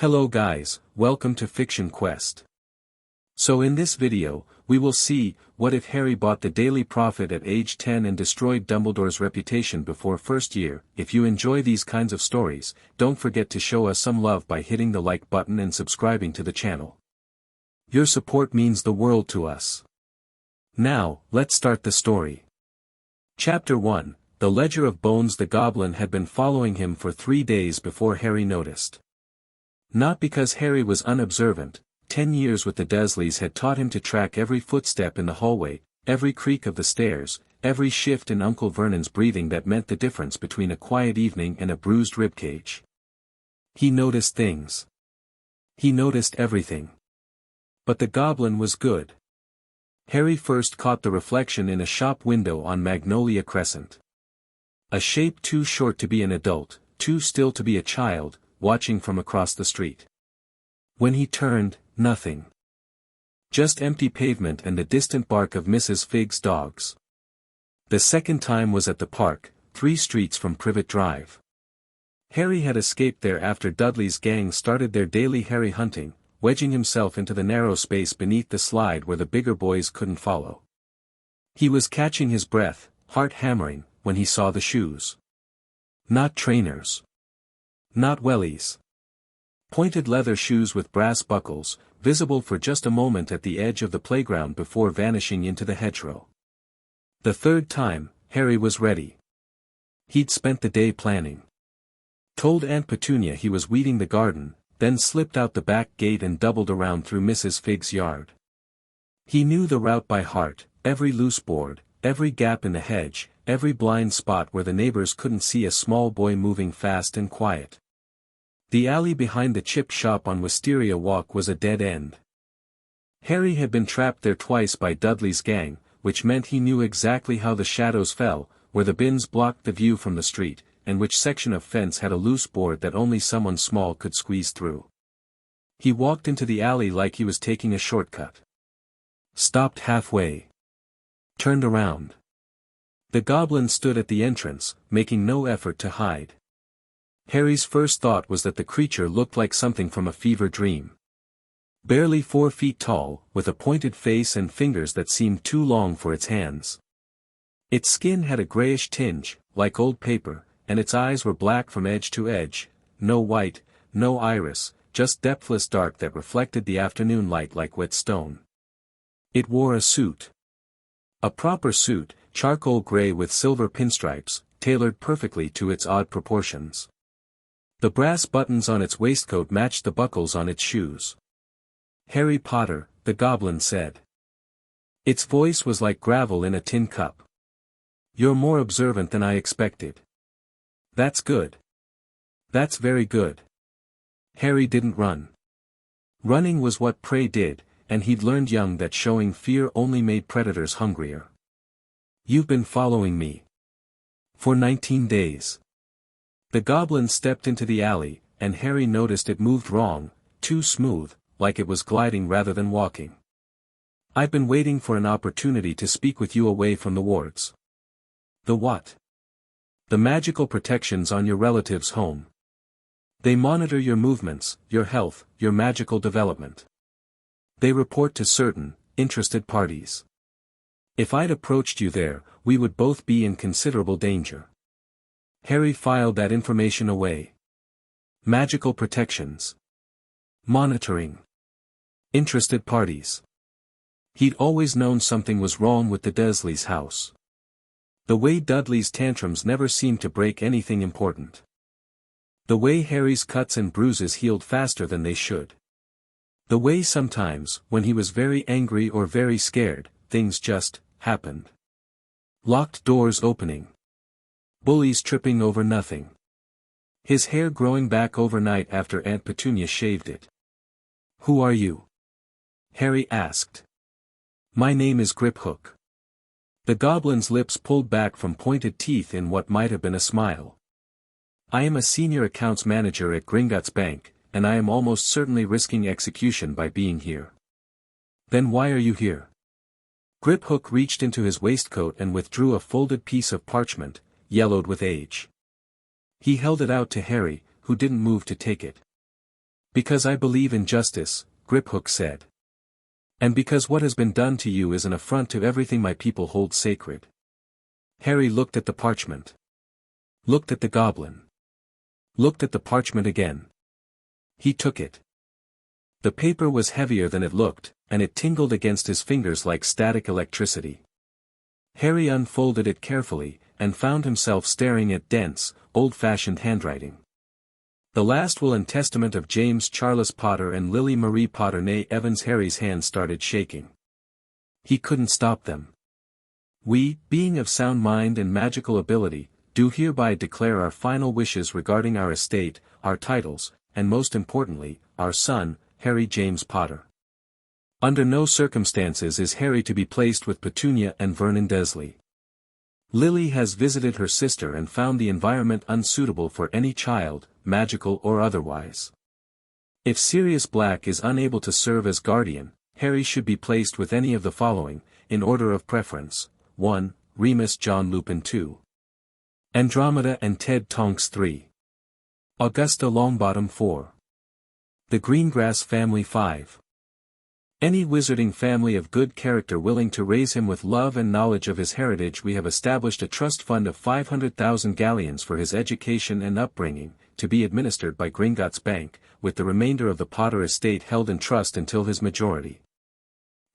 Hello guys, welcome to Fiction Quest. So in this video, we will see, what if Harry bought the Daily Prophet at age 10 and destroyed Dumbledore's reputation before first year. If you enjoy these kinds of stories, don't forget to show us some love by hitting the like button and subscribing to the channel. Your support means the world to us. Now, let's start the story. Chapter 1, The Ledger of Bones. The goblin had been following him for 3 days before Harry noticed. Not because Harry was unobservant. 10 years with the Dursleys had taught him to track every footstep in the hallway, every creak of the stairs, every shift in Uncle Vernon's breathing that meant the difference between a quiet evening and a bruised ribcage. He noticed things. He noticed everything. But the goblin was good. Harry first caught the reflection in a shop window on Magnolia Crescent. A shape too short to be an adult, too still to be a child, watching from across the street. When he turned, nothing. Just empty pavement and the distant bark of Mrs. Fig's dogs. The second time was at the park, 3 streets from Privet Drive. Harry had escaped there after Dudley's gang started their daily Harry hunting, wedging himself into the narrow space beneath the slide where the bigger boys couldn't follow. He was catching his breath, heart hammering, when he saw the shoes. Not trainers. Not wellies. Pointed leather shoes with brass buckles, visible for just a moment at the edge of the playground before vanishing into the hedgerow. The third time, Harry was ready. He'd spent the day planning. Told Aunt Petunia he was weeding the garden, then slipped out the back gate and doubled around through Mrs. Fig's yard. He knew the route by heart, every loose board, every gap in the hedge, every blind spot where the neighbors couldn't see a small boy moving fast and quiet. The alley behind the chip shop on Wisteria Walk was a dead end. Harry had been trapped there twice by Dudley's gang, which meant he knew exactly how the shadows fell, where the bins blocked the view from the street, and which section of fence had a loose board that only someone small could squeeze through. He walked into the alley like he was taking a shortcut. Stopped halfway. Turned around. The goblin stood at the entrance, making no effort to hide. Harry's first thought was that the creature looked like something from a fever dream. Barely 4 feet tall, with a pointed face and fingers that seemed too long for its hands. Its skin had a grayish tinge, like old paper, and its eyes were black from edge to edge, no white, no iris, just depthless dark that reflected the afternoon light like wet stone. It wore a suit. A proper suit, charcoal gray with silver pinstripes, tailored perfectly to its odd proportions. The brass buttons on its waistcoat matched the buckles on its shoes. "Harry Potter," the goblin said. Its voice was like gravel in a tin cup. "You're more observant than I expected." "That's good. That's very good." Harry didn't run. Running was what prey did, and he'd learned young that showing fear only made predators hungrier. "You've been following me. For 19 days. The goblin stepped into the alley, and Harry noticed it moved wrong, too smooth, like it was gliding rather than walking. "I've been waiting for an opportunity to speak with you away from the wards." "The what?" "The magical protections on your relative's home. They monitor your movements, your health, your magical development. They report to certain, interested parties. If I'd approached you there, we would both be in considerable danger." Harry filed that information away. Magical protections. Monitoring. Interested parties. He'd always known something was wrong with the Dursleys' house. The way Dudley's tantrums never seemed to break anything important. The way Harry's cuts and bruises healed faster than they should. The way sometimes, when he was very angry or very scared, things just happened. Locked doors opening. Bullies tripping over nothing. His hair growing back overnight after Aunt Petunia shaved it. "Who are you?" Harry asked. "My name is Griphook." The goblin's lips pulled back from pointed teeth in what might have been a smile. "I am a senior accounts manager at Gringotts Bank, and I am almost certainly risking execution by being here." "Then why are you here?" Griphook reached into his waistcoat and withdrew a folded piece of parchment, yellowed with age. He held it out to Harry, who didn't move to take it. Because I believe in justice, Griphook said. And because what has been done to you is an affront to everything my people hold sacred. Harry looked at the parchment. Looked at the goblin. Looked at the parchment again. He took it. The paper was heavier than it looked, and it tingled against his fingers like static electricity. Harry unfolded it carefully, and found himself staring at dense, old-fashioned handwriting. The last will and testament of James Charles Potter and Lily Marie Potter née Evans. Harry's hand started shaking. He couldn't stop them. We, being of sound mind and magical ability, do hereby declare our final wishes regarding our estate, our titles, and most importantly, our son, Harry James Potter. Under no circumstances is Harry to be placed with Petunia and Vernon Dursley. Lily has visited her sister and found the environment unsuitable for any child, magical or otherwise. If Sirius Black is unable to serve as guardian, Harry should be placed with any of the following, in order of preference: 1. Remus John Lupin 2. Andromeda and Ted Tonks 3. Augusta Longbottom 4. The Greengrass Family 5. Any wizarding family of good character willing to raise him with love and knowledge of his heritage. We have established a trust fund of 500,000 galleons for his education and upbringing, to be administered by Gringotts Bank, with the remainder of the Potter estate held in trust until his majority.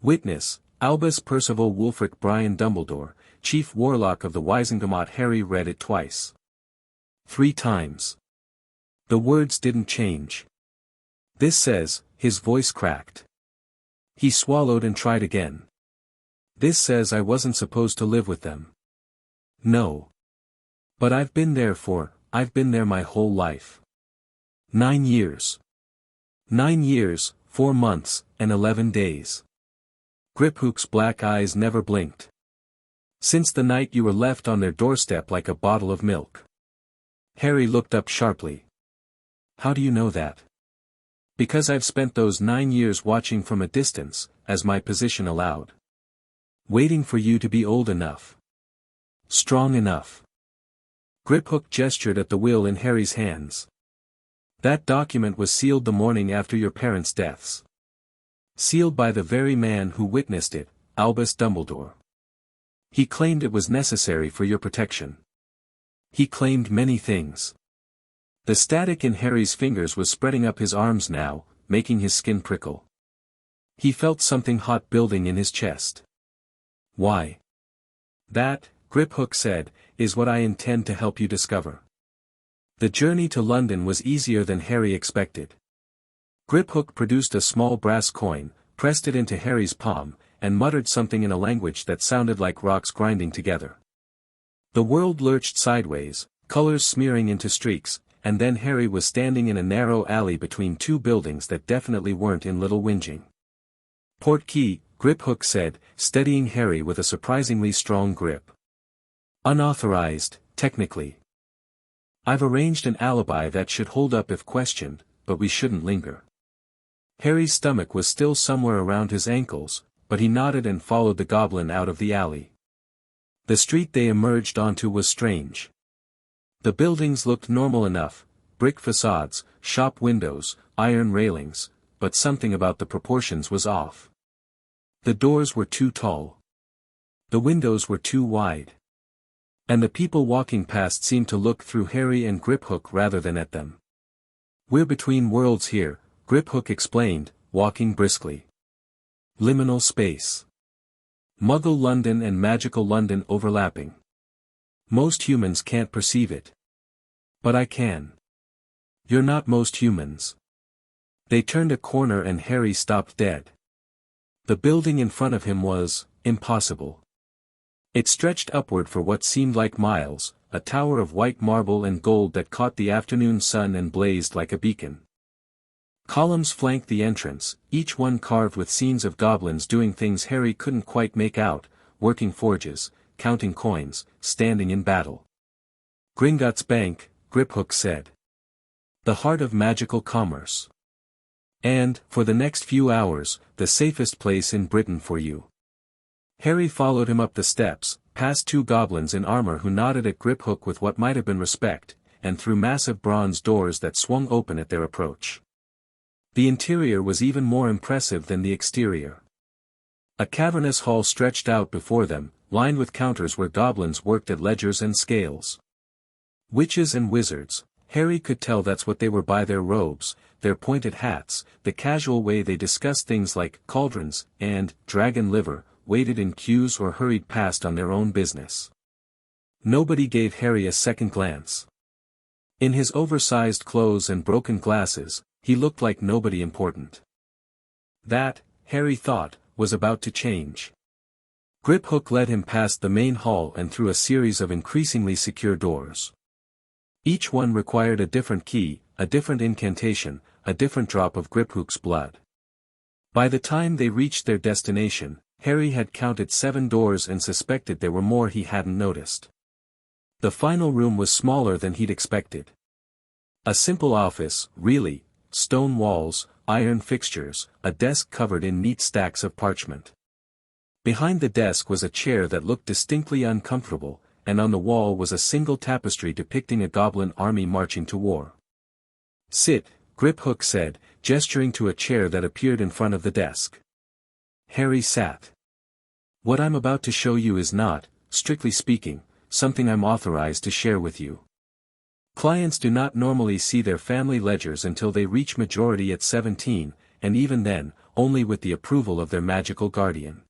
Witness, Albus Percival Wulfric Brian Dumbledore, Chief Warlock of the Wizengamot. Harry read it twice. 3 times. The words didn't change. This says, his voice cracked. He swallowed and tried again. This says I wasn't supposed to live with them. No. But I've been there my whole life. 9 years. 9 years, 4 months, and 11 days. Griphook's black eyes never blinked. Since the night you were left on their doorstep like a bottle of milk. Harry looked up sharply. How do you know that? Because I've spent those 9 years watching from a distance, as my position allowed. Waiting for you to be old enough. Strong enough. Griphook gestured at the will in Harry's hands. That document was sealed the morning after your parents' deaths. Sealed by the very man who witnessed it, Albus Dumbledore. He claimed it was necessary for your protection. He claimed many things. The static in Harry's fingers was spreading up his arms now, making his skin prickle. He felt something hot building in his chest. Why? That, Griphook said, is what I intend to help you discover. The journey to London was easier than Harry expected. Griphook produced a small brass coin, pressed it into Harry's palm, and muttered something in a language that sounded like rocks grinding together. The world lurched sideways, colors smearing into streaks, and then Harry was standing in a narrow alley between 2 buildings that definitely weren't in Little Whinging. Portkey, Griphook said, steadying Harry with a surprisingly strong grip. Unauthorized, technically. I've arranged an alibi that should hold up if questioned, but we shouldn't linger. Harry's stomach was still somewhere around his ankles, but he nodded and followed the goblin out of the alley. The street they emerged onto was strange. The buildings looked normal enough, brick facades, shop windows, iron railings, but something about the proportions was off. The doors were too tall. The windows were too wide. And the people walking past seemed to look through Harry and Griphook rather than at them. We're between worlds here, Griphook explained, walking briskly. Liminal space. Muggle London and magical London overlapping. Most humans can't perceive it. But I can. You're not most humans. They turned a corner and Harry stopped dead. The building in front of him was impossible. It stretched upward for what seemed like miles, a tower of white marble and gold that caught the afternoon sun and blazed like a beacon. Columns flanked the entrance, each one carved with scenes of goblins doing things Harry couldn't quite make out, working forges, counting coins, standing in battle. Gringotts Bank, Griphook said. The heart of magical commerce. And, for the next few hours, the safest place in Britain for you. Harry followed him up the steps, past 2 goblins in armor who nodded at Griphook with what might have been respect, and through massive bronze doors that swung open at their approach. The interior was even more impressive than the exterior. A cavernous hall stretched out before them, lined with counters where goblins worked at ledgers and scales. Witches and wizards, Harry could tell that's what they were by their robes, their pointed hats, the casual way they discussed things like cauldrons and dragon liver, waited in queues or hurried past on their own business. Nobody gave Harry a second glance. In his oversized clothes and broken glasses, he looked like nobody important. That, Harry thought, was about to change. Griphook led him past the main hall and through a series of increasingly secure doors. Each one required a different key, a different incantation, a different drop of Griphook's blood. By the time they reached their destination, Harry had counted 7 doors and suspected there were more he hadn't noticed. The final room was smaller than he'd expected. A simple office, really, stone walls, iron fixtures, a desk covered in neat stacks of parchment. Behind the desk was a chair that looked distinctly uncomfortable, and on the wall was a single tapestry depicting a goblin army marching to war. "Sit," Griphook said, gesturing to a chair that appeared in front of the desk. Harry sat. "What I'm about to show you is not, strictly speaking, something I'm authorized to share with you. Clients do not normally see their family ledgers until they reach majority at 17, and even then, only with the approval of their magical guardian.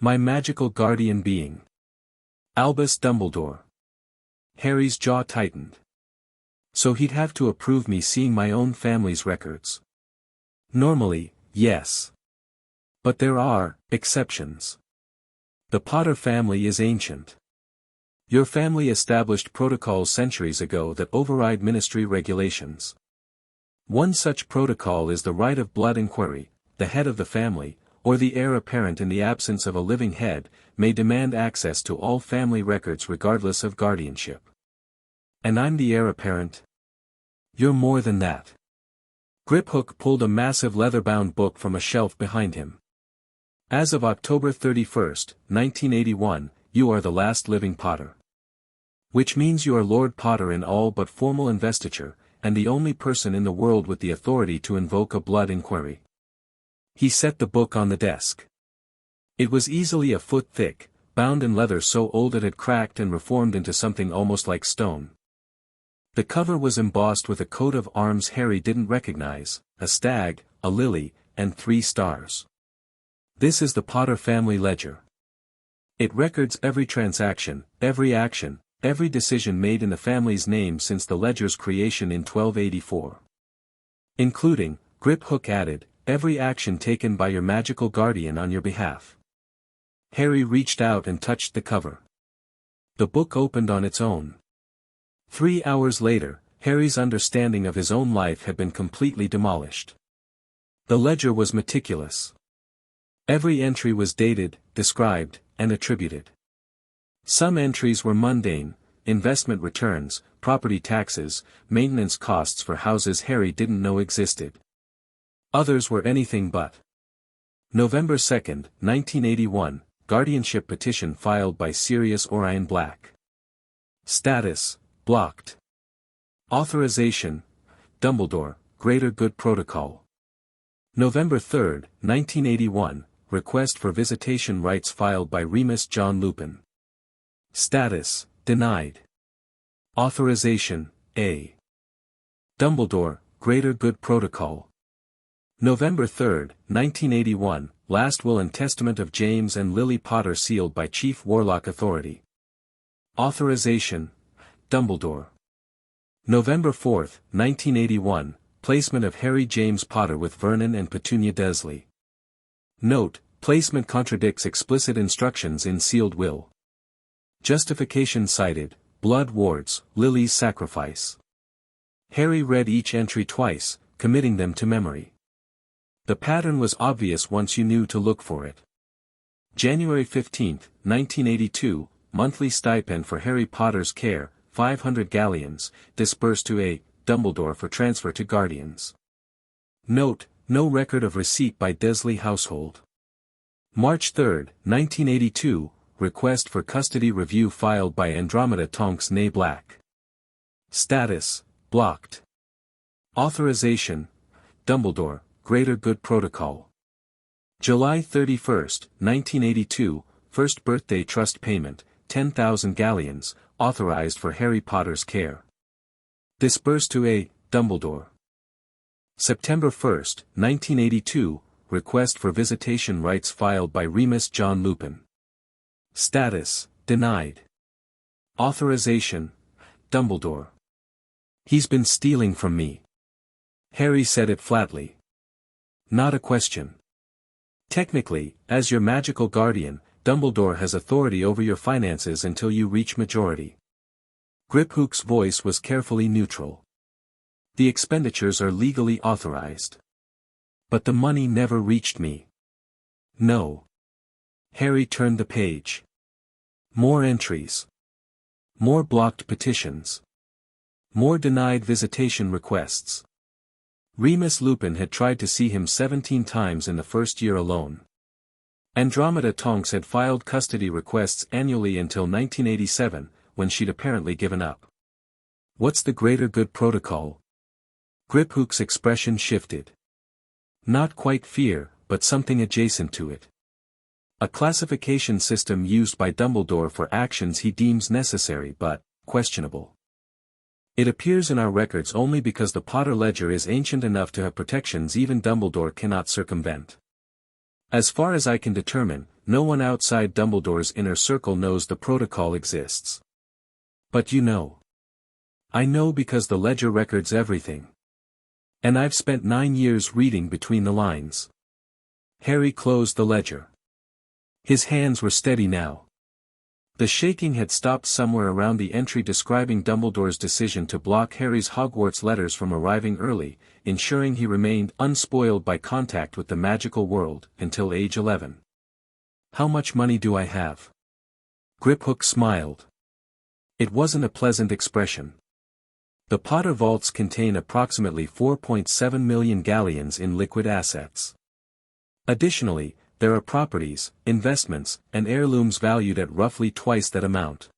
My magical guardian being Albus Dumbledore." Harry's jaw tightened. So he'd have to approve me seeing my own family's records. Normally, yes. But there are exceptions. The Potter family is ancient. Your family established protocols centuries ago that override ministry regulations. One such protocol is the right of blood inquiry. The head of the family, or the heir apparent in the absence of a living head, may demand access to all family records regardless of guardianship. And I'm the heir apparent? You're more than that. Griphook pulled a massive leather-bound book from a shelf behind him. As of October 31, 1981, you are the last living Potter. Which means you are Lord Potter in all but formal investiture, and the only person in the world with the authority to invoke a blood inquiry. He set the book on the desk. It was easily a foot thick, bound in leather so old it had cracked and reformed into something almost like stone. The cover was embossed with a coat of arms Harry didn't recognize, a stag, a lily, and 3 stars. This is the Potter family ledger. It records every transaction, every action, every decision made in the family's name since the ledger's creation in 1284. Including, Griphook added, every action taken by your magical guardian on your behalf. Harry reached out and touched the cover. The book opened on its own. 3 hours later, Harry's understanding of his own life had been completely demolished. The ledger was meticulous. Every entry was dated, described, and attributed. Some entries were mundane: investment returns, property taxes, maintenance costs for houses Harry didn't know existed. Others were anything but. November 2, 1981, guardianship petition filed by Sirius Orion Black. Status, blocked. Authorization, Dumbledore, Greater Good Protocol. November 3, 1981, request for visitation rights filed by Remus John Lupin. Status, denied. Authorization, A. Dumbledore, Greater Good Protocol. November 3, 1981, last will and testament of James and Lily Potter sealed by Chief Warlock Authority. Authorization, Dumbledore. November 4, 1981, placement of Harry James Potter with Vernon and Petunia Dursley. Note, placement contradicts explicit instructions in sealed will. Justification cited, blood wards, Lily's sacrifice. Harry read each entry twice, committing them to memory. The pattern was obvious once you knew to look for it. January 15, 1982, monthly stipend for Harry Potter's care, 500 galleons, disbursed to A. Dumbledore for transfer to guardians. Note, no record of receipt by Dursley household. March 3, 1982, request for custody review filed by Andromeda Tonks née Black. Status, blocked. Authorization, Dumbledore, Greater Good Protocol. July 31, 1982, First Birthday Trust Payment, 10,000 galleons, authorized for Harry Potter's care. Disbursed to A. Dumbledore. September 1, 1982, Request for visitation rights filed by Remus John Lupin. Status, denied. Authorization, Dumbledore. He's been stealing from me. Harry said it flatly. Not a question. Technically, as your magical guardian, Dumbledore has authority over your finances until you reach majority. Griphook's voice was carefully neutral. The expenditures are legally authorized. But the money never reached me. No. Harry turned the page. More entries. More blocked petitions. More denied visitation requests. Remus Lupin had tried to see him 17 times in the first year alone. Andromeda Tonks had filed custody requests annually until 1987, when she'd apparently given up. What's the Greater Good Protocol? Griphook's expression shifted. Not quite fear, but something adjacent to it. A classification system used by Dumbledore for actions he deems necessary but questionable. It appears in our records only because the Potter ledger is ancient enough to have protections even Dumbledore cannot circumvent. As far as I can determine, no one outside Dumbledore's inner circle knows the protocol exists. But you know. I know because the ledger records everything. And I've spent 9 years reading between the lines. Harry closed the ledger. His hands were steady now. The shaking had stopped somewhere around the entry describing Dumbledore's decision to block Harry's Hogwarts letters from arriving early, ensuring he remained unspoiled by contact with the magical world until age 11. How much money do I have? Griphook smiled. It wasn't a pleasant expression. The Potter vaults contain approximately 4.7 million galleons in liquid assets. Additionally, there are properties, investments, and heirlooms valued at roughly twice that amount.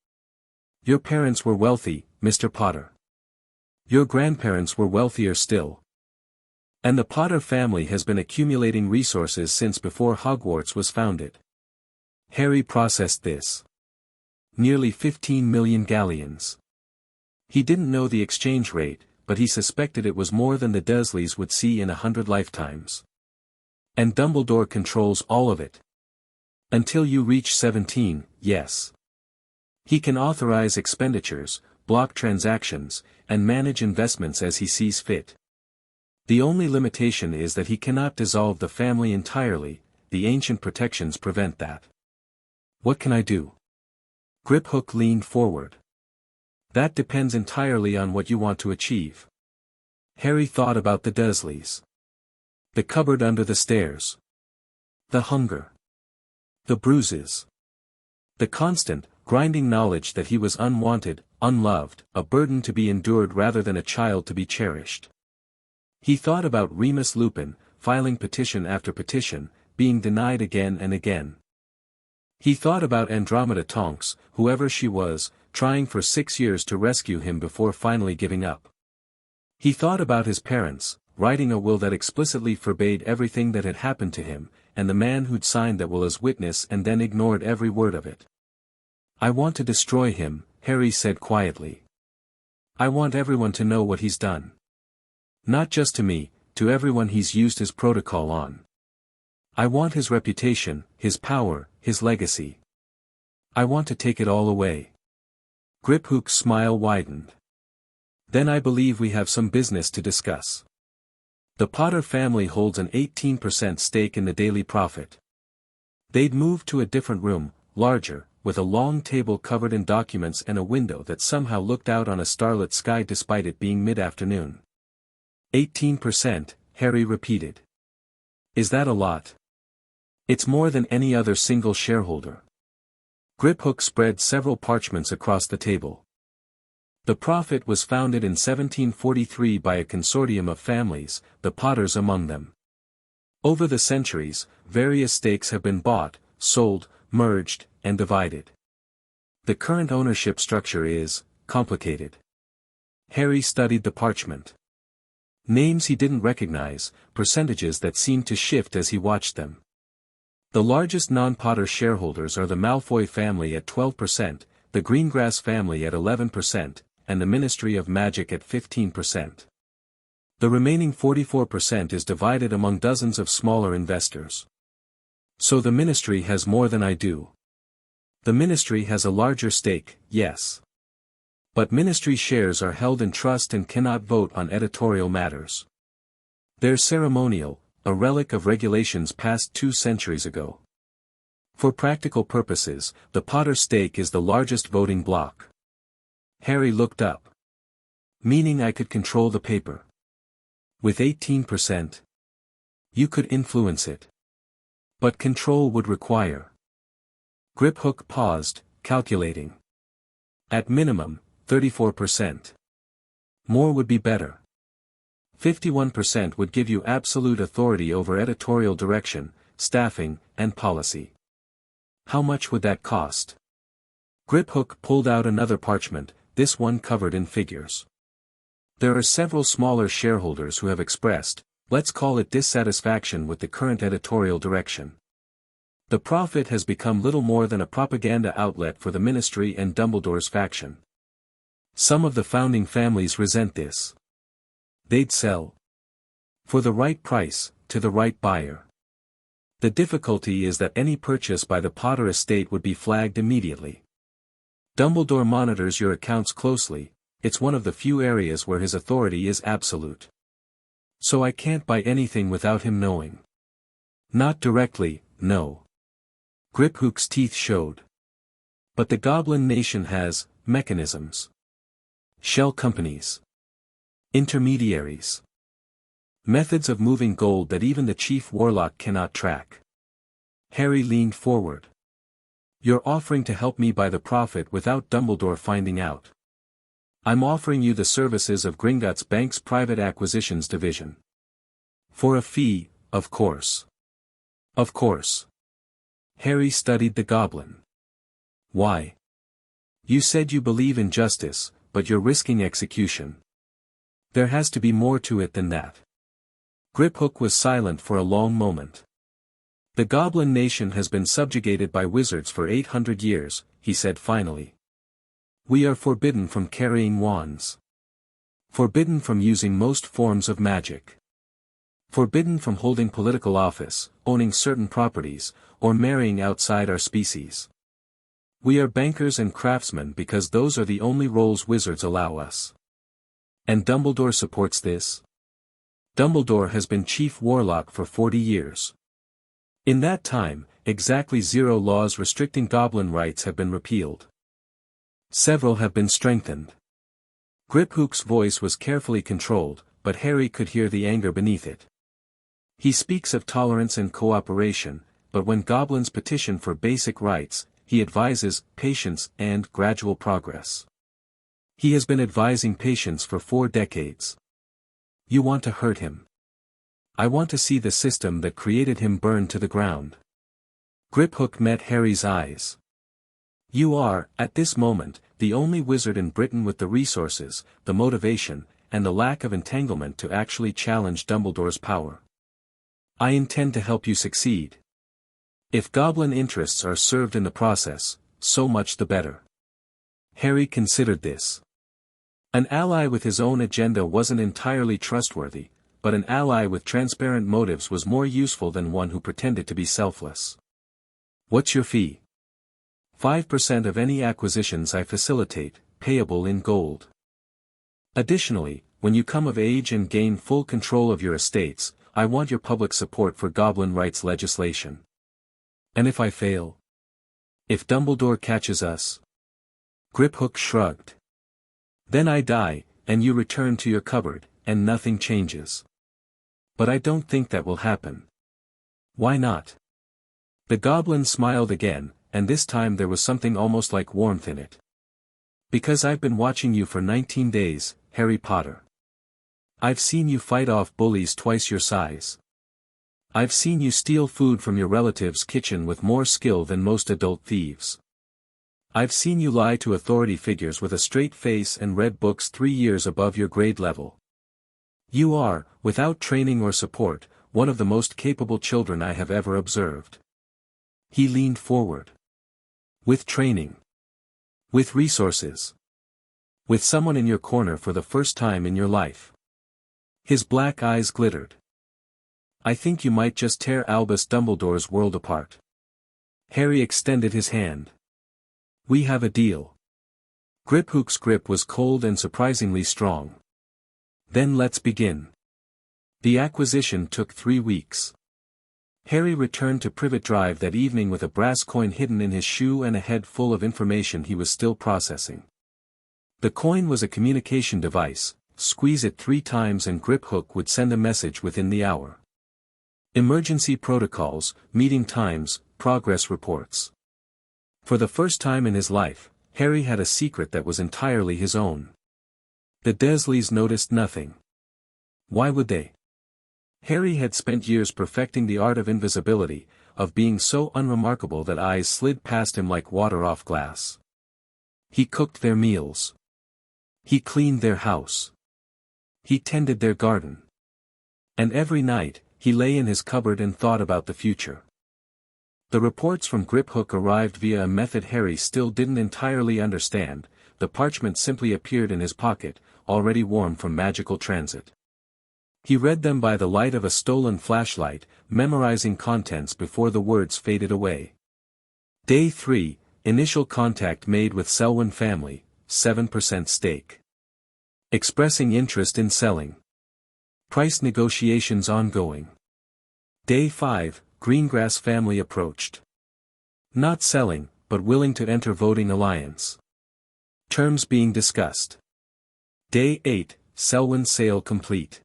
Your parents were wealthy, Mr. Potter. Your grandparents were wealthier still. And the Potter family has been accumulating resources since before Hogwarts was founded. Harry processed this. Nearly 15 million galleons. He didn't know the exchange rate, but he suspected it was more than the Dursleys would see in 100 lifetimes. And Dumbledore controls all of it. Until you reach 17, yes. He can authorize expenditures, block transactions, and manage investments as he sees fit. The only limitation is that he cannot dissolve the family entirely, the ancient protections prevent that. What can I do? Griphook leaned forward. That depends entirely on what you want to achieve. Harry thought about the Dursleys. The cupboard under the stairs. The hunger. The bruises. The constant, grinding knowledge that he was unwanted, unloved, a burden to be endured rather than a child to be cherished. He thought about Remus Lupin, filing petition after petition, being denied again and again. He thought about Andromeda Tonks, whoever she was, trying for 6 years to rescue him before finally giving up. He thought about his parents, writing a will that explicitly forbade everything that had happened to him, and the man who'd signed that will as witness and then ignored every word of it. I want to destroy him, Harry said quietly. I want everyone to know what he's done. Not just to me, to everyone he's used his protocol on. I want his reputation, his power, his legacy. I want to take it all away. Griphook's smile widened. Then I believe we have some business to discuss. The Potter family holds an 18% stake in the Daily Prophet. They'd moved to a different room, larger, with a long table covered in documents and a window that somehow looked out on a starlit sky despite it being mid-afternoon. 18%, Harry repeated. Is that a lot? It's more than any other single shareholder. Griphook spread several parchments across the table. The Prophet was founded in 1743 by a consortium of families, the Potters among them. Over the centuries, various stakes have been bought, sold, merged, and divided. The current ownership structure is complicated. Harry studied the parchment. Names he didn't recognize, percentages that seemed to shift as he watched them. The largest non-Potter shareholders are the Malfoy family at 12%, the Greengrass family at 11%, and the Ministry of Magic at 15%. The remaining 44% is divided among dozens of smaller investors. So the Ministry has more than I do. The Ministry has a larger stake, yes. But Ministry shares are held in trust and cannot vote on editorial matters. They're ceremonial, a relic of regulations passed 2 centuries ago. For practical purposes, the Potter stake is the largest voting bloc. Harry looked up. Meaning I could control the paper. With 18%. You could influence it. But control would require. Griphook paused, calculating. At minimum, 34%. More would be better. 51% would give you absolute authority over editorial direction, staffing, and policy. How much would that cost? Griphook pulled out another parchment, this one covered in figures. There are several smaller shareholders who have expressed, let's call it dissatisfaction with the current editorial direction. The profit has become little more than a propaganda outlet for the Ministry and Dumbledore's faction. Some of the founding families resent this. They'd sell. For the right price, to the right buyer. The difficulty is that any purchase by the Potter estate would be flagged immediately. Dumbledore monitors your accounts closely, it's one of the few areas where his authority is absolute. So I can't buy anything without him knowing. Not directly, no. Griphook's teeth showed. But the Goblin Nation has mechanisms. Shell companies. Intermediaries. Methods of moving gold that even the chief warlock cannot track. Harry leaned forward. You're offering to help me buy the profit without Dumbledore finding out. I'm offering you the services of Gringotts Bank's private acquisitions division. For a fee, of course. Of course. Harry studied the goblin. Why? You said you believe in justice, but you're risking execution. There has to be more to it than that. Griphook was silent for a long moment. The Goblin Nation has been subjugated by wizards for 800 years, he said finally. We are forbidden from carrying wands. Forbidden from using most forms of magic. Forbidden from holding political office, owning certain properties, or marrying outside our species. We are bankers and craftsmen because those are the only roles wizards allow us. And Dumbledore supports this? Dumbledore has been chief warlock for 40 years. In that time, exactly 0 laws restricting goblin rights have been repealed. Several have been strengthened. Griphook's voice was carefully controlled, but Harry could hear the anger beneath it. He speaks of tolerance and cooperation, but when goblins petition for basic rights, he advises patience and gradual progress. He has been advising patience for 4 decades. You want to hurt him. I want to see the system that created him burn to the ground. Griphook met Harry's eyes. You are, at this moment, the only wizard in Britain with the resources, the motivation, and the lack of entanglement to actually challenge Dumbledore's power. I intend to help you succeed. If goblin interests are served in the process, so much the better. Harry considered this. An ally with his own agenda wasn't entirely trustworthy, but an ally with transparent motives was more useful than one who pretended to be selfless. What's your fee? 5% of any acquisitions I facilitate, payable in gold. Additionally, when you come of age and gain full control of your estates, I want your public support for goblin rights legislation. And if I fail? If Dumbledore catches us? Griphook shrugged. Then I die, and you return to your cupboard, and nothing changes. But I don't think that will happen. Why not? The goblin smiled again, and this time there was something almost like warmth in it. Because I've been watching you for 19 days, Harry Potter. I've seen you fight off bullies twice your size. I've seen you steal food from your relative's kitchen with more skill than most adult thieves. I've seen you lie to authority figures with a straight face and read books 3 years above your grade level. You are, without training or support, one of the most capable children I have ever observed. He leaned forward. With training. With resources. With someone in your corner for the first time in your life. His black eyes glittered. I think you might just tear Albus Dumbledore's world apart. Harry extended his hand. We have a deal. Griphook's grip was cold and surprisingly strong. Then let's begin. The acquisition took 3 weeks. Harry returned to Privet Drive that evening with a brass coin hidden in his shoe and a head full of information he was still processing. The coin was a communication device. Squeeze it 3 times and Griphook would send a message within the hour. Emergency protocols, meeting times, progress reports. For the first time in his life, Harry had a secret that was entirely his own. The Dursleys noticed nothing. Why would they? Harry had spent years perfecting the art of invisibility, of being so unremarkable that eyes slid past him like water off glass. He cooked their meals. He cleaned their house. He tended their garden. And every night, he lay in his cupboard and thought about the future. The reports from Griphook arrived via a method Harry still didn't entirely understand. The parchment simply appeared in his pocket, already warm from magical transit. He read them by the light of a stolen flashlight, memorizing contents before the words faded away. Day 3, initial contact made with Selwyn family, 7% stake. Expressing interest in selling. Price negotiations ongoing. Day 5, Greengrass family approached. Not selling, but willing to enter voting alliance. Terms being discussed. Day 8, Selwyn sale complete.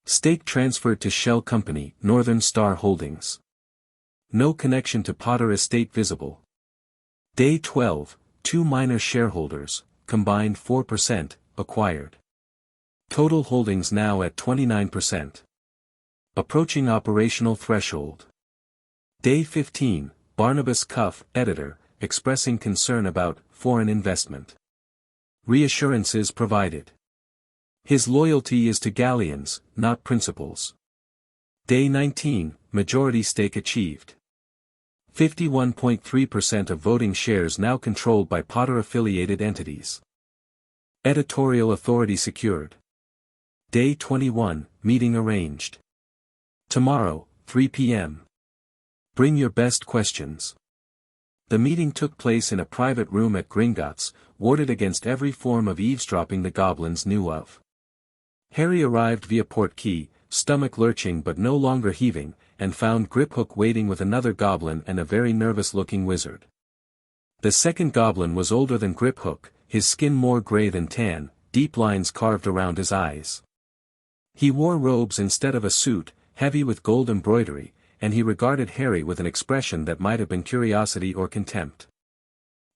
Stake transferred to Shell Company, Northern Star Holdings. No connection to Potter estate visible. Day 12, 2 minor shareholders, combined 4%, acquired. Total holdings now at 29%. Approaching operational threshold. Day 15, Barnabas Cuff, editor, expressing concern about foreign investment. Reassurances provided. His loyalty is to galleons, not principles. Day 19, majority stake achieved. 51.3% of voting shares now controlled by Potter-affiliated entities. Editorial authority secured. Day 21, meeting arranged. Tomorrow, 3 p.m. Bring your best questions. The meeting took place in a private room at Gringotts, warded against every form of eavesdropping the goblins knew of. Harry arrived via portkey, stomach lurching but no longer heaving, and found Griphook waiting with another goblin and a very nervous-looking wizard. The second goblin was older than Griphook, his skin more grey than tan, deep lines carved around his eyes. He wore robes instead of a suit, heavy with gold embroidery, and he regarded Harry with an expression that might have been curiosity or contempt.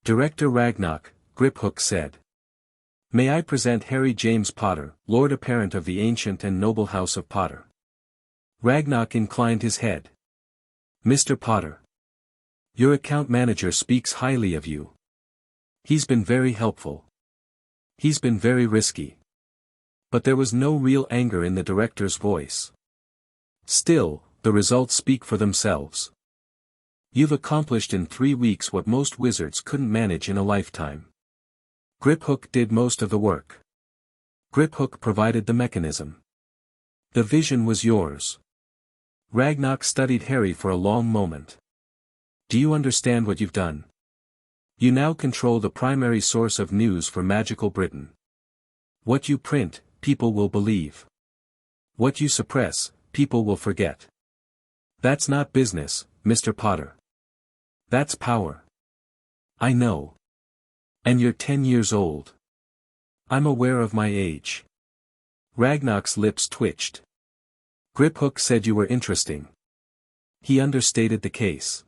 Director Ragnarok, Griphook said. May I present Harry James Potter, Lord Apparent of the ancient and noble House of Potter. Ragnarok inclined his head. Mr. Potter. Your account manager speaks highly of you. He's been very helpful. He's been very risky. But there was no real anger in the director's voice. Still, the results speak for themselves. You've accomplished in 3 weeks what most wizards couldn't manage in a lifetime. Griphook did most of the work. Griphook provided the mechanism. The vision was yours. Ragnarok studied Harry for a long moment. Do you understand what you've done? You now control the primary source of news for magical Britain. What you print, people will believe. What you suppress, people will forget. That's not business, Mr. Potter. That's power. I know. And you're 10 years old. I'm aware of my age. Ragnarok's lips twitched. Griphook said you were interesting. He understated the case.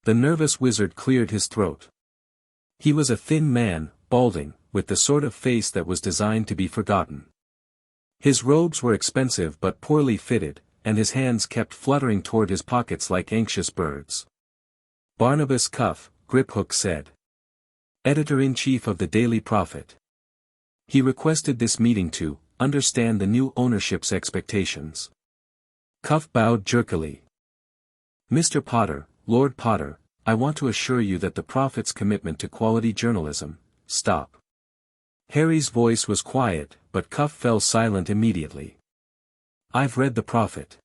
The nervous wizard cleared his throat. He was a thin man, balding, with the sort of face that was designed to be forgotten. His robes were expensive but poorly fitted, and his hands kept fluttering toward his pockets like anxious birds. Barnabas Cuff, Griphook said. Editor-in-Chief of the Daily Prophet. He requested this meeting to understand the new ownership's expectations. Cuff bowed jerkily. Mr. Potter, Lord Potter, I want to assure you that the Prophet's commitment to quality journalism, stop. Harry's voice was quiet, but Cuff fell silent immediately. I've read the Prophet.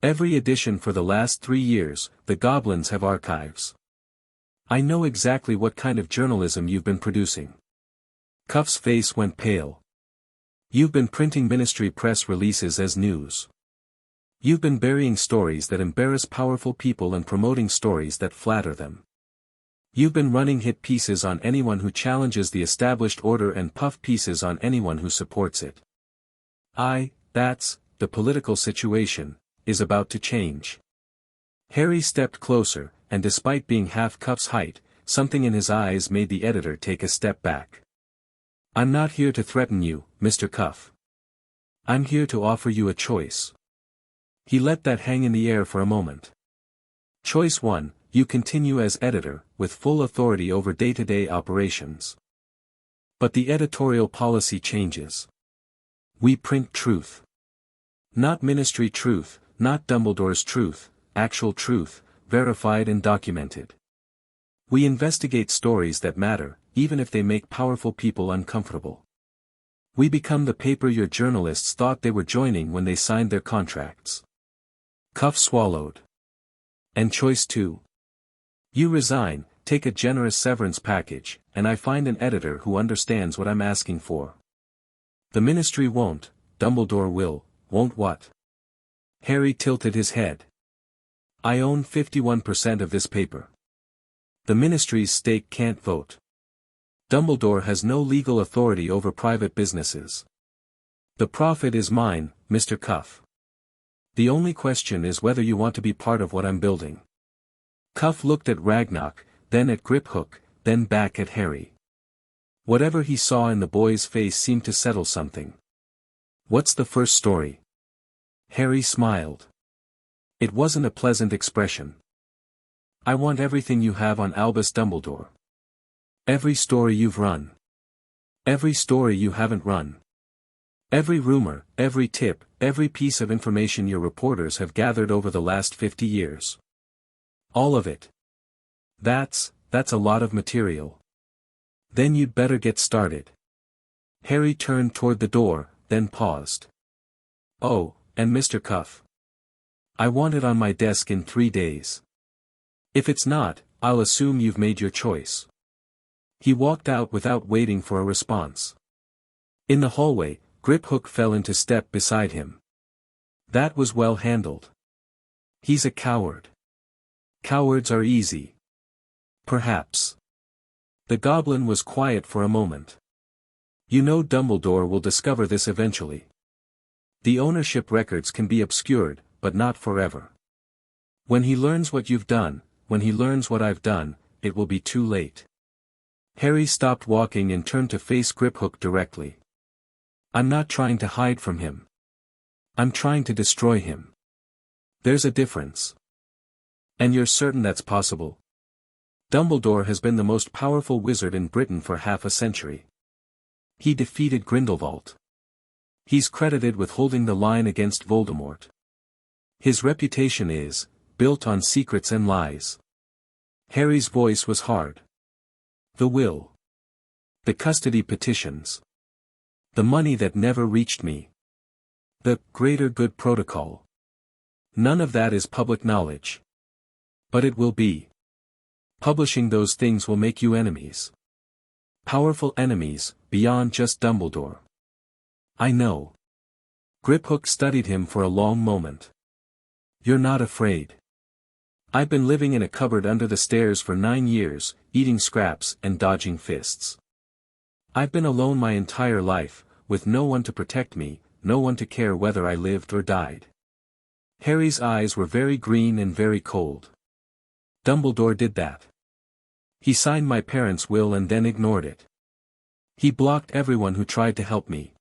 Every edition for the last 3 years, the Goblins have archives. I know exactly what kind of journalism you've been producing. Cuff's face went pale. You've been printing ministry press releases as news. You've been burying stories that embarrass powerful people and promoting stories that flatter them. You've been running hit pieces on anyone who challenges the established order and puff pieces on anyone who supports it. The political situation, is about to change. Harry stepped closer, and despite being half Cuff's height, something in his eyes made the editor take a step back. I'm not here to threaten you, Mr. Cuff. I'm here to offer you a choice. He let that hang in the air for a moment. Choice 1, you continue as editor, with full authority over day-to-day operations. But the editorial policy changes. We print truth. Not ministry truth, not Dumbledore's truth, actual truth, verified and documented. We investigate stories that matter, even if they make powerful people uncomfortable. We become the paper your journalists thought they were joining when they signed their contracts. Cuff swallowed. And choice 2. You resign, take a generous severance package, and I find an editor who understands what I'm asking for. The ministry won't, Dumbledore will, won't what? Harry tilted his head. I own 51% of this paper. The ministry's stake can't vote. Dumbledore has no legal authority over private businesses. The Prophet is mine, Mr. Cuff. The only question is whether you want to be part of what I'm building. Cuff looked at Ragnarok, then at Griphook, then back at Harry. Whatever he saw in the boy's face seemed to settle something. What's the first story? Harry smiled. It wasn't a pleasant expression. I want everything you have on Albus Dumbledore. Every story you've run. Every story you haven't run. Every rumor, every tip, every piece of information your reporters have gathered over the last 50 years. All of it. That's a lot of material. Then you'd better get started. Harry turned toward the door, then paused. Oh, and Mr. Cuff. I want it on my desk in 3 days. If it's not, I'll assume you've made your choice. He walked out without waiting for a response. In the hallway, Griphook fell into step beside him. That was well handled. He's a coward. Cowards are easy. Perhaps. The goblin was quiet for a moment. You know Dumbledore will discover this eventually. The ownership records can be obscured, but not forever. When he learns what you've done, when he learns what I've done, it will be too late. Harry stopped walking and turned to face Griphook directly. I'm not trying to hide from him. I'm trying to destroy him. There's a difference. And you're certain that's possible? Dumbledore has been the most powerful wizard in Britain for half a century. He defeated Grindelwald. He's credited with holding the line against Voldemort. His reputation is built on secrets and lies. Harry's voice was hard. The will. The custody petitions. The money that never reached me. The greater good protocol. None of that is public knowledge. But it will be. Publishing those things will make you enemies. Powerful enemies, beyond just Dumbledore. I know. Griphook studied him for a long moment. You're not afraid. I've been living in a cupboard under the stairs for 9 years, eating scraps and dodging fists. I've been alone my entire life, with no one to protect me, no one to care whether I lived or died. Harry's eyes were very green and very cold. Dumbledore did that. He signed my parents' will and then ignored it. He blocked everyone who tried to help me.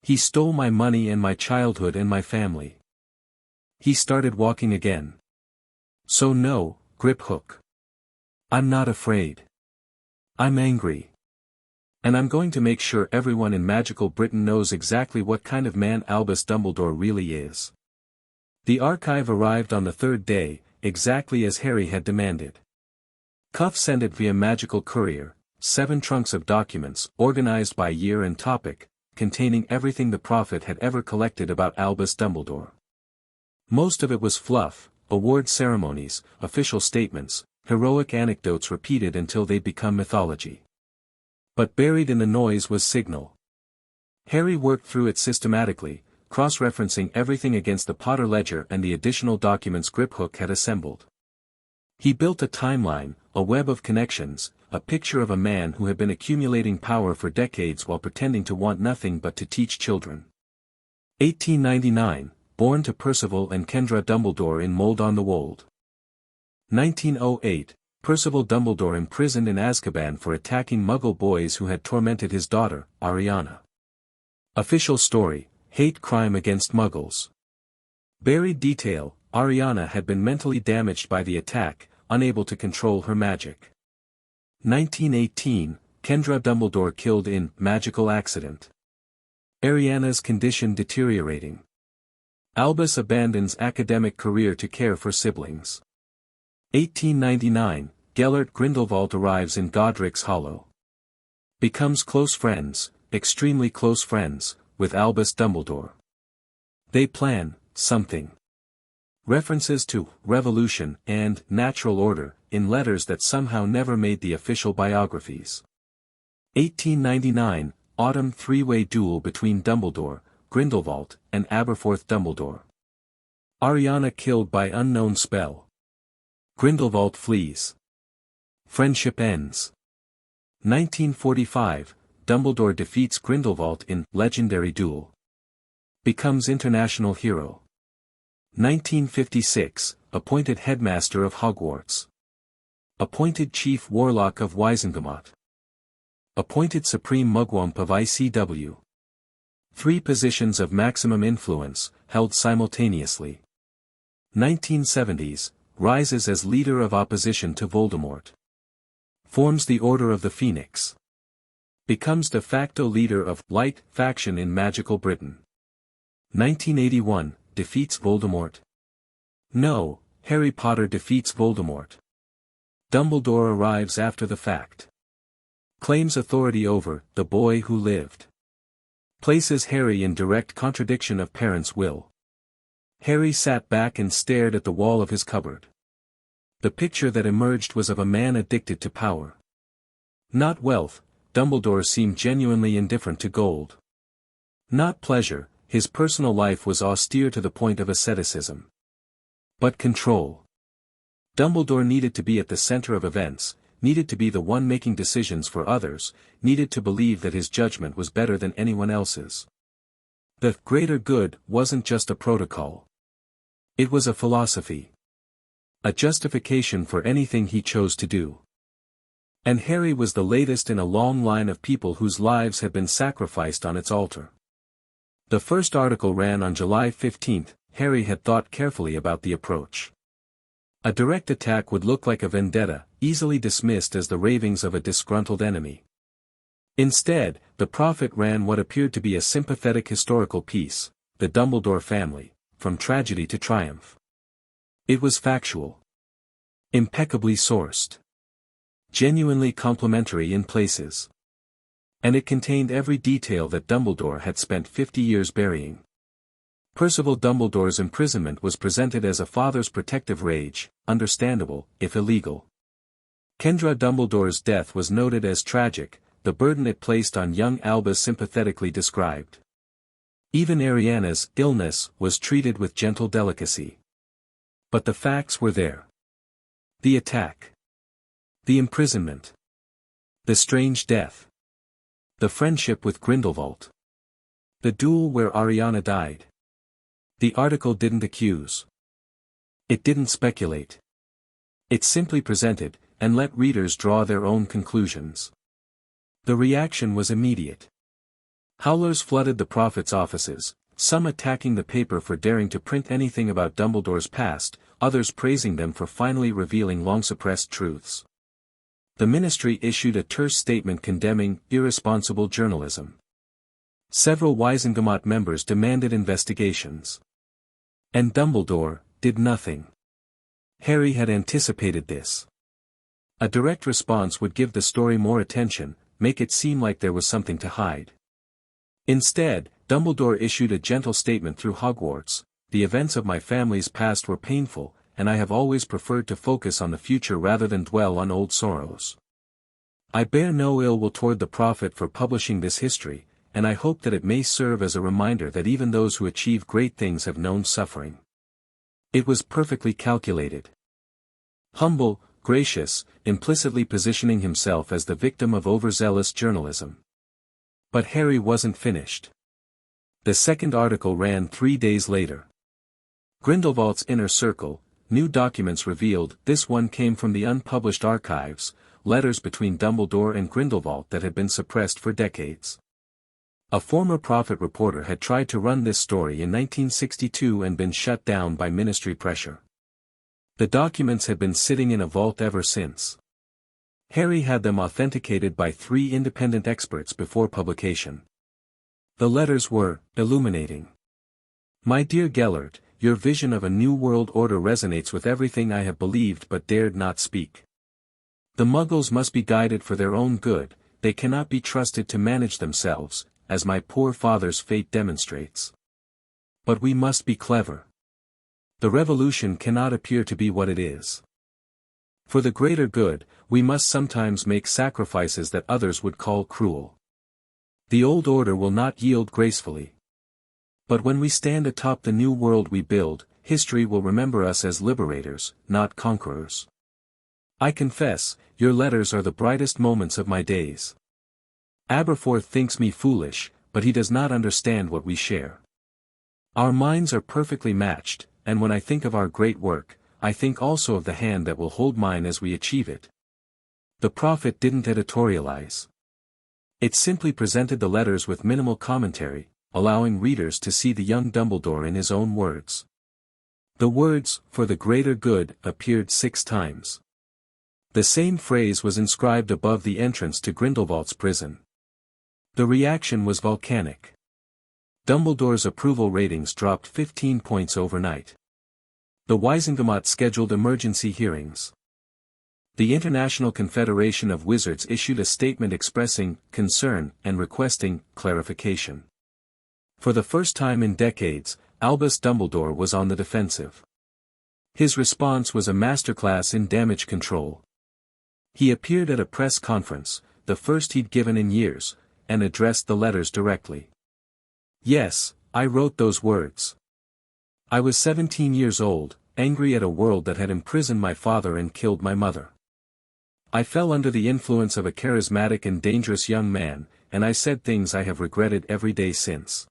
He stole my money and my childhood and my family. He started walking again. So no, Griphook. I'm not afraid. I'm angry. And I'm going to make sure everyone in magical Britain knows exactly what kind of man Albus Dumbledore really is. The archive arrived on the third day, exactly as Harry had demanded. Cuff sent it via magical courier, 7 trunks of documents, organized by year and topic, containing everything the Prophet had ever collected about Albus Dumbledore. Most of it was fluff, award ceremonies, official statements, heroic anecdotes repeated until they'd become mythology. But buried in the noise was Signal. Harry worked through it systematically, cross-referencing everything against the Potter ledger and the additional documents Griphook had assembled. He built a timeline, a web of connections, a picture of a man who had been accumulating power for decades while pretending to want nothing but to teach children. 1899, born to Percival and Kendra Dumbledore in Mold-on-the-Wold. 1908, Percival Dumbledore imprisoned in Azkaban for attacking Muggle boys who had tormented his daughter, Ariana. Official story, hate crime against Muggles. Buried detail, Ariana had been mentally damaged by the attack, unable to control her magic. 1918, Kendra Dumbledore killed in magical accident. Ariana's condition deteriorating. Albus abandons academic career to care for siblings. 1899, Gellert Grindelwald arrives in Godric's Hollow. Becomes close friends, extremely close friends, with Albus Dumbledore. They plan something. References to revolution and natural order in letters that somehow never made the official biographies. 1899, autumn three-way duel between Dumbledore, Grindelwald, and Aberforth Dumbledore. Ariana killed by unknown spell. Grindelwald flees. Friendship ends. 1945, Dumbledore defeats Grindelwald in legendary duel. Becomes international hero. 1956, appointed headmaster of Hogwarts. Appointed chief warlock of Wizengamot. Appointed supreme mugwump of ICW. 3 positions of maximum influence, held simultaneously. 1970s, rises as leader of opposition to Voldemort. Forms the Order of the Phoenix. Becomes de facto leader of Light faction in magical Britain. 1981, defeats Voldemort. No, Harry Potter defeats Voldemort. Dumbledore arrives after the fact. Claims authority over the boy who lived. Places Harry in direct contradiction of parents' will. Harry sat back and stared at the wall of his cupboard. The picture that emerged was of a man addicted to power. Not wealth, Dumbledore seemed genuinely indifferent to gold. Not pleasure, his personal life was austere to the point of asceticism. But control. Dumbledore needed to be at the center of events, needed to be the one making decisions for others, needed to believe that his judgment was better than anyone else's. The greater good wasn't just a protocol. It was a philosophy. A justification for anything he chose to do. And Harry was the latest in a long line of people whose lives had been sacrificed on its altar. The first article ran on July 15. Harry had thought carefully about the approach. A direct attack would look like a vendetta, easily dismissed as the ravings of a disgruntled enemy. Instead, the Prophet ran what appeared to be a sympathetic historical piece, the Dumbledore family, from tragedy to triumph. It was factual. Impeccably sourced. Genuinely complimentary in places. And it contained every detail that Dumbledore had spent 50 years burying. Percival Dumbledore's imprisonment was presented as a father's protective rage, understandable, if illegal. Kendra Dumbledore's death was noted as tragic, the burden it placed on young Albus sympathetically described. Even Ariana's illness was treated with gentle delicacy. But the facts were there. The attack. The imprisonment. The strange death. The friendship with Grindelwald. The duel where Ariana died. The article didn't accuse. It didn't speculate. It simply presented, and let readers draw their own conclusions. The reaction was immediate. Howlers flooded the Prophet's offices, some attacking the paper for daring to print anything about Dumbledore's past, others praising them for finally revealing long-suppressed truths. The ministry issued a terse statement condemning irresponsible journalism. Several Waisengemot members demanded investigations. And Dumbledore did nothing. Harry had anticipated this. A direct response would give the story more attention, make it seem like there was something to hide. Instead, Dumbledore issued a gentle statement through Hogwarts: "The events of my family's past were painful, and I have always preferred to focus on the future rather than dwell on old sorrows. I bear no ill will toward the prophet for publishing this history, and I hope that it may serve as a reminder that even those who achieve great things have known suffering." It was perfectly calculated. Humble, gracious, implicitly positioning himself as the victim of overzealous journalism. But Harry wasn't finished. The second article ran 3 days later. Grindelwald's inner circle, new documents revealed. This one came from the unpublished archives, letters between Dumbledore and Grindelwald that had been suppressed for decades. A former Prophet reporter had tried to run this story in 1962 and been shut down by ministry pressure. The documents had been sitting in a vault ever since. Harry had them authenticated by 3 independent experts before publication. The letters were illuminating. "My dear Gellert, your vision of a new world order resonates with everything I have believed but dared not speak. The Muggles must be guided for their own good, they cannot be trusted to manage themselves, as my poor father's fate demonstrates. But we must be clever. The revolution cannot appear to be what it is. For the greater good, we must sometimes make sacrifices that others would call cruel. The old order will not yield gracefully. But when we stand atop the new world we build, history will remember us as liberators, not conquerors. I confess, your letters are the brightest moments of my days. Aberforth thinks me foolish, but he does not understand what we share. Our minds are perfectly matched, and when I think of our great work, I think also of the hand that will hold mine as we achieve it." The Prophet didn't editorialize. It simply presented the letters with minimal commentary, allowing readers to see the young Dumbledore in his own words. The words, "for the greater good," appeared 6 times. The same phrase was inscribed above the entrance to Grindelwald's prison. The reaction was volcanic. Dumbledore's approval ratings dropped 15 points overnight. The Waisengemot scheduled emergency hearings. The International Confederation of Wizards issued a statement expressing concern and requesting clarification. For the first time in decades, Albus Dumbledore was on the defensive. His response was a masterclass in damage control. He appeared at a press conference, the first he'd given in years, and addressed the letters directly. "Yes, I wrote those words. I was 17 years old, angry at a world that had imprisoned my father and killed my mother. I fell under the influence of a charismatic and dangerous young man, and I said things I have regretted every day since.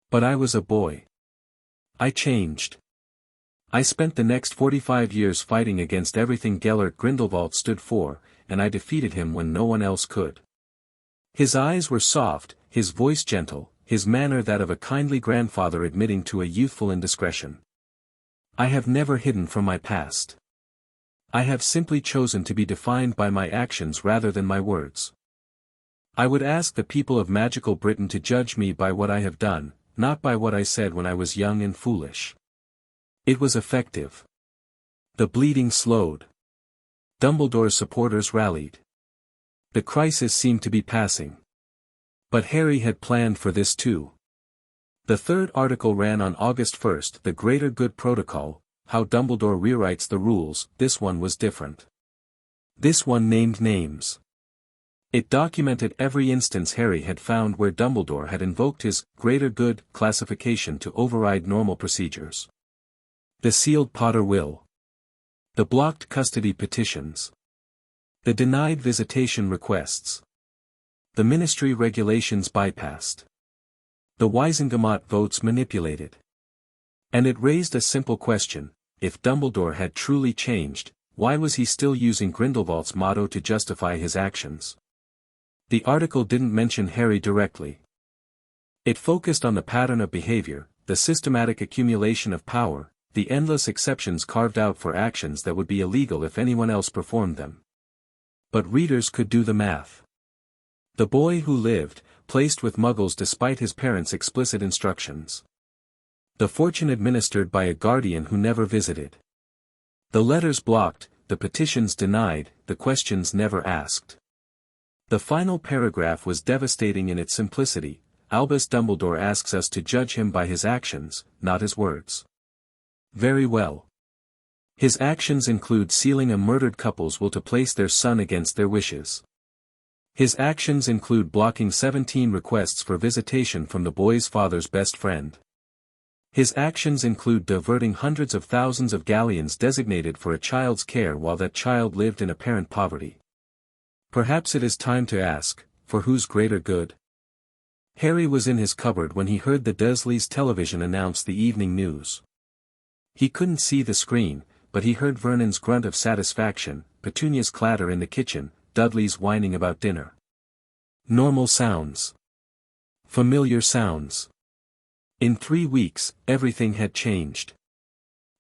But I was a boy. I changed. I spent the next 45 years fighting against everything Gellert Grindelwald stood for, and I defeated him when no one else could." His eyes were soft, his voice gentle, his manner that of a kindly grandfather admitting to a youthful indiscretion. "I have never hidden from my past. I have simply chosen to be defined by my actions rather than my words. I would ask the people of magical Britain to judge me by what I have done, not by what I said when I was young and foolish." It was effective. The bleeding slowed. Dumbledore's supporters rallied. The crisis seemed to be passing. But Harry had planned for this too. The third article ran on August 1st, "The Greater Good Protocol, How Dumbledore Rewrites the Rules." This one was different. This one named names. It documented every instance Harry had found where Dumbledore had invoked his greater good classification to override normal procedures. The sealed Potter will. The blocked custody petitions. The denied visitation requests. The ministry regulations bypassed. The Waisengemot votes manipulated. And it raised a simple question: if Dumbledore had truly changed, why was he still using Grindelwald's motto to justify his actions? The article didn't mention Harry directly. It focused on the pattern of behavior, the systematic accumulation of power, the endless exceptions carved out for actions that would be illegal if anyone else performed them. But readers could do the math. The boy who lived, placed with muggles despite his parents' explicit instructions. The fortune administered by a guardian who never visited. The letters blocked, the petitions denied, the questions never asked. The final paragraph was devastating in its simplicity. Albus Dumbledore asks us to judge him by his actions, not his words. Very well. His actions include sealing a murdered couple's will to place their son against their wishes. His actions include blocking 17 requests for visitation from the boy's father's best friend. His actions include diverting hundreds of thousands of galleons designated for a child's care while that child lived in apparent poverty. Perhaps it is time to ask, for whose greater good? Harry was in his cupboard when he heard the Dursleys' television announce the evening news. He couldn't see the screen, but he heard Vernon's grunt of satisfaction, Petunia's clatter in the kitchen, Dudley's whining about dinner. Normal sounds. Familiar sounds. In 3 weeks, everything had changed.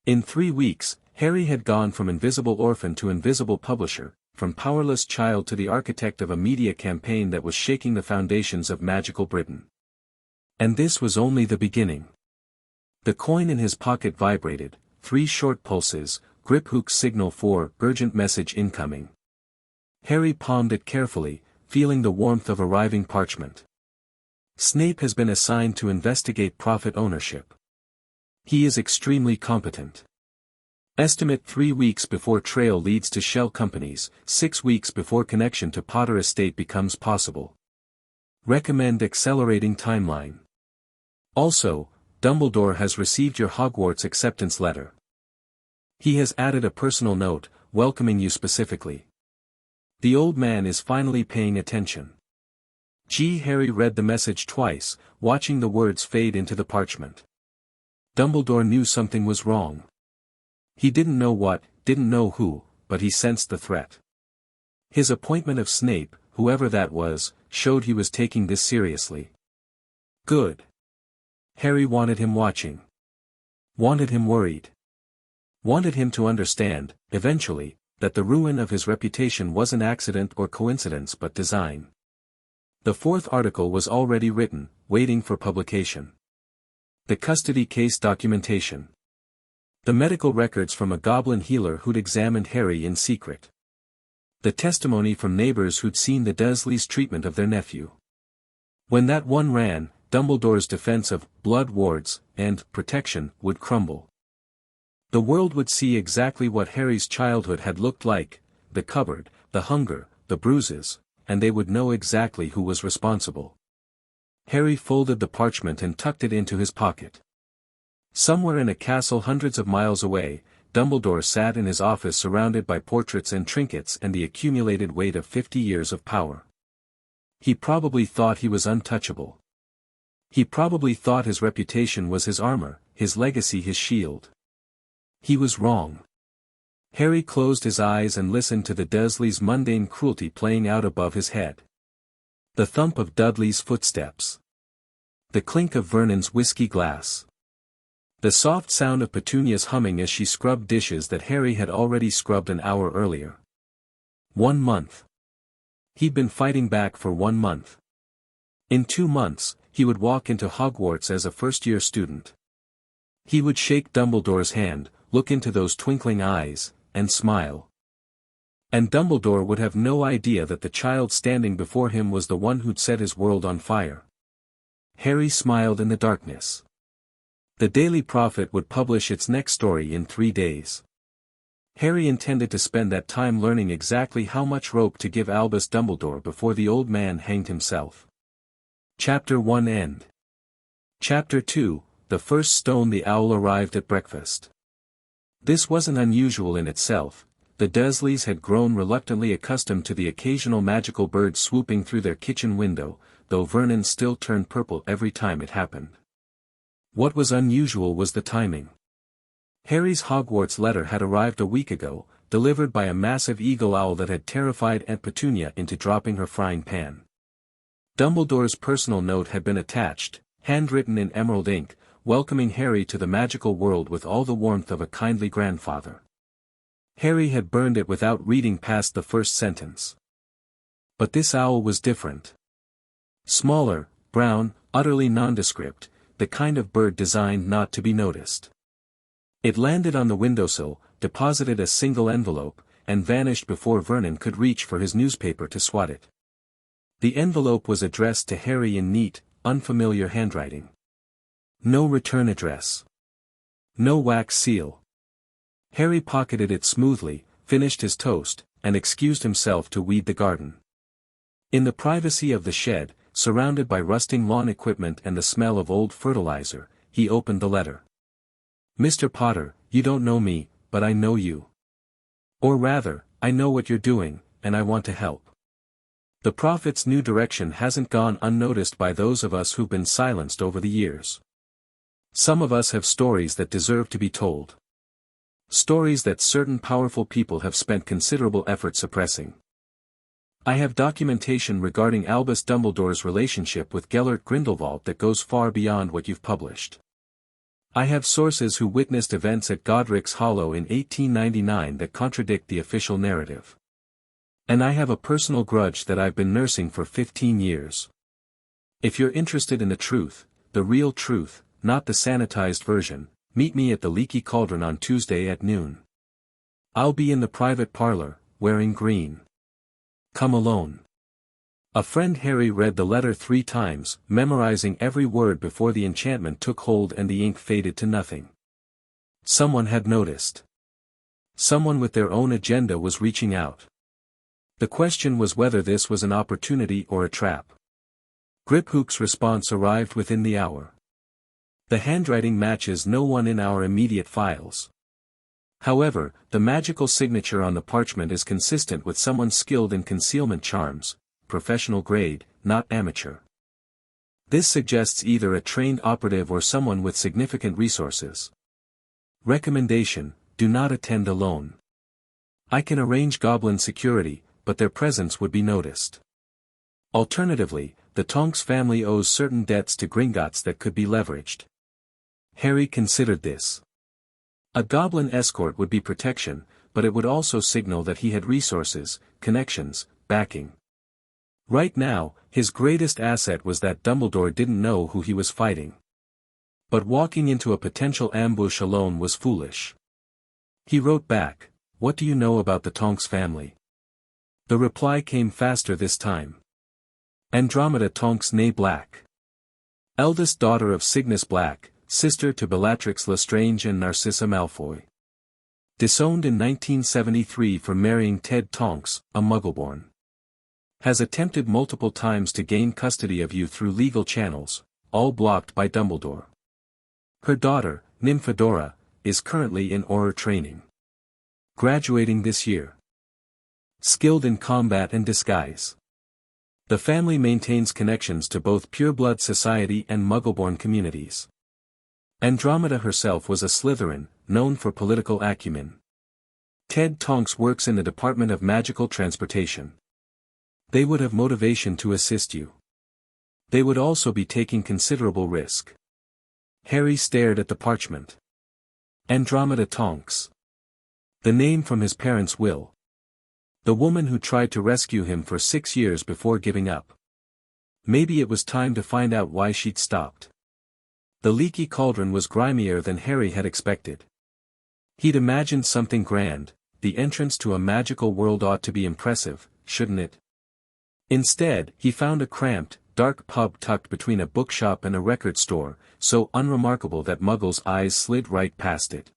In 3 weeks, Harry had gone from invisible orphan to invisible publisher, from powerless child to the architect of a media campaign that was shaking the foundations of magical Britain. And this was only the beginning. The coin in his pocket vibrated, 3 short pulses, Griphook's signal for urgent message incoming. Harry palmed it carefully, feeling the warmth of arriving parchment. Snape has been assigned to investigate profit ownership. He is extremely competent. Estimate 3 weeks before trail leads to shell companies, 6 weeks before connection to Potter estate becomes possible. Recommend accelerating timeline. Also, Dumbledore has received your Hogwarts acceptance letter. He has added a personal note, welcoming you specifically. The old man is finally paying attention. Harry read the message twice, watching the words fade into the parchment. Dumbledore knew something was wrong. He didn't know what, didn't know who, but he sensed the threat. His appointment of Snape, whoever that was, showed he was taking this seriously. Good. Harry wanted him watching. Wanted him worried. Wanted him to understand, eventually, that the ruin of his reputation wasn't accident or coincidence but design. The 4th article was already written, waiting for publication. The custody case documentation. The medical records from a goblin healer who'd examined Harry in secret. The testimony from neighbors who'd seen the Dursleys' treatment of their nephew. When that one ran, Dumbledore's defense of blood wards and protection would crumble. The world would see exactly what Harry's childhood had looked like, the cupboard, the hunger, the bruises, and they would know exactly who was responsible. Harry folded the parchment and tucked it into his pocket. Somewhere in a castle hundreds of miles away, Dumbledore sat in his office surrounded by portraits and trinkets and the accumulated weight of 50 years of power. He probably thought he was untouchable. He probably thought his reputation was his armor, his legacy his shield. He was wrong. Harry closed his eyes and listened to the Dursleys' mundane cruelty playing out above his head. The thump of Dudley's footsteps. The clink of Vernon's whiskey glass. The soft sound of Petunia's humming as she scrubbed dishes that Harry had already scrubbed an hour earlier. 1 month. He'd been fighting back for 1 month. In 2 months, he would walk into Hogwarts as a first-year student. He would shake Dumbledore's hand, look into those twinkling eyes, and smile. And Dumbledore would have no idea that the child standing before him was the one who'd set his world on fire. Harry smiled in the darkness. The Daily Prophet would publish its next story in 3 days. Harry intended to spend that time learning exactly how much rope to give Albus Dumbledore before the old man hanged himself. Chapter 1 End. Chapter 2, The First Stone. The owl arrived at breakfast. This wasn't unusual in itself. The Dursleys had grown reluctantly accustomed to the occasional magical bird swooping through their kitchen window, though Vernon still turned purple every time it happened. What was unusual was the timing. Harry's Hogwarts letter had arrived a week ago, delivered by a massive eagle owl that had terrified Aunt Petunia into dropping her frying pan. Dumbledore's personal note had been attached, handwritten in emerald ink, welcoming Harry to the magical world with all the warmth of a kindly grandfather. Harry had burned it without reading past the first sentence. But this owl was different. Smaller, brown, utterly nondescript, the kind of bird designed not to be noticed. It landed on the windowsill, deposited a single envelope, and vanished before Vernon could reach for his newspaper to swat it. The envelope was addressed to Harry in neat, unfamiliar handwriting. No return address. No wax seal. Harry pocketed it smoothly, finished his toast, and excused himself to weed the garden. In the privacy of the shed, surrounded by rusting lawn equipment and the smell of old fertilizer, he opened the letter. Mr. Potter, you don't know me, but I know you. Or rather, I know what you're doing, and I want to help. The Prophet's new direction hasn't gone unnoticed by those of us who've been silenced over the years. Some of us have stories that deserve to be told. Stories that certain powerful people have spent considerable effort suppressing. I have documentation regarding Albus Dumbledore's relationship with Gellert Grindelwald that goes far beyond what you've published. I have sources who witnessed events at Godric's Hollow in 1899 that contradict the official narrative. And I have a personal grudge that I've been nursing for 15 years. If you're interested in the truth, the real truth, not the sanitized version, meet me at the Leaky Cauldron on Tuesday at noon. I'll be in the private parlor, wearing green. Come alone. A friend. Harry read the letter 3 times, memorizing every word before the enchantment took hold and the ink faded to nothing. Someone had noticed. Someone with their own agenda was reaching out. The question was whether this was an opportunity or a trap. Griphook's response arrived within the hour. The handwriting matches no one in our immediate files. However, the magical signature on the parchment is consistent with someone skilled in concealment charms, professional grade, not amateur. This suggests either a trained operative or someone with significant resources. Recommendation: do not attend alone. I can arrange goblin security, but their presence would be noticed. Alternatively, the Tonks family owes certain debts to Gringotts that could be leveraged. Harry considered this. A goblin escort would be protection, but it would also signal that he had resources, connections, backing. Right now, his greatest asset was that Dumbledore didn't know who he was fighting. But walking into a potential ambush alone was foolish. He wrote back, "What do you know about the Tonks family?" The reply came faster this time. Andromeda Tonks née Black. Eldest daughter of Cygnus Black, sister to Bellatrix Lestrange and Narcissa Malfoy. Disowned in 1973 for marrying Ted Tonks, a Muggleborn. Has attempted multiple times to gain custody of you through legal channels, all blocked by Dumbledore. Her daughter, Nymphadora, is currently in Auror training. Graduating this year. Skilled in combat and disguise. The family maintains connections to both pureblood society and Muggleborn communities. Andromeda herself was a Slytherin, known for political acumen. Ted Tonks works in the Department of Magical Transportation. They would have motivation to assist you. They would also be taking considerable risk. Harry stared at the parchment. Andromeda Tonks. The name from his parents' will. The woman who tried to rescue him for 6 years before giving up. Maybe it was time to find out why she'd stopped. The Leaky Cauldron was grimier than Harry had expected. He'd imagined something grand. The entrance to a magical world ought to be impressive, shouldn't it? Instead, he found a cramped, dark pub tucked between a bookshop and a record store, so unremarkable that Muggle's eyes slid right past it.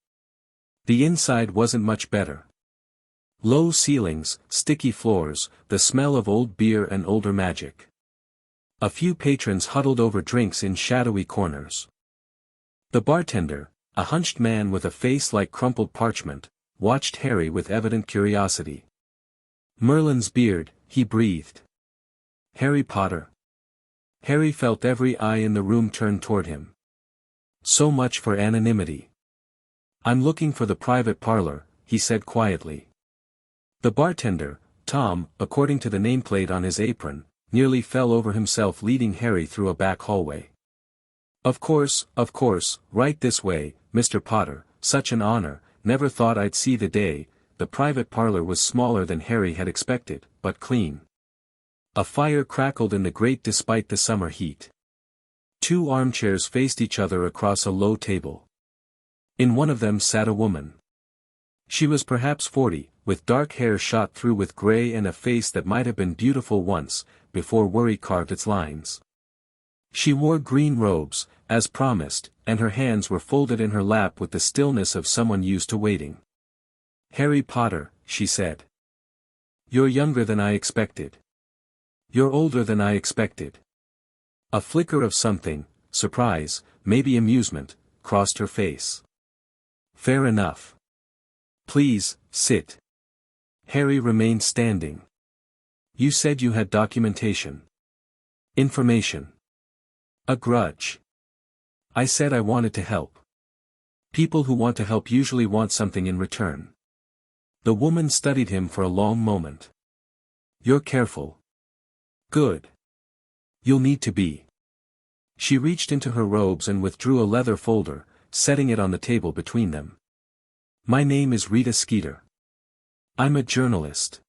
The inside wasn't much better. Low ceilings, sticky floors, the smell of old beer and older magic. A few patrons huddled over drinks in shadowy corners. The bartender, a hunched man with a face like crumpled parchment, watched Harry with evident curiosity. "Merlin's beard," he breathed. "Harry Potter." Harry felt every eye in the room turn toward him. So much for anonymity. "I'm looking for the private parlor," he said quietly. The bartender, Tom, according to the nameplate on his apron, nearly fell over himself leading Harry through a back hallway. Of course, right this way, Mr. Potter, such an honor, never thought I'd see the day." The private parlor was smaller than Harry had expected, but clean. A fire crackled in the grate despite the summer heat. Two armchairs faced each other across a low table. In one of them sat a woman. She was perhaps 40, with dark hair shot through with gray and a face that might have been beautiful once, before worry carved its lines. She wore green robes, as promised, and her hands were folded in her lap with the stillness of someone used to waiting. "Harry Potter," she said. "You're younger than I expected. You're older than I expected." A flicker of something, surprise, maybe amusement, crossed her face. "Fair enough. Please, sit." Harry remained standing. "You said you had documentation. Information. A grudge." "I said I wanted to help. People who want to help usually want something in return." The woman studied him for a long moment. "You're careful." "Good. You'll need to be." She reached into her robes and withdrew a leather folder, setting it on the table between them. "My name is Rita Skeeter. I'm a journalist.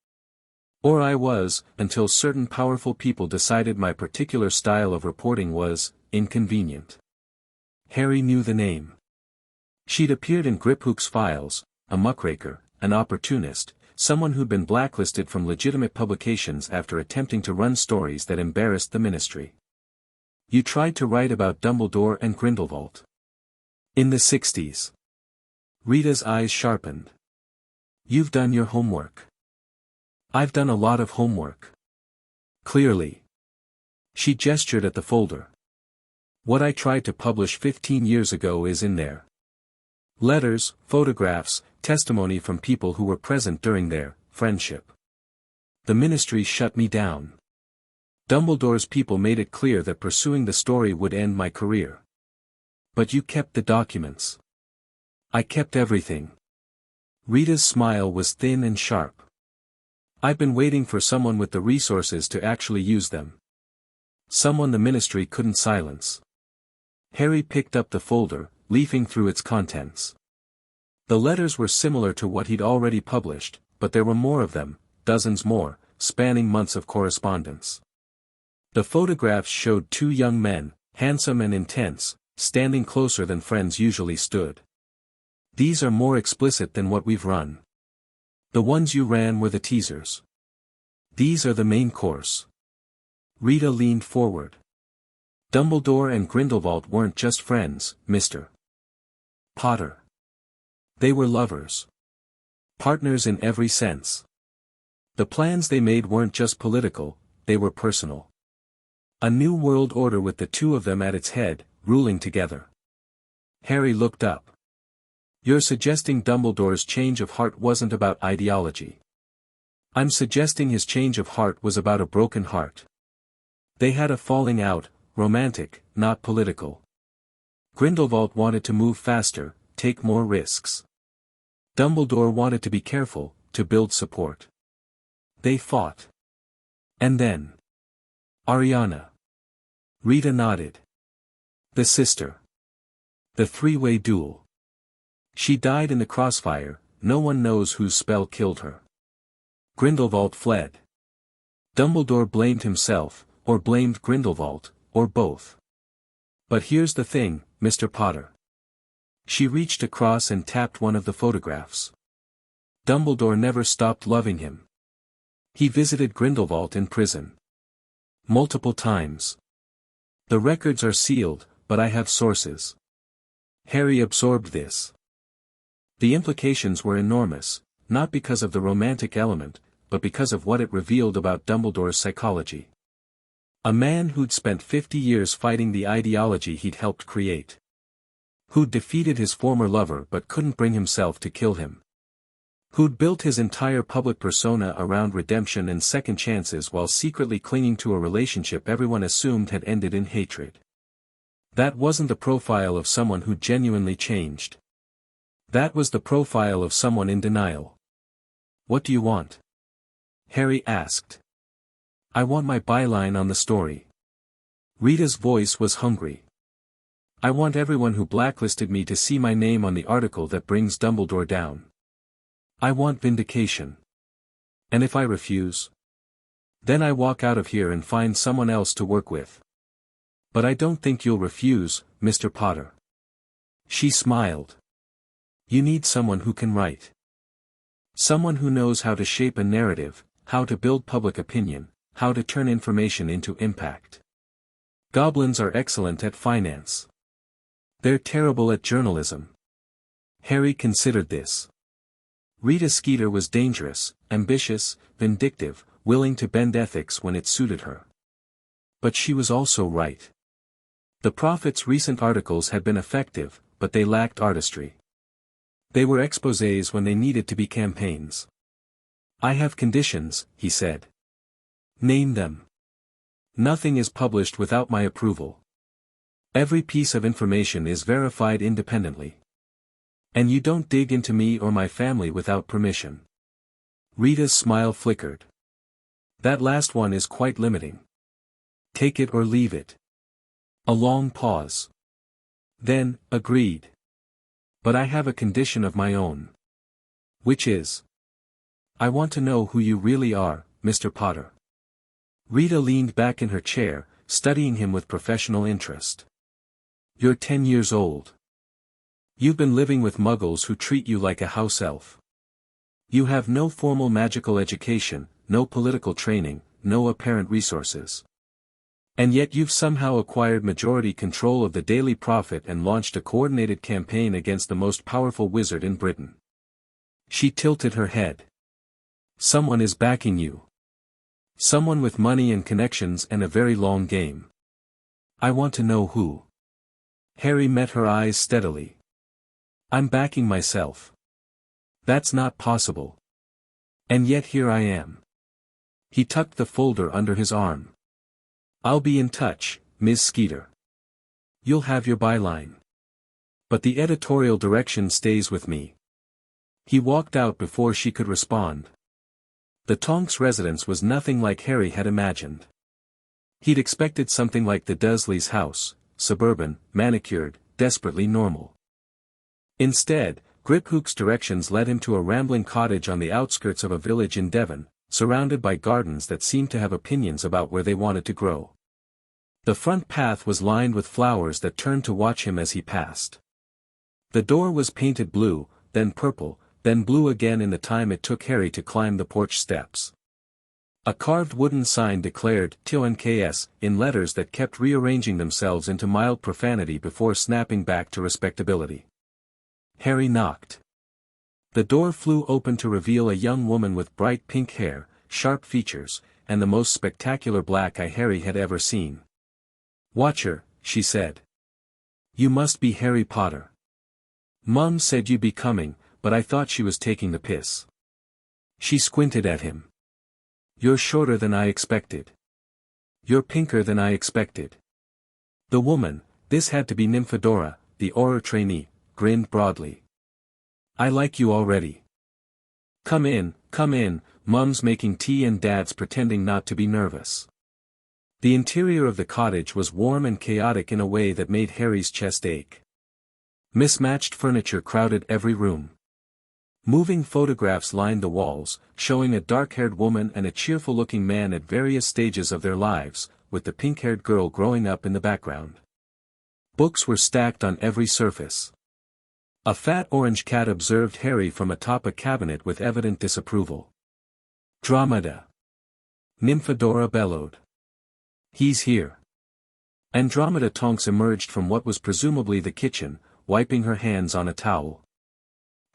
Or I was, until certain powerful people decided my particular style of reporting was inconvenient." Harry knew the name. She'd appeared in Griphook's files, a muckraker, an opportunist, someone who'd been blacklisted from legitimate publications after attempting to run stories that embarrassed the ministry. "You tried to write about Dumbledore and Grindelwald. In the 60s. Rita's eyes sharpened. "You've done your homework." "I've done a lot of homework. Clearly." She gestured at the folder. "What I tried to publish 15 years ago is in there. Letters, photographs, testimony from people who were present during their friendship. The ministry shut me down. Dumbledore's people made it clear that pursuing the story would end my career. But you kept the documents." "I kept everything." Rita's smile was thin and sharp. "I've been waiting for someone with the resources to actually use them. Someone the ministry couldn't silence." Harry picked up the folder, leafing through its contents. The letters were similar to what he'd already published, but there were more of them, dozens more, spanning months of correspondence. The photographs showed two young men, handsome and intense, standing closer than friends usually stood. "These are more explicit than what we've run. The ones you ran were the teasers. These are the main course." Rita leaned forward. "Dumbledore and Grindelwald weren't just friends, Mr. Potter. They were lovers. Partners in every sense. The plans they made weren't just political, they were personal. A new world order with the two of them at its head, ruling together." Harry looked up. "You're suggesting Dumbledore's change of heart wasn't about ideology." "I'm suggesting his change of heart was about a broken heart. They had a falling out, romantic, not political. Grindelwald wanted to move faster, take more risks. Dumbledore wanted to be careful, to build support. They fought. And then. Ariana." Rita nodded. "The sister. The three-way duel. She died in the crossfire, no one knows whose spell killed her. Grindelwald fled. Dumbledore blamed himself, or blamed Grindelwald, or both. But here's the thing, Mr. Potter." She reached across and tapped one of the photographs. "Dumbledore never stopped loving him. He visited Grindelwald in prison. Multiple times. The records are sealed, but I have sources." Harry absorbed this. The implications were enormous, not because of the romantic element, but because of what it revealed about Dumbledore's psychology. A man who'd spent 50 years fighting the ideology he'd helped create. Who'd defeated his former lover but couldn't bring himself to kill him. Who'd built his entire public persona around redemption and second chances while secretly clinging to a relationship everyone assumed had ended in hatred. That wasn't the profile of someone who genuinely changed. That was the profile of someone in denial. "What do you want?" Harry asked. "I want my byline on the story." Rita's voice was hungry. "I want everyone who blacklisted me to see my name on the article that brings Dumbledore down. I want vindication. And if I refuse?" Then I walk out of here and find someone else to work with. But I don't think you'll refuse, Mr. Potter. She smiled. You need someone who can write. Someone who knows how to shape a narrative, how to build public opinion, how to turn information into impact. Goblins are excellent at finance. They're terrible at journalism. Harry considered this. Rita Skeeter was dangerous, ambitious, vindictive, willing to bend ethics when it suited her. But she was also right. The Prophet's recent articles had been effective, but they lacked artistry. They were exposés when they needed to be campaigns. I have conditions, he said. Name them. Nothing is published without my approval. Every piece of information is verified independently. And you don't dig into me or my family without permission. Rita's smile flickered. That last one is quite limiting. Take it or leave it. A long pause. Then, agreed. But I have a condition of my own. Which is? I want to know who you really are, Mr. Potter. Rita leaned back in her chair, studying him with professional interest. You're 10 years old. You've been living with muggles who treat you like a house elf. You have no formal magical education, no political training, no apparent resources. And yet you've somehow acquired majority control of the Daily Prophet and launched a coordinated campaign against the most powerful wizard in Britain. She tilted her head. Someone is backing you. Someone with money and connections and a very long game. I want to know who. Harry met her eyes steadily. I'm backing myself. That's not possible. And yet here I am. He tucked the folder under his arm. I'll be in touch, Ms. Skeeter. You'll have your byline. But the editorial direction stays with me. He walked out before she could respond. The Tonks residence was nothing like Harry had imagined. He'd expected something like the Dursleys' house, suburban, manicured, desperately normal. Instead, Griphook's directions led him to a rambling cottage on the outskirts of a village in Devon, surrounded by gardens that seemed to have opinions about where they wanted to grow. The front path was lined with flowers that turned to watch him as he passed. The door was painted blue, then purple, then blue again in the time it took Harry to climb the porch steps. A carved wooden sign declared TONKS in letters that kept rearranging themselves into mild profanity before snapping back to respectability. Harry knocked. The door flew open to reveal a young woman with bright pink hair, sharp features, and the most spectacular black eye Harry had ever seen. Watch her, she said. You must be Harry Potter. Mum said you'd be coming, but I thought she was taking the piss. She squinted at him. You're shorter than I expected. You're pinker than I expected. The woman, this had to be Nymphadora, the Auror trainee, grinned broadly. I like you already. Come in, Mum's making tea and Dad's pretending not to be nervous. The interior of the cottage was warm and chaotic in a way that made Harry's chest ache. Mismatched furniture crowded every room. Moving photographs lined the walls, showing a dark-haired woman and a cheerful-looking man at various stages of their lives, with the pink-haired girl growing up in the background. Books were stacked on every surface. A fat orange cat observed Harry from atop a cabinet with evident disapproval. Andromeda. Nymphadora bellowed. He's here. Andromeda Tonks emerged from what was presumably the kitchen, wiping her hands on a towel.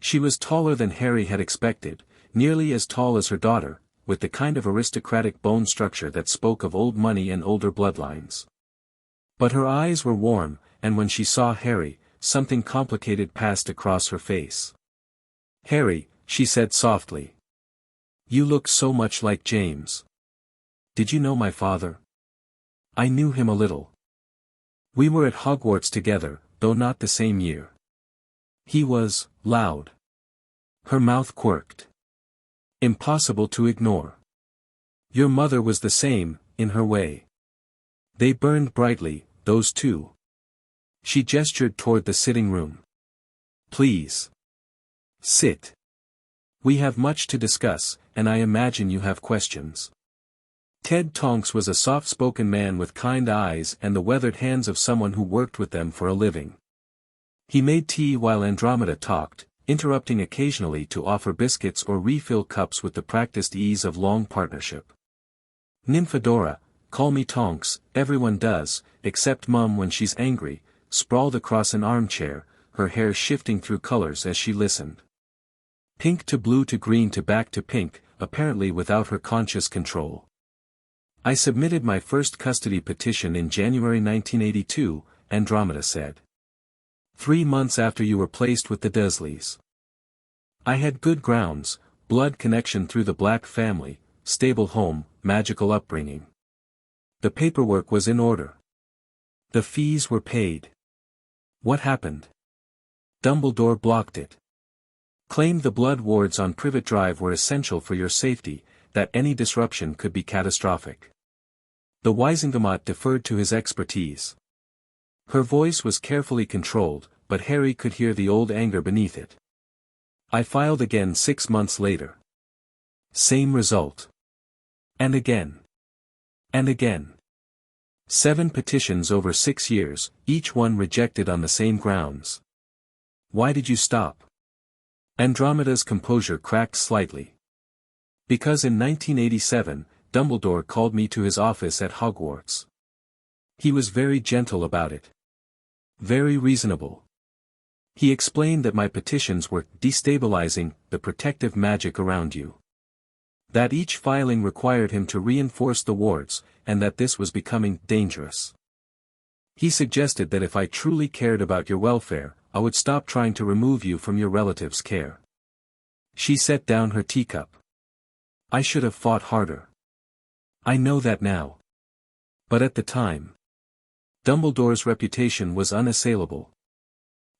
She was taller than Harry had expected, nearly as tall as her daughter, with the kind of aristocratic bone structure that spoke of old money and older bloodlines. But her eyes were warm, and when she saw Harry, something complicated passed across her face. Harry, she said softly. You look so much like James. Did you know my father? I knew him a little. We were at Hogwarts together, though not the same year. He was loud. Her mouth quirked. Impossible to ignore. Your mother was the same, in her way. They burned brightly, those two. She gestured toward the sitting room. Please. Sit. We have much to discuss, and I imagine you have questions. Ted Tonks was a soft-spoken man with kind eyes and the weathered hands of someone who worked with them for a living. He made tea while Andromeda talked, interrupting occasionally to offer biscuits or refill cups with the practiced ease of long partnership. Nymphadora, call me Tonks, everyone does, except Mum when she's angry, sprawled across an armchair, her hair shifting through colors as she listened. Pink to blue to green to back to pink, apparently without her conscious control. I submitted my first custody petition in January 1982, Andromeda said. 3 months after you were placed with the Dursleys. I had good grounds, blood connection through the Black family, stable home, magical upbringing. The paperwork was in order. The fees were paid. What happened? Dumbledore blocked it. Claimed the blood wards on Privet Drive were essential for your safety, that any disruption could be catastrophic. The Wisengamot deferred to his expertise. Her voice was carefully controlled, but Harry could hear the old anger beneath it. I filed again 6 months later. Same result. And again. And again. 7 petitions over 6 years, each one rejected on the same grounds. Why did you stop? Andromeda's composure cracked slightly. Because in 1987, Dumbledore called me to his office at Hogwarts. He was very gentle about it. Very reasonable. He explained that my petitions were destabilizing the protective magic around you. That each filing required him to reinforce the wards, and that this was becoming dangerous. He suggested that if I truly cared about your welfare, I would stop trying to remove you from your relatives' care. She set down her teacup. I should have fought harder. I know that now. But at the time, Dumbledore's reputation was unassailable.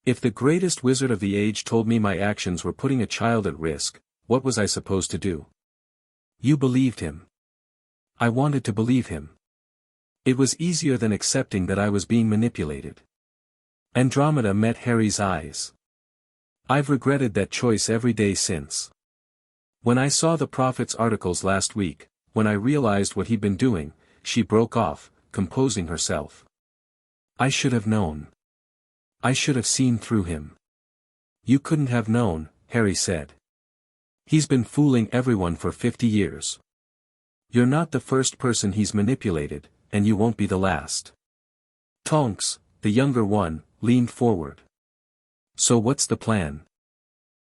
If the greatest wizard of the age told me my actions were putting a child at risk, what was I supposed to do? You believed him. I wanted to believe him. It was easier than accepting that I was being manipulated. Andromeda met Harry's eyes. I've regretted that choice every day since. When I saw the Prophet's articles last week, when I realized what he'd been doing, she broke off, composing herself. I should have known. I should have seen through him. You couldn't have known, Harry said. He's been fooling everyone for 50 years. You're not the first person he's manipulated, and you won't be the last. Tonks, the younger one, leaned forward. So what's the plan?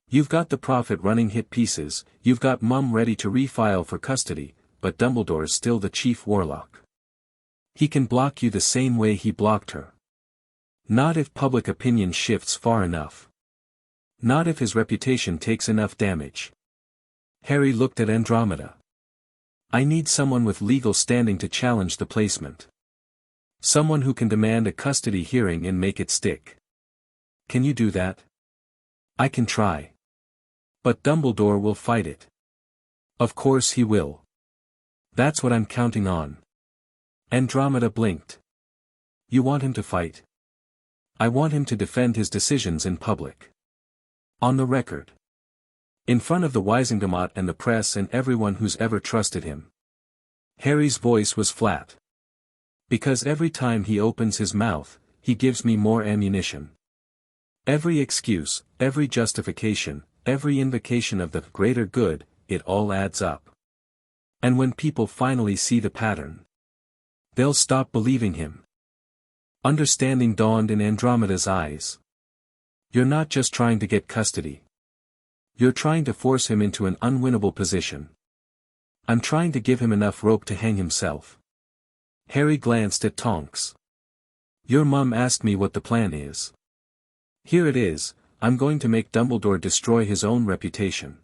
You've got the Prophet running hit pieces, you've got Mum ready to refile for custody, but Dumbledore's still the chief warlock. He can block you the same way he blocked her. Not if public opinion shifts far enough. Not if his reputation takes enough damage. Harry looked at Andromeda. I need someone with legal standing to challenge the placement. Someone who can demand a custody hearing and make it stick. Can you do that? I can try. But Dumbledore will fight it. Of course he will. That's what I'm counting on. Andromeda blinked. You want him to fight? I want him to defend his decisions in public. On the record. In front of the Wisengamot and the press and everyone who's ever trusted him. Harry's voice was flat. Because every time he opens his mouth, he gives me more ammunition. Every excuse, every justification, every invocation of the greater good, it all adds up. And when people finally see the pattern, they'll stop believing him. Understanding dawned in Andromeda's eyes. You're not just trying to get custody. You're trying to force him into an unwinnable position. I'm trying to give him enough rope to hang himself. Harry glanced at Tonks. Your mum asked me what the plan is. Here it is, I'm going to make Dumbledore destroy his own reputation.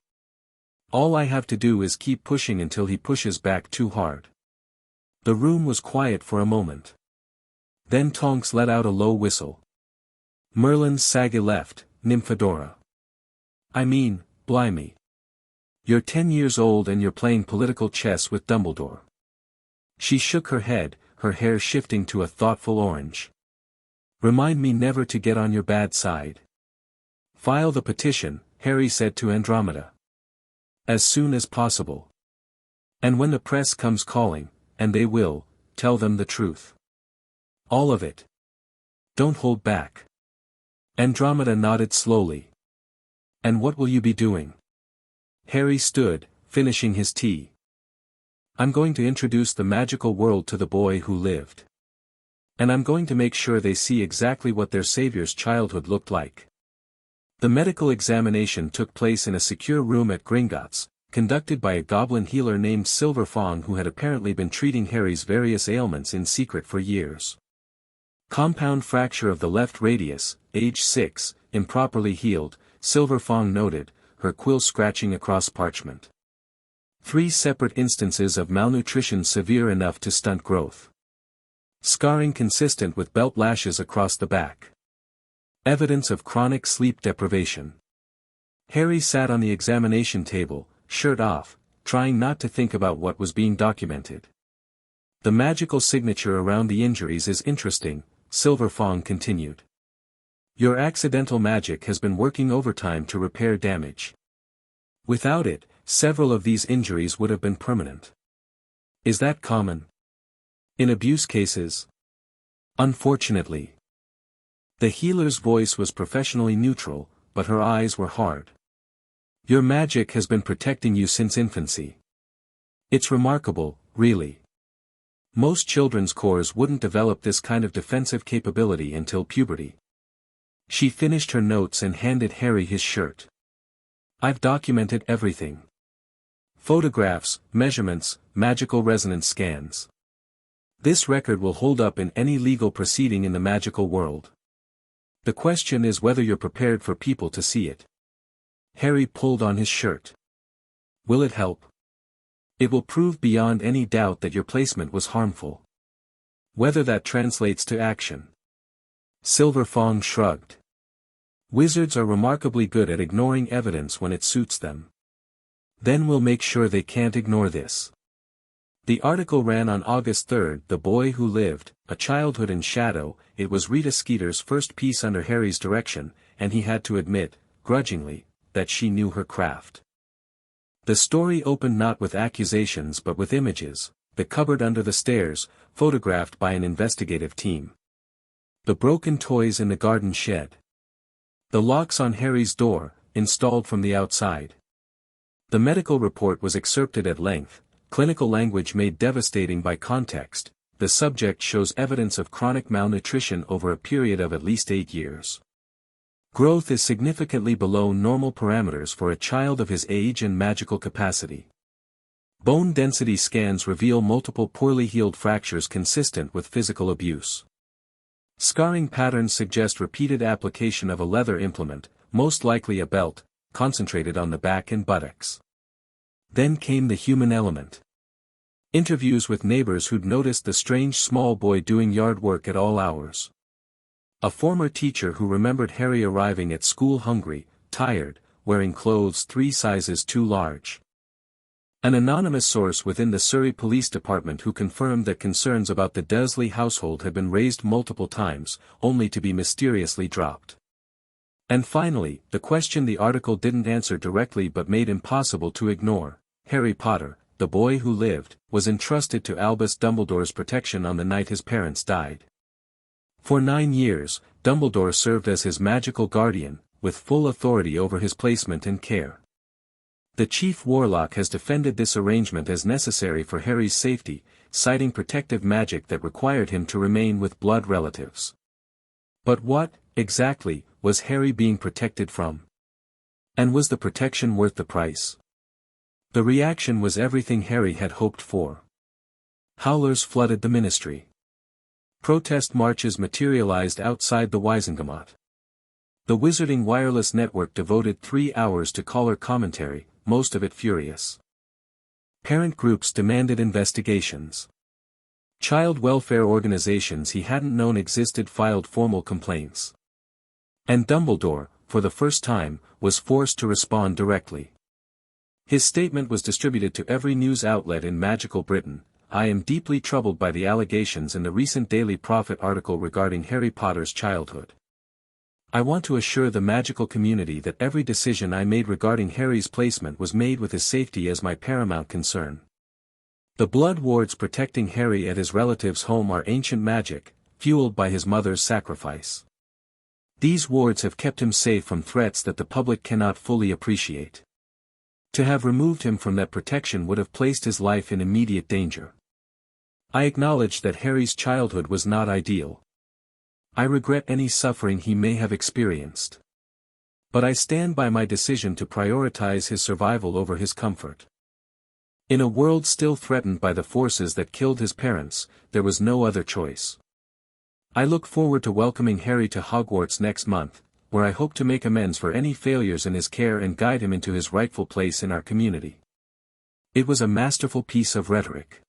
All I have to do is keep pushing until he pushes back too hard. The room was quiet for a moment. Then Tonks let out a low whistle. Merlin's saga left, Nymphadora. I mean, blimey. You're 10 years old and you're playing political chess with Dumbledore. She shook her head, her hair shifting to a thoughtful orange. Remind me never to get on your bad side. File the petition, Harry said to Andromeda. As soon as possible. And when the press comes calling, and they will, tell them the truth. All of it. Don't hold back. Andromeda nodded slowly. And what will you be doing? Harry stood, finishing his tea. I'm going to introduce the magical world to the boy who lived. And I'm going to make sure they see exactly what their savior's childhood looked like. The medical examination took place in a secure room at Gringotts, conducted by a goblin healer named Silver Fong who had apparently been treating Harry's various ailments in secret for years. Compound fracture of the left radius, age 6, improperly healed, Silver Fong noted, her quill scratching across parchment. 3 separate instances of malnutrition severe enough to stunt growth. Scarring consistent with belt lashes across the back. Evidence of chronic sleep deprivation. Harry sat on the examination table, shirt off, trying not to think about what was being documented. The magical signature around the injuries is interesting, Silver Fong continued. Your accidental magic has been working overtime to repair damage. Without it, several of these injuries would have been permanent. Is that common? In abuse cases? Unfortunately. The healer's voice was professionally neutral, but her eyes were hard. Your magic has been protecting you since infancy. It's remarkable, really. Most children's cores wouldn't develop this kind of defensive capability until puberty. She finished her notes and handed Harry his shirt. I've documented everything. Photographs, measurements, magical resonance scans. This record will hold up in any legal proceeding in the magical world. The question is whether you're prepared for people to see it. Harry pulled on his shirt. Will it help? It will prove beyond any doubt that your placement was harmful. Whether that translates to action. Silver Fong shrugged. Wizards are remarkably good at ignoring evidence when it suits them. Then we'll make sure they can't ignore this. The article ran on August 3rd. The Boy Who Lived, A Childhood in Shadow. It was Rita Skeeter's first piece under Harry's direction, and he had to admit, grudgingly, that she knew her craft. The story opened not with accusations but with images, the cupboard under the stairs, photographed by an investigative team. The broken toys in the garden shed. The locks on Harry's door, installed from the outside. The medical report was excerpted at length, clinical language made devastating by context. The subject shows evidence of chronic malnutrition over a period of at least 8 years. Growth is significantly below normal parameters for a child of his age and magical capacity. Bone density scans reveal multiple poorly healed fractures consistent with physical abuse. Scarring patterns suggest repeated application of a leather implement, most likely a belt, concentrated on the back and buttocks. Then came the human element. Interviews with neighbors who'd noticed the strange small boy doing yard work at all hours. A former teacher who remembered Harry arriving at school hungry, tired, wearing clothes 3 sizes too large. An anonymous source within the Surrey Police Department who confirmed that concerns about the Dursley household had been raised multiple times, only to be mysteriously dropped. And finally, the question the article didn't answer directly but made impossible to ignore: Harry Potter, the boy who lived, was entrusted to Albus Dumbledore's protection on the night his parents died. For 9 years, Dumbledore served as his magical guardian, with full authority over his placement and care. The Chief Warlock has defended this arrangement as necessary for Harry's safety, citing protective magic that required him to remain with blood relatives. But what, exactly, was Harry being protected from? And was the protection worth the price? The reaction was everything Harry had hoped for. Howlers flooded the ministry. Protest marches materialized outside the Wizengamot. The Wizarding Wireless Network devoted 3 hours to caller commentary, most of it furious. Parent groups demanded investigations. Child welfare organizations he hadn't known existed filed formal complaints. And Dumbledore, for the first time, was forced to respond directly. His statement was distributed to every news outlet in magical Britain. I am deeply troubled by the allegations in the recent Daily Prophet article regarding Harry Potter's childhood. I want to assure the magical community that every decision I made regarding Harry's placement was made with his safety as my paramount concern. The blood wards protecting Harry at his relative's home are ancient magic, fueled by his mother's sacrifice. These wards have kept him safe from threats that the public cannot fully appreciate. To have removed him from that protection would have placed his life in immediate danger. I acknowledge that Harry's childhood was not ideal. I regret any suffering he may have experienced. But I stand by my decision to prioritize his survival over his comfort. In a world still threatened by the forces that killed his parents, there was no other choice. I look forward to welcoming Harry to Hogwarts next month, where I hope to make amends for any failures in his care and guide him into his rightful place in our community. It was a masterful piece of rhetoric.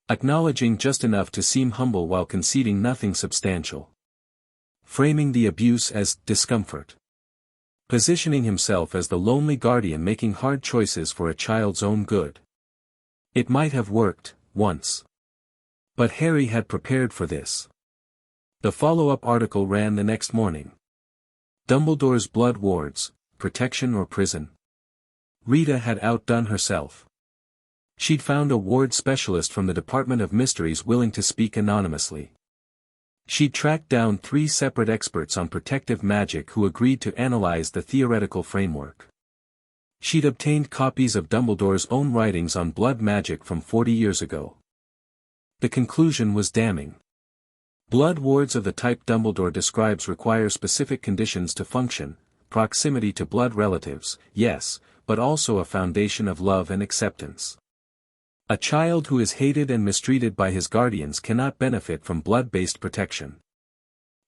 Acknowledging just enough to seem humble while conceding nothing substantial. Framing the abuse as discomfort. Positioning himself as the lonely guardian making hard choices for a child's own good. It might have worked, once. But Harry had prepared for this. The follow-up article ran the next morning. Dumbledore's blood wards, protection or prison? Rita had outdone herself. She'd found a ward specialist from the Department of Mysteries willing to speak anonymously. She'd tracked down 3 separate experts on protective magic who agreed to analyze the theoretical framework. She'd obtained copies of Dumbledore's own writings on blood magic from 40 years ago. The conclusion was damning. Blood wards of the type Dumbledore describes require specific conditions to function: proximity to blood relatives, yes, but also a foundation of love and acceptance. A child who is hated and mistreated by his guardians cannot benefit from blood-based protection.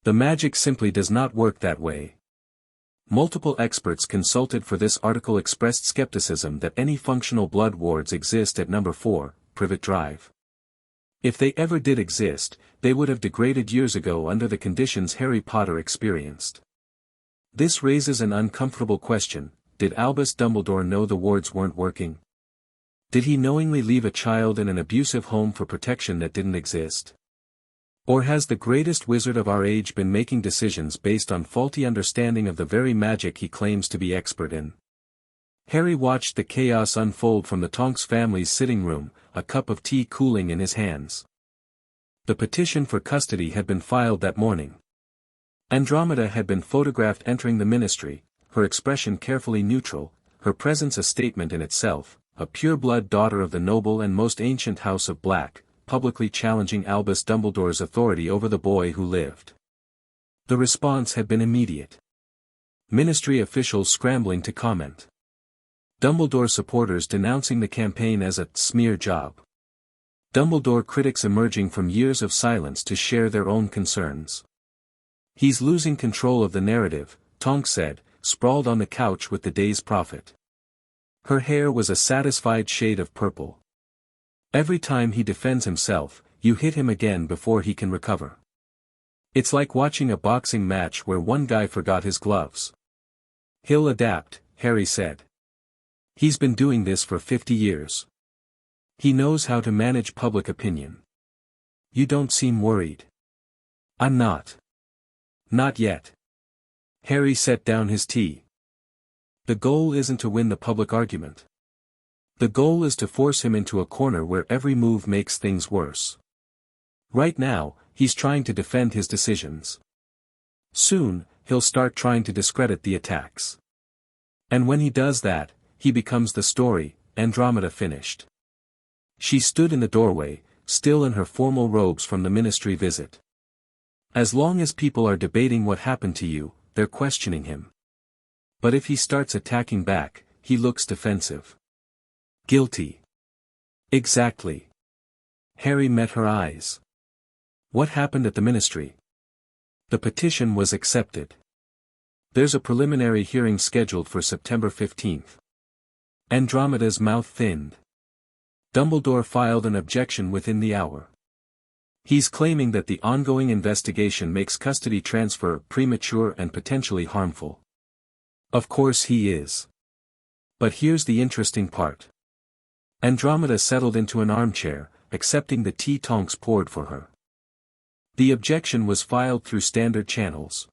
The magic simply does not work that way. Multiple experts consulted for this article expressed skepticism that any functional blood wards exist at number 4, Privet Drive. If they ever did exist, they would have degraded years ago under the conditions Harry Potter experienced. This raises an uncomfortable question: did Albus Dumbledore know the wards weren't working? Did he knowingly leave a child in an abusive home for protection that didn't exist? Or has the greatest wizard of our age been making decisions based on faulty understanding of the very magic he claims to be expert in? Harry watched the chaos unfold from the Tonks family's sitting room, a cup of tea cooling in his hands. The petition for custody had been filed that morning. Andromeda had been photographed entering the ministry, her expression carefully neutral, her presence a statement in itself, a pure-blood daughter of the noble and most ancient House of Black, publicly challenging Albus Dumbledore's authority over the boy who lived. The response had been immediate. Ministry officials scrambling to comment. Dumbledore supporters denouncing the campaign as a smear job. Dumbledore critics emerging from years of silence to share their own concerns. He's losing control of the narrative, Tonks said, sprawled on the couch with the day's prophet. Her hair was a satisfied shade of purple. Every time he defends himself, you hit him again before he can recover. It's like watching a boxing match where one guy forgot his gloves. He'll adapt, Harry said. He's been doing this for 50 years. He knows how to manage public opinion. You don't seem worried. I'm not. Not yet. Harry set down his tea. The goal isn't to win the public argument. The goal is to force him into a corner where every move makes things worse. Right now, he's trying to defend his decisions. Soon, he'll start trying to discredit the attacks. And when he does that, he becomes the story, Andromeda finished. She stood in the doorway, still in her formal robes from the ministry visit. As long as people are debating what happened to you, they're questioning him. But if he starts attacking back, he looks defensive. Guilty. Exactly. Harry met her eyes. What happened at the ministry? The petition was accepted. There's a preliminary hearing scheduled for September 15th. Andromeda's mouth thinned. Dumbledore filed an objection within the hour. He's claiming that the ongoing investigation makes custody transfer premature and potentially harmful. Of course he is. But here's the interesting part. Andromeda settled into an armchair, accepting the tea Tonks poured for her. The objection was filed through standard channels.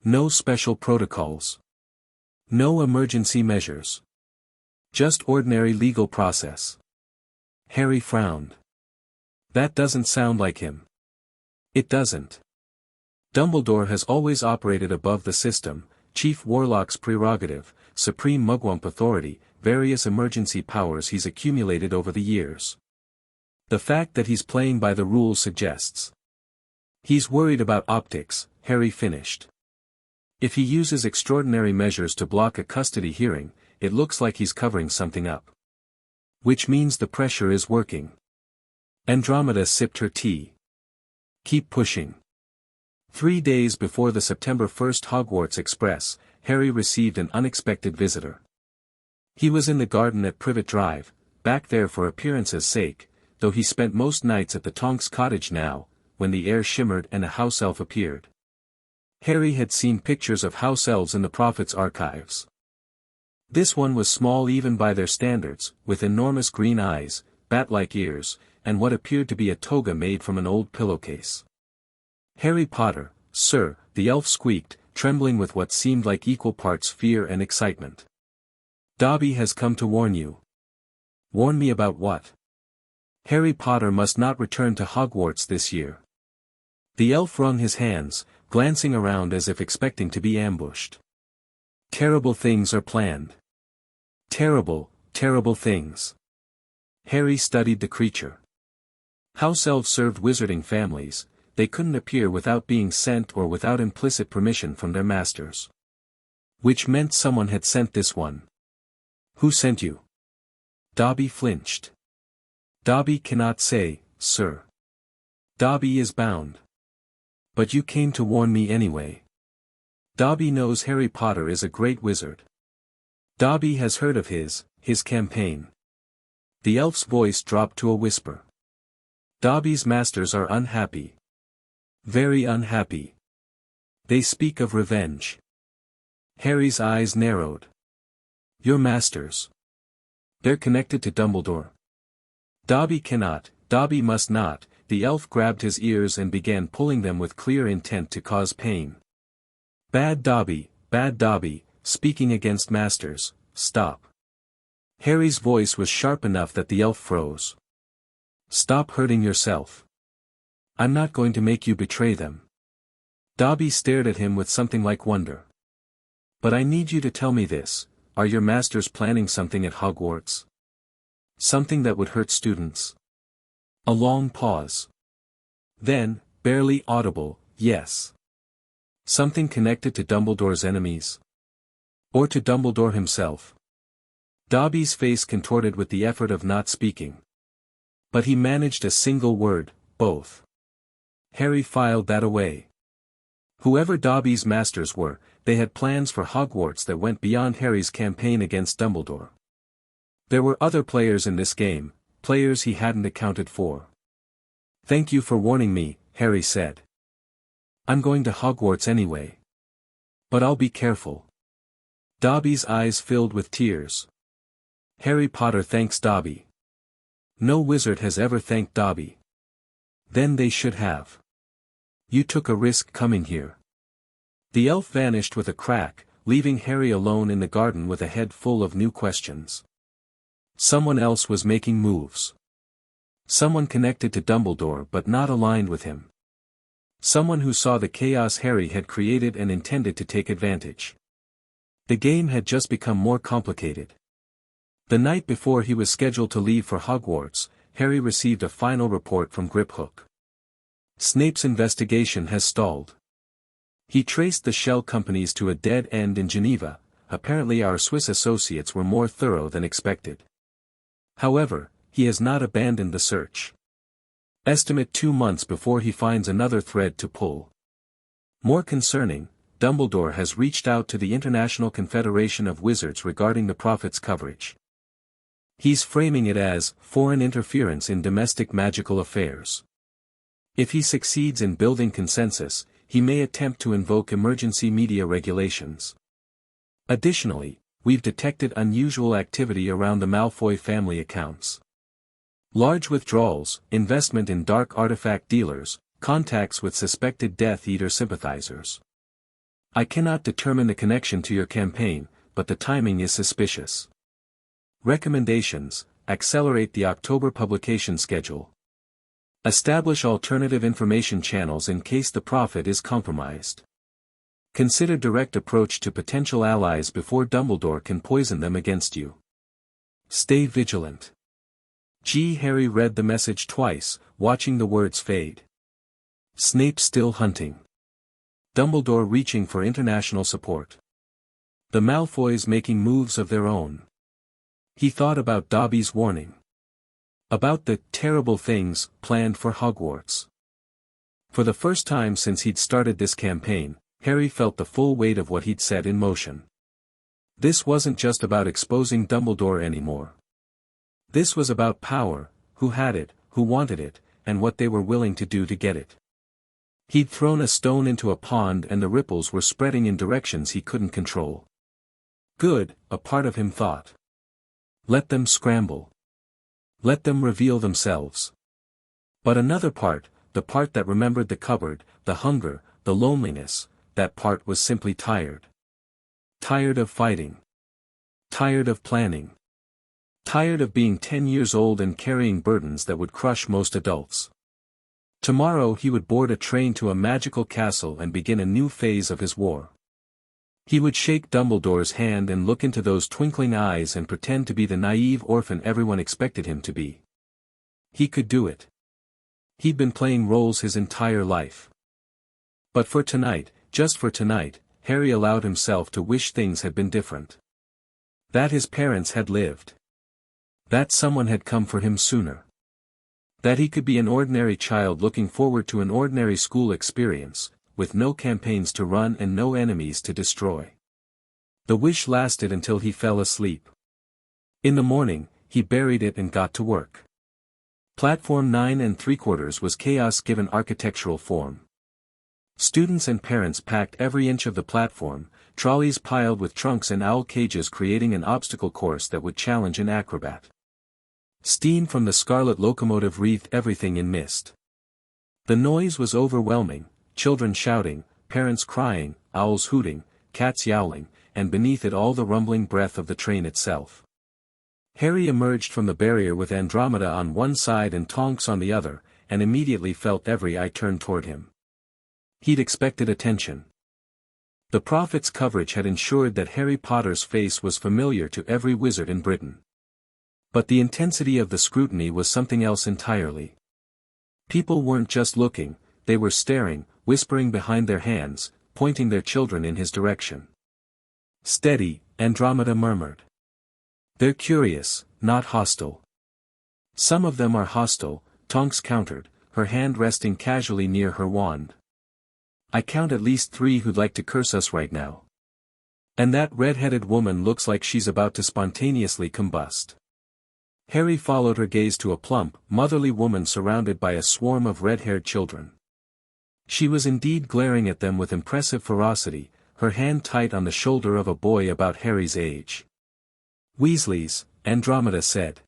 No special protocols. No emergency measures. Just ordinary legal process. Harry frowned. That doesn't sound like him. It doesn't. Dumbledore has always operated above the system, Chief Warlock's prerogative, supreme mugwump authority, various emergency powers he's accumulated over the years. The fact that he's playing by the rules suggests. He's worried about optics, Harry finished. If he uses extraordinary measures to block a custody hearing, it looks like he's covering something up. Which means the pressure is working. Andromeda sipped her tea. Keep pushing. 3 days before the September 1st Hogwarts Express, Harry received an unexpected visitor. He was in the garden at Privet Drive, back there for appearance's sake, though he spent most nights at the Tonks cottage now, when the air shimmered and a house elf appeared. Harry had seen pictures of house elves in the Prophet's archives. This one was small even by their standards, with enormous green eyes, bat-like ears, and what appeared to be a toga made from an old pillowcase. Harry Potter, sir, the elf squeaked, trembling with what seemed like equal parts fear and excitement. Dobby has come to warn you. Warn me about what? Harry Potter must not return to Hogwarts this year. The elf wrung his hands, glancing around as if expecting to be ambushed. Terrible things are planned. Terrible, terrible things. Harry studied the creature. House elves served wizarding families. They couldn't appear without being sent or without implicit permission from their masters. Which meant someone had sent this one. Who sent you? Dobby flinched. Dobby cannot say, sir. Dobby is bound. But you came to warn me anyway. Dobby knows Harry Potter is a great wizard. Dobby has heard of his campaign. The elf's voice dropped to a whisper. Dobby's masters are unhappy. Very unhappy. They speak of revenge. Harry's eyes narrowed. Your masters. They're connected to Dumbledore. Dobby cannot, Dobby must not. The elf grabbed his ears and began pulling them with clear intent to cause pain. Bad Dobby, speaking against masters, stop. Harry's voice was sharp enough that the elf froze. Stop hurting yourself. I'm not going to make you betray them. Dobby stared at him with something like wonder. But I need you to tell me this, are your masters planning something at Hogwarts? Something that would hurt students? A long pause. Then, barely audible, yes. Something connected to Dumbledore's enemies? Or to Dumbledore himself? Dobby's face contorted with the effort of not speaking. But he managed a single word, both. Harry filed that away. Whoever Dobby's masters were, they had plans for Hogwarts that went beyond Harry's campaign against Dumbledore. There were other players in this game, players he hadn't accounted for. Thank you for warning me, Harry said. I'm going to Hogwarts anyway. But I'll be careful. Dobby's eyes filled with tears. Harry Potter thanks Dobby. No wizard has ever thanked Dobby. Then they should have. You took a risk coming here. The elf vanished with a crack, leaving Harry alone in the garden with a head full of new questions. Someone else was making moves. Someone connected to Dumbledore but not aligned with him. Someone who saw the chaos Harry had created and intended to take advantage. The game had just become more complicated. The night before he was scheduled to leave for Hogwarts, Harry received a final report from Griphook. Snape's investigation has stalled. He traced the shell companies to a dead end in Geneva. Apparently our Swiss associates were more thorough than expected. However, he has not abandoned the search. Estimate 2 months before he finds another thread to pull. More concerning, Dumbledore has reached out to the International Confederation of Wizards regarding the Prophet's coverage. He's framing it as foreign interference in domestic magical affairs. If he succeeds in building consensus, he may attempt to invoke emergency media regulations. Additionally, we've detected unusual activity around the Malfoy family accounts. Large withdrawals, investment in dark artifact dealers, contacts with suspected Death Eater sympathizers. I cannot determine the connection to your campaign, but the timing is suspicious. Recommendations: accelerate the October publication schedule. Establish alternative information channels in case the Prophet is compromised. Consider direct approach to potential allies before Dumbledore can poison them against you. Stay vigilant. Harry read the message twice, watching the words fade. Snape still hunting. Dumbledore reaching for international support. The Malfoys making moves of their own. He thought about Dobby's warning. About the terrible things planned for Hogwarts. For the first time since he'd started this campaign, Harry felt the full weight of what he'd set in motion. This wasn't just about exposing Dumbledore anymore. This was about power, who had it, who wanted it, and what they were willing to do to get it. He'd thrown a stone into a pond and the ripples were spreading in directions he couldn't control. Good, a part of him thought. Let them scramble. Let them reveal themselves. But another part, the part that remembered the cupboard, the hunger, the loneliness, that part was simply tired. Tired of fighting. Tired of planning. Tired of being 10 years old and carrying burdens that would crush most adults. Tomorrow he would board a train to a magical castle and begin a new phase of his war. He would shake Dumbledore's hand and look into those twinkling eyes and pretend to be the naive orphan everyone expected him to be. He could do it. He'd been playing roles his entire life. But for tonight, just for tonight, Harry allowed himself to wish things had been different. That his parents had lived. That someone had come for him sooner. That he could be an ordinary child looking forward to an ordinary school experience, with no campaigns to run and no enemies to destroy. The wish lasted until he fell asleep. In the morning, he buried it and got to work. Platform 9 3/4 was chaos given architectural form. Students and parents packed every inch of the platform, trolleys piled with trunks and owl cages creating an obstacle course that would challenge an acrobat. Steam from the scarlet locomotive wreathed everything in mist. The noise was overwhelming, children shouting, parents crying, owls hooting, cats yowling, and beneath it all the rumbling breath of the train itself. Harry emerged from the barrier with Andromeda on one side and Tonks on the other, and immediately felt every eye turn toward him. He'd expected attention. The Prophet's coverage had ensured that Harry Potter's face was familiar to every wizard in Britain. But the intensity of the scrutiny was something else entirely. People weren't just looking, they were staring, whispering behind their hands, pointing their children in his direction. "Steady," Andromeda murmured. "They're curious, not hostile." "Some of them are hostile," Tonks countered, her hand resting casually near her wand. "I count at least 3 who'd like to curse us right now. And that red-headed woman looks like she's about to spontaneously combust." Harry followed her gaze to a plump, motherly woman surrounded by a swarm of red-haired children. She was indeed glaring at them with impressive ferocity, her hand tight on the shoulder of a boy about Harry's age. "Weasleys," Andromeda said.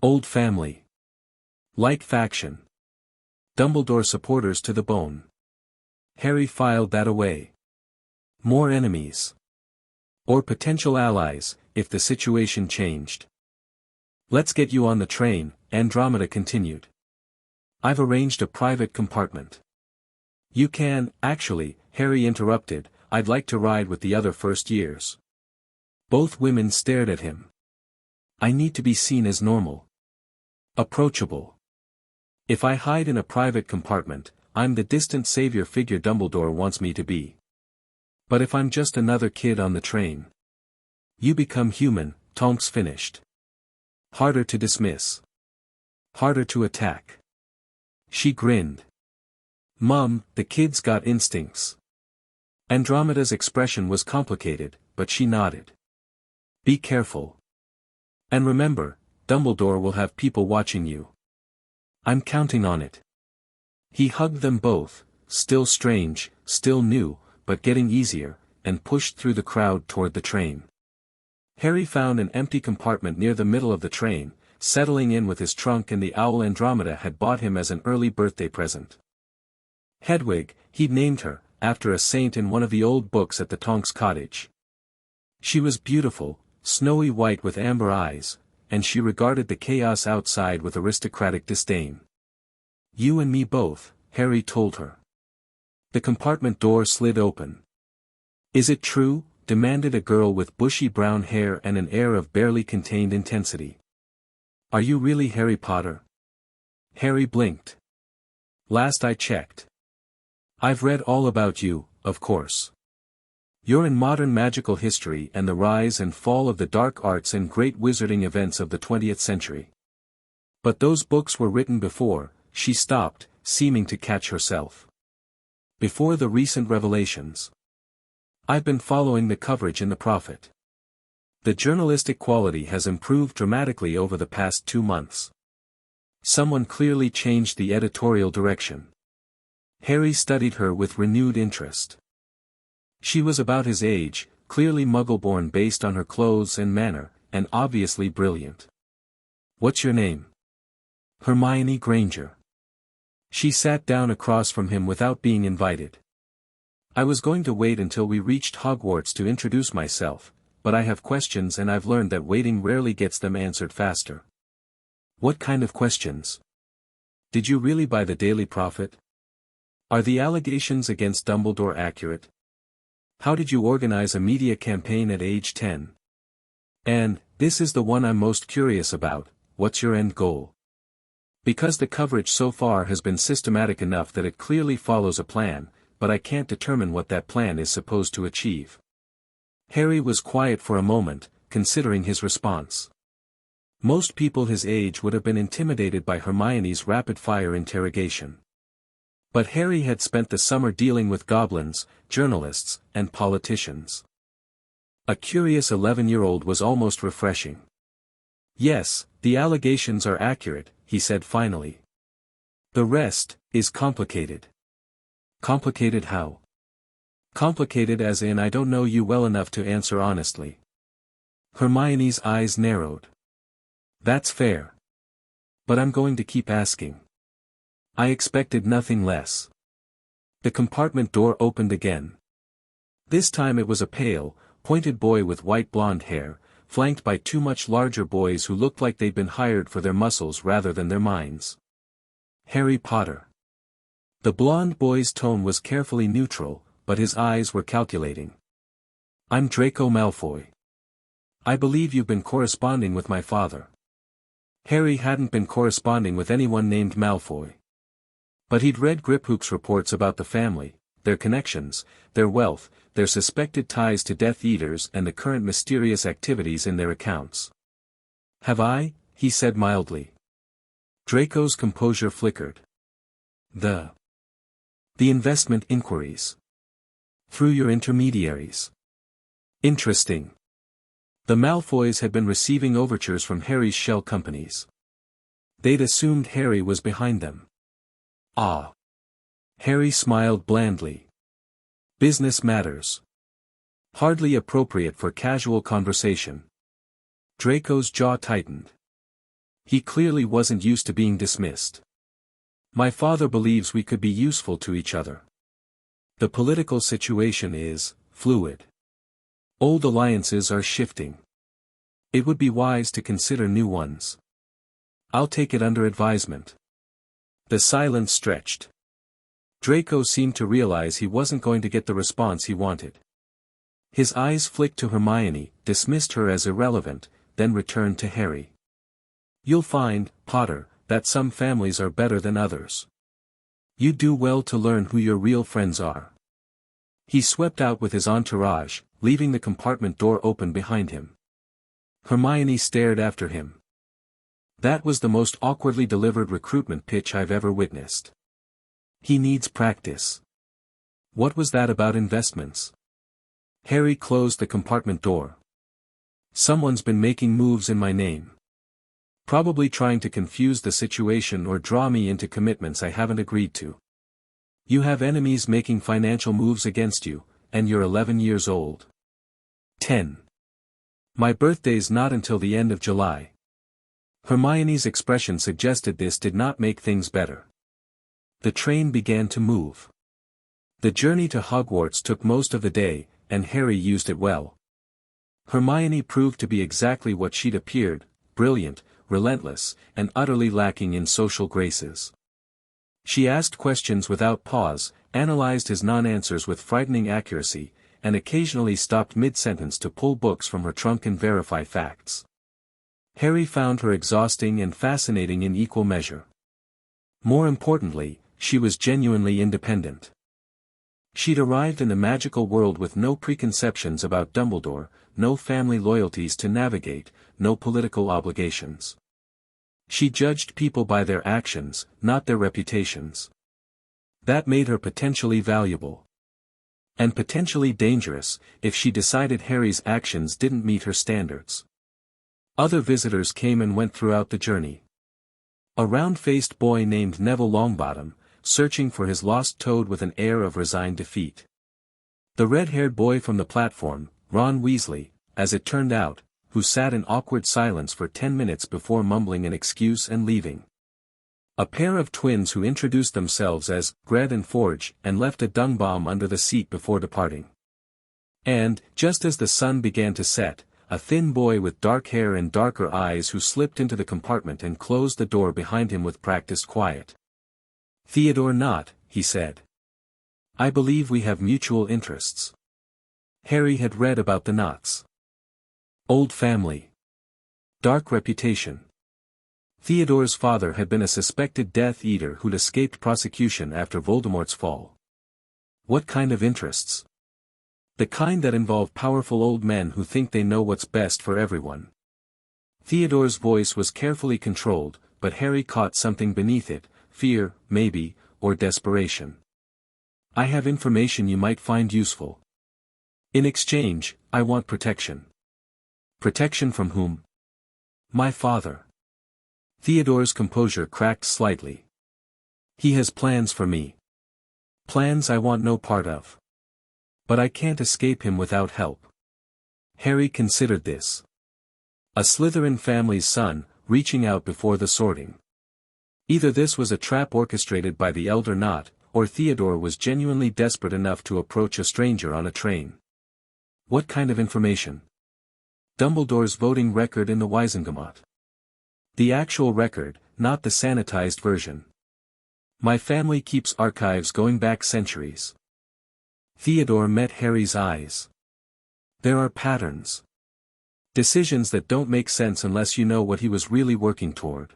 "Old family. Like faction. Dumbledore supporters to the bone." Harry filed that away. "More enemies. Or potential allies, if the situation changed." "Let's get you on the train," Andromeda continued. "I've arranged a private compartment." "You can, actually," Harry interrupted, "I'd like to ride with the other first years." Both women stared at him. "I need to be seen as normal. Approachable. If I hide in a private compartment, I'm the distant savior figure Dumbledore wants me to be. But if I'm just another kid on the train, you become human," Tonks finished. "Harder to dismiss. Harder to attack." She grinned. "Mum, the kid's got instincts." Andromeda's expression was complicated, but she nodded. "Be careful. And remember, Dumbledore will have people watching you." "I'm counting on it." He hugged them both, still strange, still new, but getting easier, and pushed through the crowd toward the train. Harry found an empty compartment near the middle of the train, settling in with his trunk and the owl Andromeda had bought him as an early birthday present. Hedwig, he'd named her, after a saint in one of the old books at the Tonks cottage. She was beautiful, snowy white with amber eyes, and she regarded the chaos outside with aristocratic disdain. "You and me both," Harry told her. The compartment door slid open. "Is it true?" demanded a girl with bushy brown hair and an air of barely contained intensity. "Are you really Harry Potter?" Harry blinked. "Last I checked. I've read all about you, of course. You're in modern magical history and the rise and fall of the dark arts and great wizarding events of the 20th century. But those books were written before," she stopped, seeming to catch herself. "Before the recent revelations. I've been following the coverage in the Prophet. The journalistic quality has improved dramatically over the past 2 months. Someone clearly changed the editorial direction." Harry studied her with renewed interest. She was about his age, clearly Muggle-born based on her clothes and manner, and obviously brilliant. "What's your name?" "Hermione Granger." She sat down across from him without being invited. "I was going to wait until we reached Hogwarts to introduce myself, but I have questions and I've learned that waiting rarely gets them answered faster." "What kind of questions? Did you really buy the Daily Prophet? Are the allegations against Dumbledore accurate? How did you organize a media campaign at age 10? And, this is the one I'm most curious about, what's your end goal? Because the coverage so far has been systematic enough that it clearly follows a plan, but I can't determine what that plan is supposed to achieve." Harry was quiet for a moment, considering his response. Most people his age would have been intimidated by Hermione's rapid-fire interrogation. But Harry had spent the summer dealing with goblins, journalists, and politicians. A curious 11-year-old was almost refreshing. "Yes, the allegations are accurate," he said finally. "The rest is complicated." "Complicated how?" "Complicated as in I don't know you well enough to answer honestly." Hermione's eyes narrowed. "That's fair. But I'm going to keep asking." "I expected nothing less." The compartment door opened again. This time it was a pale, pointed boy with white blonde hair, flanked by 2 much larger boys who looked like they'd been hired for their muscles rather than their minds. "Harry Potter." The blonde boy's tone was carefully neutral, but his eyes were calculating. "I'm Draco Malfoy. I believe you've been corresponding with my father." Harry hadn't been corresponding with anyone named Malfoy. But he'd read Griphook's reports about the family, their connections, their wealth, their suspected ties to Death Eaters and the current mysterious activities in their accounts. "Have I?" he said mildly. Draco's composure flickered. The investment inquiries. Through your intermediaries. Interesting. The Malfoys had been receiving overtures from Harry's shell companies. They'd assumed Harry was behind them. "Ah." Harry smiled blandly. "Business matters. Hardly appropriate for casual conversation." Draco's jaw tightened. He clearly wasn't used to being dismissed. "My father believes we could be useful to each other. The political situation is fluid. Old alliances are shifting. It would be wise to consider new ones. I'll take it under advisement." The silence stretched. Draco seemed to realize he wasn't going to get the response he wanted. His eyes flicked to Hermione, dismissed her as irrelevant, then returned to Harry. "You'll find, Potter, that some families are better than others. You do well to learn who your real friends are." He swept out with his entourage, leaving the compartment door open behind him. Hermione stared after him. That was the most awkwardly delivered recruitment pitch I've ever witnessed. He needs practice. What was that about investments? Harry closed the compartment door. Someone's been making moves in my name. Probably trying to confuse the situation or draw me into commitments I haven't agreed to. You have enemies making financial moves against you, and you're 11 years old. 10. My birthday's not until the end of July. Hermione's expression suggested this did not make things better. The train began to move. The journey to Hogwarts took most of the day, and Harry used it well. Hermione proved to be exactly what she'd appeared, brilliant, relentless, and utterly lacking in social graces. She asked questions without pause, analyzed his non-answers with frightening accuracy, and occasionally stopped mid-sentence to pull books from her trunk and verify facts. Harry found her exhausting and fascinating in equal measure. More importantly, she was genuinely independent. She'd arrived in the magical world with no preconceptions about Dumbledore, no family loyalties to navigate, no political obligations. She judged people by their actions, not their reputations. That made her potentially valuable. And potentially dangerous, if she decided Harry's actions didn't meet her standards. Other visitors came and went throughout the journey. A round-faced boy named Neville Longbottom, searching for his lost toad with an air of resigned defeat. The red-haired boy from the platform, Ron Weasley, as it turned out, who sat in awkward silence for 10 minutes before mumbling an excuse and leaving. A pair of twins who introduced themselves as Gred and Forge and left a dung bomb under the seat before departing. And, just as the sun began to set, a thin boy with dark hair and darker eyes who slipped into the compartment and closed the door behind him with practiced quiet. "Theodore Nott," he said. "I believe we have mutual interests." Harry had read about the Knotts. Old family. Dark reputation. Theodore's father had been a suspected Death Eater who'd escaped prosecution after Voldemort's fall. What kind of interests? The kind that involve powerful old men who think they know what's best for everyone. Theodore's voice was carefully controlled, but Harry caught something beneath it, fear, maybe, or desperation. "I have information you might find useful. In exchange, I want protection." "Protection from whom?" "My father." Theodore's composure cracked slightly. "He has plans for me. Plans I want no part of. But I can't escape him without help." Harry considered this. A Slytherin family's son, reaching out before the sorting. Either this was a trap orchestrated by the elder Nott, or Theodore was genuinely desperate enough to approach a stranger on a train. What kind of information? Dumbledore's voting record in the Wizengamot. The actual record, not the sanitized version. My family keeps archives going back centuries. Theodore met Harry's eyes. There are patterns. Decisions that don't make sense unless you know what he was really working toward.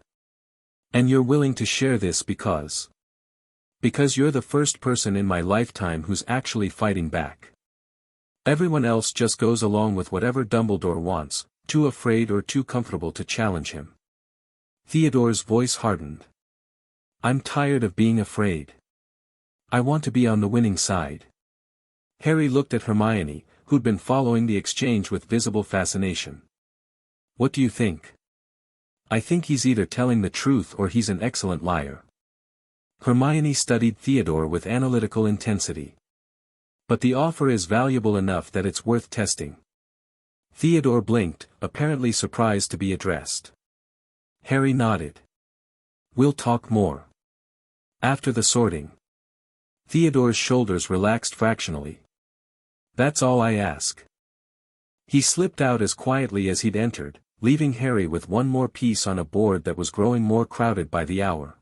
And you're willing to share this because you're the first person in my lifetime who's actually fighting back. Everyone else just goes along with whatever Dumbledore wants, too afraid or too comfortable to challenge him. Theodore's voice hardened. "I'm tired of being afraid. I want to be on the winning side." Harry looked at Hermione, who'd been following the exchange with visible fascination. "What do you think?" "I think he's either telling the truth or he's an excellent liar." Hermione studied Theodore with analytical intensity. "But the offer is valuable enough that it's worth testing." Theodore blinked, apparently surprised to be addressed. Harry nodded. "We'll talk more. After the sorting." Theodore's shoulders relaxed fractionally. "That's all I ask." He slipped out as quietly as he'd entered, leaving Harry with one more piece on a board that was growing more crowded by the hour.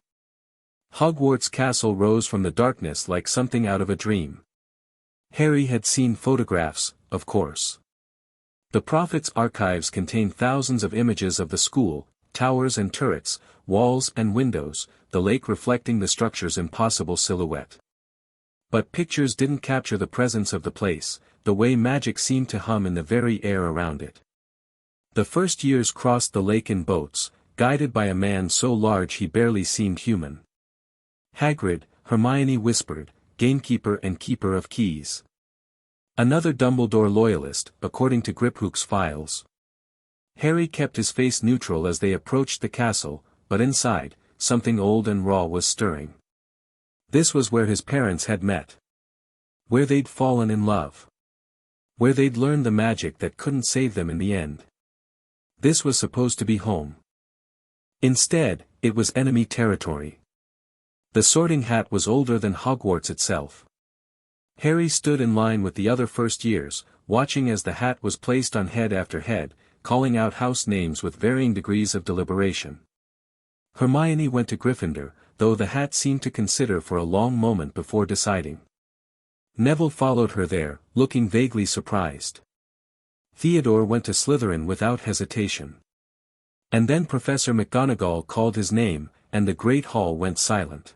Hogwarts Castle rose from the darkness like something out of a dream. Harry had seen photographs, of course. The Prophet's archives contained thousands of images of the school, towers and turrets, walls and windows, the lake reflecting the structure's impossible silhouette. But pictures didn't capture the presence of the place, the way magic seemed to hum in the very air around it. The first years crossed the lake in boats, guided by a man so large he barely seemed human. Hagrid, Hermione whispered, gamekeeper and keeper of keys. Another Dumbledore loyalist, according to Griphook's files. Harry kept his face neutral as they approached the castle, but inside, something old and raw was stirring. This was where his parents had met. Where they'd fallen in love. Where they'd learned the magic that couldn't save them in the end. This was supposed to be home. Instead, it was enemy territory. The Sorting Hat was older than Hogwarts itself. Harry stood in line with the other first years, watching as the hat was placed on head after head, calling out house names with varying degrees of deliberation. Hermione went to Gryffindor, though the hat seemed to consider for a long moment before deciding. Neville followed her there, looking vaguely surprised. Theodore went to Slytherin without hesitation. And then Professor McGonagall called his name, and the great hall went silent.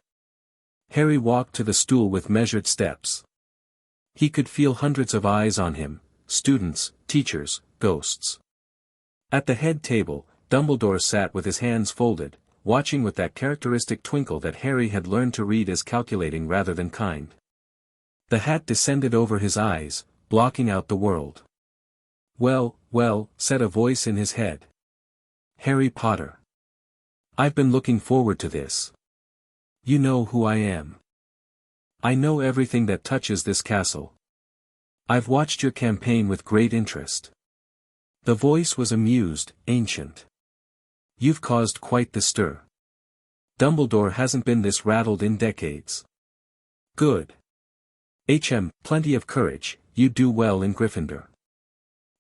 Harry walked to the stool with measured steps. He could feel hundreds of eyes on him, students, teachers, ghosts. At the head table, Dumbledore sat with his hands folded, watching with that characteristic twinkle that Harry had learned to read as calculating rather than kind. The hat descended over his eyes, blocking out the world. "Well, well," said a voice in his head. "Harry Potter. I've been looking forward to this. You know who I am. I know everything that touches this castle. I've watched your campaign with great interest." The voice was amused, ancient. "You've caused quite the stir. Dumbledore hasn't been this rattled in decades. Good. Plenty of courage, you do well in Gryffindor.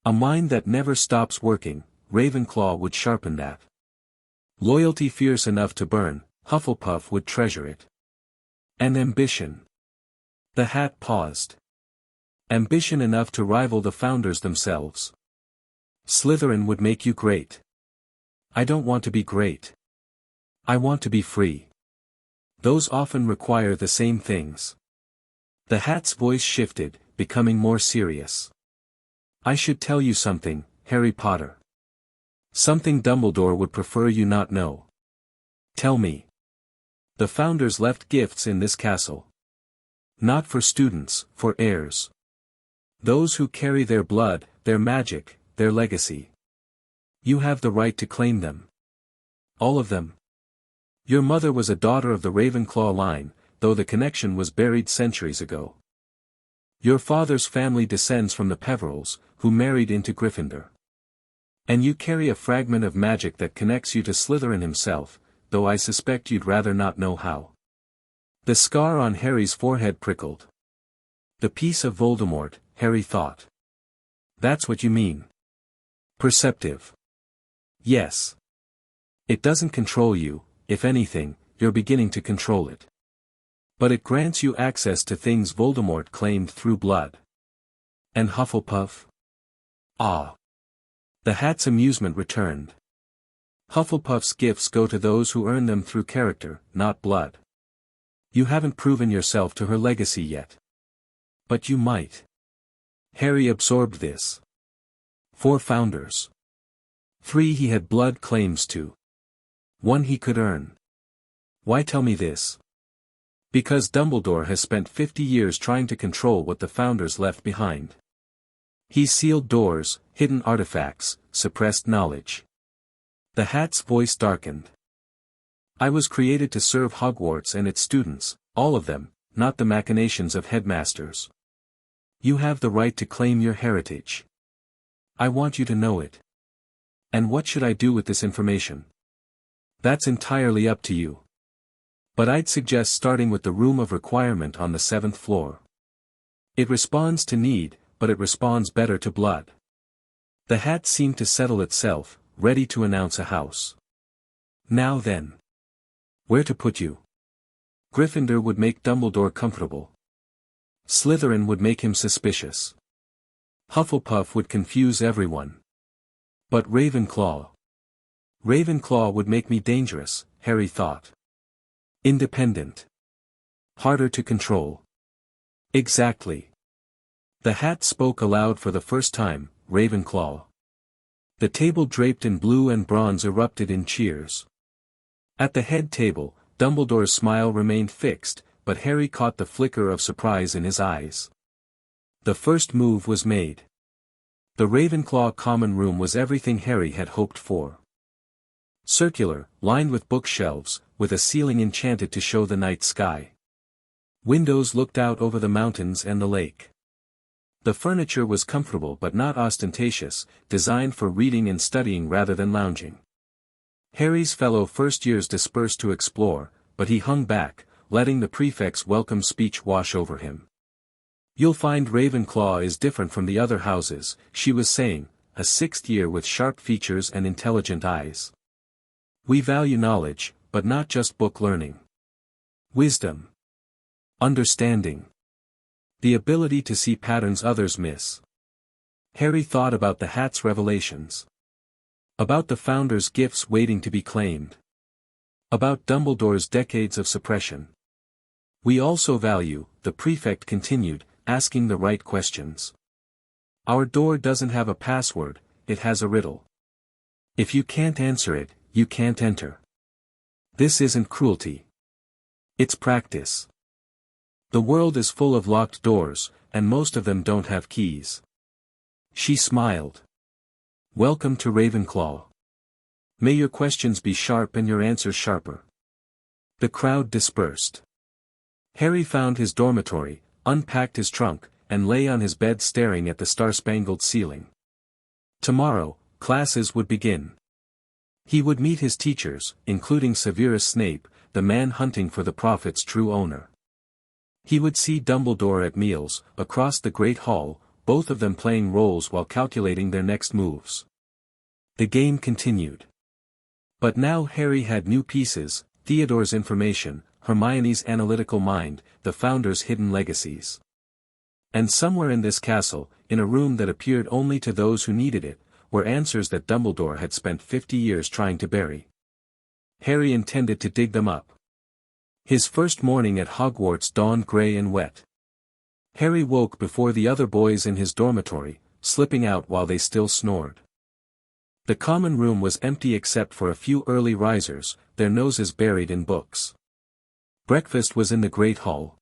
A mind that never stops working, Ravenclaw would sharpen that. Loyalty fierce enough to burn, Hufflepuff would treasure it. And ambition." The hat paused. "Ambition enough to rival the founders themselves. Slytherin would make you great. I don't want to be great. I want to be free. Those often require the same things." The hat's voice shifted, becoming more serious. "I should tell you something, Harry Potter. Something Dumbledore would prefer you not know." "Tell me." "The founders left gifts in this castle. Not for students, for heirs. Those who carry their blood, their magic, their legacy. You have the right to claim them. All of them. Your mother was a daughter of the Ravenclaw line, though the connection was buried centuries ago. Your father's family descends from the Peverils, who married into Gryffindor. And you carry a fragment of magic that connects you to Slytherin himself, though I suspect you'd rather not know how." The scar on Harry's forehead prickled. The piece of Voldemort, Harry thought. "That's what you mean. Perceptive." "Yes. It doesn't control you, if anything, you're beginning to control it. But it grants you access to things Voldemort claimed through blood. And Hufflepuff? Ah." The hat's amusement returned. "Hufflepuff's gifts go to those who earn them through character, not blood. You haven't proven yourself to her legacy yet. But you might." Harry absorbed this. 4 founders. 3 he had blood claims to. 1 he could earn. Why tell me this? Because Dumbledore has spent 50 years trying to control what the founders left behind. He sealed doors, hidden artifacts, suppressed knowledge. The hat's voice darkened. "I was created to serve Hogwarts and its students, all of them, not the machinations of headmasters. You have the right to claim your heritage. I want you to know it. And what should I do with this information? That's entirely up to you. But I'd suggest starting with the room of requirement on the 7th floor. It responds to need, but it responds better to blood." The hat seemed to settle itself, ready to announce a house. "Now then. Where to put you? Gryffindor would make Dumbledore comfortable. Slytherin would make him suspicious. Hufflepuff would confuse everyone. But Ravenclaw. Ravenclaw would make me dangerous," Harry thought. "Independent. Harder to control." "Exactly." The hat spoke aloud for the first time, "Ravenclaw." The table draped in blue and bronze erupted in cheers. At the head table, Dumbledore's smile remained fixed, but Harry caught the flicker of surprise in his eyes. The first move was made. The Ravenclaw common room was everything Harry had hoped for. Circular, lined with bookshelves, with a ceiling enchanted to show the night sky. Windows looked out over the mountains and the lake. The furniture was comfortable but not ostentatious, designed for reading and studying rather than lounging. Harry's fellow first years dispersed to explore, but he hung back, letting the prefect's welcome speech wash over him. "You'll find Ravenclaw is different from the other houses," she was saying, a sixth year with sharp features and intelligent eyes. We value knowledge, but not just book learning. Wisdom. Understanding. The ability to see patterns others miss. Harry thought about the hat's revelations. About the Founder's gifts waiting to be claimed. About Dumbledore's decades of suppression. We also value, the prefect continued, asking the right questions. Our door doesn't have a password, it has a riddle. If you can't answer it, you can't enter. This isn't cruelty. It's practice. The world is full of locked doors, and most of them don't have keys. She smiled. Welcome to Ravenclaw. May your questions be sharp and your answers sharper. The crowd dispersed. Harry found his dormitory, unpacked his trunk, and lay on his bed staring at the star-spangled ceiling. Tomorrow, classes would begin. He would meet his teachers, including Severus Snape, the man hunting for the Prophet's true owner. He would see Dumbledore at meals, across the Great Hall, both of them playing roles while calculating their next moves. The game continued. But now Harry had new pieces, Theodore's information, Hermione's analytical mind, the Founder's hidden legacies. And somewhere in this castle, in a room that appeared only to those who needed it, were answers that Dumbledore had spent 50 years trying to bury. Harry intended to dig them up. His first morning at Hogwarts dawned grey and wet. Harry woke before the other boys in his dormitory, slipping out while they still snored. The common room was empty except for a few early risers, their noses buried in books. Breakfast was in the Great Hall.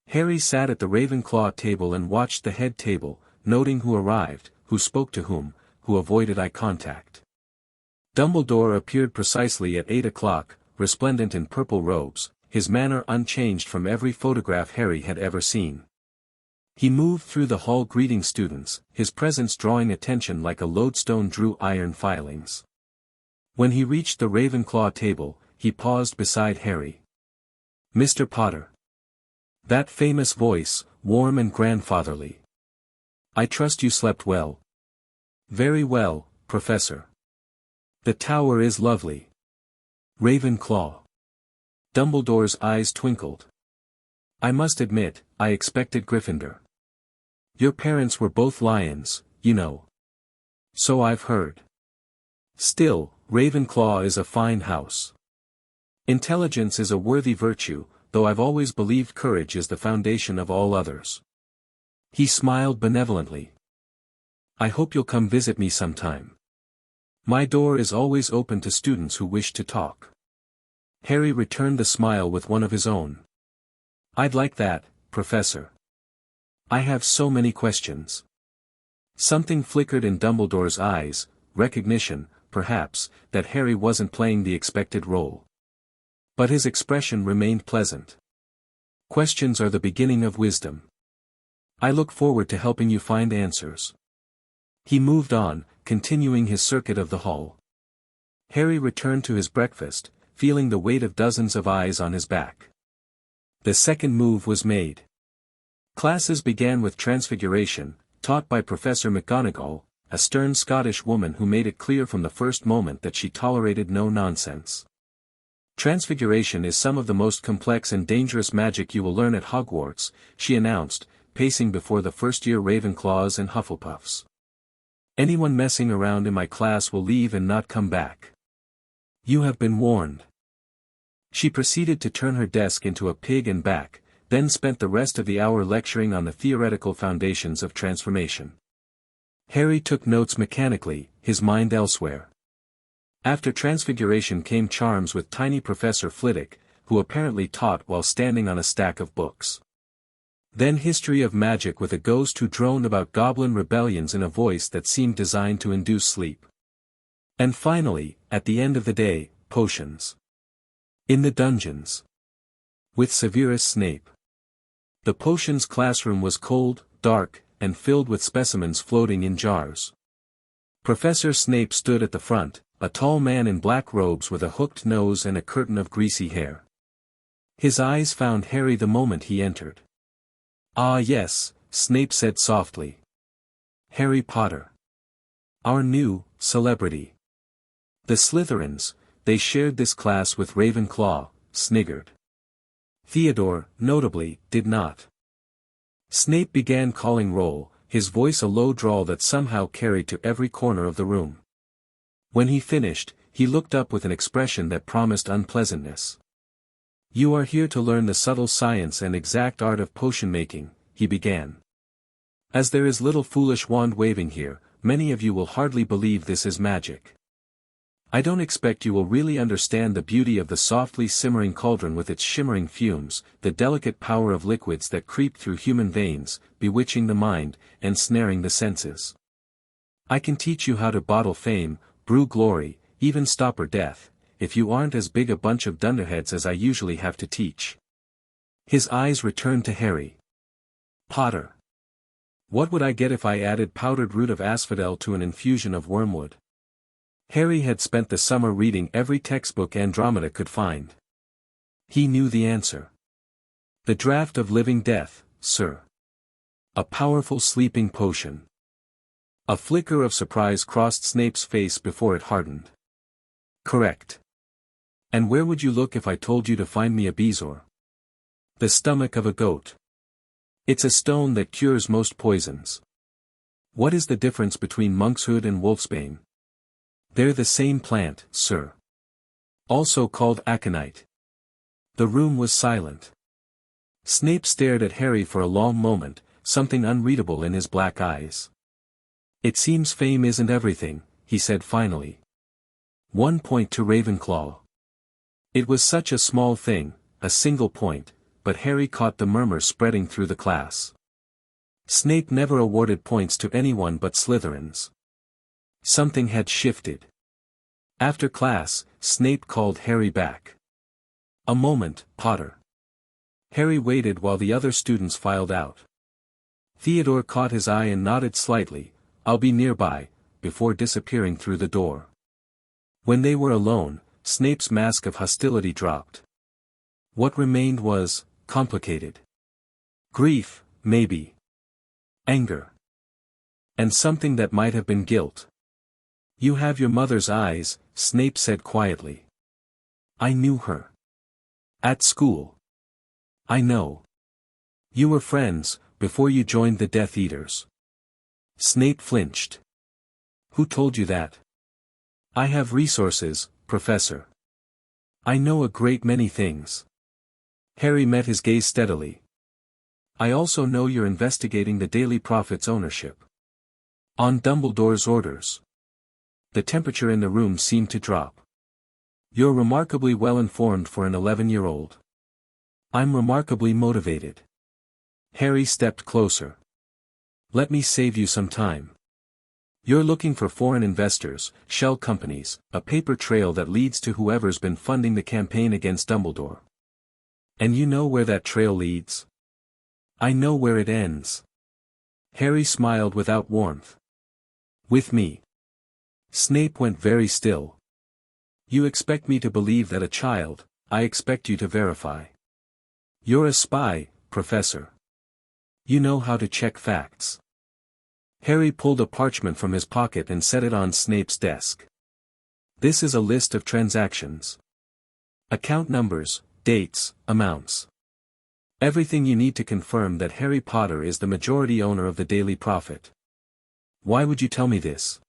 Harry sat at the Ravenclaw table and watched the head table, noting who arrived, who spoke to whom, who avoided eye contact. Dumbledore appeared precisely at 8 o'clock, resplendent in purple robes, his manner unchanged from every photograph Harry had ever seen. He moved through the hall greeting students, his presence drawing attention like a lodestone drew iron filings. When he reached the Ravenclaw table, he paused beside Harry. Mr. Potter. That famous voice, warm and grandfatherly. I trust you slept well. Very well, Professor. The tower is lovely. Ravenclaw. Dumbledore's eyes twinkled. I must admit, I expected Gryffindor. Your parents were both lions, you know. So I've heard. Still, Ravenclaw is a fine house. Intelligence is a worthy virtue, though I've always believed courage is the foundation of all others. He smiled benevolently. I hope you'll come visit me sometime. My door is always open to students who wish to talk. Harry returned the smile with one of his own. I'd like that, Professor. I have so many questions. Something flickered in Dumbledore's eyes, recognition, perhaps, that Harry wasn't playing the expected role. But his expression remained pleasant. Questions are the beginning of wisdom. I look forward to helping you find answers. He moved on, continuing his circuit of the hall. Harry returned to his breakfast, feeling the weight of dozens of eyes on his back. The second move was made. Classes began with Transfiguration, taught by Professor McGonagall, a stern Scottish woman who made it clear from the first moment that she tolerated no nonsense. Transfiguration is some of the most complex and dangerous magic you will learn at Hogwarts, she announced, pacing before the first-year Ravenclaws and Hufflepuffs. Anyone messing around in my class will leave and not come back. You have been warned. She proceeded to turn her desk into a pig and back, then spent the rest of the hour lecturing on the theoretical foundations of transformation. Harry took notes mechanically, his mind elsewhere. After Transfiguration came Charms with tiny Professor Flitwick, who apparently taught while standing on a stack of books. Then History of Magic with a ghost who droned about goblin rebellions in a voice that seemed designed to induce sleep. And finally, at the end of the day, Potions. In the dungeons. With Severus Snape. The Potions classroom was cold, dark, and filled with specimens floating in jars. Professor Snape stood at the front, a tall man in black robes with a hooked nose and a curtain of greasy hair. His eyes found Harry the moment he entered. Ah yes, Snape said softly. Harry Potter. Our new celebrity. The Slytherins, they shared this class with Ravenclaw, sniggered. Theodore, notably, did not. Snape began calling roll, his voice a low drawl that somehow carried to every corner of the room. When he finished, he looked up with an expression that promised unpleasantness. "You are here to learn the subtle science and exact art of potion-making," he began. "As there is little foolish wand-waving here, many of you will hardly believe this is magic. I don't expect you will really understand the beauty of the softly simmering cauldron with its shimmering fumes, the delicate power of liquids that creep through human veins, bewitching the mind, and snaring the senses. I can teach you how to bottle fame, brew glory, even stopper death, if you aren't as big a bunch of dunderheads as I usually have to teach." His eyes returned to Harry. "Potter. What would I get if I added powdered root of asphodel to an infusion of wormwood?" Harry had spent the summer reading every textbook Andromeda could find. He knew the answer. "The draught of living death, sir. A powerful sleeping potion." A flicker of surprise crossed Snape's face before it hardened. "Correct. And where would you look if I told you to find me a bezoar?" "The stomach of a goat. It's a stone that cures most poisons." "What is the difference between monkshood and wolfsbane?" "They're the same plant, sir. Also called aconite." The room was silent. Snape stared at Harry for a long moment, something unreadable in his black eyes. "It seems fame isn't everything," he said finally. 1 point to Ravenclaw. It was such a small thing, a single point, but Harry caught the murmur spreading through the class. Snape never awarded points to anyone but Slytherins. Something had shifted. After class, Snape called Harry back. "A moment, Potter." Harry waited while the other students filed out. Theodore caught his eye and nodded slightly, "I'll be nearby," before disappearing through the door. When they were alone, Snape's mask of hostility dropped. What remained was complicated. Grief, maybe. Anger. And something that might have been guilt. "You have your mother's eyes," Snape said quietly. "I knew her. At school. I know. You were friends, before you joined the Death Eaters." Snape flinched. "Who told you that?" "I have resources, Professor. I know a great many things." Harry met his gaze steadily. "I also know you're investigating the Daily Prophet's ownership." "On Dumbledore's orders." The temperature in the room seemed to drop. "You're remarkably well informed for an 11-year-old. I'm remarkably motivated." Harry stepped closer. "Let me save you some time. You're looking for foreign investors, shell companies, a paper trail that leads to whoever's been funding the campaign against Dumbledore. And you know where that trail leads? I know where it ends." Harry smiled without warmth. "With me." Snape went very still. "You expect me to believe that a child, I expect you to verify. You're a spy, Professor. You know how to check facts." Harry pulled a parchment from his pocket and set it on Snape's desk. "This is a list of transactions. Account numbers, dates, amounts. Everything you need to confirm that Harry Potter is the majority owner of the Daily Prophet. Why would you tell me this?"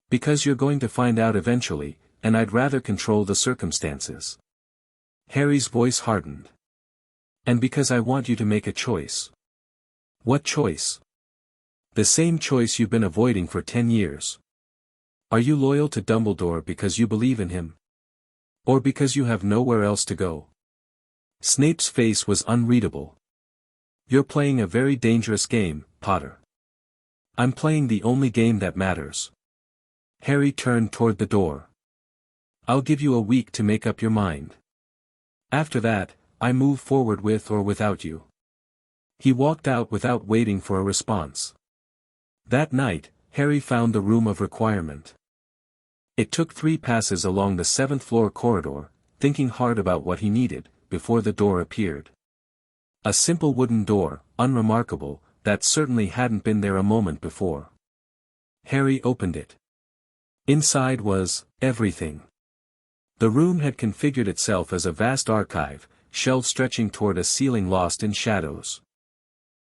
"Because you're going to find out eventually, and I'd rather control the circumstances." Harry's voice hardened. "And because I want you to make a choice." "What choice?" "The same choice you've been avoiding for 10 years. Are you loyal to Dumbledore because you believe in him? Or because you have nowhere else to go?" Snape's face was unreadable. "You're playing a very dangerous game, Potter." "I'm playing the only game that matters." Harry turned toward the door. "I'll give you a week to make up your mind. After that, I move forward with or without you." He walked out without waiting for a response. That night, Harry found the room of requirement. It took 3 passes along the 7th-floor corridor, thinking hard about what he needed, before the door appeared. A simple wooden door, unremarkable, that certainly hadn't been there a moment before. Harry opened it. Inside was everything. The room had configured itself as a vast archive, shelves stretching toward a ceiling lost in shadows.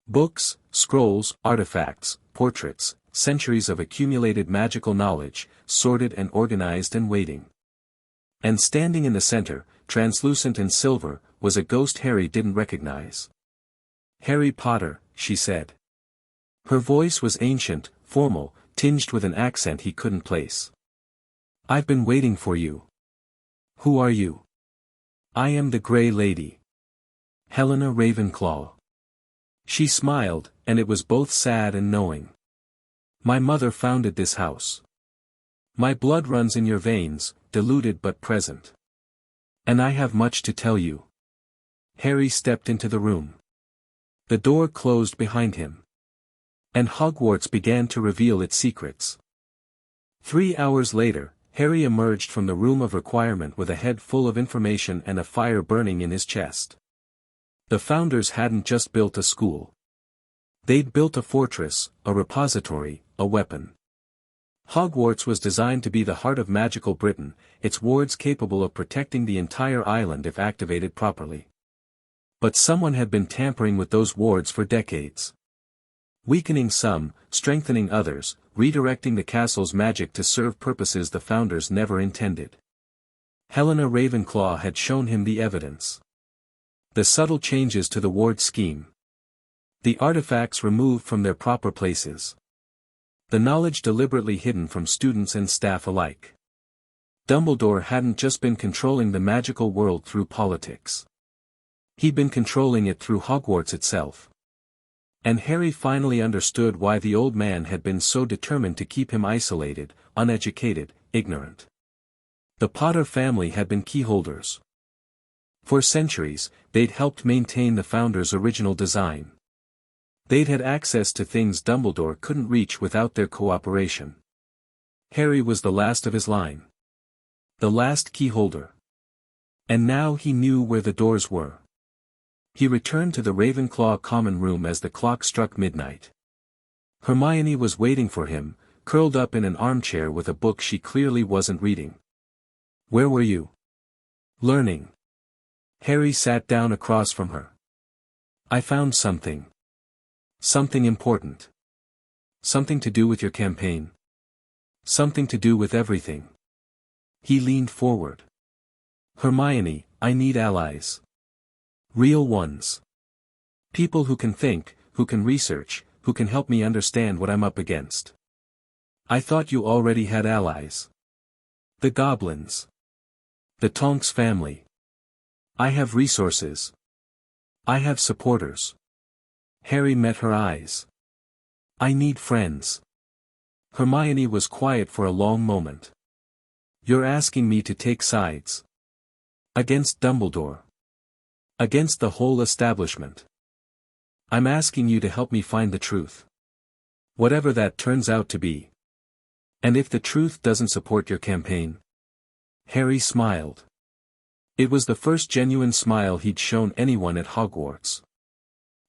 Books, scrolls, artifacts, portraits, centuries of accumulated magical knowledge, sorted and organized and waiting. And standing in the center, translucent and silver, was a ghost Harry didn't recognize. "Harry Potter," she said. Her voice was ancient, formal, tinged with an accent he couldn't place. "I've been waiting for you." "Who are you?" "I am the Grey Lady. Helena Ravenclaw." She smiled, and it was both sad and knowing. "My mother founded this house. My blood runs in your veins, diluted but present. And I have much to tell you." Harry stepped into the room. The door closed behind him. And Hogwarts began to reveal its secrets. 3 hours later, Harry emerged from the room of requirement with a head full of information and a fire burning in his chest. The founders hadn't just built a school. They'd built a fortress, a repository, a weapon. Hogwarts was designed to be the heart of magical Britain, its wards capable of protecting the entire island if activated properly. But someone had been tampering with those wards for decades. Weakening some, strengthening others, redirecting the castle's magic to serve purposes the founders never intended. Helena Ravenclaw had shown him the evidence. The subtle changes to the ward scheme. The artifacts removed from their proper places. The knowledge deliberately hidden from students and staff alike. Dumbledore hadn't just been controlling the magical world through politics. He'd been controlling it through Hogwarts itself. And Harry finally understood why the old man had been so determined to keep him isolated, uneducated, ignorant. The Potter family had been keyholders. For centuries, they'd helped maintain the founders' original design. They'd had access to things Dumbledore couldn't reach without their cooperation. Harry was the last of his line. The last keyholder. And now he knew where the doors were. He returned to the Ravenclaw common room as the clock struck midnight. Hermione was waiting for him, curled up in an armchair with a book she clearly wasn't reading. "Where were you?" "Learning." Harry sat down across from her. "I found something. Something important. Something to do with your campaign. Something to do with everything." He leaned forward. "Hermione, I need allies. Real ones. People who can think, who can research, who can help me understand what I'm up against." "I thought you already had allies." "The goblins. The Tonks family. I have resources. I have supporters." Harry met her eyes. "I need friends." Hermione was quiet for a long moment. "You're asking me to take sides. Against Dumbledore. Against the whole establishment. I'm asking you to help me find the truth. Whatever that turns out to be. And if the truth doesn't support your campaign." Harry smiled. It was the first genuine smile he'd shown anyone at Hogwarts.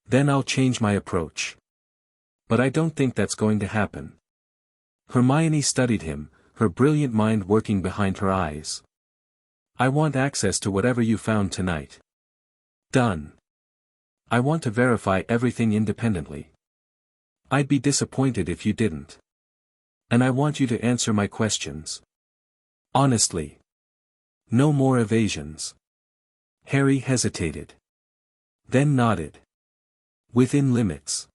"Then I'll change my approach. But I don't think that's going to happen." Hermione studied him, her brilliant mind working behind her eyes. "I want access to whatever you found tonight." "Done. I want to verify everything independently. I'd be disappointed if you didn't. And I want you to answer my questions. Honestly. No more evasions." Harry hesitated. Then nodded. "Within limits.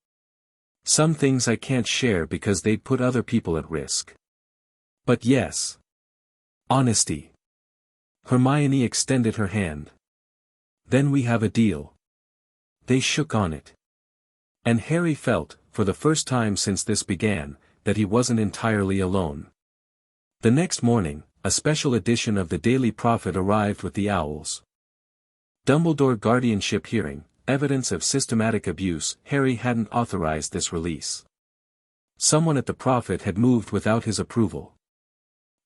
Some things I can't share because they'd put other people at risk. But yes. Honesty." Hermione extended her hand. "Then we have a deal." They shook on it. And Harry felt, for the first time since this began, that he wasn't entirely alone. The next morning, a special edition of the Daily Prophet arrived with the owls. Dumbledore guardianship hearing, evidence of systematic abuse. Harry hadn't authorized this release. Someone at the Prophet had moved without his approval.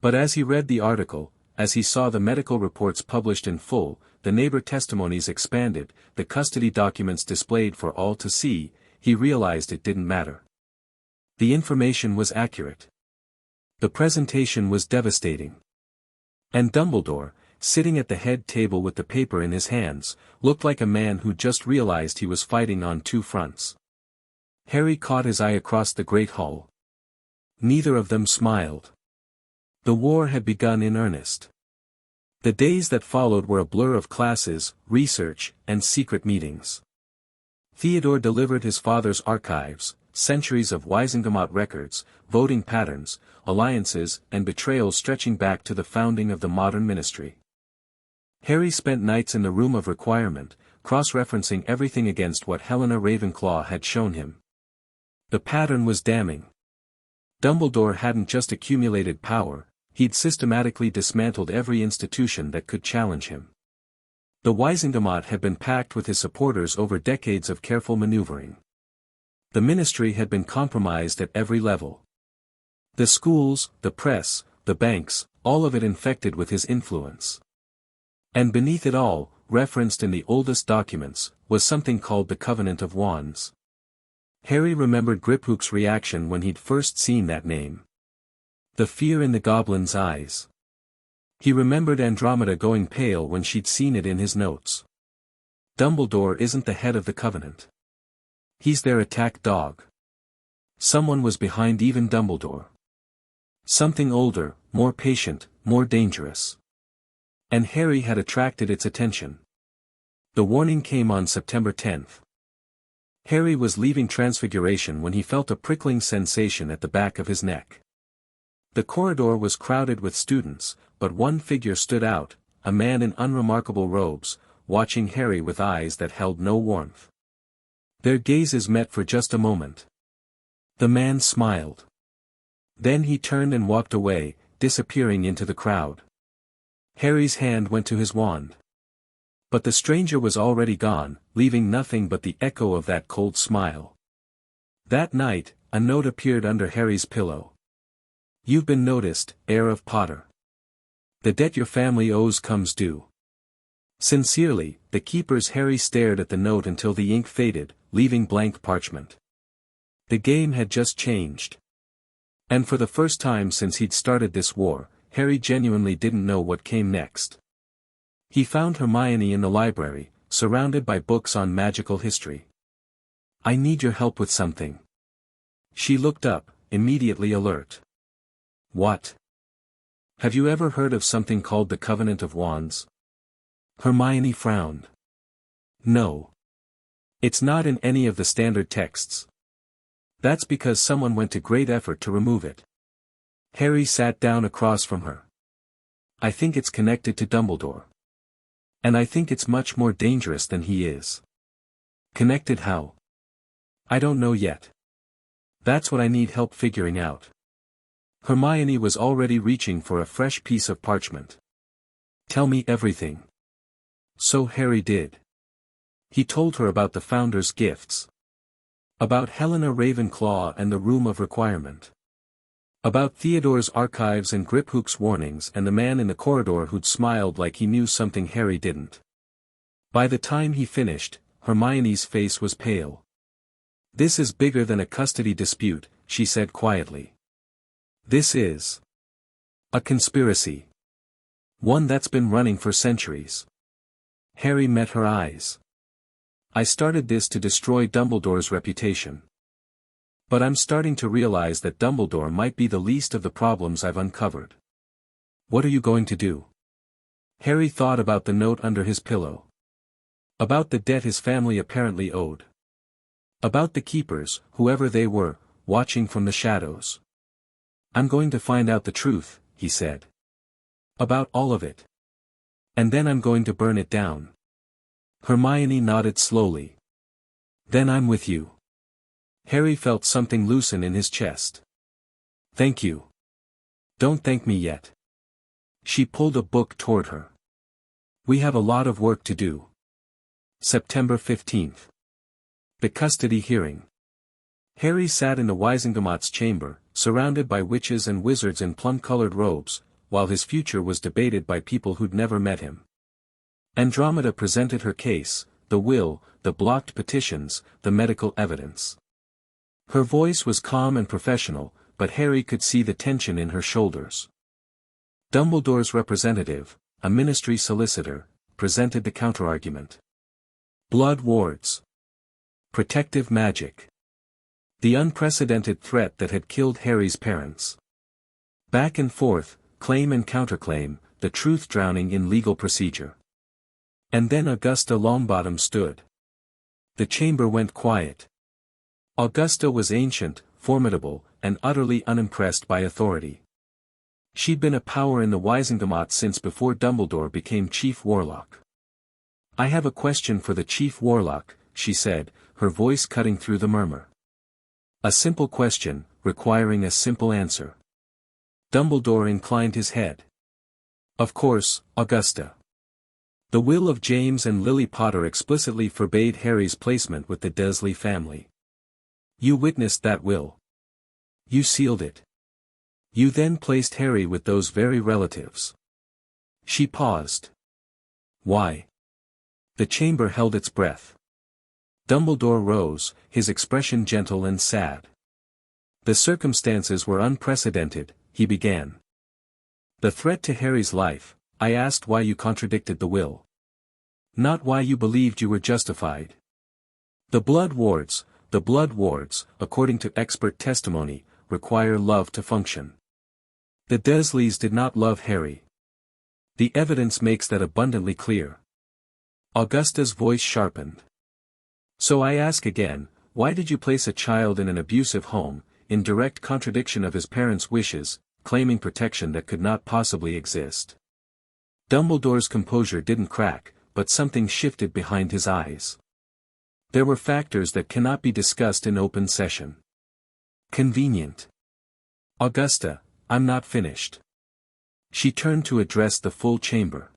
But as he read the article, as he saw the medical reports published in full, the neighbor testimonies expanded, the custody documents displayed for all to see, he realized it didn't matter. The information was accurate. The presentation was devastating. And Dumbledore, sitting at the head table with the paper in his hands, looked like a man who just realized he was fighting on two fronts. Harry caught his eye across the great hall. Neither of them smiled. The war had begun in earnest. The days that followed were a blur of classes, research, and secret meetings. Theodore delivered his father's archives, centuries of Wisingamot records, voting patterns, alliances, and betrayals stretching back to the founding of the modern ministry. Harry spent nights in the room of requirement, cross-referencing everything against what Helena Ravenclaw had shown him. The pattern was damning. Dumbledore hadn't just accumulated power, he'd systematically dismantled every institution that could challenge him. The Wisingamot had been packed with his supporters over decades of careful maneuvering. The ministry had been compromised at every level. The schools, the press, the banks, all of it infected with his influence. And beneath it all, referenced in the oldest documents, was something called the Covenant of Wands. Harry remembered Griphook's reaction when he'd first seen that name. The fear in the goblin's eyes. He remembered Andromeda going pale when she'd seen it in his notes. Dumbledore isn't the head of the Covenant. He's their attack dog. Someone was behind even Dumbledore. Something older, more patient, more dangerous. And Harry had attracted its attention. The warning came on September 10th. Harry was leaving Transfiguration when he felt a prickling sensation at the back of his neck. The corridor was crowded with students, but one figure stood out, a man in unremarkable robes, watching Harry with eyes that held no warmth. Their gazes met for just a moment. The man smiled. Then he turned and walked away, disappearing into the crowd. Harry's hand went to his wand. But the stranger was already gone, leaving nothing but the echo of that cold smile. That night, a note appeared under Harry's pillow. "You've been noticed, heir of Potter. The debt your family owes comes due. Sincerely, the keepers." Harry stared at the note until the ink faded, leaving blank parchment. The game had just changed. And for the first time since he'd started this war, Harry genuinely didn't know what came next. He found Hermione in the library, surrounded by books on magical history. "I need your help with something." She looked up, immediately alert. "What? Have you ever heard of something called the Covenant of Wands?" Hermione frowned. "No. It's not in any of the standard texts. That's because someone went to great effort to remove it." Harry sat down across from her. "I think it's connected to Dumbledore. And I think it's much more dangerous than he is." "Connected how?" "I don't know yet. That's what I need help figuring out." Hermione was already reaching for a fresh piece of parchment. "Tell me everything." So Harry did. He told her about the Founder's gifts. About Helena Ravenclaw and the Room of Requirement. About Theodore's archives and Griphook's warnings and the man in the corridor who'd smiled like he knew something Harry didn't. By the time he finished, Hermione's face was pale. "This is bigger than a custody dispute," she said quietly. "This is a conspiracy. One that's been running for centuries." Harry met her eyes. "I started this to destroy Dumbledore's reputation. But I'm starting to realize that Dumbledore might be the least of the problems I've uncovered." "What are you going to do?" Harry thought about the note under his pillow. About the debt his family apparently owed. About the keepers, whoever they were, watching from the shadows. "I'm going to find out the truth," he said. "About all of it. And then I'm going to burn it down." Hermione nodded slowly. "Then I'm with you." Harry felt something loosen in his chest. "Thank you." "Don't thank me yet." She pulled a book toward her. "We have a lot of work to do." September 15th. The custody hearing. Harry sat in the Wisingamot's chamber, surrounded by witches and wizards in plum-colored robes, while his future was debated by people who'd never met him. Andromeda presented her case, the will, the blocked petitions, the medical evidence. Her voice was calm and professional, but Harry could see the tension in her shoulders. Dumbledore's representative, a ministry solicitor, presented the counterargument. Blood wards. Protective magic. The unprecedented threat that had killed Harry's parents. Back and forth, claim and counterclaim, the truth drowning in legal procedure. And then Augusta Longbottom stood. The chamber went quiet. Augusta was ancient, formidable, and utterly unimpressed by authority. She'd been a power in the Wizengamot since before Dumbledore became Chief Warlock. "I have a question for the Chief Warlock," she said, her voice cutting through the murmur. A simple question, requiring a simple answer. Dumbledore inclined his head. "Of course, Augusta. The will of James and Lily Potter explicitly forbade Harry's placement with the Dursley family. You witnessed that will. You sealed it. You then placed Harry with those very relatives." She paused. "Why?" The chamber held its breath. Dumbledore rose, his expression gentle and sad. "The circumstances were unprecedented," he began. "The threat to Harry's life, I asked why you contradicted the will. Not why you believed you were justified. The blood wards, according to expert testimony, require love to function. The Dursleys did not love Harry. The evidence makes that abundantly clear." Augusta's voice sharpened. "So I ask again, why did you place a child in an abusive home, in direct contradiction of his parents' wishes, claiming protection that could not possibly exist?" Dumbledore's composure didn't crack, but something shifted behind his eyes. "There were factors that cannot be discussed in open session." "Convenient." "Augusta, I'm not finished." She turned to address the full chamber.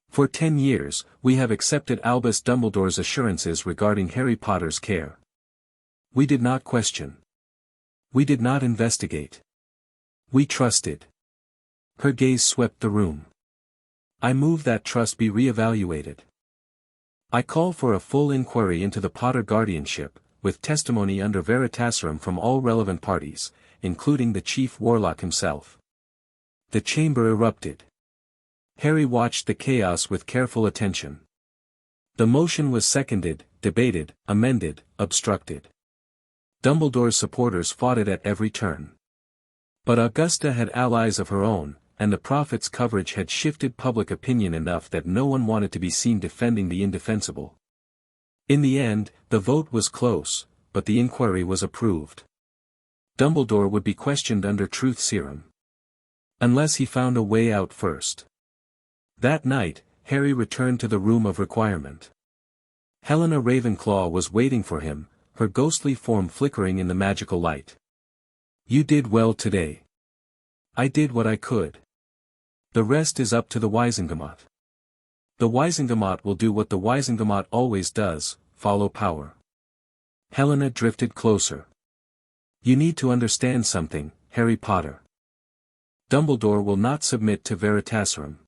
"For 10 years, we have accepted Albus Dumbledore's assurances regarding Harry Potter's care. We did not question. We did not investigate. We trusted." Her gaze swept the room. "I move that trust be re-evaluated. I call for a full inquiry into the Potter guardianship, with testimony under veritaserum from all relevant parties, including the Chief Warlock himself." The chamber erupted. Harry watched the chaos with careful attention. The motion was seconded, debated, amended, obstructed. Dumbledore's supporters fought it at every turn. But Augusta had allies of her own, and the prophet's coverage had shifted public opinion enough that no one wanted to be seen defending the indefensible. In the end, the vote was close, but the inquiry was approved. Dumbledore would be questioned under truth serum. Unless he found a way out first. That night, Harry returned to the room of requirement. Helena Ravenclaw was waiting for him, her ghostly form flickering in the magical light. "You did well today." "I did what I could. The rest is up to the Wizengamot. The Wizengamot will do what the Wizengamot always does, follow power." Helena drifted closer. "You need to understand something, Harry Potter. Dumbledore will not submit to veritaserum.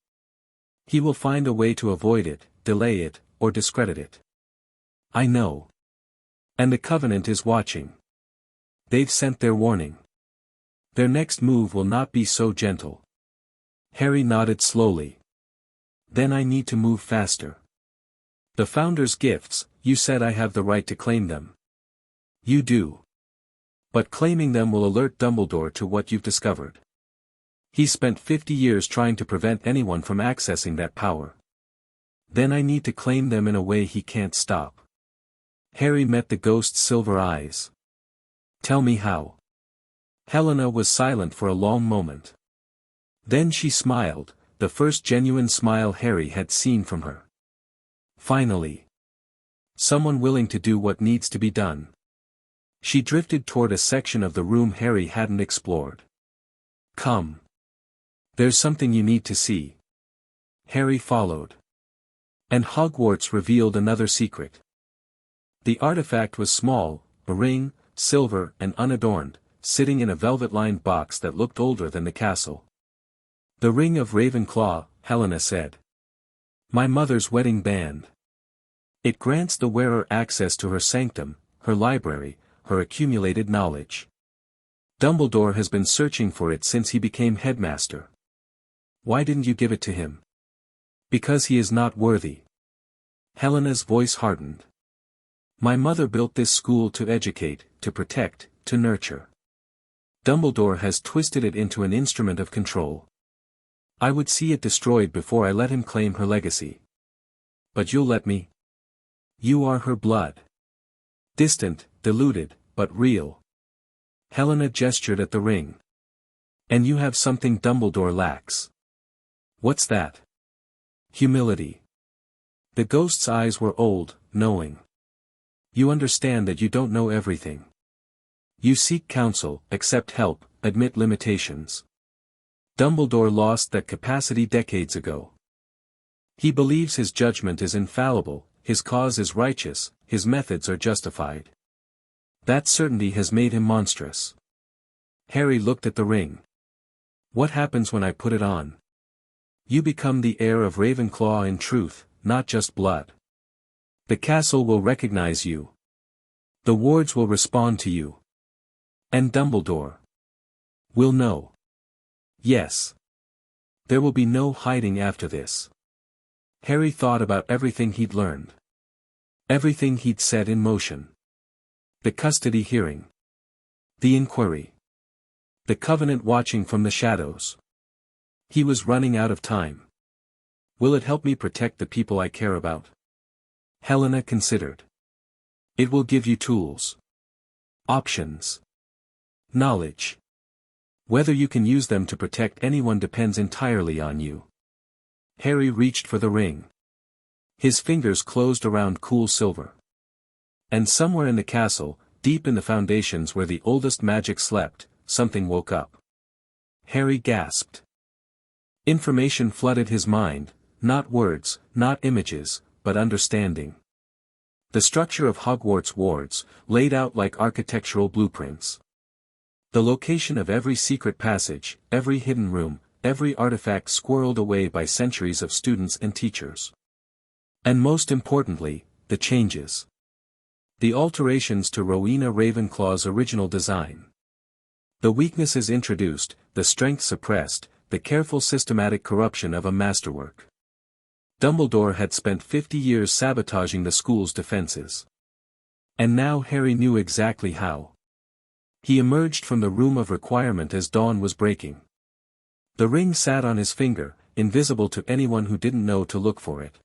He will find a way to avoid it, delay it, or discredit it. I know. And the Covenant is watching. They've sent their warning. Their next move will not be so gentle." Harry nodded slowly. "Then I need to move faster. The Founder's gifts, you said I have the right to claim them. You do. But claiming them will alert Dumbledore to what you've discovered. He spent 50 years trying to prevent anyone from accessing that power. Then I need to claim them in a way he can't stop." Harry met the ghost's silver eyes. "Tell me how." Helena was silent for a long moment. Then she smiled, the first genuine smile Harry had seen from her. "Finally. Someone willing to do what needs to be done." She drifted toward a section of the room Harry hadn't explored. "Come. There's something you need to see." Harry followed. And Hogwarts revealed another secret. The artifact was small, a ring, silver and unadorned, sitting in a velvet-lined box that looked older than the castle. "The ring of Ravenclaw," Helena said. "My mother's wedding band. It grants the wearer access to her sanctum, her library, her accumulated knowledge." Dumbledore has been searching for it since he became headmaster. Why didn't you give it to him? Because he is not worthy. Helena's voice hardened. My mother built this school to educate, to protect, to nurture. Dumbledore has twisted it into an instrument of control. I would see it destroyed before I let him claim her legacy. But you'll let me? You are her blood. Distant, diluted, but real. Helena gestured at the ring. And you have something Dumbledore lacks. What's that? Humility. The ghost's eyes were old, knowing. You understand that you don't know everything. You seek counsel, accept help, admit limitations. Dumbledore lost that capacity decades ago. He believes his judgment is infallible, his cause is righteous, his methods are justified. That certainty has made him monstrous. Harry looked at the ring. What happens when I put it on? You become the heir of Ravenclaw in truth, not just blood. The castle will recognize you. The wards will respond to you. And Dumbledore will know. Yes. There will be no hiding after this. Harry thought about everything he'd learned. Everything he'd set in motion. The custody hearing. The inquiry. The Covenant watching from the shadows. He was running out of time. Will it help me protect the people I care about? Helena considered. It will give you tools. Options. Knowledge. Whether you can use them to protect anyone depends entirely on you. Harry reached for the ring. His fingers closed around cool silver. And somewhere in the castle, deep in the foundations where the oldest magic slept, something woke up. Harry gasped. Information flooded his mind, not words, not images, but understanding. The structure of Hogwarts wards, laid out like architectural blueprints. The location of every secret passage, every hidden room, every artifact squirreled away by centuries of students and teachers. And most importantly, the changes. The alterations to Rowena Ravenclaw's original design. The weaknesses introduced, the strength suppressed, the careful systematic corruption of a masterwork. Dumbledore had spent 50 years sabotaging the school's defenses. And now Harry knew exactly how. He emerged from the room of requirement as dawn was breaking. The ring sat on his finger, invisible to anyone who didn't know to look for it.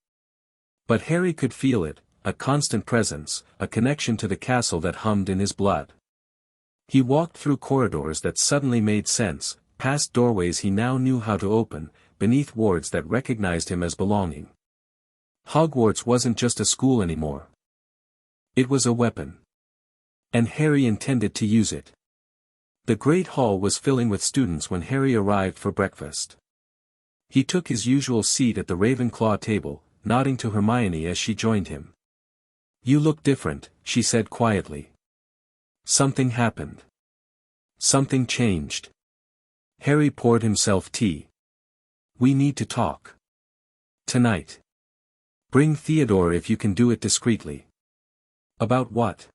But Harry could feel it, a constant presence, a connection to the castle that hummed in his blood. He walked through corridors that suddenly made sense, past doorways he now knew how to open, beneath wards that recognized him as belonging. Hogwarts wasn't just a school anymore. It was a weapon. And Harry intended to use it. The great hall was filling with students when Harry arrived for breakfast. He took his usual seat at the Ravenclaw table, nodding to Hermione as she joined him. You look different, she said quietly. Something happened. Something changed. Harry poured himself tea. We need to talk. Tonight. Bring Theodore if you can do it discreetly. About what?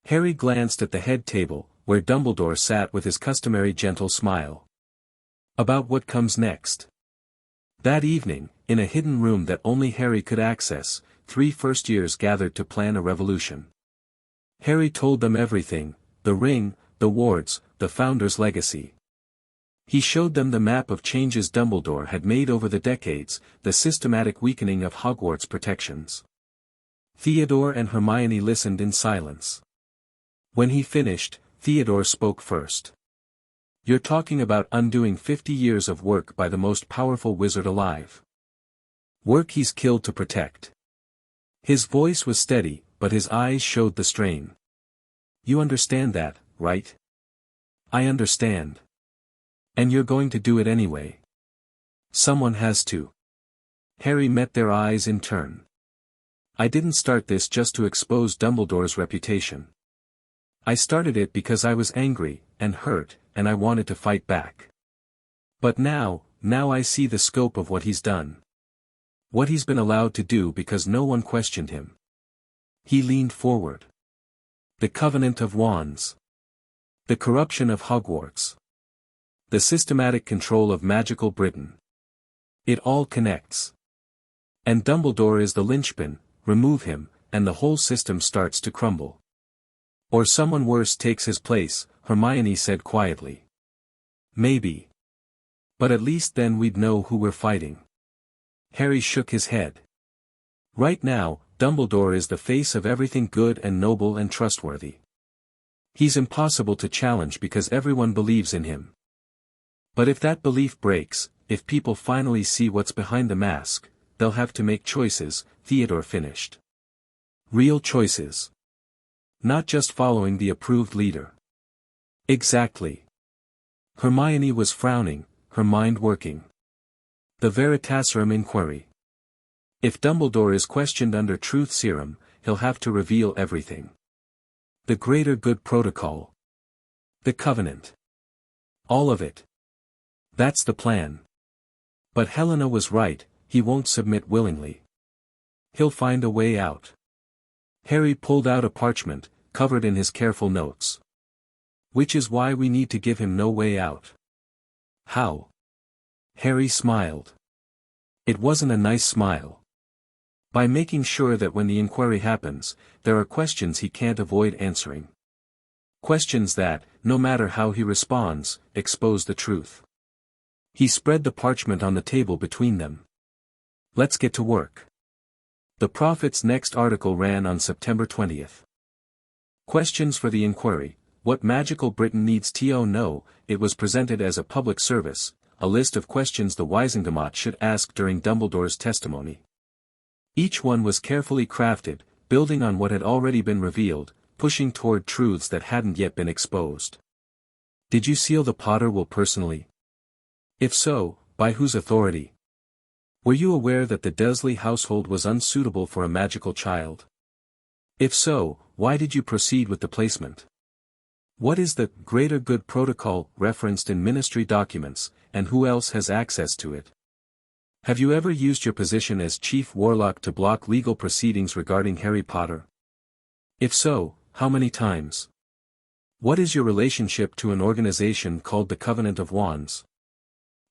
Harry glanced at the head table, where Dumbledore sat with his customary gentle smile. About what comes next. That evening, in a hidden room that only Harry could access, 3 first-years gathered to plan a revolution. Harry told them everything, the ring, the wards, the founder's legacy. He showed them the map of changes Dumbledore had made over the decades, the systematic weakening of Hogwarts protections. Theodore and Hermione listened in silence. When he finished, Theodore spoke first. You're talking about undoing 50 years of work by the most powerful wizard alive. Work he's killed to protect. His voice was steady, but his eyes showed the strain. You understand that, right? I understand. And you're going to do it anyway. Someone has to. Harry met their eyes in turn. I didn't start this just to expose Dumbledore's reputation. I started it because I was angry, and hurt, and I wanted to fight back. But now I see the scope of what he's done. What he's been allowed to do because no one questioned him. He leaned forward. The Covenant of Wands. The corruption of Hogwarts. The systematic control of magical Britain. It all connects. And Dumbledore is the linchpin. Remove him, and the whole system starts to crumble. Or someone worse takes his place, Hermione said quietly. Maybe. But at least then we'd know who we're fighting. Harry shook his head. Right now, Dumbledore is the face of everything good and noble and trustworthy. He's impossible to challenge because everyone believes in him. But if that belief breaks, if people finally see what's behind the mask, they'll have to make choices, Theodore finished. Real choices. Not just following the approved leader. Exactly. Hermione was frowning, her mind working. The Veritaserum inquiry. If Dumbledore is questioned under Truth Serum, he'll have to reveal everything. The greater good protocol. The covenant. All of it. That's the plan. But Helena was right, he won't submit willingly. He'll find a way out. Harry pulled out a parchment, covered in his careful notes. Which is why we need to give him no way out. How? Harry smiled. It wasn't a nice smile. By making sure that when the inquiry happens, there are questions he can't avoid answering. Questions that, no matter how he responds, expose the truth. He spread the parchment on the table between them. Let's get to work. The Prophet's next article ran on September 20th. Questions for the inquiry. What magical Britain needs to know? It was presented as a public service, a list of questions the Wisengamot should ask during Dumbledore's testimony. Each one was carefully crafted, building on what had already been revealed, pushing toward truths that hadn't yet been exposed. Did you seal the Potter will personally? If so, by whose authority? Were you aware that the Dursley household was unsuitable for a magical child? If so, why did you proceed with the placement? What is the greater good protocol referenced in ministry documents, and who else has access to it? Have you ever used your position as Chief Warlock to block legal proceedings regarding Harry Potter? If so, how many times? What is your relationship to an organization called the Covenant of Wands?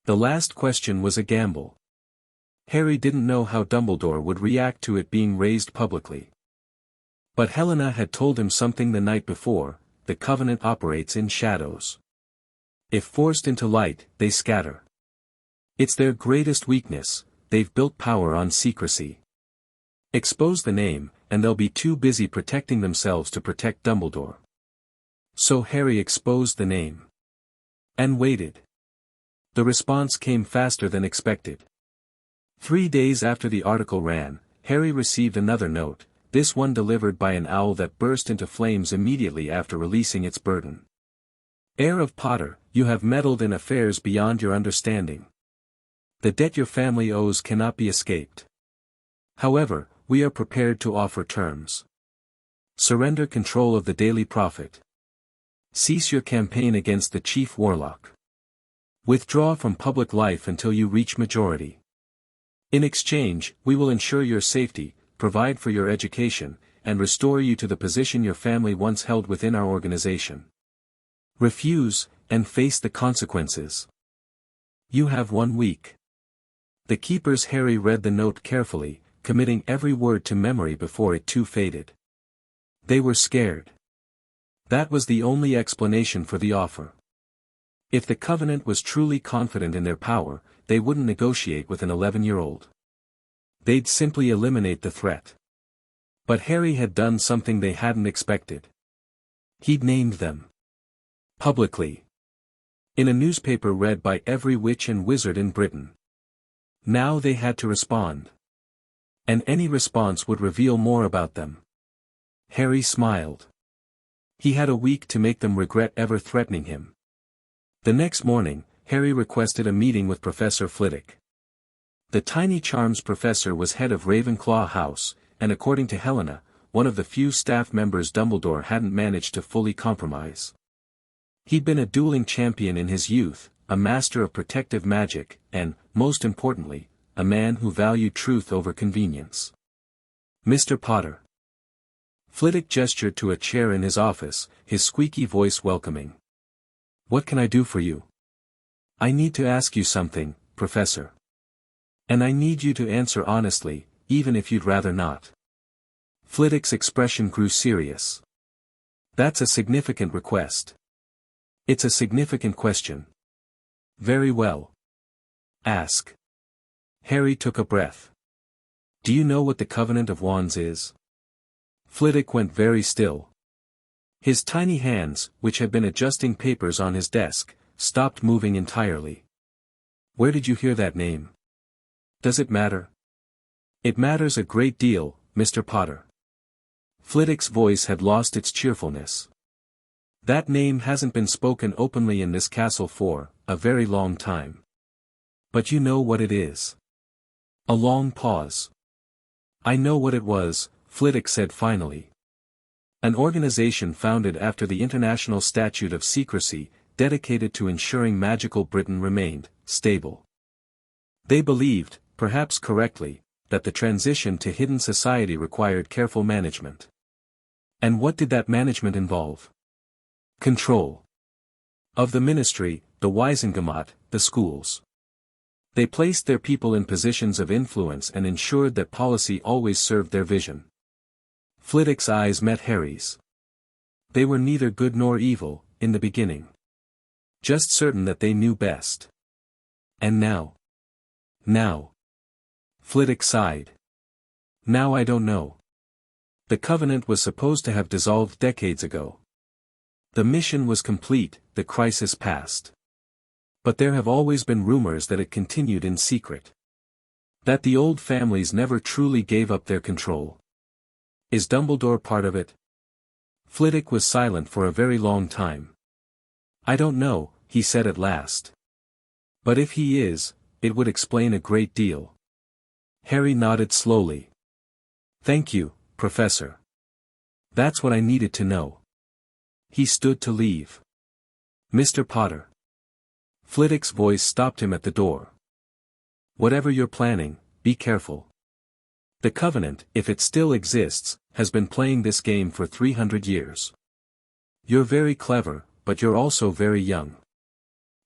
The last question was a gamble. Harry didn't know how Dumbledore would react to it being raised publicly. But Helena had told him something the night before: the Covenant operates in shadows. If forced into light, they scatter. It's their greatest weakness, they've built power on secrecy. Expose the name, and they'll be too busy protecting themselves to protect Dumbledore. So Harry exposed the name. And waited. The response came faster than expected. 3 days after the article ran, Harry received another note, this one delivered by an owl that burst into flames immediately after releasing its burden. Heir of Potter, you have meddled in affairs beyond your understanding. The debt your family owes cannot be escaped. However, we are prepared to offer terms. Surrender control of the Daily Prophet. Cease your campaign against the Chief Warlock. Withdraw from public life until you reach majority. In exchange, we will ensure your safety, provide for your education, and restore you to the position your family once held within our organization. Refuse, and face the consequences. You have 1 week. The keepers. Harry read the note carefully, committing every word to memory before it too faded. They were scared. That was the only explanation for the offer. If the Covenant was truly confident in their power, they wouldn't negotiate with an 11-year-old. They'd simply eliminate the threat. But Harry had done something they hadn't expected. He'd named them. Publicly. In a newspaper read by every witch and wizard in Britain. Now they had to respond. And any response would reveal more about them. Harry smiled. He had a week to make them regret ever threatening him. The next morning, Harry requested a meeting with Professor Flitwick. The tiny charms professor was head of Ravenclaw House, and according to Helena, one of the few staff members Dumbledore hadn't managed to fully compromise. He'd been a dueling champion in his youth, a master of protective magic, and, most importantly, a man who valued truth over convenience. Mr. Potter. Flitwick gestured to a chair in his office, his squeaky voice welcoming. What can I do for you? I need to ask you something, Professor. And I need you to answer honestly, even if you'd rather not. Flitwick's expression grew serious. That's a significant request. It's a significant question. Very well. Ask. Harry took a breath. Do you know what the Covenant of Wands is? Flitwick went very still. His tiny hands, which had been adjusting papers on his desk, stopped moving entirely. Where did you hear that name? Does it matter? It matters a great deal, Mr. Potter. Flitwick's voice had lost its cheerfulness. That name hasn't been spoken openly in this castle for a very long time. But you know what it is. A long pause. I know what it was, Flitwick said finally. An organization founded after the International Statute of Secrecy, dedicated to ensuring magical Britain remained stable. They believed, perhaps correctly, that the transition to hidden society required careful management. And what did that management involve? Control. Of the ministry, the Waisengamat, the schools. They placed their people in positions of influence and ensured that policy always served their vision. Flitwick's eyes met Harry's. They were neither good nor evil, in the beginning. Just certain that they knew best. And now? Now. Flitwick sighed. Now I don't know. The Covenant was supposed to have dissolved decades ago. The mission was complete, the crisis passed. But there have always been rumors that it continued in secret. That the old families never truly gave up their control. Is Dumbledore part of it? Flitwick was silent for a very long time. I don't know, he said at last. But if he is, it would explain a great deal. Harry nodded slowly. Thank you, Professor. That's what I needed to know. He stood to leave. Mr. Potter. Flitwick's voice stopped him at the door. Whatever you're planning, be careful. The Covenant, if it still exists, has been playing this game for 300 years. You're very clever, but you're also very young.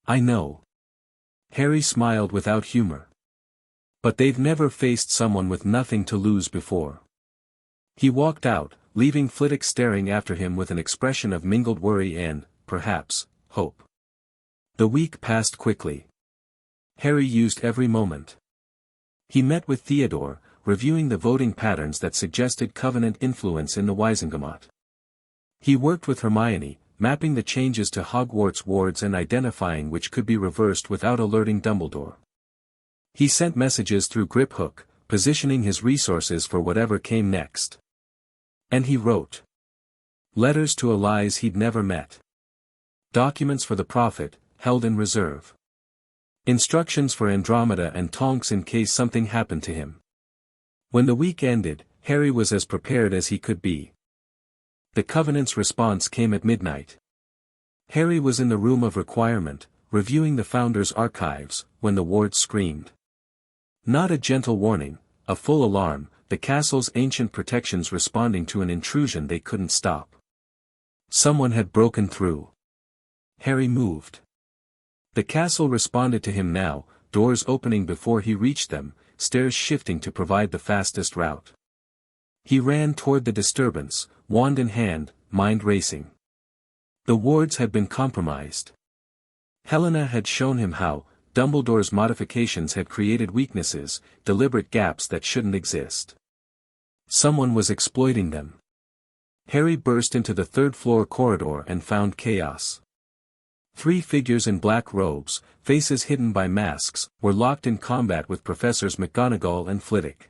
I know. Harry smiled without humor. But they've never faced someone with nothing to lose before. He walked out, leaving Flitwick staring after him with an expression of mingled worry and, perhaps, hope. The week passed quickly. Harry used every moment. He met with Theodore, reviewing the voting patterns that suggested Covenant influence in the Waisengamat. He worked with Hermione, mapping the changes to Hogwarts wards and identifying which could be reversed without alerting Dumbledore. He sent messages through Griphook, positioning his resources for whatever came next. And he wrote letters to allies he'd never met. Documents for the Prophet, held in reserve. Instructions for Andromeda and Tonks in case something happened to him. When the week ended, Harry was as prepared as he could be. The Covenant's response came at midnight. Harry was in the room of requirement, reviewing the Founder's archives, when the ward screamed. Not a gentle warning, a full alarm, the castle's ancient protections responding to an intrusion they couldn't stop. Someone had broken through. Harry moved. The castle responded to him now, doors opening before he reached them, stairs shifting to provide the fastest route. He ran toward the disturbance, wand in hand, mind racing. The wards had been compromised. Helena had shown him how. Dumbledore's modifications had created weaknesses, deliberate gaps that shouldn't exist. Someone was exploiting them. Harry burst into the third-floor corridor and found chaos. 3 figures in black robes, faces hidden by masks, were locked in combat with Professors McGonagall and Flitwick.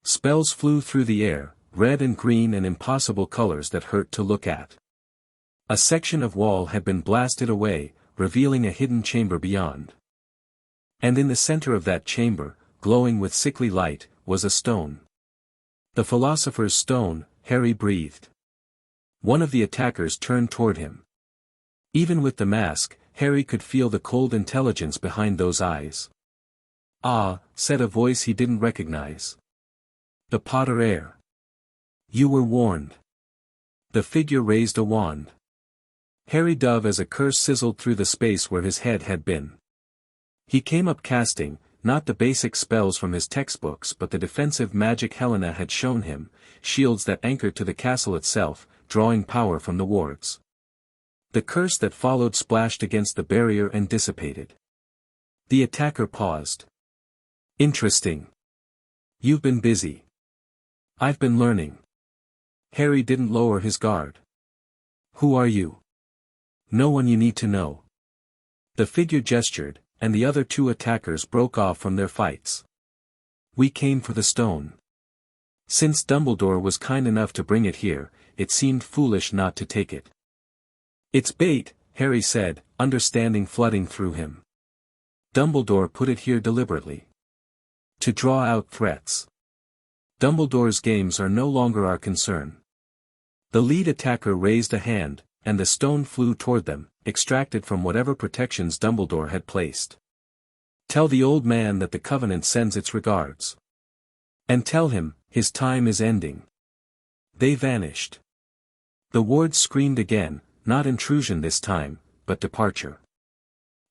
Spells flew through the air, red and green and impossible colors that hurt to look at. A section of wall had been blasted away, revealing a hidden chamber beyond. And in the center of that chamber, glowing with sickly light, was a stone. The Philosopher's Stone, Harry breathed. One of the attackers turned toward him. Even with the mask, Harry could feel the cold intelligence behind those eyes. Ah, said a voice he didn't recognize. The Potter heir. You were warned. The figure raised a wand. Harry dove as a curse sizzled through the space where his head had been. He came up casting, not the basic spells from his textbooks but the defensive magic Helena had shown him, shields that anchored to the castle itself, drawing power from the wards. The curse that followed splashed against the barrier and dissipated. The attacker paused. Interesting. You've been busy. I've been learning. Harry didn't lower his guard. Who are you? No one you need to know. The figure gestured, and the other two attackers broke off from their fights. We came for the stone. Since Dumbledore was kind enough to bring it here, it seemed foolish not to take it. It's bait, Harry said, understanding flooding through him. Dumbledore put it here deliberately. To draw out threats. Dumbledore's games are no longer our concern. The lead attacker raised a hand, and the stone flew toward them, extracted from whatever protections Dumbledore had placed. Tell the old man that the Covenant sends its regards. And tell him, his time is ending. They vanished. The wards screamed again, not intrusion this time, but departure.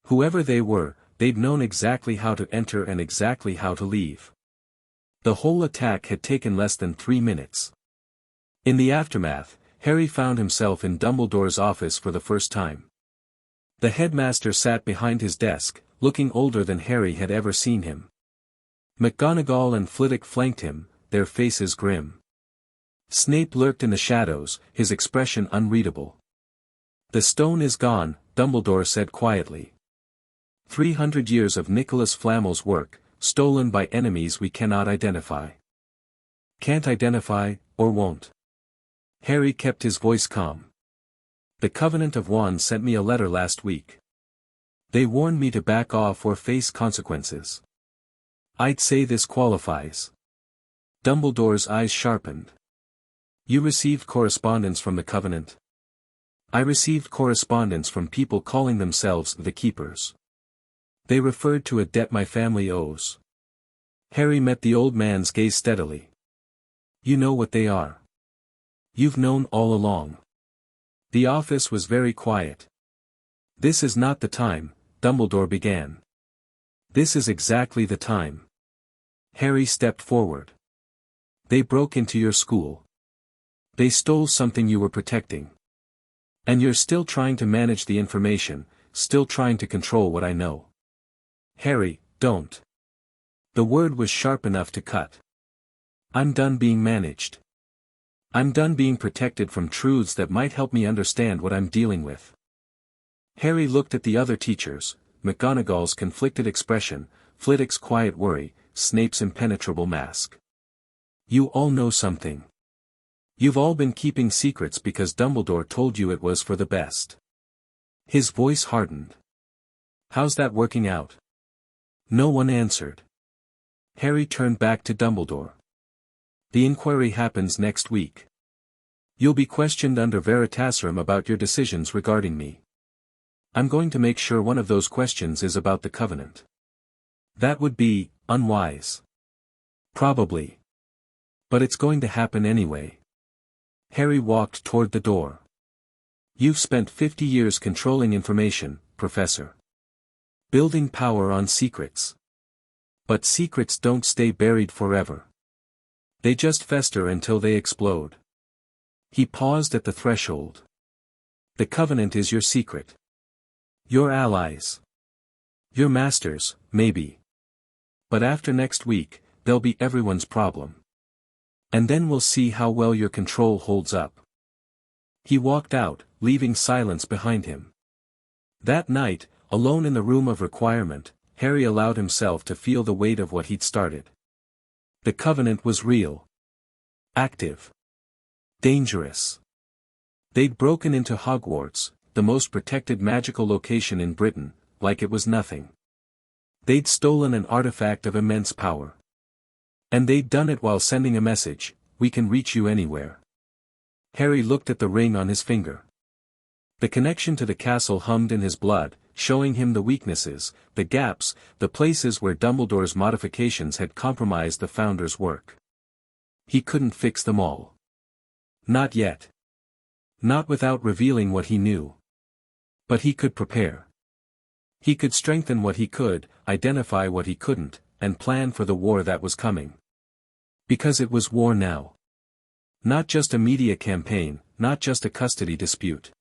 Whoever they were, they'd known exactly how to enter and exactly how to leave. The whole attack had taken less than 3 minutes. In the aftermath, Harry found himself in Dumbledore's office for the first time. The headmaster sat behind his desk, looking older than Harry had ever seen him. McGonagall and Flitwick flanked him, their faces grim. Snape lurked in the shadows, his expression unreadable. The stone is gone, Dumbledore said quietly. 300 years of Nicholas Flamel's work, stolen by enemies we cannot identify. Can't identify, or won't. Harry kept his voice calm. The Covenant of Wands sent me a letter last week. They warned me to back off or face consequences. I'd say this qualifies. Dumbledore's eyes sharpened. You received correspondence from the Covenant? I received correspondence from people calling themselves the Keepers. They referred to a debt my family owes. Harry met the old man's gaze steadily. You know what they are. You've known all along. The office was very quiet. This is not the time, Dumbledore began. This is exactly the time. Harry stepped forward. They broke into your school. They stole something you were protecting. And you're still trying to manage the information, still trying to control what I know. Harry, don't. The word was sharp enough to cut. I'm done being managed. I'm done being protected from truths that might help me understand what I'm dealing with. Harry looked at the other teachers, McGonagall's conflicted expression, Flitwick's quiet worry, Snape's impenetrable mask. You all know something. You've all been keeping secrets because Dumbledore told you it was for the best. His voice hardened. How's that working out? No one answered. Harry turned back to Dumbledore. The inquiry happens next week. You'll be questioned under Veritaserum about your decisions regarding me. I'm going to make sure one of those questions is about the Covenant. That would be unwise. Probably. But it's going to happen anyway. Harry walked toward the door. You've spent 50 years controlling information, Professor. Building power on secrets. But secrets don't stay buried forever. They just fester until they explode. He paused at the threshold. The Covenant is your secret. Your allies. Your masters, maybe. But after next week, they'll be everyone's problem. And then we'll see how well your control holds up. He walked out, leaving silence behind him. That night, alone in the room of requirement, Harry allowed himself to feel the weight of what he'd started. The Covenant was real. Active. Dangerous. They'd broken into Hogwarts, the most protected magical location in Britain, like it was nothing. They'd stolen an artifact of immense power. And they'd done it while sending a message, we can reach you anywhere. Harry looked at the ring on his finger. The connection to the castle hummed in his blood, showing him the weaknesses, the gaps, the places where Dumbledore's modifications had compromised the Founder's work. He couldn't fix them all. Not yet. Not without revealing what he knew. But he could prepare. He could strengthen what he could, identify what he couldn't, and plan for the war that was coming. Because it was war now. Not just a media campaign, not just a custody dispute.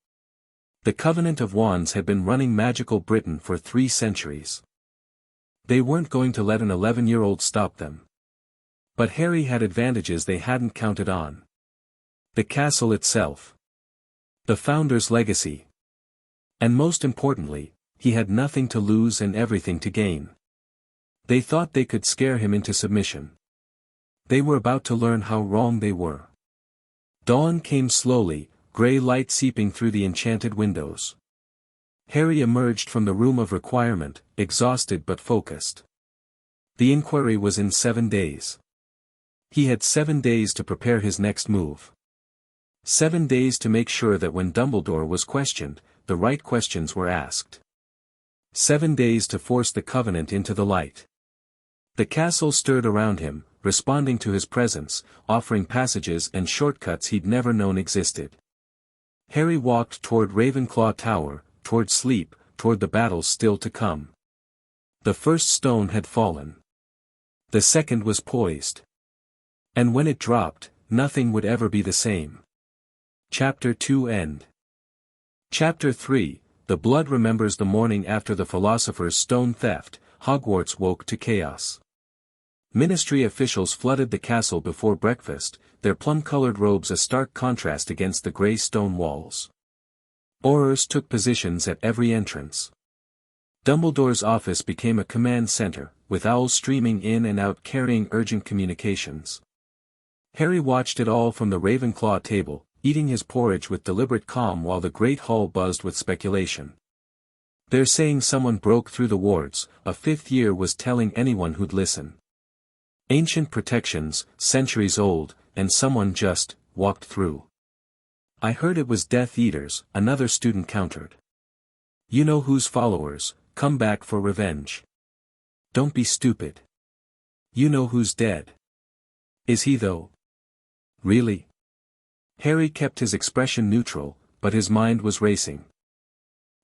The Covenant of Wands had been running magical Britain for 3 centuries. They weren't going to let an 11-year-old stop them. But Harry had advantages they hadn't counted on. The castle itself. The founder's legacy. And most importantly, he had nothing to lose and everything to gain. They thought they could scare him into submission. They were about to learn how wrong they were. Dawn came slowly, grey light seeping through the enchanted windows. Harry emerged from the room of requirement, exhausted but focused. The inquiry was in 7 days. He had 7 days to prepare his next move. 7 days to make sure that when Dumbledore was questioned, the right questions were asked. 7 days to force the Covenant into the light. The castle stirred around him, responding to his presence, offering passages and shortcuts he'd never known existed. Harry walked toward Ravenclaw Tower, toward sleep, toward the battles still to come. The first stone had fallen. The second was poised. And when it dropped, nothing would ever be the same. Chapter 2 End. Chapter 3, The Blood remembers the morning after the Philosopher's Stone theft, Hogwarts woke to chaos. Ministry officials flooded the castle before breakfast, their plum-colored robes a stark contrast against the grey stone walls. Aurors took positions at every entrance. Dumbledore's office became a command center, with owls streaming in and out carrying urgent communications. Harry watched it all from the Ravenclaw table, eating his porridge with deliberate calm while the great hall buzzed with speculation. They're saying someone broke through the wards, a 5th year was telling anyone who'd listen. Ancient protections, centuries old, and someone just walked through. I heard it was Death Eaters, another student countered. You know whose followers, come back for revenge. Don't be stupid. You know who's dead. Is he though? Really? Harry kept his expression neutral, but his mind was racing.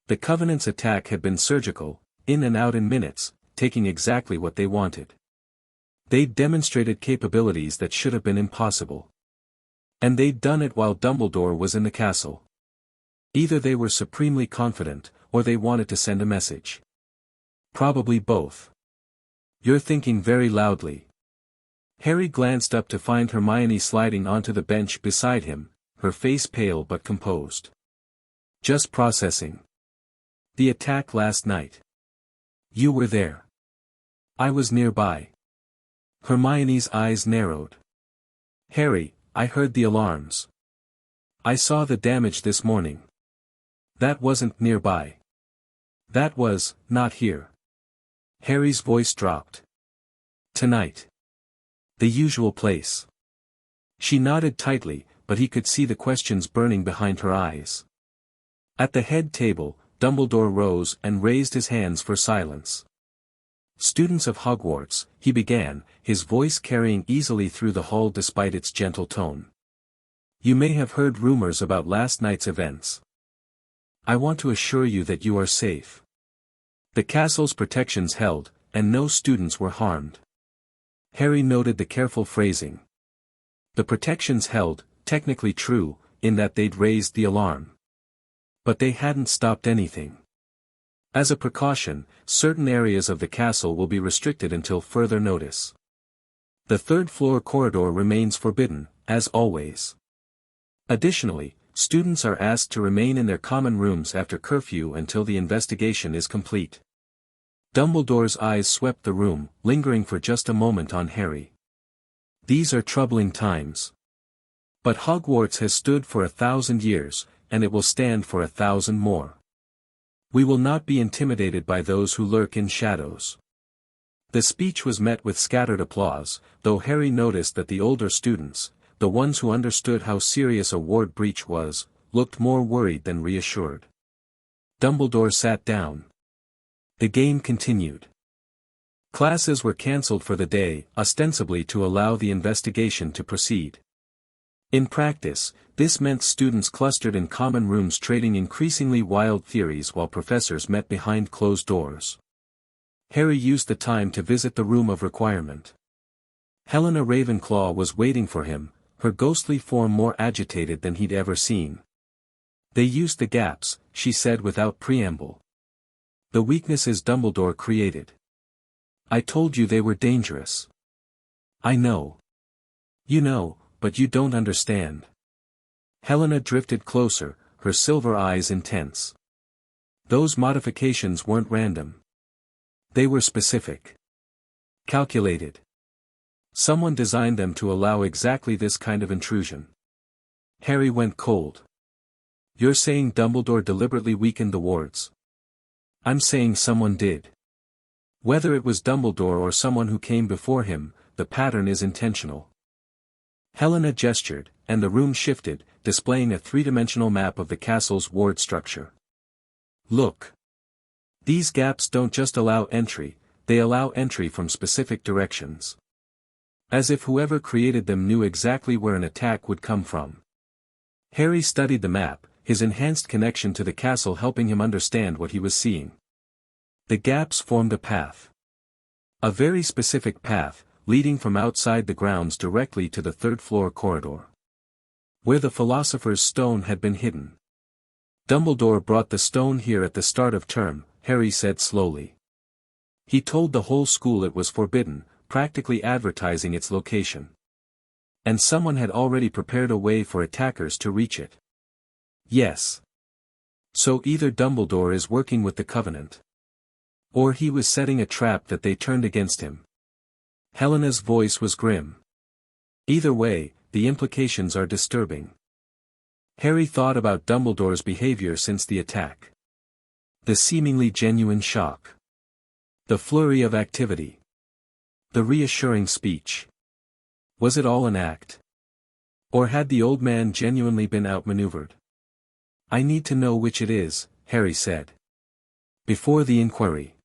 The Covenant's attack had been surgical, in and out in minutes, taking exactly what they wanted. They'd demonstrated capabilities that should have been impossible. And they'd done it while Dumbledore was in the castle. Either they were supremely confident, or they wanted to send a message. Probably both. You're thinking very loudly. Harry glanced up to find Hermione sliding onto the bench beside him, her face pale but composed. Just processing. The attack last night. You were there. I was nearby. Hermione's eyes narrowed. Harry, I heard the alarms. I saw the damage this morning. That wasn't nearby. That was, not here. Harry's voice dropped. Tonight. The usual place. She nodded tightly, but he could see the questions burning behind her eyes. At the head table, Dumbledore rose and raised his hands for silence. Students of Hogwarts, he began, his voice carrying easily through the hall despite its gentle tone. You may have heard rumors about last night's events. I want to assure you that you are safe. The castle's protections held, and no students were harmed. Harry noted the careful phrasing. The protections held, technically true, in that they'd raised the alarm. But they hadn't stopped anything. As a precaution, certain areas of the castle will be restricted until further notice. The 3rd-floor corridor remains forbidden, as always. Additionally, students are asked to remain in their common rooms after curfew until the investigation is complete. Dumbledore's eyes swept the room, lingering for just a moment on Harry. These are troubling times. But Hogwarts has stood for 1,000 years, and it will stand for 1,000 more. We will not be intimidated by those who lurk in shadows. The speech was met with scattered applause, though Harry noticed that the older students, the ones who understood how serious a ward breach was, looked more worried than reassured. Dumbledore sat down. The game continued. Classes were cancelled for the day, ostensibly to allow the investigation to proceed. In practice, this meant students clustered in common rooms trading increasingly wild theories while professors met behind closed doors. Harry used the time to visit the room of requirement. Helena Ravenclaw was waiting for him, her ghostly form more agitated than he'd ever seen. "They used the gaps," she said without preamble. "The weaknesses Dumbledore created. I told you they were dangerous." "I know. You know, but you don't understand." Helena drifted closer, her silver eyes intense. "Those modifications weren't random. They were specific. Calculated. Someone designed them to allow exactly this kind of intrusion." Harry went cold. "You're saying Dumbledore deliberately weakened the wards?" "I'm saying someone did. Whether it was Dumbledore or someone who came before him, the pattern is intentional." Helena gestured, and the room shifted, displaying a three-dimensional map of the castle's ward structure. "Look. These gaps don't just allow entry, they allow entry from specific directions. As if whoever created them knew exactly where an attack would come from." Harry studied the map, his enhanced connection to the castle helping him understand what he was seeing. The gaps formed a path. A very specific path, leading from outside the grounds directly to the third-floor corridor. Where the Philosopher's Stone had been hidden. "Dumbledore brought the stone here at the start of term," Harry said slowly. "He told the whole school it was forbidden, practically advertising its location. And someone had already prepared a way for attackers to reach it." "Yes. So either Dumbledore is working with the Covenant. Or he was setting a trap that they turned against him." Helena's voice was grim. "Either way, the implications are disturbing." Harry thought about Dumbledore's behavior since the attack. The seemingly genuine shock. The flurry of activity. The reassuring speech. Was it all an act? Or had the old man genuinely been outmaneuvered? "I need to know which it is," Harry said. "Before the inquiry.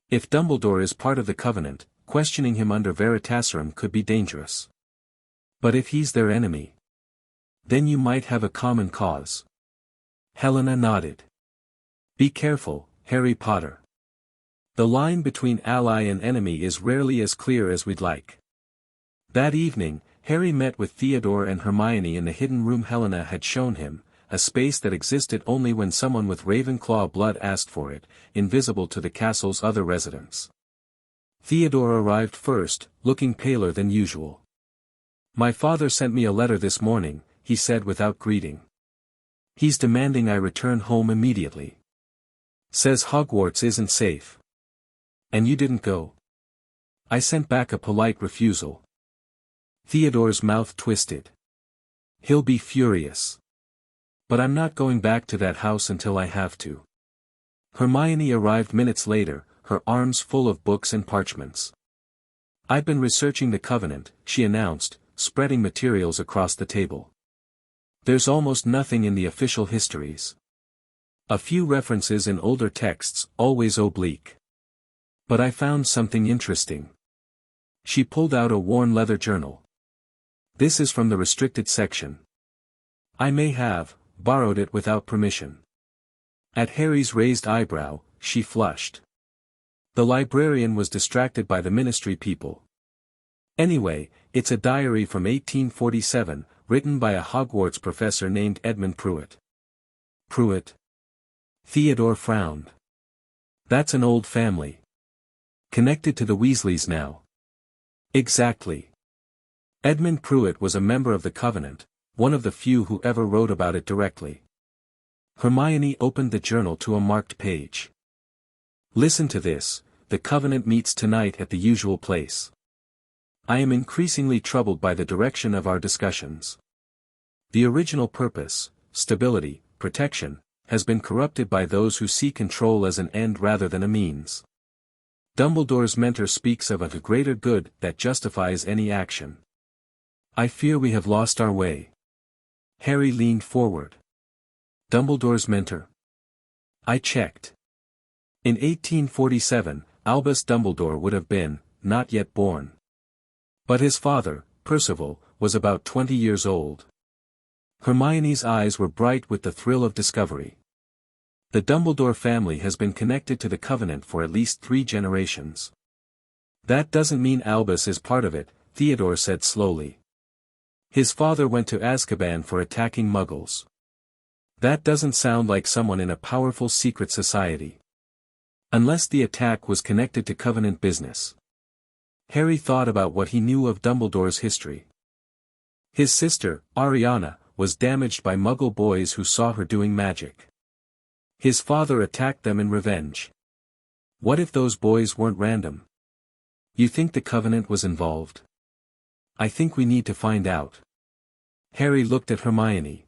If Dumbledore is part of the Covenant, questioning him under Veritaserum could be dangerous. But if he's their enemy, then you might have a common cause." Helena nodded. "Be careful, Harry Potter. The line between ally and enemy is rarely as clear as we'd like." That evening, Harry met with Theodore and Hermione in the hidden room Helena had shown him, a space that existed only when someone with Ravenclaw blood asked for it, invisible to the castle's other residents. Theodore arrived first, looking paler than usual. "My father sent me a letter this morning," he said without greeting. "He's demanding I return home immediately. Says Hogwarts isn't safe. And you didn't go." I sent back a polite refusal." Theodore's mouth twisted. "He'll be furious. But I'm not going back to that house until I have to." Hermione arrived minutes later, her arms full of books and parchments. "I've been researching the Covenant," she announced, spreading materials across the table. "There's almost nothing in the official histories. A few references in older texts, always oblique. But I found something interesting." She pulled out a worn leather journal. "This is from the restricted section. I may have borrowed it without permission." At Harry's raised eyebrow, she flushed. The librarian was distracted by the ministry people. "Anyway, it's a diary from 1847, written by a Hogwarts professor named Edmund Pruitt." "Pruitt?" Theodore frowned. "That's an old family. Connected to the Weasleys now." "Exactly. Edmund Pruitt was a member of the Covenant, one of the few who ever wrote about it directly." Hermione opened the journal to a marked page. "Listen to this, the Covenant meets tonight at the usual place. I am increasingly troubled by the direction of our discussions. The original purpose, stability, protection, has been corrupted by those who see control as an end rather than a means. Dumbledore's mentor speaks of a greater good that justifies any action. I fear we have lost our way." Harry leaned forward. "Dumbledore's mentor?" I checked. In 1847, Albus Dumbledore would have been, not yet born. But his father, Percival, was about 20 years old. Hermione's eyes were bright with the thrill of discovery. The Dumbledore family has been connected to the Covenant for at least 3 generations. That doesn't mean Albus is part of it, Theodore said slowly. His father went to Azkaban for attacking Muggles. That doesn't sound like someone in a powerful secret society. Unless the attack was connected to Covenant business. Harry thought about what he knew of Dumbledore's history. His sister, Ariana, was damaged by Muggle boys who saw her doing magic. His father attacked them in revenge. What if those boys weren't random? You think the Covenant was involved? I think we need to find out. Harry looked at Hermione.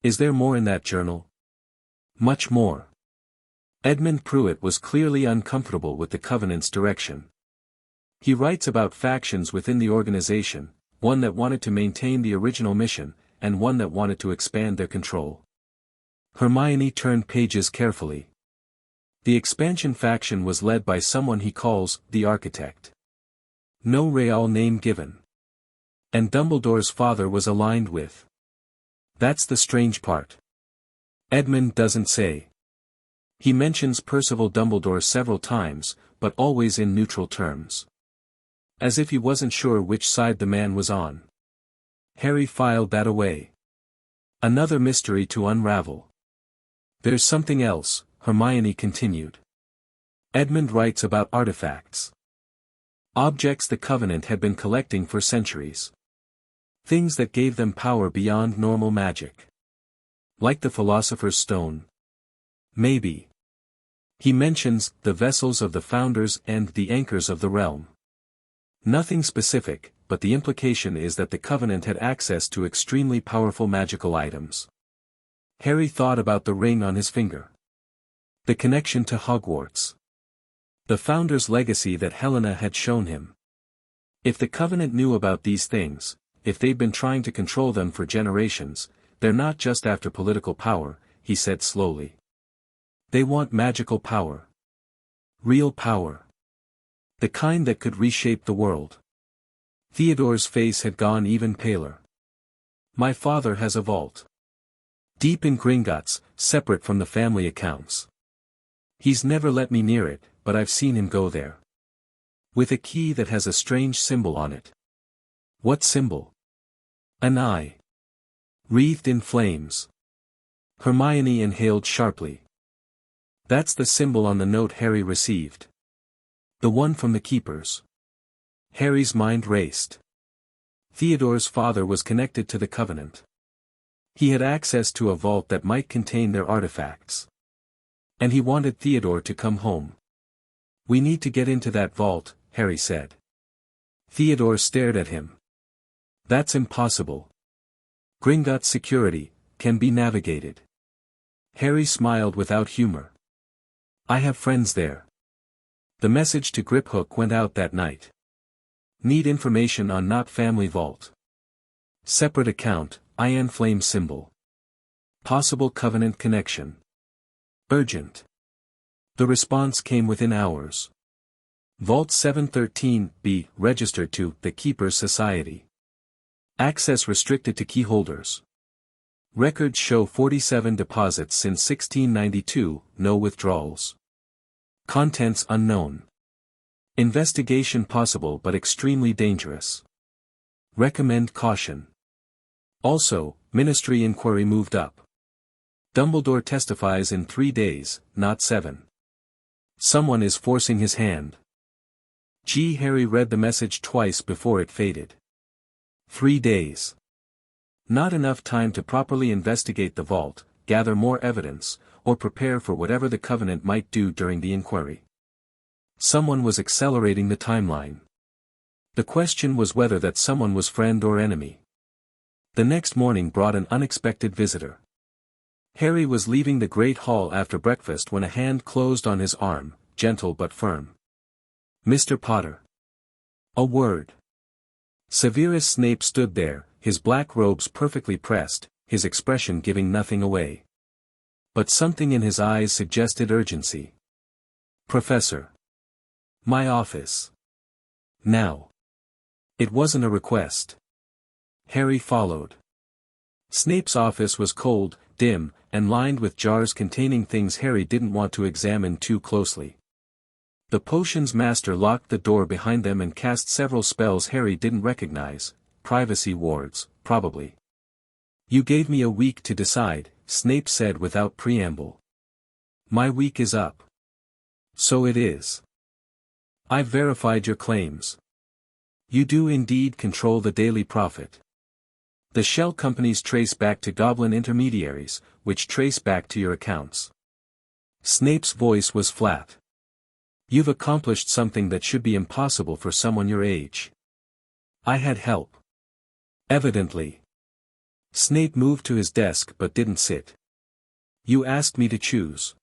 Is there more in that journal? Much more. Edmund Pruitt was clearly uncomfortable with the Covenant's direction. He writes about factions within the organization, one that wanted to maintain the original mission, and one that wanted to expand their control. Hermione turned pages carefully. The expansion faction was led by someone he calls the Architect. No real name given. And Dumbledore's father was aligned with. That's the strange part. Edmund doesn't say. He mentions Percival Dumbledore several times, but always in neutral terms. As if he wasn't sure which side the man was on. Harry filed that away. Another mystery to unravel. There's something else, Hermione continued. Edmund writes about artifacts. Objects the Covenant had been collecting for centuries. Things that gave them power beyond normal magic. Like the Philosopher's Stone. Maybe. He mentions the vessels of the Founders and the anchors of the realm. Nothing specific, but the implication is that the Covenant had access to extremely powerful magical items. Harry thought about the ring on his finger. The connection to Hogwarts. The Founder's legacy that Helena had shown him. If the Covenant knew about these things, if they'd been trying to control them for generations, they're not just after political power, he said slowly. They want magical power. Real power. The kind that could reshape the world. Theodore's face had gone even paler. My father has a vault. Deep in Gringotts, separate from the family accounts. He's never let me near it, but I've seen him go there. With a key that has a strange symbol on it. What symbol? An eye. Wreathed in flames. Hermione inhaled sharply. That's the symbol on the note Harry received. The one from the keepers. Harry's mind raced. Theodore's father was connected to the Covenant. He had access to a vault that might contain their artifacts. And he wanted Theodore to come home. We need to get into that vault, Harry said. Theodore stared at him. That's impossible. Gringotts security can be navigated. Harry smiled without humor. I have friends there. The message to Griphook went out that night. Need information on not family vault. Separate account, iron flame symbol. Possible Covenant connection. Urgent. The response came within hours. Vault 713-B registered to the Keepers Society. Access restricted to key holders. Records show 47 deposits since 1692, no withdrawals. Contents unknown. Investigation possible but extremely dangerous. Recommend caution. Also, Ministry inquiry moved up. Dumbledore testifies in 3 days, not 7. Someone is forcing his hand. Harry read the message twice before it faded. 3 days. Not enough time to properly investigate the vault, gather more evidence, or prepare for whatever the Covenant might do during the inquiry. Someone was accelerating the timeline. The question was whether that someone was friend or enemy. The next morning brought an unexpected visitor. Harry was leaving the Great Hall after breakfast when a hand closed on his arm, gentle but firm. Mr. Potter. A word. Severus Snape stood there, his black robes perfectly pressed, his expression giving nothing away. But something in his eyes suggested urgency. Professor. My office. Now. It wasn't a request. Harry followed. Snape's office was cold, dim, and lined with jars containing things Harry didn't want to examine too closely. The potions master locked the door behind them and cast several spells Harry didn't recognize, privacy wards, probably. "You gave me a week to decide," Snape said without preamble. "My week is up." "So it is. I've verified your claims. You do indeed control the Daily Prophet. The shell companies trace back to goblin intermediaries, which trace back to your accounts." Snape's voice was flat. "You've accomplished something that should be impossible for someone your age." "I had help." "Evidently." Snape moved to his desk but didn't sit. "You asked me to choose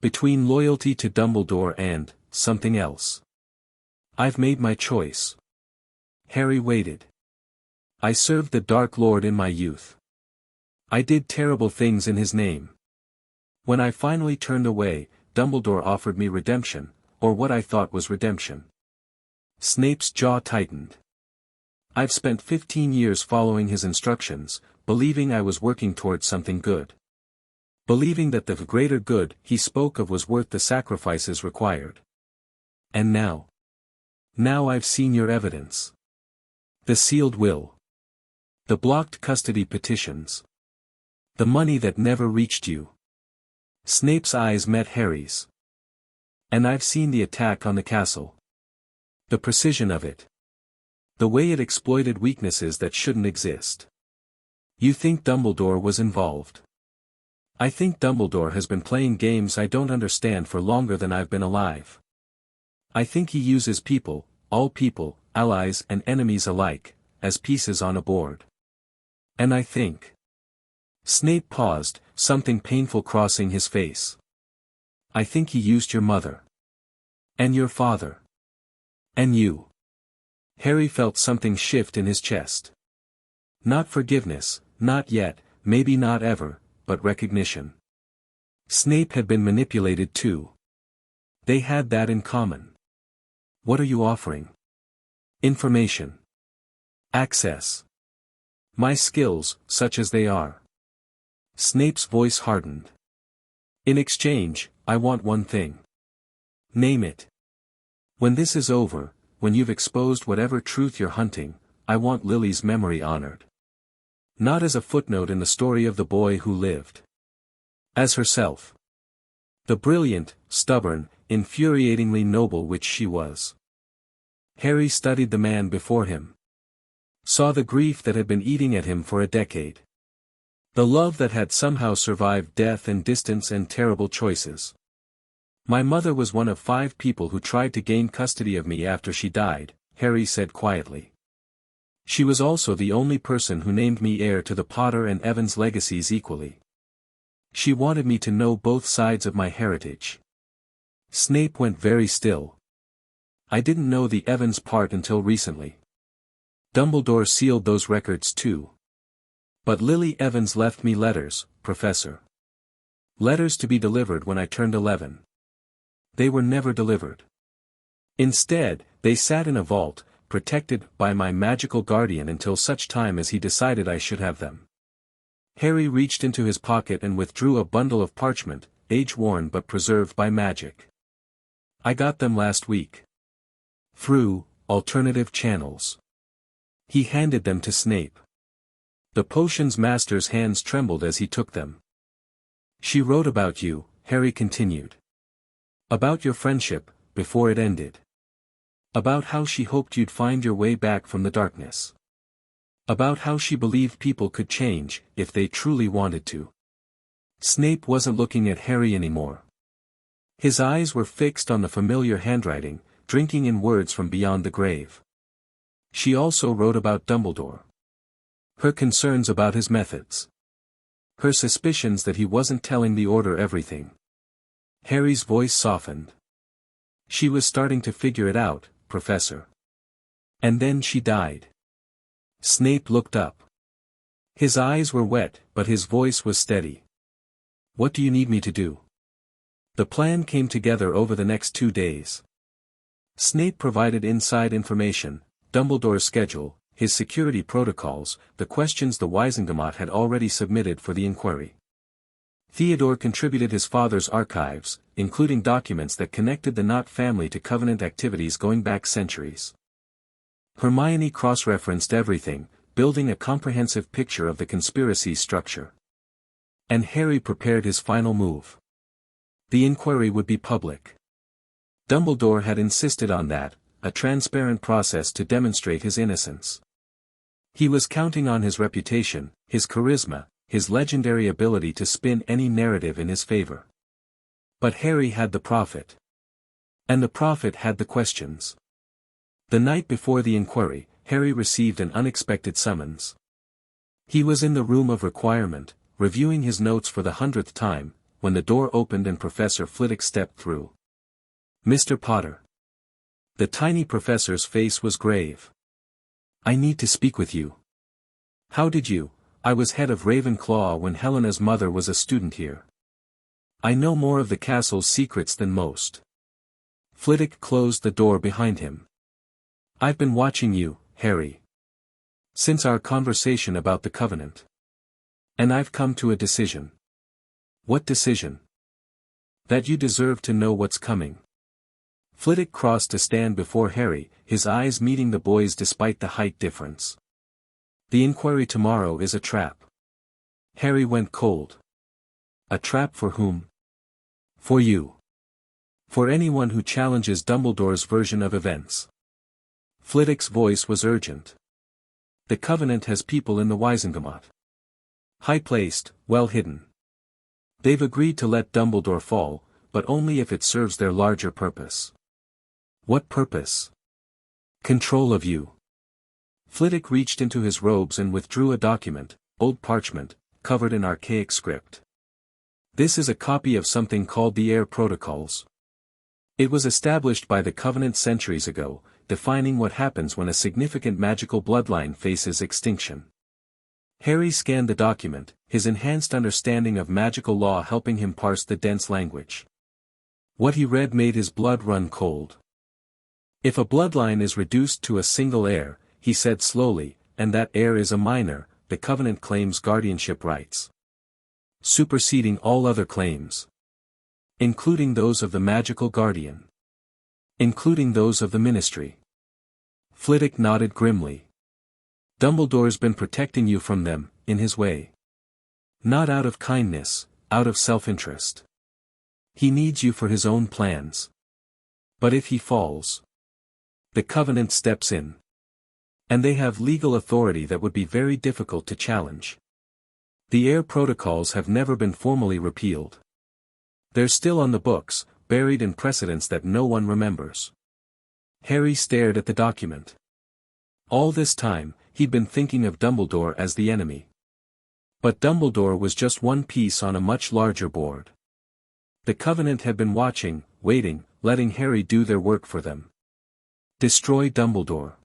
between loyalty to Dumbledore and something else. I've made my choice." Harry waited. "I served the Dark Lord in my youth. I did terrible things in his name. When I finally turned away, Dumbledore offered me redemption, or what I thought was redemption." Snape's jaw tightened. "I've spent 15 years following his instructions, believing I was working towards something good. Believing that the greater good he spoke of was worth the sacrifices required. And now? Now I've seen your evidence. The sealed will. The blocked custody petitions. The money that never reached you." Snape's eyes met Harry's. "And I've seen the attack on the castle. The precision of it. The way it exploited weaknesses that shouldn't exist. You think Dumbledore was involved? I think Dumbledore has been playing games I don't understand for longer than I've been alive. I think he uses people, all people, allies and enemies alike, as pieces on a board. And I think—" Snape paused, something painful crossing his face. "I think he used your mother. And your father. And you." Harry felt something shift in his chest. Not forgiveness, not yet, maybe not ever, but recognition. Snape had been manipulated too. They had that in common. "What are you offering?" "Information. Access. My skills, such as they are." Snape's voice hardened. "In exchange, I want one thing." "Name it. When this is over, when you've exposed whatever truth you're hunting, I want Lily's memory honored. Not as a footnote in the story of the boy who lived. As herself. The brilliant, stubborn, infuriatingly noble witch she was." Harry studied the man before him. Saw the grief that had been eating at him for a decade. The love that had somehow survived death and distance and terrible choices. "My mother was one of 5 people who tried to gain custody of me after she died," Harry said quietly. "She was also the only person who named me heir to the Potter and Evans legacies equally. She wanted me to know both sides of my heritage." Snape went very still. "I didn't know the Evans part until recently. Dumbledore sealed those records too. But Lily Evans left me letters, Professor. Letters to be delivered when I turned 11. They were never delivered. Instead, they sat in a vault, protected by my magical guardian until such time as he decided I should have them." Harry reached into his pocket and withdrew a bundle of parchment, age-worn but preserved by magic. "I got them last week. Through alternative channels." He handed them to Snape. The potions master's hands trembled as he took them. "She wrote about you," Harry continued. "About your friendship, before it ended. About how she hoped you'd find your way back from the darkness. About how she believed people could change, if they truly wanted to." Snape wasn't looking at Harry anymore. His eyes were fixed on the familiar handwriting, drinking in words from beyond the grave. She also wrote about Dumbledore. Her concerns about his methods. Her suspicions that he wasn't telling the Order everything. Harry's voice softened. "She was starting to figure it out, Professor. And then she died." Snape looked up. His eyes were wet, but his voice was steady. "What do you need me to do?" The plan came together over the next 2 days. Snape provided inside information, Dumbledore's schedule, his security protocols, the questions the Wiesengemot had already submitted for the inquiry. Theodore contributed his father's archives, including documents that connected the Knott family to Covenant activities going back centuries. Hermione cross-referenced everything, building a comprehensive picture of the conspiracy's structure. And Harry prepared his final move. The inquiry would be public. Dumbledore had insisted on that, a transparent process to demonstrate his innocence. He was counting on his reputation, his charisma, his legendary ability to spin any narrative in his favor. But Harry had the prophet. And the prophet had the questions. The night before the inquiry, Harry received an unexpected summons. He was in the room of requirement, reviewing his notes for the 100th time, when the door opened and Professor Flitwick stepped through. "Mr. Potter." The tiny professor's face was grave. "I need to speak with you." "How did you? I was head of Ravenclaw when Helena's mother was a student here. I know more of the castle's secrets than most." Flitwick closed the door behind him. "I've been watching you, Harry. Since our conversation about the Covenant. And I've come to a decision." "What decision?" "That you deserve to know what's coming." Flitwick crossed to stand before Harry, his eyes meeting the boy's despite the height difference. "The inquiry tomorrow is a trap." Harry went cold. "A trap for whom?" "For you. For anyone who challenges Dumbledore's version of events." Flitwick's voice was urgent. "The Covenant has people in the Wiesengemot. High-placed, well-hidden. They've agreed to let Dumbledore fall, but only if it serves their larger purpose." "What purpose?" "Control of you." Flitwick reached into his robes and withdrew a document, old parchment, covered in archaic script. "This is a copy of something called the Air Protocols. It was established by the Covenant centuries ago, defining what happens when a significant magical bloodline faces extinction." Harry scanned the document, his enhanced understanding of magical law helping him parse the dense language. What he read made his blood run cold. "If a bloodline is reduced to a single heir," he said slowly, "and that heir is a minor, the Covenant claims guardianship rights. Superseding all other claims. Including those of the magical guardian. Including those of the Ministry." Flitwick nodded grimly. "Dumbledore's been protecting you from them, in his way. Not out of kindness, out of self-interest. He needs you for his own plans. But if he falls, the Covenant steps in. And they have legal authority that would be very difficult to challenge. The Air Protocols have never been formally repealed. They're still on the books, buried in precedents that no one remembers." Harry stared at the document. All this time, he'd been thinking of Dumbledore as the enemy. But Dumbledore was just one piece on a much larger board. The Covenant had been watching, waiting, letting Harry do their work for them. Destroy Dumbledore.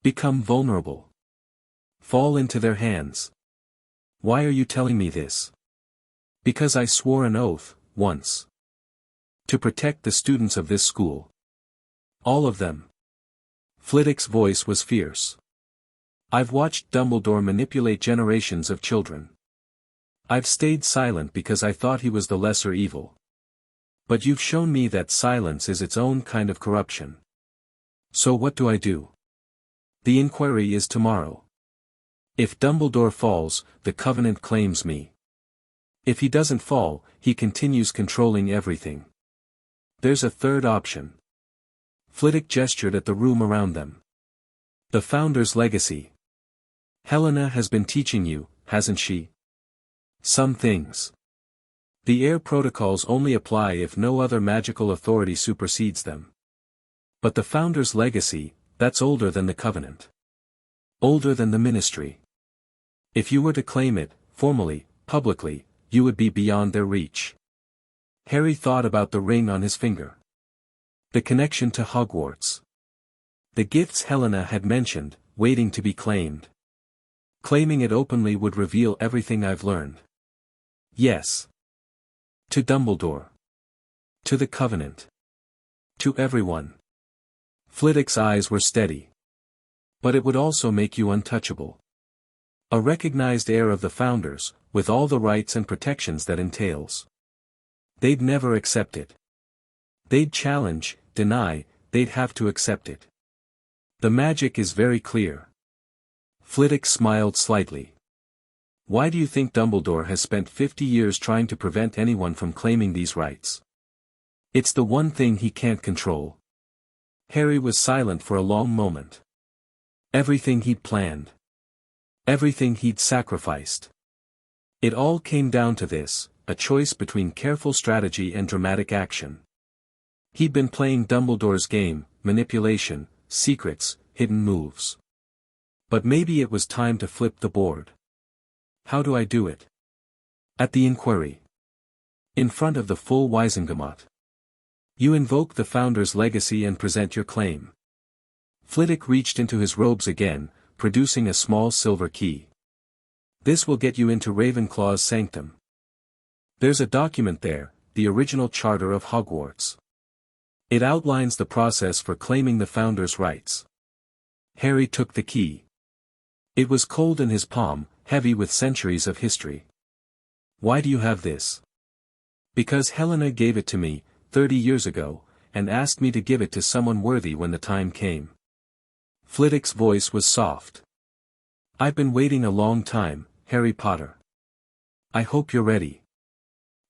Become vulnerable. Fall into their hands. "Why are you telling me this?" "Because I swore an oath, once. To protect the students of this school. All of them." Flitwick's voice was fierce. "I've watched Dumbledore manipulate generations of children. I've stayed silent because I thought he was the lesser evil. But you've shown me that silence is its own kind of corruption. So what do I do? The inquiry is tomorrow. If Dumbledore falls, the Covenant claims me. If he doesn't fall, he continues controlling everything. There's a third option." Flitwick gestured at the room around them. "The Founder's legacy. Helena has been teaching you, hasn't she? Some things. The Air Protocols only apply if no other magical authority supersedes them. But the Founder's legacy, that's older than the Covenant. Older than the Ministry. If you were to claim it, formally, publicly, you would be beyond their reach." Harry thought about the ring on his finger. The connection to Hogwarts. The gifts Helena had mentioned, waiting to be claimed. Claiming it openly would reveal everything I've learned. Yes. To Dumbledore. To the Covenant. To everyone. Flitwick's eyes were steady. But it would also make you untouchable. A recognized heir of the founders, with all the rights and protections that entails. They'd never accept it. They'd challenge, deny, they'd have to accept it. The magic is very clear. Flitwick smiled slightly. Why do you think Dumbledore has spent 50 years trying to prevent anyone from claiming these rights? It's the one thing he can't control. Harry was silent for a long moment. Everything he'd planned. Everything he'd sacrificed. It all came down to this, a choice between careful strategy and dramatic action. He'd been playing Dumbledore's game, manipulation, secrets, hidden moves. But maybe it was time to flip the board. How do I do it? At the inquiry. In front of the full Wizengamot. You invoke the founder's legacy and present your claim. Flitwick reached into his robes again, producing a small silver key. This will get you into Ravenclaw's sanctum. There's a document there, the original charter of Hogwarts. It outlines the process for claiming the founder's rights. Harry took the key. It was cold in his palm, heavy with centuries of history. Why do you have this? Because Helena gave it to me, 30 years ago, and asked me to give it to someone worthy when the time came. Flitwick's voice was soft. I've been waiting a long time, Harry Potter. I hope you're ready.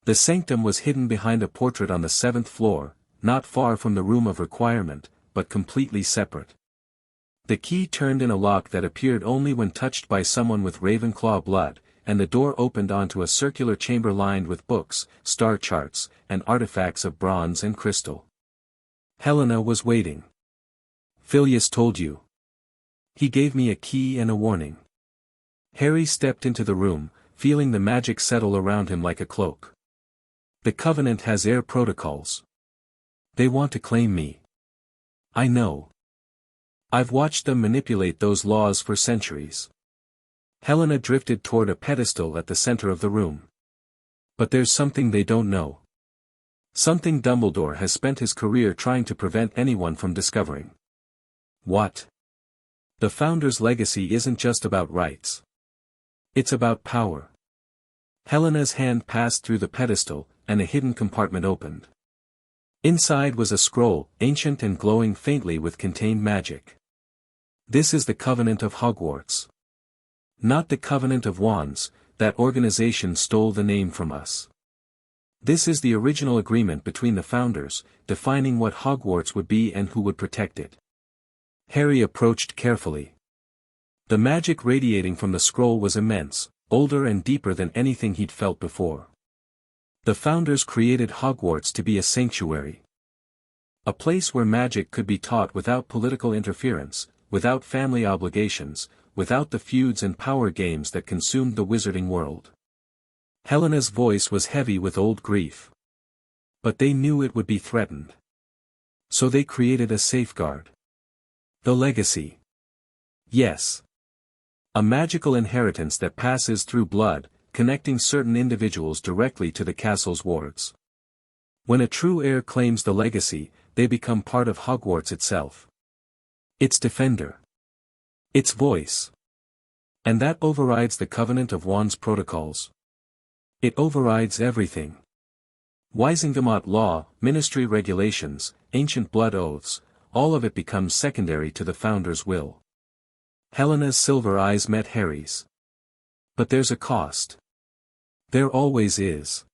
The sanctum was hidden behind a portrait on the 7th floor, not far from the room of requirement, but completely separate. The key turned in a lock that appeared only when touched by someone with Ravenclaw blood, and the door opened onto a circular chamber lined with books, star charts, and artifacts of bronze and crystal. Helena was waiting. Phileas told you. He gave me a key and a warning. Harry stepped into the room, feeling the magic settle around him like a cloak. The Covenant has heir protocols. They want to claim me. I know. I've watched them manipulate those laws for centuries. Helena drifted toward a pedestal at the center of the room. But there's something they don't know. Something Dumbledore has spent his career trying to prevent anyone from discovering. What? The founder's legacy isn't just about rights. It's about power. Helena's hand passed through the pedestal, and a hidden compartment opened. Inside was a scroll, ancient and glowing faintly with contained magic. This is the Covenant of Hogwarts. Not the Covenant of Wands, that organization stole the name from us. This is the original agreement between the founders, defining what Hogwarts would be and who would protect it. Harry approached carefully. The magic radiating from the scroll was immense, older and deeper than anything he'd felt before. The founders created Hogwarts to be a sanctuary. A place where magic could be taught without political interference, without family obligations, without the feuds and power games that consumed the wizarding world. Helena's voice was heavy with old grief. But they knew it would be threatened. So they created a safeguard. The legacy. Yes. A magical inheritance that passes through blood, connecting certain individuals directly to the castle's wards. When a true heir claims the legacy, they become part of Hogwarts itself. Its defender. Its voice. And that overrides the Covenant of Wands protocols. It overrides everything. Wizengamot law, ministry regulations, ancient blood oaths, all of it becomes secondary to the founder's will. Helena's silver eyes met Harry's. But there's a cost. There always is.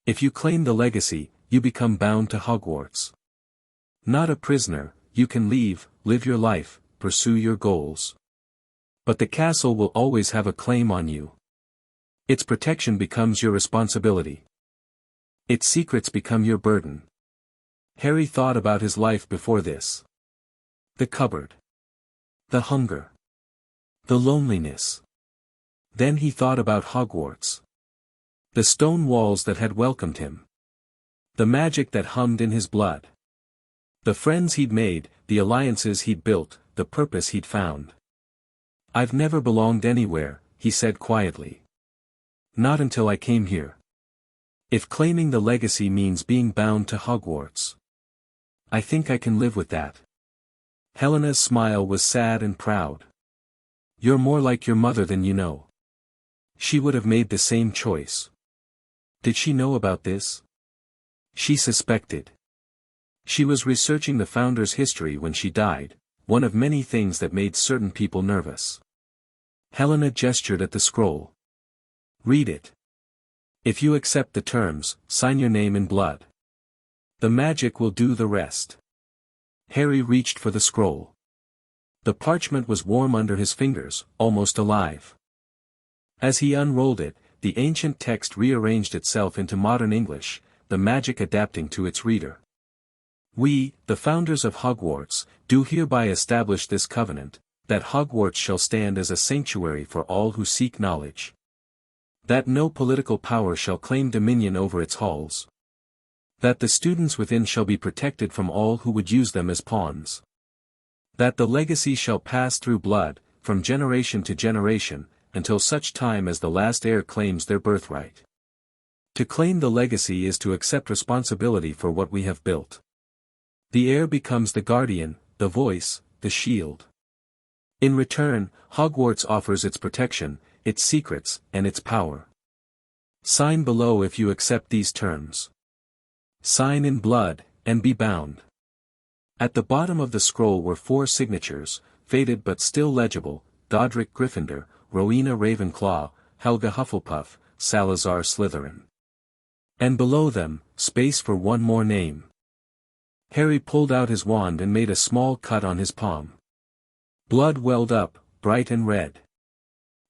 If you claim the legacy, you become bound to Hogwarts. Not a prisoner, you can leave, live your life, pursue your goals. But the castle will always have a claim on you. Its protection becomes your responsibility. Its secrets become your burden. Harry thought about his life before this. The cupboard. The hunger. The loneliness. Then he thought about Hogwarts. The stone walls that had welcomed him. The magic that hummed in his blood. The friends he'd made, the alliances he'd built, the purpose he'd found. I've never belonged anywhere, he said quietly. Not until I came here. If claiming the legacy means being bound to Hogwarts, I think I can live with that. Helena's smile was sad and proud. You're more like your mother than you know. She would have made the same choice. Did she know about this? She suspected. She was researching the founder's history when she died, one of many things that made certain people nervous. Helena gestured at the scroll. Read it. If you accept the terms, sign your name in blood. The magic will do the rest. Harry reached for the scroll. The parchment was warm under his fingers, almost alive. As he unrolled it, the ancient text rearranged itself into modern English, the magic adapting to its reader. We, the founders of Hogwarts, do hereby establish this covenant, that Hogwarts shall stand as a sanctuary for all who seek knowledge. That no political power shall claim dominion over its halls. That the students within shall be protected from all who would use them as pawns. That the legacy shall pass through blood, from generation to generation, until such time as the last heir claims their birthright. To claim the legacy is to accept responsibility for what we have built. The heir becomes the guardian, the voice, the shield. In return, Hogwarts offers its protection, its secrets, and its power. Sign below if you accept these terms. Sign in blood, and be bound. At the bottom of the scroll were 4 signatures, faded but still legible: Godric Gryffindor, Rowena Ravenclaw, Helga Hufflepuff, Salazar Slytherin. And below them, space for one more name. Harry pulled out his wand and made a small cut on his palm. Blood welled up, bright and red.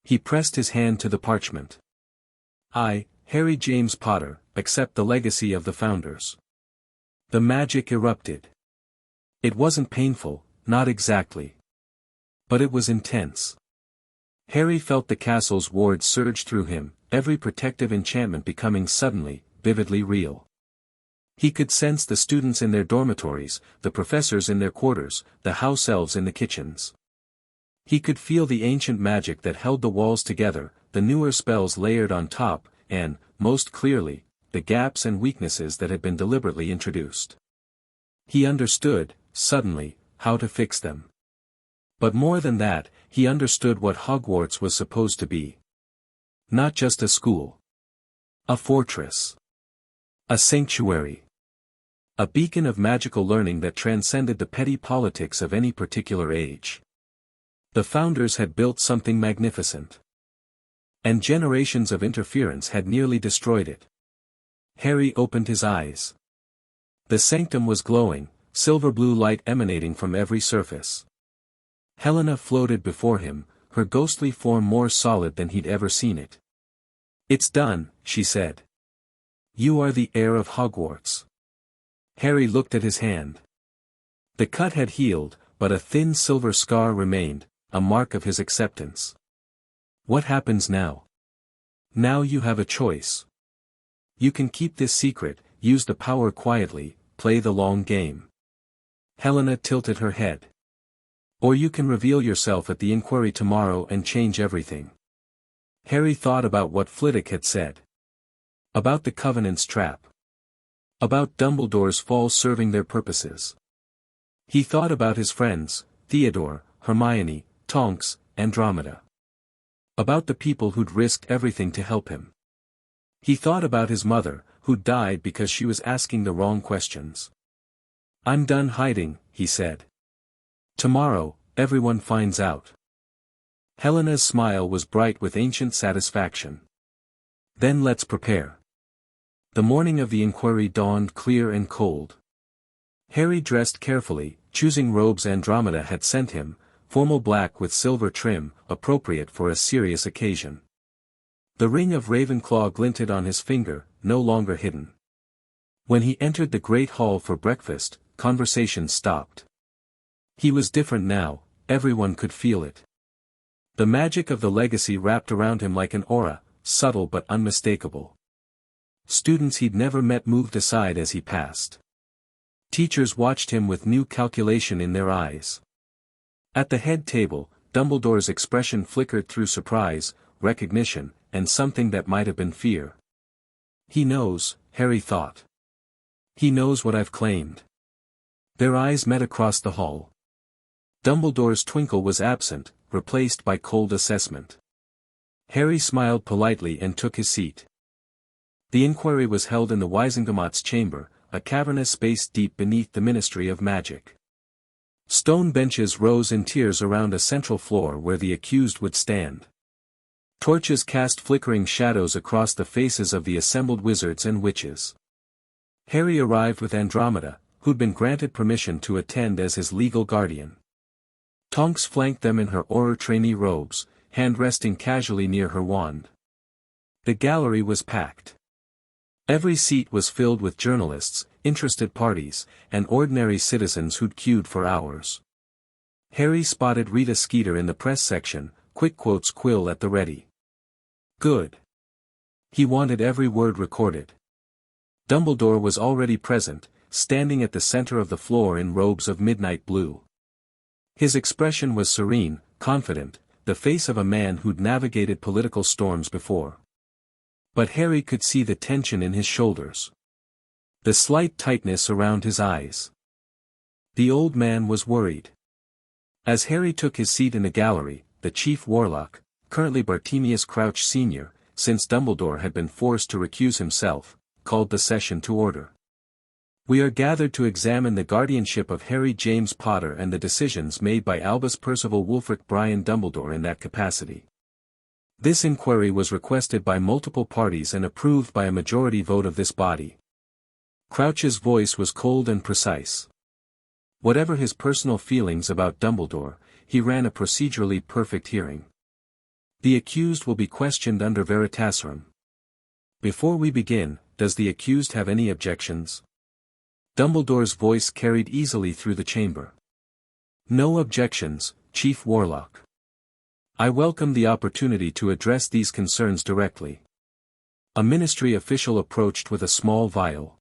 He pressed his hand to the parchment. I, Harry James Potter, accept the legacy of the founders. The magic erupted. It wasn't painful, not exactly. But it was intense. Harry felt the castle's wards surge through him, every protective enchantment becoming suddenly, vividly real. He could sense the students in their dormitories, the professors in their quarters, the house elves in the kitchens. He could feel the ancient magic that held the walls together, the newer spells layered on top, and, most clearly, the gaps and weaknesses that had been deliberately introduced. He understood, suddenly, how to fix them. But more than that, he understood what Hogwarts was supposed to be. Not just a school. A fortress. A sanctuary. A beacon of magical learning that transcended the petty politics of any particular age. The founders had built something magnificent. And generations of interference had nearly destroyed it. Harry opened his eyes. The sanctum was glowing, silver blue light emanating from every surface. Helena floated before him, her ghostly form more solid than he'd ever seen it. It's done, she said. You are the heir of Hogwarts. Harry looked at his hand. The cut had healed, but a thin silver scar remained, a mark of his acceptance. What happens now? Now you have a choice. You can keep this secret, use the power quietly, play the long game. Helena tilted her head. Or you can reveal yourself at the inquiry tomorrow and change everything. Harry thought about what Flitwick had said. About the Covenant's trap. About Dumbledore's fall serving their purposes. He thought about his friends, Theodore, Hermione, Tonks, Andromeda. About the people who'd risked everything to help him. He thought about his mother, who'd died because she was asking the wrong questions. I'm done hiding, he said. Tomorrow, everyone finds out. Helena's smile was bright with ancient satisfaction. Then let's prepare. The morning of the inquiry dawned clear and cold. Harry dressed carefully, choosing robes Andromeda had sent him, formal black with silver trim, appropriate for a serious occasion. The ring of Ravenclaw glinted on his finger, no longer hidden. When he entered the great hall for breakfast, conversation stopped. He was different now, everyone could feel it. The magic of the legacy wrapped around him like an aura, subtle but unmistakable. Students he'd never met moved aside as he passed. Teachers watched him with new calculation in their eyes. At the head table, Dumbledore's expression flickered through surprise, recognition, and something that might have been fear. He knows, Harry thought. He knows what I've claimed. Their eyes met across the hall. Dumbledore's twinkle was absent, replaced by cold assessment. Harry smiled politely and took his seat. The inquiry was held in the Wizengamot's chamber, a cavernous space deep beneath the Ministry of Magic. Stone benches rose in tiers around a central floor where the accused would stand. Torches cast flickering shadows across the faces of the assembled wizards and witches. Harry arrived with Andromeda, who'd been granted permission to attend as his legal guardian. Tonks flanked them in her Auror trainee robes, hand resting casually near her wand. The gallery was packed. Every seat was filled with journalists, interested parties, and ordinary citizens who'd queued for hours. Harry spotted Rita Skeeter in the press section, quick quotes quill at the ready. Good. He wanted every word recorded. Dumbledore was already present, standing at the center of the floor in robes of midnight blue. His expression was serene, confident, the face of a man who'd navigated political storms before. But Harry could see the tension in his shoulders. The slight tightness around his eyes. The old man was worried. As Harry took his seat in the gallery, the chief warlock, currently Bartemius Crouch Sr., since Dumbledore had been forced to recuse himself, called the session to order. We are gathered to examine the guardianship of Harry James Potter and the decisions made by Albus Percival Wulfric Brian Dumbledore in that capacity. This inquiry was requested by multiple parties and approved by a majority vote of this body. Crouch's voice was cold and precise. Whatever his personal feelings about Dumbledore, he ran a procedurally perfect hearing. The accused will be questioned under Veritaserum. Before we begin, does the accused have any objections? Dumbledore's voice carried easily through the chamber. No objections, Chief Warlock. I welcome the opportunity to address these concerns directly. A ministry official approached with a small vial.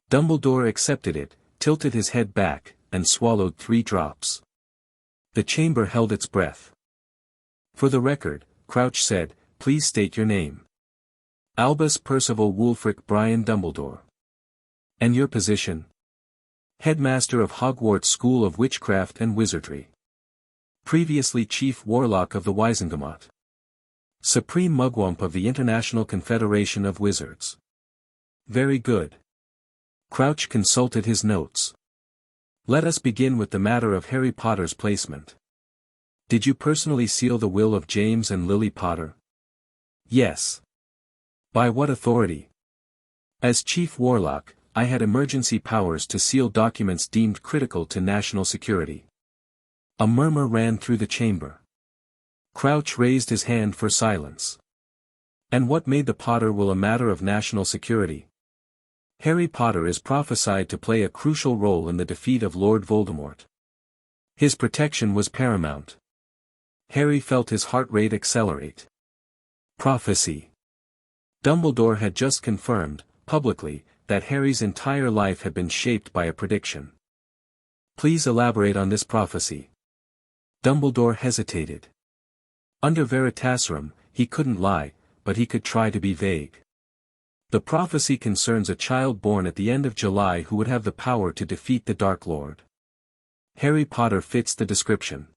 Dumbledore accepted it, tilted his head back, and swallowed 3 drops. The chamber held its breath. For the record, Crouch said, please state your name. Albus Percival Wulfric Brian Dumbledore. And your position? Headmaster of Hogwarts School of Witchcraft and Wizardry. Previously Chief Warlock of the Wizengamot. Supreme Mugwump of the International Confederation of Wizards. Very good. Crouch consulted his notes. Let us begin with the matter of Harry Potter's placement. Did you personally seal the will of James and Lily Potter? Yes. By what authority? As Chief Warlock, I had emergency powers to seal documents deemed critical to national security. A murmur ran through the chamber. Crouch raised his hand for silence. And what made the Potter will a matter of national security? Harry Potter is prophesied to play a crucial role in the defeat of Lord Voldemort. His protection was paramount. Harry felt his heart rate accelerate. Prophecy. Dumbledore had just confirmed, publicly, that Harry's entire life had been shaped by a prediction. Please elaborate on this prophecy. Dumbledore hesitated. Under Veritaserum, he couldn't lie, but he could try to be vague. The prophecy concerns a child born at the end of July who would have the power to defeat the Dark Lord. Harry Potter fits the description.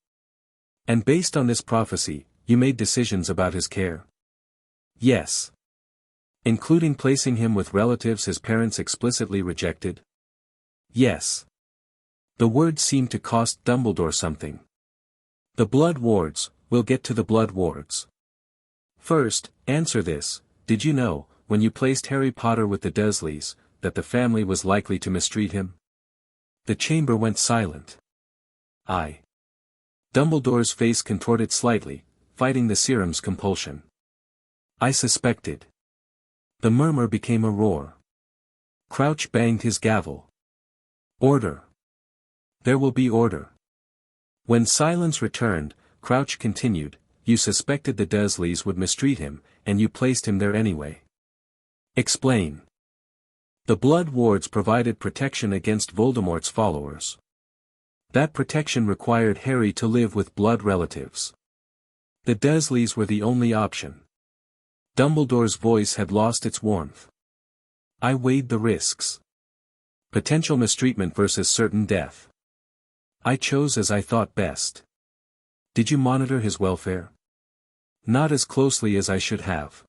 And based on this prophecy, you made decisions about his care? Yes. Including placing him with relatives his parents explicitly rejected? Yes. The word seemed to cost Dumbledore something. The Blood Wards, we'll get to the Blood Wards. First, answer this, did you know, when you placed Harry Potter with the Dursleys, that the family was likely to mistreat him? The chamber went silent. Dumbledore's face contorted slightly, fighting the serum's compulsion. I suspected. The murmur became a roar. Crouch banged his gavel. Order. There will be order. When silence returned, Crouch continued, you suspected the Dursleys would mistreat him, and you placed him there anyway. Explain. The Blood Wards provided protection against Voldemort's followers. That protection required Harry to live with blood relatives. The Dursleys were the only option. Dumbledore's voice had lost its warmth. I weighed the risks. Potential mistreatment versus certain death. I chose as I thought best. Did you monitor his welfare? Not as closely as I should have.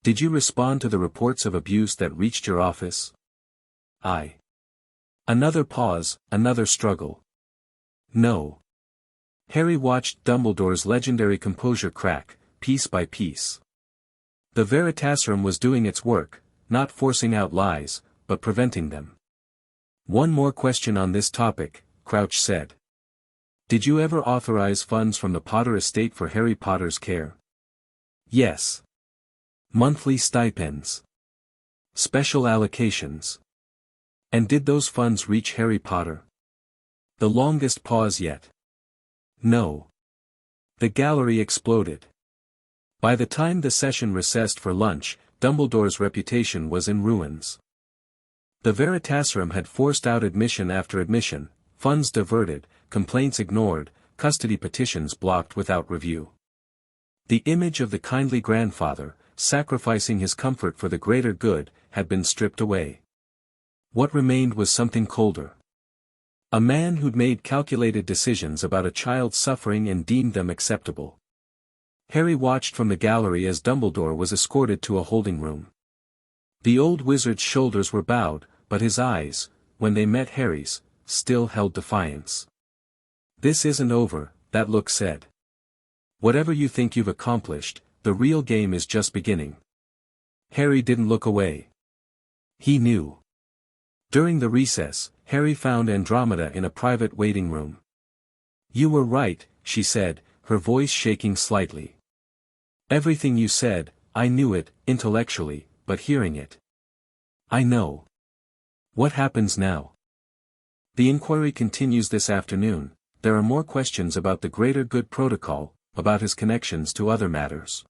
Did you respond to the reports of abuse that reached your office? I. Another pause, another struggle. No. Harry watched Dumbledore's legendary composure crack, piece by piece. The Veritaserum was doing its work, not forcing out lies, but preventing them. One more question on this topic, Crouch said. Did you ever authorize funds from the Potter estate for Harry Potter's care? Yes. Monthly stipends. Special allocations. And did those funds reach Harry Potter? The longest pause yet. No. The gallery exploded. By the time the session recessed for lunch, Dumbledore's reputation was in ruins. The Veritaserum had forced out admission after admission, funds diverted, complaints ignored, custody petitions blocked without review. The image of the kindly grandfather, sacrificing his comfort for the greater good, had been stripped away. What remained was something colder. A man who'd made calculated decisions about a child's suffering and deemed them acceptable. Harry watched from the gallery as Dumbledore was escorted to a holding room. The old wizard's shoulders were bowed, but his eyes, when they met Harry's, still held defiance. This isn't over, that look said. Whatever you think you've accomplished, the real game is just beginning. Harry didn't look away. He knew. During the recess, Harry found Andromeda in a private waiting room. You were right, she said, her voice shaking slightly. Everything you said, I knew it, intellectually, but hearing it. I know. What happens now? The inquiry continues this afternoon. There are more questions about the greater good protocol, about his connections to other matters.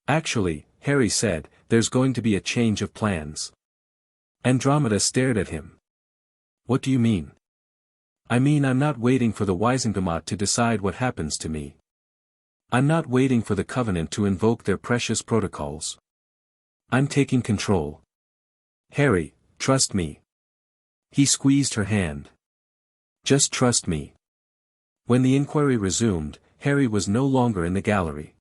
Actually, Harry said, there's going to be a change of plans. Andromeda stared at him. What do you mean? I mean I'm not waiting for the Wizengamot to decide what happens to me. I'm not waiting for the Covenant to invoke their precious protocols. I'm taking control. Harry, trust me. He squeezed her hand. Just trust me. When the inquiry resumed, Harry was no longer in the gallery.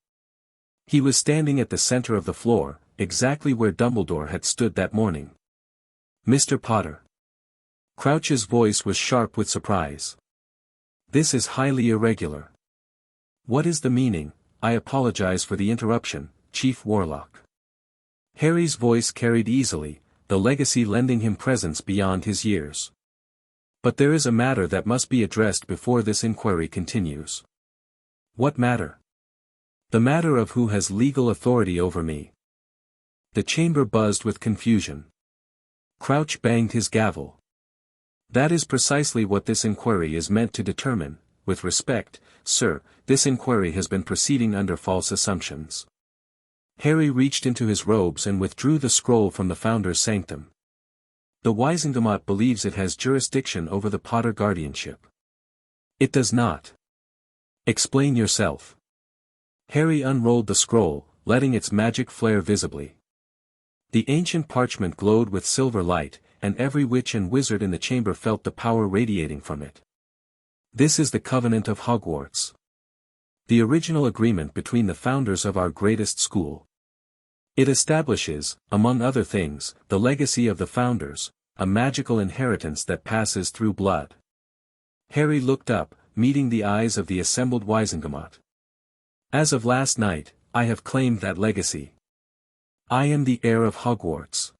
He was standing at the center of the floor, exactly where Dumbledore had stood that morning. Mr. Potter. Crouch's voice was sharp with surprise. This is highly irregular. What is the meaning? I apologize for the interruption, Chief Warlock. Harry's voice carried easily, the legacy lending him presence beyond his years. But there is a matter that must be addressed before this inquiry continues. What matter? The matter of who has legal authority over me. The chamber buzzed with confusion. Crouch banged his gavel. That is precisely what this inquiry is meant to determine. With respect, sir, this inquiry has been proceeding under false assumptions. Harry reached into his robes and withdrew the scroll from the Founder's sanctum. The Wizengamot believes it has jurisdiction over the Potter guardianship. It does not. Explain yourself. Harry unrolled the scroll, letting its magic flare visibly. The ancient parchment glowed with silver light, and every witch and wizard in the chamber felt the power radiating from it. This is the Covenant of Hogwarts. The original agreement between the founders of our greatest school. It establishes, among other things, the legacy of the founders, a magical inheritance that passes through blood. Harry looked up, meeting the eyes of the assembled Wizengamot. As of last night, I have claimed that legacy. I am the heir of Hogwarts.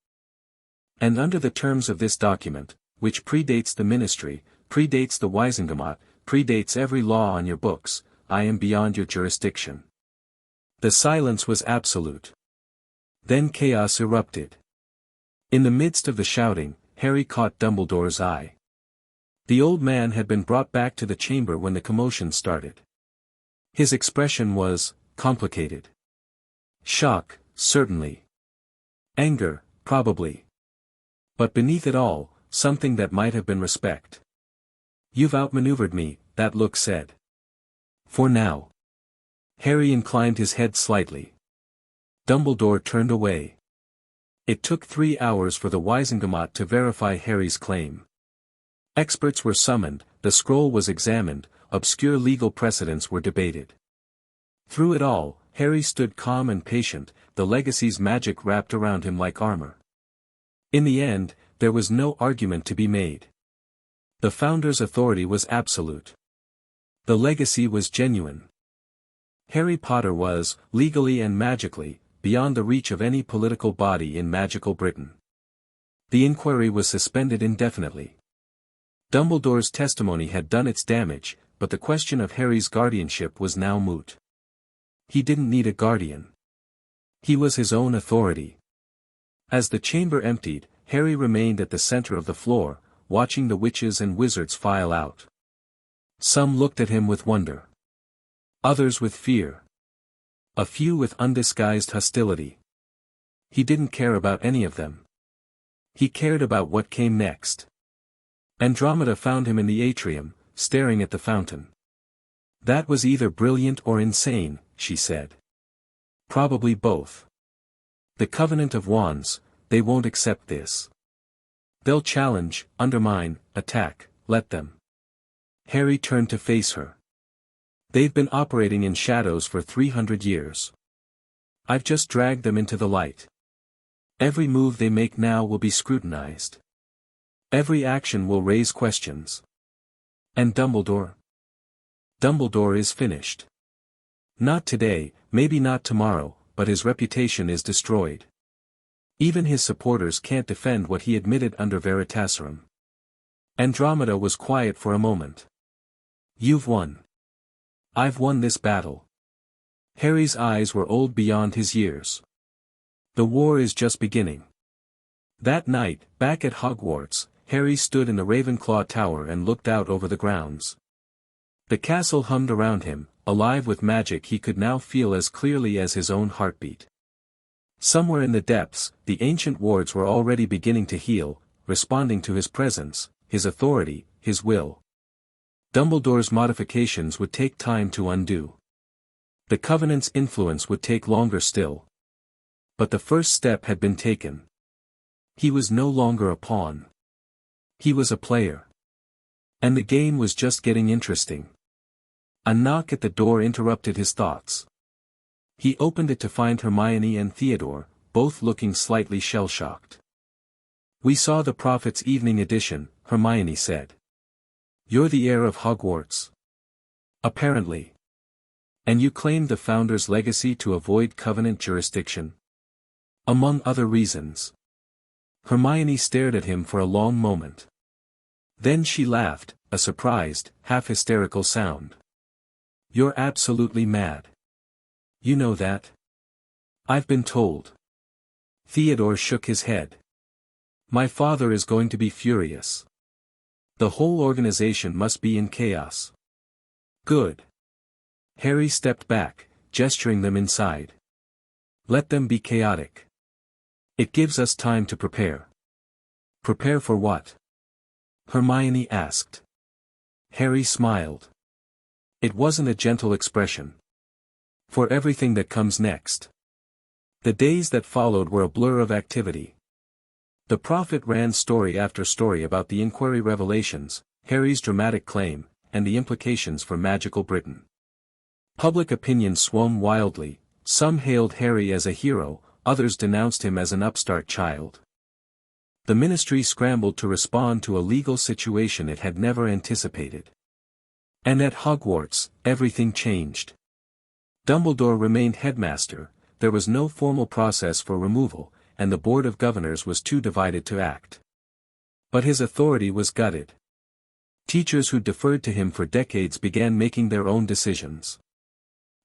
And under the terms of this document, which predates the ministry, predates the Wizengamot, predates every law on your books, I am beyond your jurisdiction. The silence was absolute. Then chaos erupted. In the midst of the shouting, Harry caught Dumbledore's eye. The old man had been brought back to the chamber when the commotion started. His expression was complicated. Shock, certainly. Anger, probably. But beneath it all, something that might have been respect. You've outmaneuvered me, that look said. For now. Harry inclined his head slightly. Dumbledore turned away. It took 3 hours for the Wizengamot to verify Harry's claim. Experts were summoned, the scroll was examined, obscure legal precedents were debated. Through it all, Harry stood calm and patient, the legacy's magic wrapped around him like armor. In the end, there was no argument to be made. The founder's authority was absolute. The legacy was genuine. Harry Potter was, legally and magically, beyond the reach of any political body in magical Britain. The inquiry was suspended indefinitely. Dumbledore's testimony had done its damage, but the question of Harry's guardianship was now moot. He didn't need a guardian. He was his own authority. As the chamber emptied, Harry remained at the center of the floor, watching the witches and wizards file out. Some looked at him with wonder. Others with fear. A few with undisguised hostility. He didn't care about any of them. He cared about what came next. Andromeda found him in the atrium, staring at the fountain. "That was either brilliant or insane," she said. "Probably both. The Covenant of Wands, they won't accept this. They'll challenge, undermine, attack, let them." Harry turned to face her. "They've been operating in shadows for 300 years. I've just dragged them into the light. Every move they make now will be scrutinized. Every action will raise questions. And Dumbledore? Dumbledore is finished. Not today, maybe not tomorrow, but his reputation is destroyed. Even his supporters can't defend what he admitted under Veritaserum." Andromeda was quiet for a moment. "You've won. I've won this battle." Harry's eyes were old beyond his years. The war is just beginning. That night, back at Hogwarts, Harry stood in the Ravenclaw Tower and looked out over the grounds. The castle hummed around him, alive with magic he could now feel as clearly as his own heartbeat. Somewhere in the depths, the ancient wards were already beginning to heal, responding to his presence, his authority, his will. Dumbledore's modifications would take time to undo. The Covenant's influence would take longer still. But the first step had been taken. He was no longer a pawn. He was a player. And the game was just getting interesting. A knock at the door interrupted his thoughts. He opened it to find Hermione and Theodore, both looking slightly shell-shocked. "We saw the Prophet's Evening Edition," Hermione said. "You're the heir of Hogwarts. Apparently. And you claimed the Founder's legacy to avoid Covenant jurisdiction. Among other reasons." Hermione stared at him for a long moment. Then she laughed, a surprised, half-hysterical sound. "You're absolutely mad. You know that? I've been told." Theodore shook his head. "My father is going to be furious. The whole organization must be in chaos." "Good." Harry stepped back, gesturing them inside. "Let them be chaotic. It gives us time to prepare." "Prepare for what?" Hermione asked. Harry smiled. It wasn't a gentle expression. "For everything that comes next." The days that followed were a blur of activity. The Prophet ran story after story about the inquiry revelations, Harry's dramatic claim, and the implications for magical Britain. Public opinion swung wildly, some hailed Harry as a hero, others denounced him as an upstart child. The ministry scrambled to respond to a legal situation it had never anticipated. And at Hogwarts, everything changed. Dumbledore remained headmaster, there was no formal process for removal, and the Board of Governors was too divided to act. But his authority was gutted. Teachers who deferred to him for decades began making their own decisions.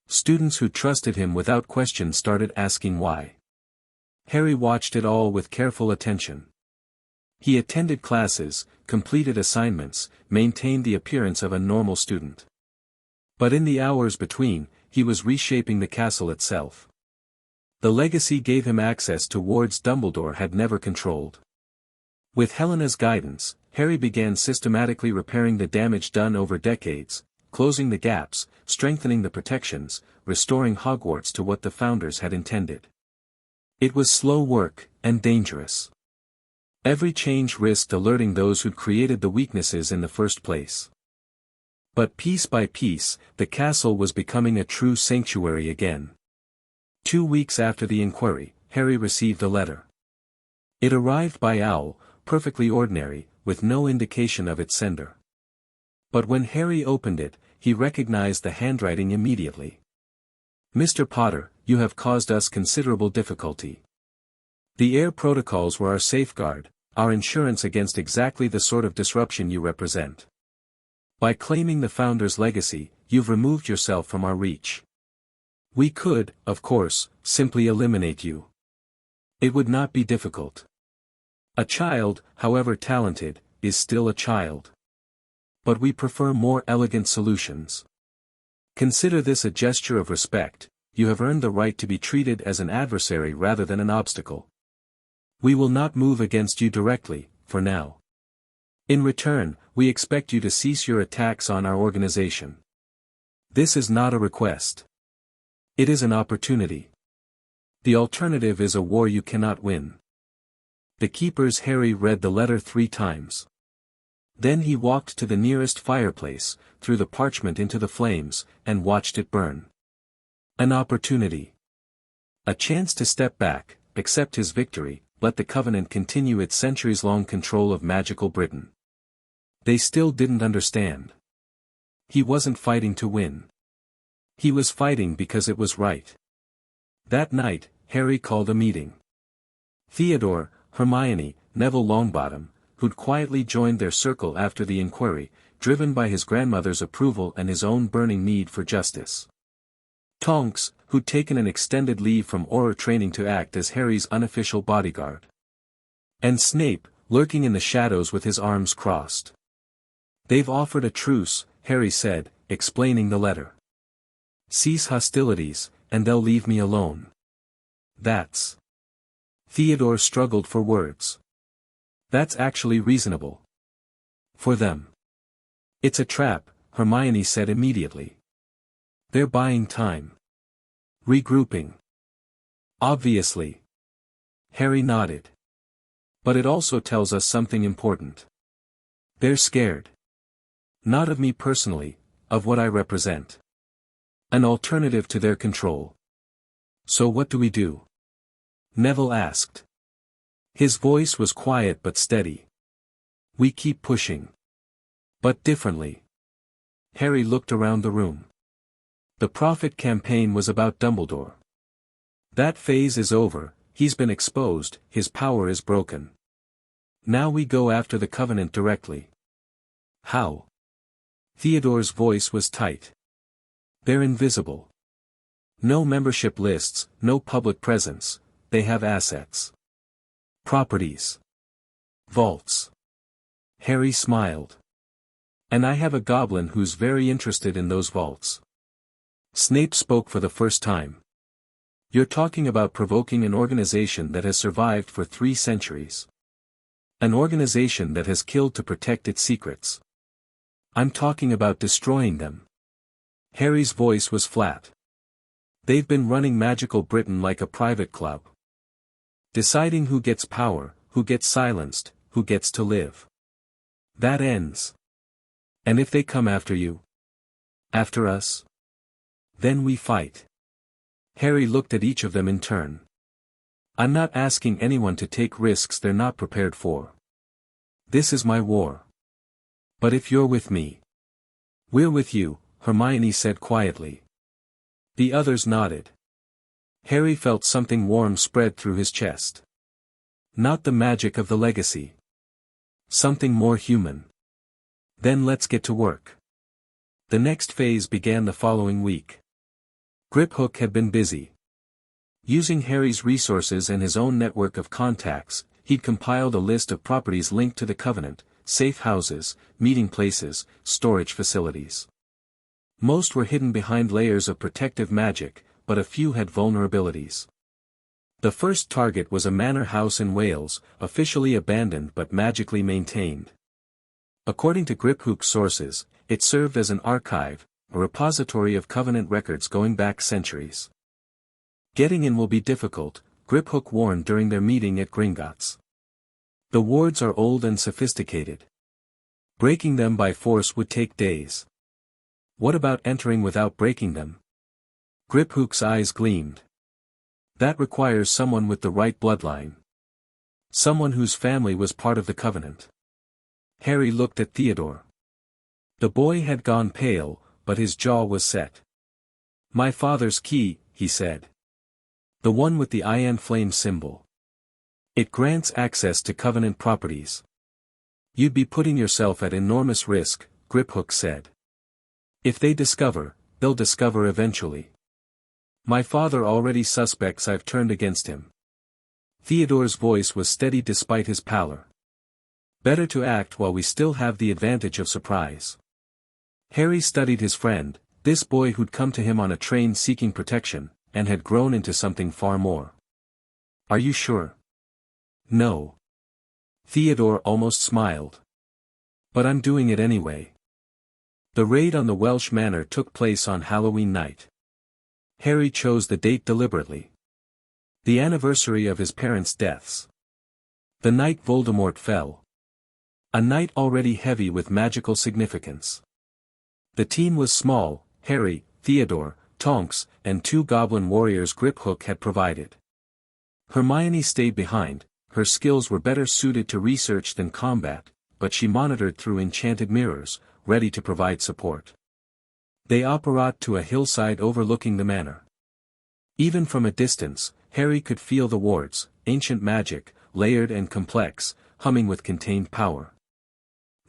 Students who trusted him without question started asking why. Harry watched it all with careful attention. He attended classes, completed assignments, maintained the appearance of a normal student. But in the hours between, he was reshaping the castle itself. The legacy gave him access to wards Dumbledore had never controlled. With Helena's guidance, Harry began systematically repairing the damage done over decades, closing the gaps, strengthening the protections, restoring Hogwarts to what the founders had intended. It was slow work, and dangerous. Every change risked alerting those who'd created the weaknesses in the first place. But piece by piece, the castle was becoming a true sanctuary again. 2 weeks after the inquiry, Harry received a letter. It arrived by owl, perfectly ordinary, with no indication of its sender. But when Harry opened it, he recognized the handwriting immediately. "Mr. Potter, you have caused us considerable difficulty. The air protocols were our safeguard, our insurance against exactly the sort of disruption you represent. By claiming the Founder's legacy, you've removed yourself from our reach. We could, of course, simply eliminate you. It would not be difficult. A child, however talented, is still a child. But we prefer more elegant solutions. Consider this a gesture of respect. You have earned the right to be treated as an adversary rather than an obstacle. We will not move against you directly, for now. In return, we expect you to cease your attacks on our organization. This is not a request. It is an opportunity. The alternative is a war you cannot win." The keepers. Harry read the letter 3 times. Then he walked to the nearest fireplace, threw the parchment into the flames, and watched it burn. An opportunity. A chance to step back, accept his victory, let the Covenant continue its centuries-long control of magical Britain. They still didn't understand. He wasn't fighting to win. He was fighting because it was right. That night, Harry called a meeting. Theodore, Hermione, Neville Longbottom, who'd quietly joined their circle after the inquiry, driven by his grandmother's approval and his own burning need for justice. Tonks, who'd taken an extended leave from Auror training to act as Harry's unofficial bodyguard. And Snape, lurking in the shadows with his arms crossed. "They've offered a truce," Harry said, explaining the letter. "Cease hostilities, and they'll leave me alone." "That's..." Theodore struggled for words. "That's actually reasonable. For them. It's a trap," Hermione said immediately. "They're buying time. Regrouping." "Obviously." Harry nodded. "But it also tells us something important. They're scared. Not of me personally, of what I represent. An alternative to their control. So what do we do?" Neville asked. His voice was quiet but steady. "We keep pushing. But differently." Harry looked around the room. The Prophet campaign was about Dumbledore. That phase is over, he's been exposed, his power is broken. Now we go after the Covenant directly. How? Theodore's voice was tight. They're invisible. No membership lists, no public presence, they have assets. Properties. Vaults. Harry smiled. And I have a goblin who's very interested in those vaults. Snape spoke for the first time. You're talking about provoking an organization that has survived for 3 centuries. An organization that has killed to protect its secrets. I'm talking about destroying them. Harry's voice was flat. They've been running magical Britain like a private club. Deciding who gets power, who gets silenced, who gets to live. That ends. And if they come after you? After us? Then we fight. Harry looked at each of them in turn. I'm not asking anyone to take risks they're not prepared for. This is my war. But if you're with me. We're with you, Hermione said quietly. The others nodded. Harry felt something warm spread through his chest. Not the magic of the legacy. Something more human. Then let's get to work. The next phase began the following week. Griphook had been busy. Using Harry's resources and his own network of contacts, he'd compiled a list of properties linked to the Covenant, safe houses, meeting places, storage facilities. Most were hidden behind layers of protective magic, but a few had vulnerabilities. The first target was a manor house in Wales, officially abandoned but magically maintained. According to Griphook's sources, it served as an archive, a repository of Covenant records going back centuries. Getting in will be difficult, Griphook warned during their meeting at Gringotts. The wards are old and sophisticated. Breaking them by force would take days. What about entering without breaking them? Griphook's eyes gleamed. That requires someone with the right bloodline. Someone whose family was part of the covenant. Harry looked at Theodore. The boy had gone pale, but his jaw was set. My father's key, he said. The one with the iron flame symbol. It grants access to covenant properties. You'd be putting yourself at enormous risk, Griphook said. If they discover, they'll discover eventually. My father already suspects I've turned against him. Theodore's voice was steady despite his pallor. Better to act while we still have the advantage of surprise. Harry studied his friend, this boy who'd come to him on a train seeking protection, and had grown into something far more. Are you sure? No. Theodore almost smiled. But I'm doing it anyway. The raid on the Welsh manor took place on Halloween night. Harry chose the date deliberately. The anniversary of his parents' deaths. The night Voldemort fell. A night already heavy with magical significance. The team was small: Harry, Theodore, Tonks, and 2 goblin warriors Griphook had provided. Hermione stayed behind. Her skills were better suited to research than combat, but she monitored through enchanted mirrors, ready to provide support. They apparat to a hillside overlooking the manor. Even from a distance, Harry could feel the wards, ancient magic, layered and complex, humming with contained power.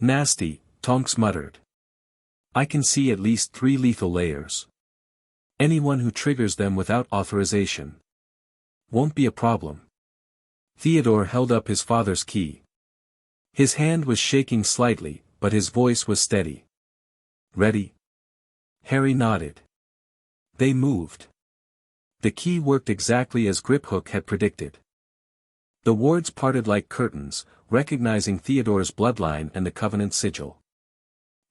Nasty, Tonks muttered. I can see at least 3 lethal layers. Anyone who triggers them without authorization won't be a problem. Theodore held up his father's key. His hand was shaking slightly, but his voice was steady. Ready? Harry nodded. They moved. The key worked exactly as Griphook had predicted. The wards parted like curtains, recognizing Theodore's bloodline and the covenant sigil.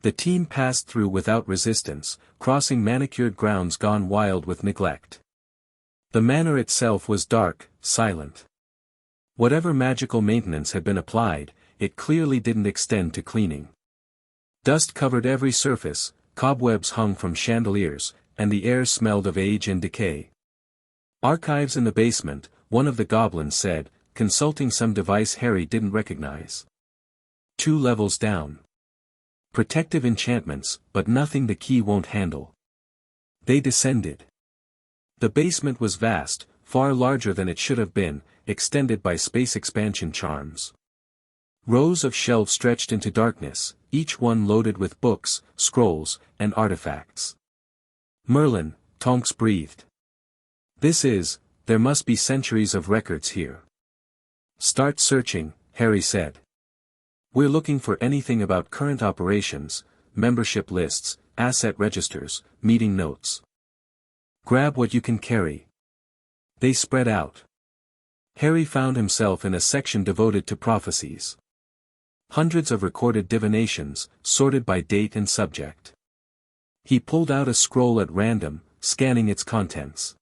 The team passed through without resistance, crossing manicured grounds gone wild with neglect. The manor itself was dark, silent. Whatever magical maintenance had been applied, it clearly didn't extend to cleaning. Dust covered every surface, cobwebs hung from chandeliers, and the air smelled of age and decay. Archives in the basement, one of the goblins said, consulting some device Harry didn't recognize. 2 levels down. Protective enchantments, but nothing the key won't handle. They descended. The basement was vast, far larger than it should have been, extended by space expansion charms. Rows of shelves stretched into darkness, each one loaded with books, scrolls, and artifacts. Merlin, Tonks breathed. There must be centuries of records here. Start searching, Harry said. We're looking for anything about current operations, membership lists, asset registers, meeting notes. Grab what you can carry. They spread out. Harry found himself in a section devoted to prophecies. Hundreds of recorded divinations, sorted by date and subject. He pulled out a scroll at random, scanning its contents.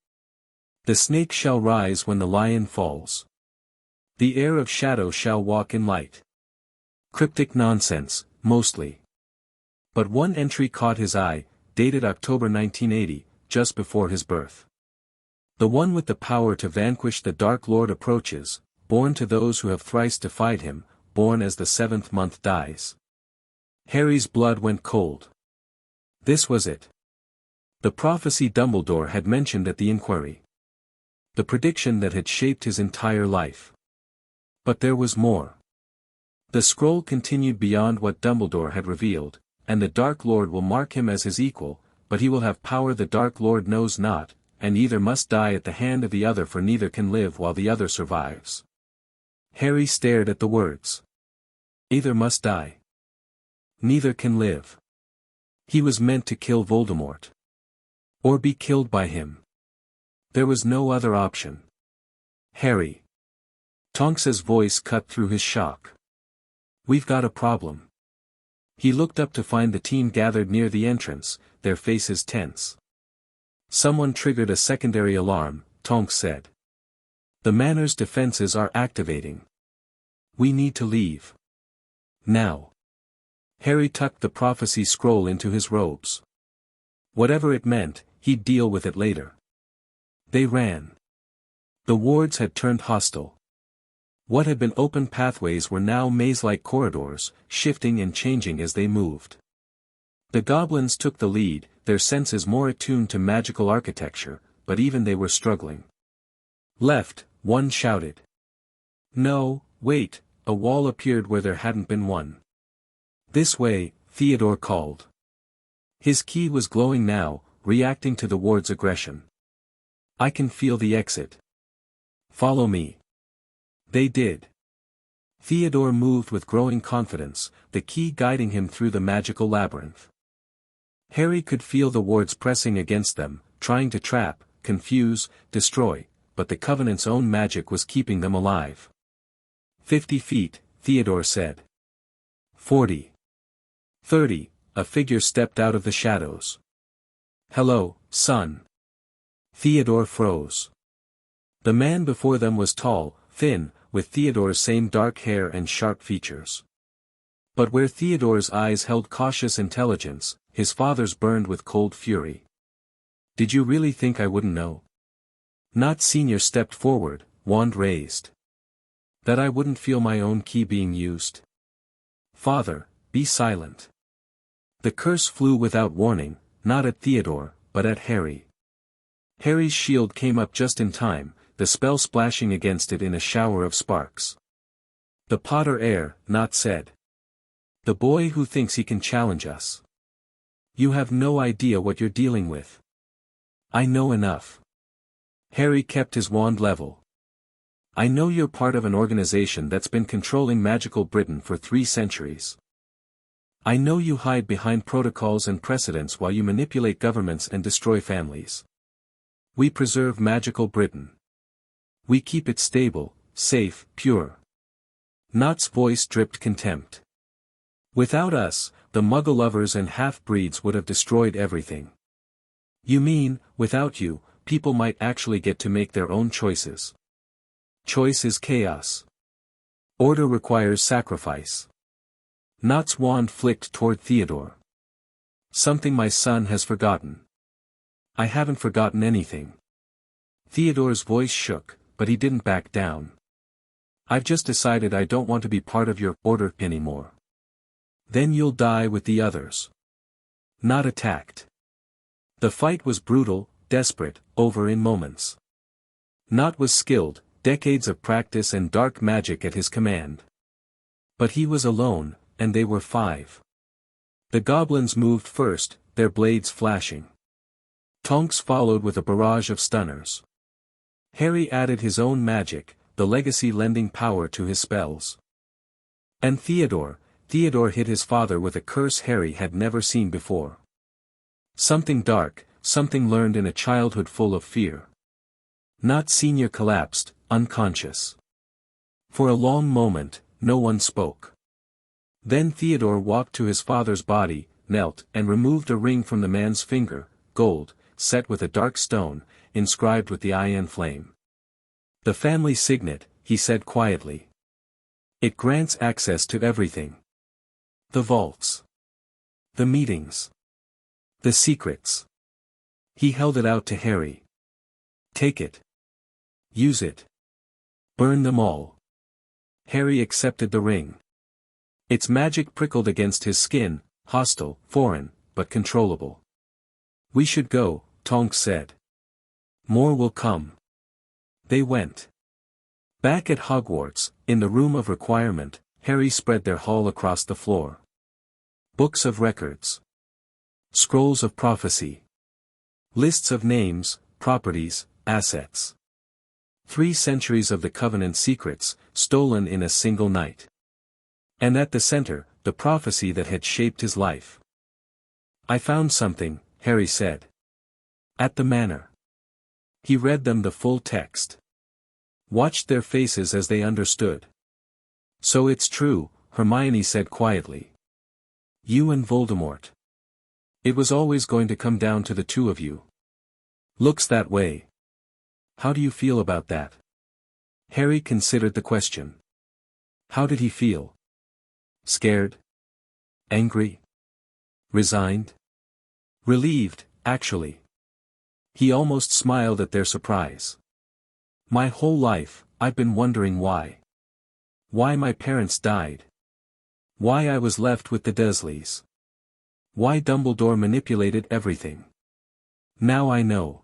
The snake shall rise when the lion falls. The heir of shadow shall walk in light. Cryptic nonsense, mostly. But one entry caught his eye, dated October 1980, just before his birth. The one with the power to vanquish the Dark Lord approaches, born to those who have thrice defied him, born as the 7th month dies. Harry's blood went cold. This was it. The prophecy Dumbledore had mentioned at the inquiry. The prediction that had shaped his entire life. But there was more. The scroll continued beyond what Dumbledore had revealed, and the Dark Lord will mark him as his equal, but he will have power the Dark Lord knows not, and either must die at the hand of the other, for neither can live while the other survives. Harry stared at the words. Either must die. Neither can live. He was meant to kill Voldemort. Or be killed by him. There was no other option. Harry. Tonks's voice cut through his shock. We've got a problem. He looked up to find the team gathered near the entrance, their faces tense. Someone triggered a secondary alarm, Tonks said. The manor's defenses are activating. We need to leave. Now. Harry tucked the prophecy scroll into his robes. Whatever it meant, he'd deal with it later. They ran. The wards had turned hostile. What had been open pathways were now maze-like corridors, shifting and changing as they moved. The goblins took the lead, their senses more attuned to magical architecture, but even they were struggling. Left, one shouted. No, wait, a wall appeared where there hadn't been one. This way, Theodore called. His key was glowing now, reacting to the ward's aggression. I can feel the exit. Follow me. They did. Theodore moved with growing confidence, the key guiding him through the magical labyrinth. Harry could feel the wards pressing against them, trying to trap, confuse, destroy, but the Covenant's own magic was keeping them alive. 50 feet, Theodore said. 40. 30, a figure stepped out of the shadows. Hello, son. Theodore froze. The man before them was tall, thin, with Theodore's same dark hair and sharp features. But where Theodore's eyes held cautious intelligence, his father's burned with cold fury. Did you really think I wouldn't know? Not Senior stepped forward, wand raised. That I wouldn't feel my own key being used? Father, be silent. The curse flew without warning, not at Theodore, but at Harry. Harry's shield came up just in time, the spell splashing against it in a shower of sparks. The Potter heir, not said. The boy who thinks he can challenge us. You have no idea what you're dealing with. I know enough. Harry kept his wand level. I know you're part of an organization that's been controlling magical Britain for 3 centuries. I know you hide behind protocols and precedents while you manipulate governments and destroy families. We preserve magical Britain. We keep it stable, safe, pure. Nott's voice dripped contempt. Without us, the Muggle lovers and half-breeds would have destroyed everything. You mean, without you, people might actually get to make their own choices. Choice is chaos. Order requires sacrifice. Nott's wand flicked toward Theodore. Something my son has forgotten. I haven't forgotten anything. Theodore's voice shook, but he didn't back down. I've just decided I don't want to be part of your order anymore. Then you'll die with the others. Not attacked. The fight was brutal, desperate, over in moments. Nott was skilled, decades of practice and dark magic at his command. But he was alone, and they were 5. The goblins moved first, their blades flashing. Tonks followed with a barrage of stunners. Harry added his own magic, the legacy lending power to his spells. And Theodore hit his father with a curse Harry had never seen before. Something dark, something learned in a childhood full of fear. Nott Senior collapsed, unconscious. For a long moment, no one spoke. Then Theodore walked to his father's body, knelt, and removed a ring from the man's finger, gold, set with a dark stone, inscribed with the Iron Flame. The family signet, he said quietly. It grants access to everything. The vaults. The meetings. The secrets. He held it out to Harry. Take it. Use it. Burn them all. Harry accepted the ring. Its magic prickled against his skin, hostile, foreign, but controllable. We should go, Tonks said. More will come. They went. Back at Hogwarts, in the room of requirement, Harry spread their haul across the floor. Books of records. Scrolls of prophecy. Lists of names, properties, assets. 3 centuries of the Covenant secrets, stolen in a single night. And at the center, the prophecy that had shaped his life. I found something, Harry said. At the manor. He read them the full text. Watched their faces as they understood. So it's true, Hermione said quietly. You and Voldemort. It was always going to come down to the 2 of you. Looks that way. How do you feel about that? Harry considered the question. How did he feel? Scared? Angry? Resigned? Relieved, actually. He almost smiled at their surprise. My whole life, I've been wondering why. Why my parents died. Why I was left with the Dursleys. Why Dumbledore manipulated everything. Now I know.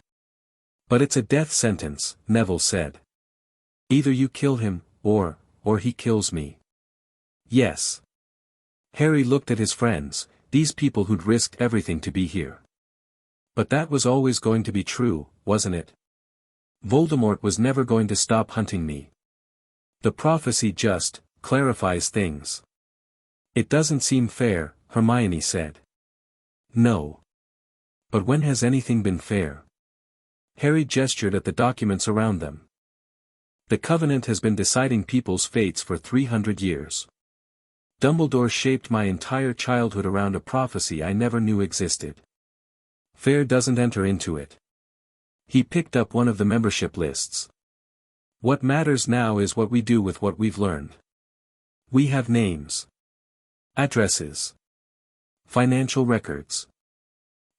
But it's a death sentence, Neville said. Either you kill him, or he kills me. Yes. Harry looked at his friends, these people who'd risked everything to be here. But that was always going to be true, wasn't it? Voldemort was never going to stop hunting me. The prophecy just clarifies things. It doesn't seem fair, Hermione said. No. But when has anything been fair? Harry gestured at the documents around them. The Covenant has been deciding people's fates for 300 years. Dumbledore shaped my entire childhood around a prophecy I never knew existed. Fair doesn't enter into it. He picked up one of the membership lists. What matters now is what we do with what we've learned. We have names. Addresses. Financial records.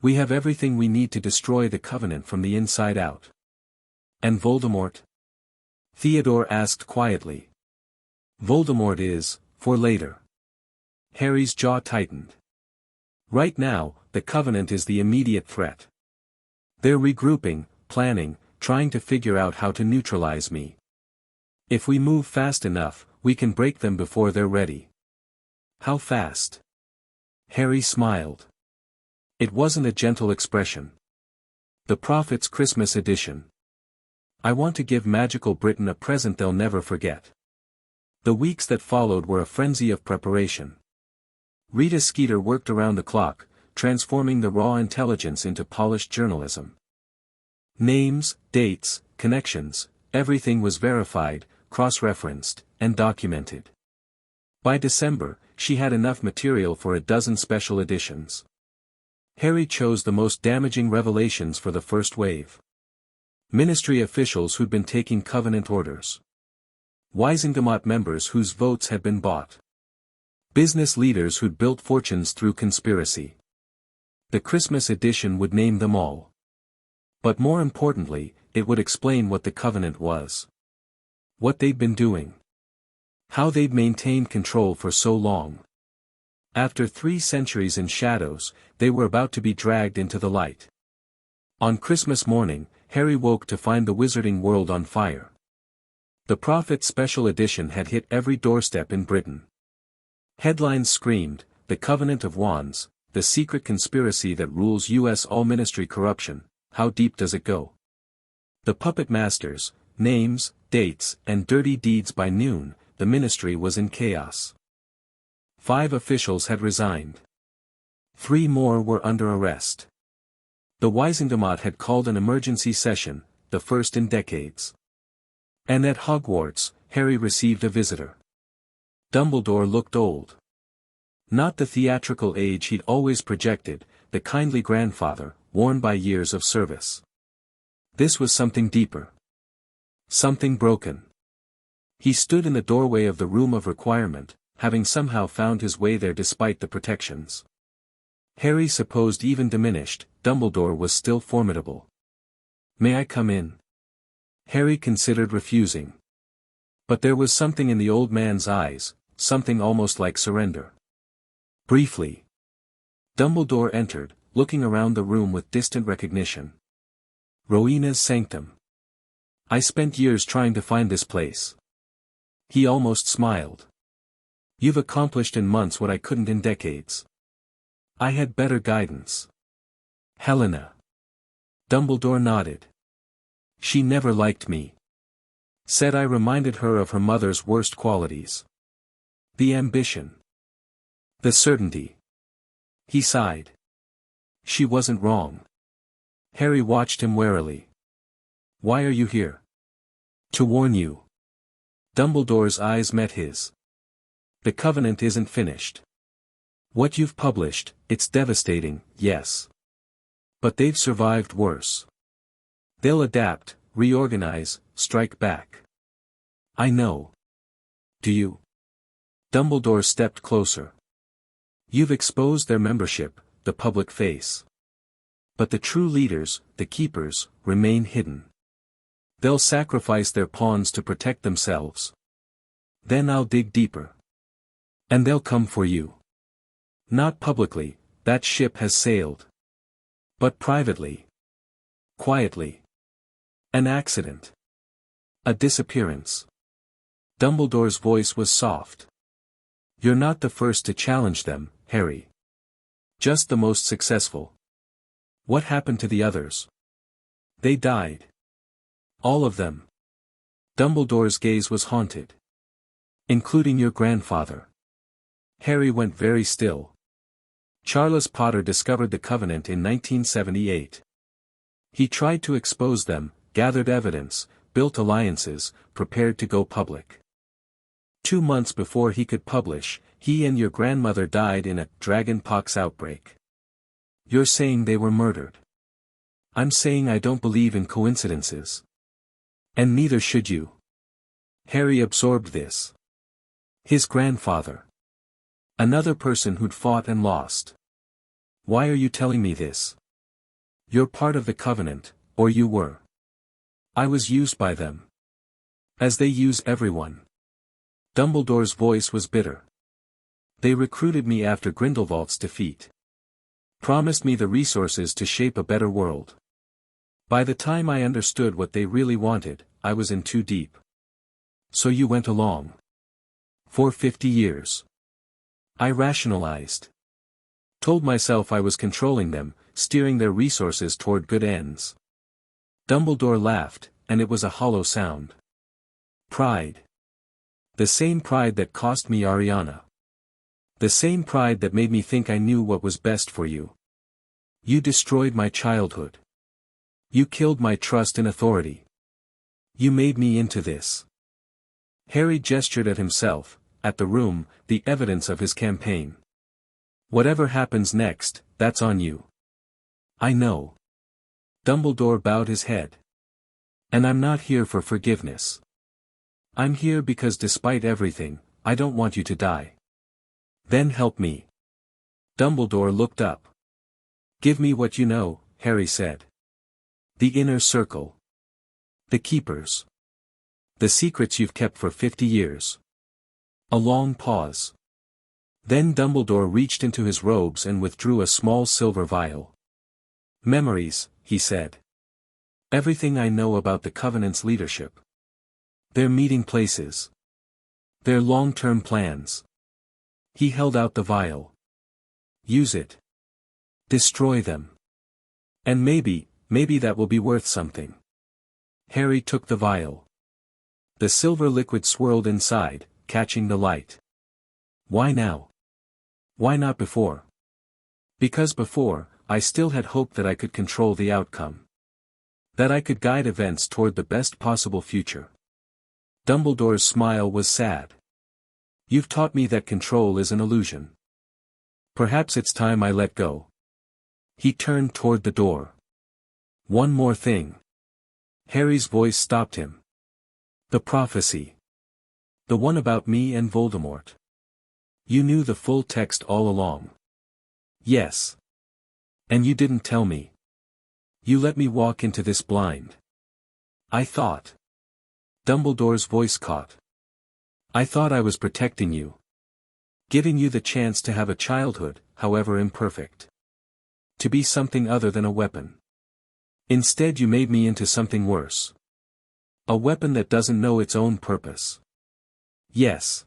We have everything we need to destroy the Covenant from the inside out. And Voldemort? Theodore asked quietly. Voldemort is, for later. Harry's jaw tightened. Right now, the Covenant is the immediate threat. They're regrouping, planning, trying to figure out how to neutralize me. If we move fast enough, we can break them before they're ready. How fast? Harry smiled. It wasn't a gentle expression. The Prophet's Christmas edition. I want to give magical Britain a present they'll never forget. The weeks that followed were a frenzy of preparation. Rita Skeeter worked around the clock, transforming the raw intelligence into polished journalism. Names, dates, connections, everything was verified, cross-referenced, and documented. By December, she had enough material for a dozen special editions. Harry chose the most damaging revelations for the first wave. Ministry officials who'd been taking Covenant orders. Wisengamot members whose votes had been bought. Business leaders who'd built fortunes through conspiracy. The Christmas edition would name them all. But more importantly, it would explain what the Covenant was. What they'd been doing. How they'd maintained control for so long. After 3 centuries in shadows, they were about to be dragged into the light. On Christmas morning, Harry woke to find the wizarding world on fire. The Prophet's Special Edition had hit every doorstep in Britain. Headlines screamed, "The Covenant of Wands, the secret conspiracy that rules U.S. all-ministry corruption, how deep does it go?" The puppet masters, names, dates, and dirty deeds. By noon, the ministry was in chaos. 5 officials had resigned. 3 more were under arrest. The Wisengamot had called an emergency session, the first in decades. And at Hogwarts, Harry received a visitor. Dumbledore looked old. Not the theatrical age he'd always projected, the kindly grandfather, worn by years of service. This was something deeper. Something broken. He stood in the doorway of the Room of Requirement, having somehow found his way there despite the protections. Harry supposed even diminished, Dumbledore was still formidable. "May I come in?" Harry considered refusing. But there was something in the old man's eyes, something almost like surrender. Briefly. Dumbledore entered, looking around the room with distant recognition. Rowena's sanctum. I spent years trying to find this place. He almost smiled. You've accomplished in months what I couldn't in decades. I had better guidance. Helena. Dumbledore nodded. She never liked me. Said I reminded her of her mother's worst qualities. The ambition. The certainty. He sighed. She wasn't wrong. Harry watched him warily. Why are you here? To warn you. Dumbledore's eyes met his. The Covenant isn't finished. What you've published, it's devastating, yes. But they've survived worse. They'll adapt, reorganize, strike back. I know. Do you? Dumbledore stepped closer. You've exposed their membership, the public face. But the true leaders, the keepers, remain hidden. They'll sacrifice their pawns to protect themselves. Then I'll dig deeper. And they'll come for you. Not publicly, that ship has sailed. But privately. Quietly. An accident. A disappearance. Dumbledore's voice was soft. You're not the first to challenge them, Harry. Just the most successful. What happened to the others? They died. All of them. Dumbledore's gaze was haunted. Including your grandfather. Harry went very still. Charles Potter discovered the Covenant in 1978. He tried to expose them, gathered evidence, built alliances, prepared to go public. 2 months before he could publish, he and your grandmother died in a dragonpox outbreak. You're saying they were murdered. I'm saying I don't believe in coincidences. And neither should you. Harry absorbed this. His grandfather. Another person who'd fought and lost. Why are you telling me this? You're part of the Covenant, or you were. I was used by them. As they use everyone. Dumbledore's voice was bitter. They recruited me after Grindelwald's defeat. Promised me the resources to shape a better world. By the time I understood what they really wanted, I was in too deep. So you went along. For 50 years. I rationalized. Told myself I was controlling them, steering their resources toward good ends. Dumbledore laughed, and it was a hollow sound. Pride. The same pride that cost me Ariana. The same pride that made me think I knew what was best for you. You destroyed my childhood. You killed my trust in authority. You made me into this. Harry gestured at himself, at the room, the evidence of his campaign. Whatever happens next, that's on you. I know. Dumbledore bowed his head. And I'm not here for forgiveness. I'm here because despite everything, I don't want you to die. Then help me. Dumbledore looked up. Give me what you know, Harry said. The inner circle. The keepers. The secrets you've kept for 50 years. A long pause. Then Dumbledore reached into his robes and withdrew a small silver vial. Memories, he said. Everything I know about the Covenant's leadership. Their meeting places. Their long-term plans. He held out the vial. Use it. Destroy them. And maybe that will be worth something. Harry took the vial. The silver liquid swirled inside, catching the light. Why now? Why not before? Because before, I still had hope that I could control the outcome. That I could guide events toward the best possible future. Dumbledore's smile was sad. You've taught me that control is an illusion. Perhaps it's time I let go. He turned toward the door. One more thing. Harry's voice stopped him. The prophecy. The one about me and Voldemort. You knew the full text all along. Yes. And you didn't tell me. You let me walk into this blind. I thought. Dumbledore's voice caught. I thought I was protecting you. Giving you the chance to have a childhood, however imperfect. To be something other than a weapon. Instead you made me into something worse. A weapon that doesn't know its own purpose. Yes.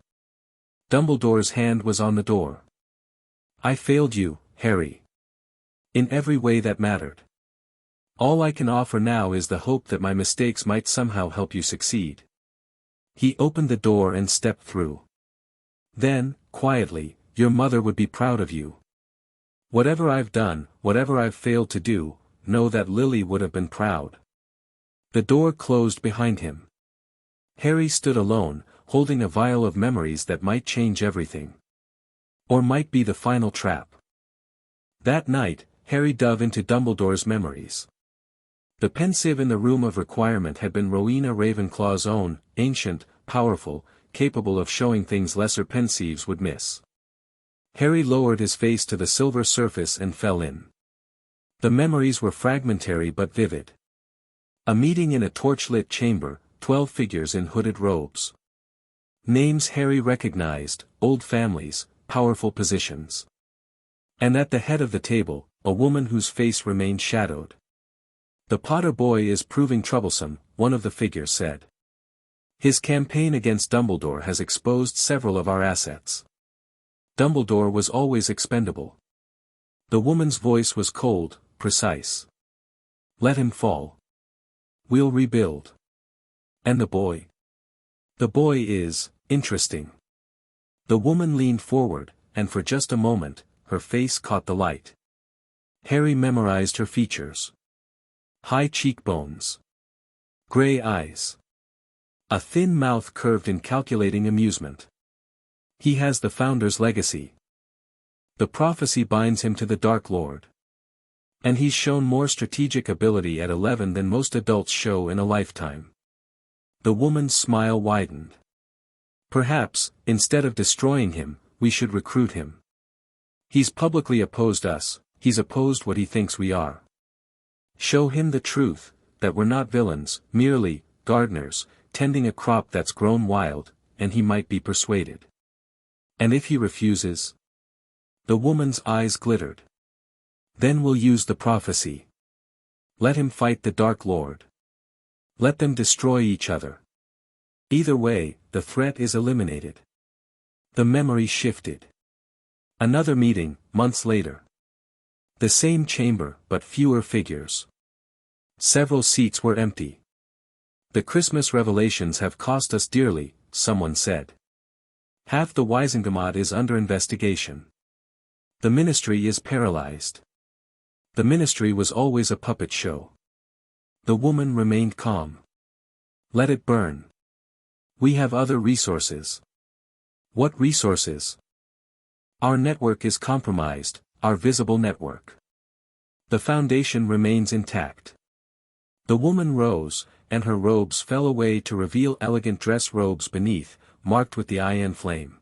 Dumbledore's hand was on the door. I failed you, Harry. In every way that mattered. All I can offer now is the hope that my mistakes might somehow help you succeed. He opened the door and stepped through. Then, quietly, your mother would be proud of you. Whatever I've done, whatever I've failed to do, know that Lily would have been proud. The door closed behind him. Harry stood alone, holding a vial of memories that might change everything. Or might be the final trap. That night, Harry dove into Dumbledore's memories. The pensieve in the room of requirement had been Rowena Ravenclaw's own, ancient, powerful, capable of showing things lesser pensieves would miss. Harry lowered his face to the silver surface and fell in. The memories were fragmentary but vivid. A meeting in a torch-lit chamber, 12 figures in hooded robes. Names Harry recognized, old families, powerful positions. And at the head of the table, a woman whose face remained shadowed. "The Potter boy is proving troublesome," one of the figures said. "His campaign against Dumbledore has exposed several of our assets. Dumbledore was always expendable." The woman's voice was cold, precise. "Let him fall. We'll rebuild." "And the boy?" "The boy is interesting." The woman leaned forward, and for just a moment, her face caught the light. Harry memorized her features. High cheekbones. Gray eyes. A thin mouth curved in calculating amusement. He has the Founder's legacy. The prophecy binds him to the Dark Lord. And he's shown more strategic ability at 11 than most adults show in a lifetime. The woman's smile widened. "Perhaps, instead of destroying him, we should recruit him. He's publicly opposed us, he's opposed what he thinks we are. Show him the truth, that we're not villains, merely gardeners, tending a crop that's grown wild, and he might be persuaded." "And if he refuses?" The woman's eyes glittered. "Then we'll use the prophecy. Let him fight the Dark Lord. Let them destroy each other. Either way, the threat is eliminated." The memory shifted. Another meeting, months later. The same chamber, but fewer figures. Several seats were empty. "The Christmas revelations have cost us dearly," someone said. "Half the Wisengamot is under investigation. The ministry is paralyzed." The ministry was always a puppet show. The woman remained calm. "Let it burn. We have other resources." "What resources?" "Our network is compromised, our visible network. The foundation remains intact." The woman rose, and her robes fell away to reveal elegant dress robes beneath, marked with the Iron Flame.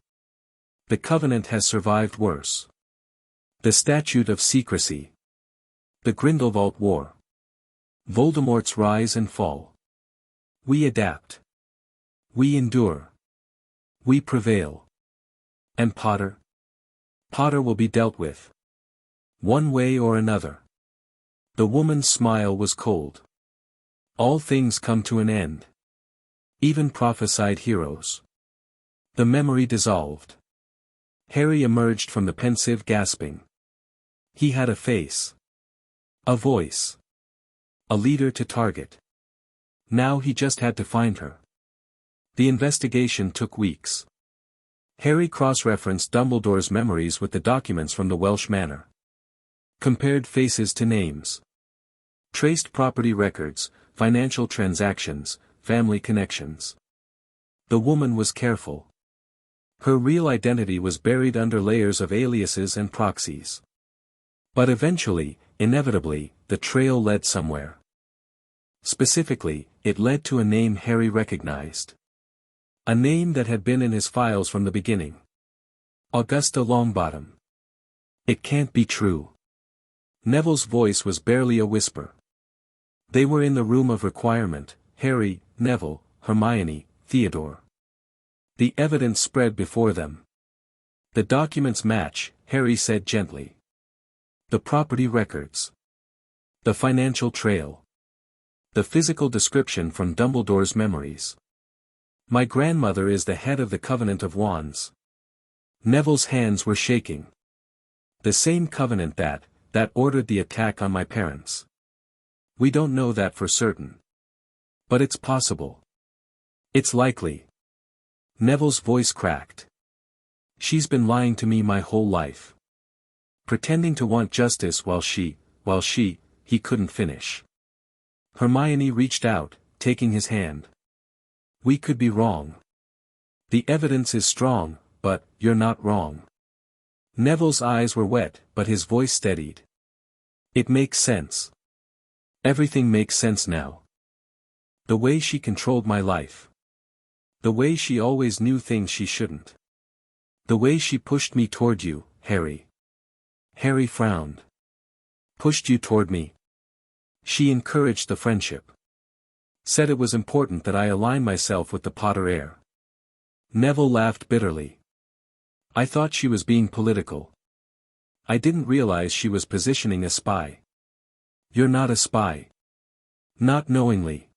"The Covenant has survived worse. The Statute of Secrecy. The Grindelwald War. Voldemort's rise and fall. We adapt. We endure. We prevail. And Potter? Potter will be dealt with. One way or another." The woman's smile was cold. "All things come to an end. Even prophesied heroes." The memory dissolved. Harry emerged from the pensive gasping. He had a face. A voice. A leader to target. Now he just had to find her. The investigation took weeks. Harry cross-referenced Dumbledore's memories with the documents from the Welsh Manor. Compared faces to names. Traced property records, financial transactions, family connections. The woman was careful. Her real identity was buried under layers of aliases and proxies. But eventually, inevitably, the trail led somewhere. Specifically, it led to a name Harry recognized. A name that had been in his files from the beginning. Augusta Longbottom. It can't be true. Neville's voice was barely a whisper. They were in the room of requirement, Harry, Neville, Hermione, Theodore. The evidence spread before them. "The documents match," Harry said gently. "The property records. The financial trail. The physical description from Dumbledore's memories. My grandmother is the head of the Covenant of Wands." Neville's hands were shaking. "The same covenant that ordered the attack on my parents. We don't know that for certain. But it's possible. It's likely." Neville's voice cracked. "She's been lying to me my whole life. Pretending to want justice while he couldn't finish." Hermione reached out, taking his hand. "We could be wrong. The evidence is strong, but you're not wrong." Neville's eyes were wet, but his voice steadied. "It makes sense. Everything makes sense now. The way she controlled my life. The way she always knew things she shouldn't. The way she pushed me toward you, Harry. Harry frowned. Pushed you toward me. She encouraged the friendship. Said it was important that I align myself with the Potter heir. Neville laughed bitterly. I thought she was being political. I didn't realize she was positioning a spy. You're not a spy. Not knowingly.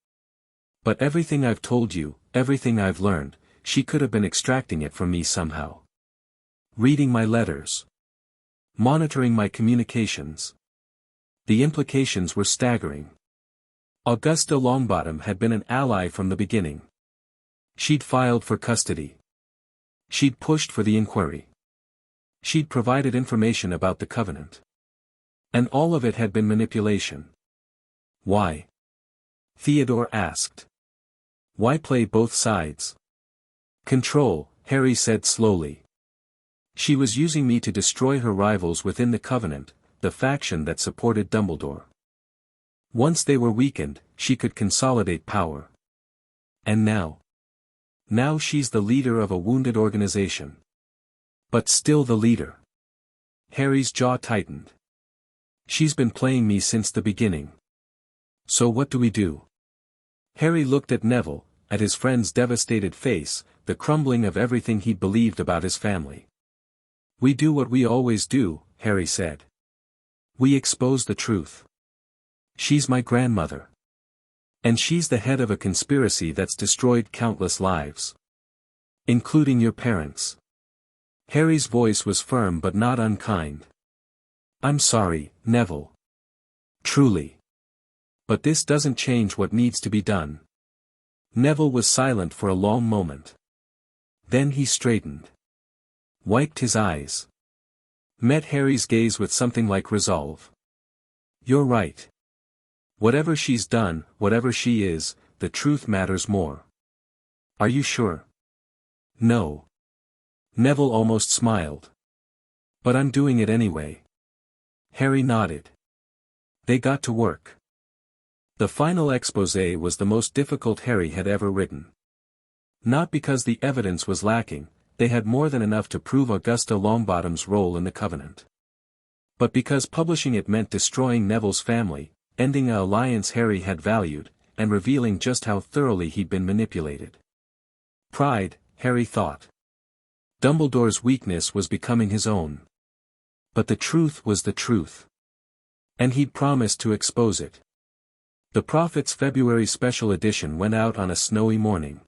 But everything I've told you, everything I've learned, she could have been extracting it from me somehow. Reading my letters. Monitoring my communications. The implications were staggering. Augusta Longbottom had been an ally from the beginning. She'd filed for custody. She'd pushed for the inquiry. She'd provided information about the Covenant. And all of it had been manipulation. Why? Theodore asked. Why play both sides? Control, Harry said slowly. She was using me to destroy her rivals within the Covenant, the faction that supported Dumbledore. Once they were weakened, she could consolidate power. And now? Now she's the leader of a wounded organization. But still the leader. Harry's jaw tightened. She's been playing me since the beginning. So what do we do? Harry looked at Neville, at his friend's devastated face, the crumbling of everything he'd believed about his family. We do what we always do, Harry said. We expose the truth. She's my grandmother. And she's the head of a conspiracy that's destroyed countless lives. Including your parents. Harry's voice was firm but not unkind. I'm sorry, Neville. Truly. But this doesn't change what needs to be done. Neville was silent for a long moment. Then he straightened. Wiped his eyes. Met Harry's gaze with something like resolve. You're right. Whatever she's done, whatever she is, the truth matters more. Are you sure? No. Neville almost smiled. But I'm doing it anyway. Harry nodded. They got to work. The final exposé was the most difficult Harry had ever written. Not because the evidence was lacking, they had more than enough to prove Augusta Longbottom's role in the Covenant. But because publishing it meant destroying Neville's family, ending an alliance Harry had valued, and revealing just how thoroughly he'd been manipulated. Pride, Harry thought. Dumbledore's weakness was becoming his own. But the truth was the truth. And he'd promised to expose it. The Prophet's February special edition went out on a snowy morning.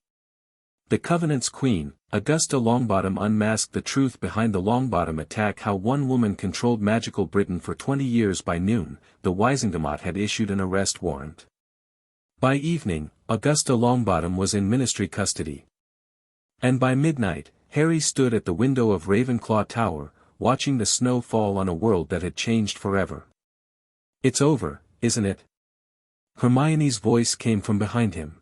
The Covenant's queen, Augusta Longbottom, unmasked the truth behind the Longbottom attack, how one woman controlled magical Britain for 20 years. By noon, the Wisingamot had issued an arrest warrant. By evening, Augusta Longbottom was in ministry custody. And by midnight, Harry stood at the window of Ravenclaw Tower, watching the snow fall on a world that had changed forever. It's over, isn't it? Hermione's voice came from behind him.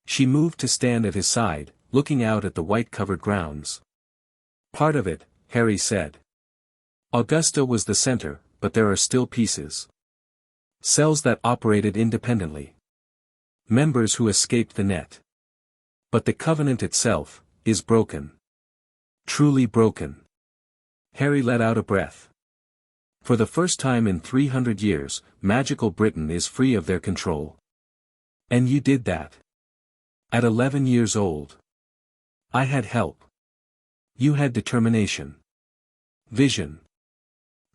She moved to stand at his side, looking out at the white-covered grounds. Part of it, Harry said. Augusta was the center, but there are still pieces. Cells that operated independently. Members who escaped the net. But the Covenant itself is broken. Truly broken. Harry let out a breath. For the first time in 300 years, magical Britain is free of their control. And you did that. At 11 years old. I had help. You had determination. Vision.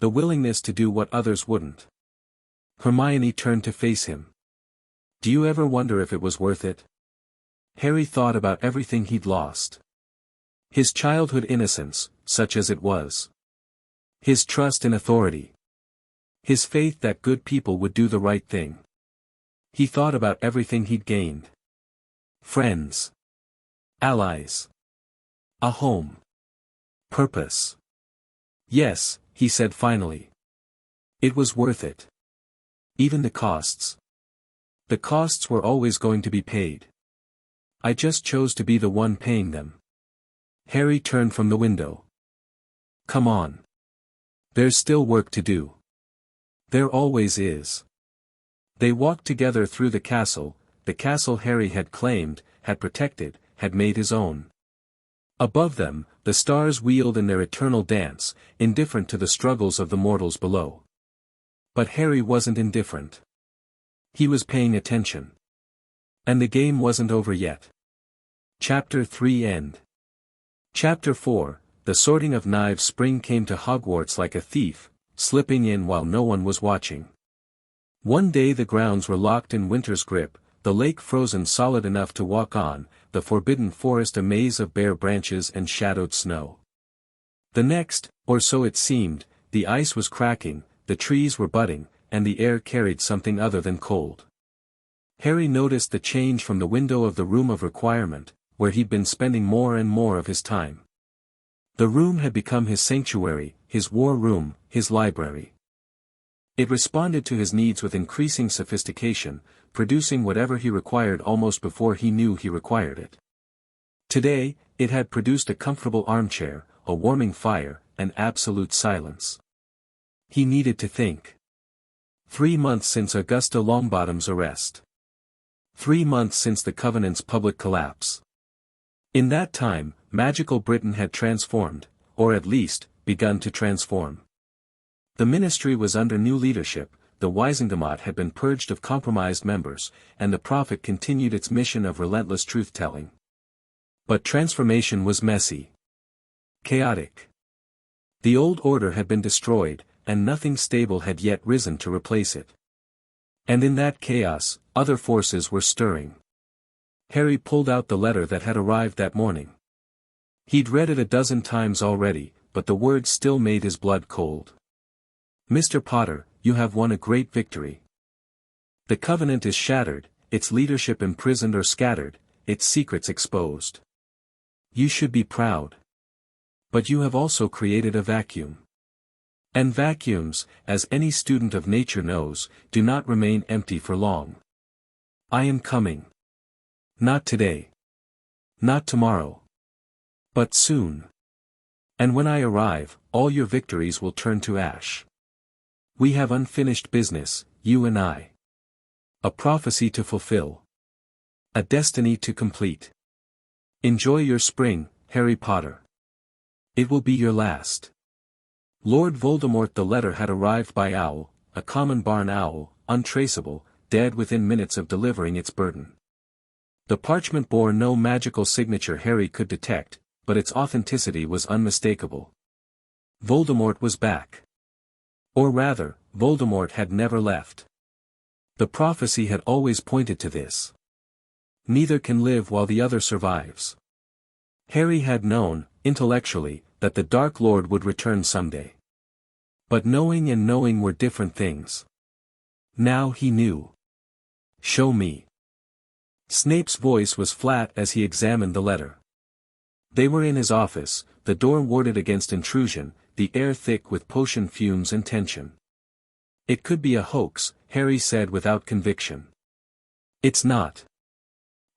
The willingness to do what others wouldn't. Hermione turned to face him. Do you ever wonder if it was worth it? Harry thought about everything he'd lost. His childhood innocence, such as it was. His trust in authority. His faith that good people would do the right thing. He thought about everything he'd gained. Friends. Allies. A home. Purpose. Yes, he said finally. It was worth it. Even the costs. The costs were always going to be paid. I just chose to be the one paying them. Harry turned from the window. Come on. There's still work to do. There always is. They walked together through the castle Harry had claimed, had protected, had made his own. Above them, the stars wheeled in their eternal dance, indifferent to the struggles of the mortals below. But Harry wasn't indifferent. He was paying attention. And the game wasn't over yet. Chapter 3 End. Chapter 4, The Sorting of Knives. Spring came to Hogwarts like a thief, slipping in while no one was watching. One day the grounds were locked in winter's grip, the lake frozen solid enough to walk on, the forbidden forest a maze of bare branches and shadowed snow. The next, or so it seemed, the ice was cracking, the trees were budding, and the air carried something other than cold. Harry noticed the change from the window of the room of requirement, where he'd been spending more and more of his time. The room had become his sanctuary, his war room, his library. It responded to his needs with increasing sophistication, producing whatever he required almost before he knew he required it. Today, it had produced a comfortable armchair, a warming fire, and absolute silence. He needed to think. 3 months since Augusta Longbottom's arrest. 3 months since the Covenant's public collapse. In that time, magical Britain had transformed, or at least, begun to transform. The ministry was under new leadership, the Wisingamot had been purged of compromised members, and the Prophet continued its mission of relentless truth-telling. But transformation was messy. Chaotic. The old order had been destroyed, and nothing stable had yet risen to replace it. And in that chaos, other forces were stirring. Harry pulled out the letter that had arrived that morning. He'd read it a dozen times already, but the words still made his blood cold. Mr. Potter, you have won a great victory. The Covenant is shattered, its leadership imprisoned or scattered, its secrets exposed. You should be proud. But you have also created a vacuum. And vacuums, as any student of nature knows, do not remain empty for long. I am coming. Not today. Not tomorrow. But soon. And when I arrive, all your victories will turn to ash. We have unfinished business, you and I. A prophecy to fulfill. A destiny to complete. Enjoy your spring, Harry Potter. It will be your last. Lord Voldemort. The letter had arrived by owl, a common barn owl, untraceable, dead within minutes of delivering its burden. The parchment bore no magical signature Harry could detect, but its authenticity was unmistakable. Voldemort was back. Or rather, Voldemort had never left. The prophecy had always pointed to this. Neither can live while the other survives. Harry had known, intellectually, that the Dark Lord would return someday. But knowing and knowing were different things. Now he knew. Show me. Snape's voice was flat as he examined the letter. They were in his office, the door warded against intrusion, the air thick with potion fumes and tension. It could be a hoax, Harry said without conviction. It's not.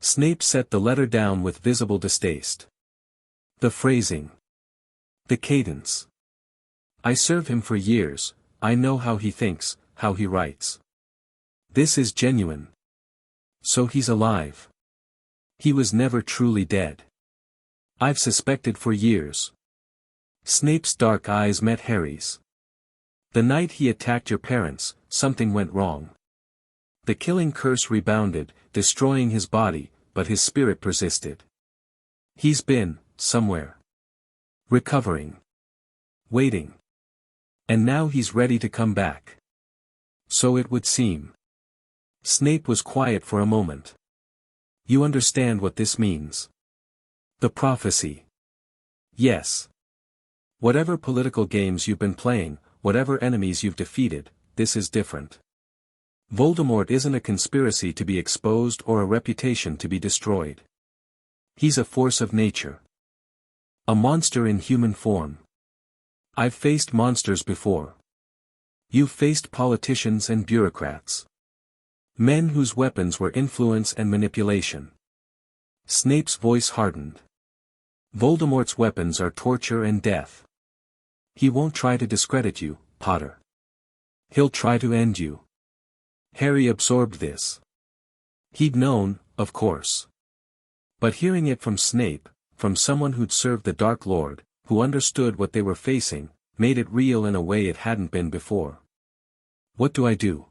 Snape set the letter down with visible distaste. The phrasing. The cadence. I serve him for years, I know how he thinks, how he writes. This is genuine. So he's alive. He was never truly dead. I've suspected for years. Snape's dark eyes met Harry's. The night he attacked your parents, something went wrong. The killing curse rebounded, destroying his body, but his spirit persisted. He's been, somewhere. Recovering. Waiting. And now he's ready to come back. So it would seem. Snape was quiet for a moment. You understand what this means? The prophecy. Yes. Whatever political games you've been playing, whatever enemies you've defeated, this is different. Voldemort isn't a conspiracy to be exposed or a reputation to be destroyed. He's a force of nature. A monster in human form. I've faced monsters before. You've faced politicians and bureaucrats. Men whose weapons were influence and manipulation. Snape's voice hardened. Voldemort's weapons are torture and death. He won't try to discredit you, Potter. He'll try to end you. Harry absorbed this. He'd known, of course. But hearing it from Snape, from someone who'd served the Dark Lord, who understood what they were facing, made it real in a way it hadn't been before. What do I do?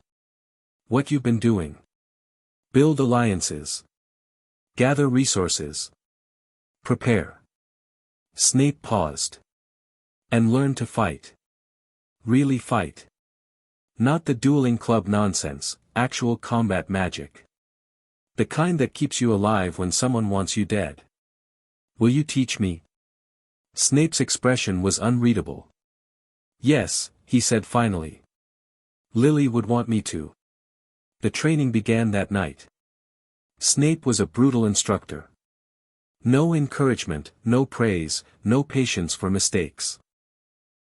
What you've been doing. Build alliances. Gather resources. Prepare. Snape paused. And learn to fight. Really fight. Not the dueling club nonsense, actual combat magic. The kind that keeps you alive when someone wants you dead. Will you teach me? Snape's expression was unreadable. Yes, he said finally. Lily would want me to. The training began that night. Snape was a brutal instructor. No encouragement, no praise, no patience for mistakes.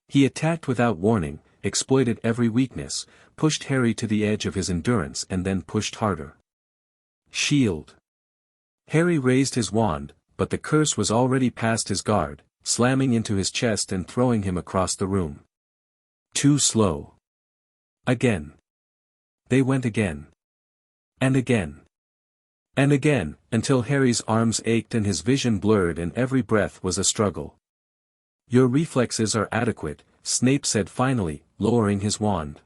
He attacked without warning, exploited every weakness, pushed Harry to the edge of his endurance and then pushed harder. Shield. Harry raised his wand, but the curse was already past his guard, slamming into his chest and throwing him across the room. Too slow. Again. They went again. And again. And again, until Harry's arms ached and his vision blurred and every breath was a struggle. Your reflexes are adequate, Snape said finally, lowering his wand.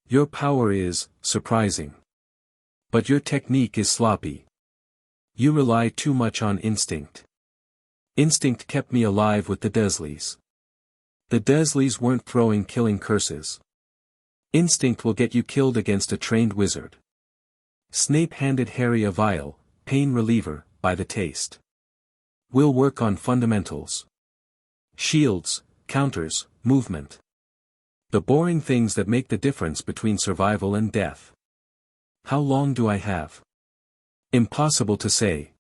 Your power is, surprising. But your technique is sloppy. You rely too much on instinct. Instinct kept me alive with the Dursleys. The Dursleys weren't throwing killing curses. Instinct will get you killed against a trained wizard. Snape handed Harry a vial, pain reliever, by the taste. We'll work on fundamentals. Shields, counters, movement. The boring things that make the difference between survival and death. How long do I have? Impossible to say.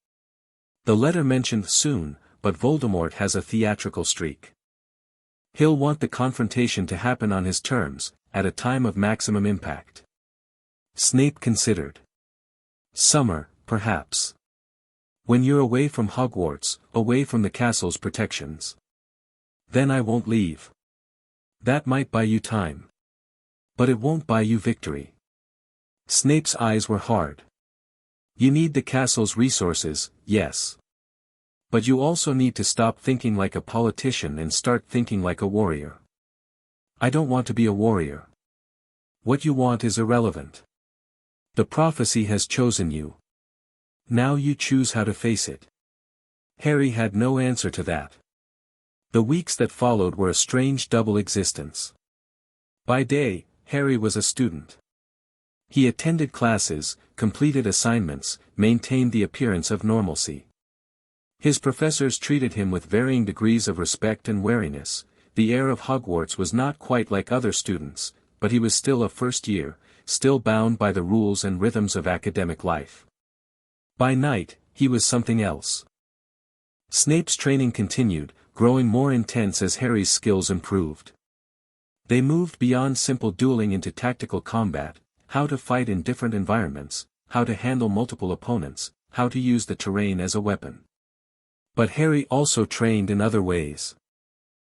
The letter mentioned soon, but Voldemort has a theatrical streak. He'll want the confrontation to happen on his terms, at a time of maximum impact. Snape considered. Summer, perhaps. When you're away from Hogwarts, away from the castle's protections. Then I won't leave. That might buy you time. But it won't buy you victory. Snape's eyes were hard. You need the castle's resources, yes. But you also need to stop thinking like a politician and start thinking like a warrior. I don't want to be a warrior. What you want is irrelevant. The prophecy has chosen you. Now you choose how to face it. Harry had no answer to that. The weeks that followed were a strange double existence. By day, Harry was a student. He attended classes, completed assignments, maintained the appearance of normalcy. His professors treated him with varying degrees of respect and wariness. The air of Hogwarts was not quite like other students, but he was still a first year, still bound by the rules and rhythms of academic life. By night, he was something else. Snape's training continued, growing more intense as Harry's skills improved. They moved beyond simple dueling into tactical combat, how to fight in different environments, how to handle multiple opponents, how to use the terrain as a weapon. But Harry also trained in other ways.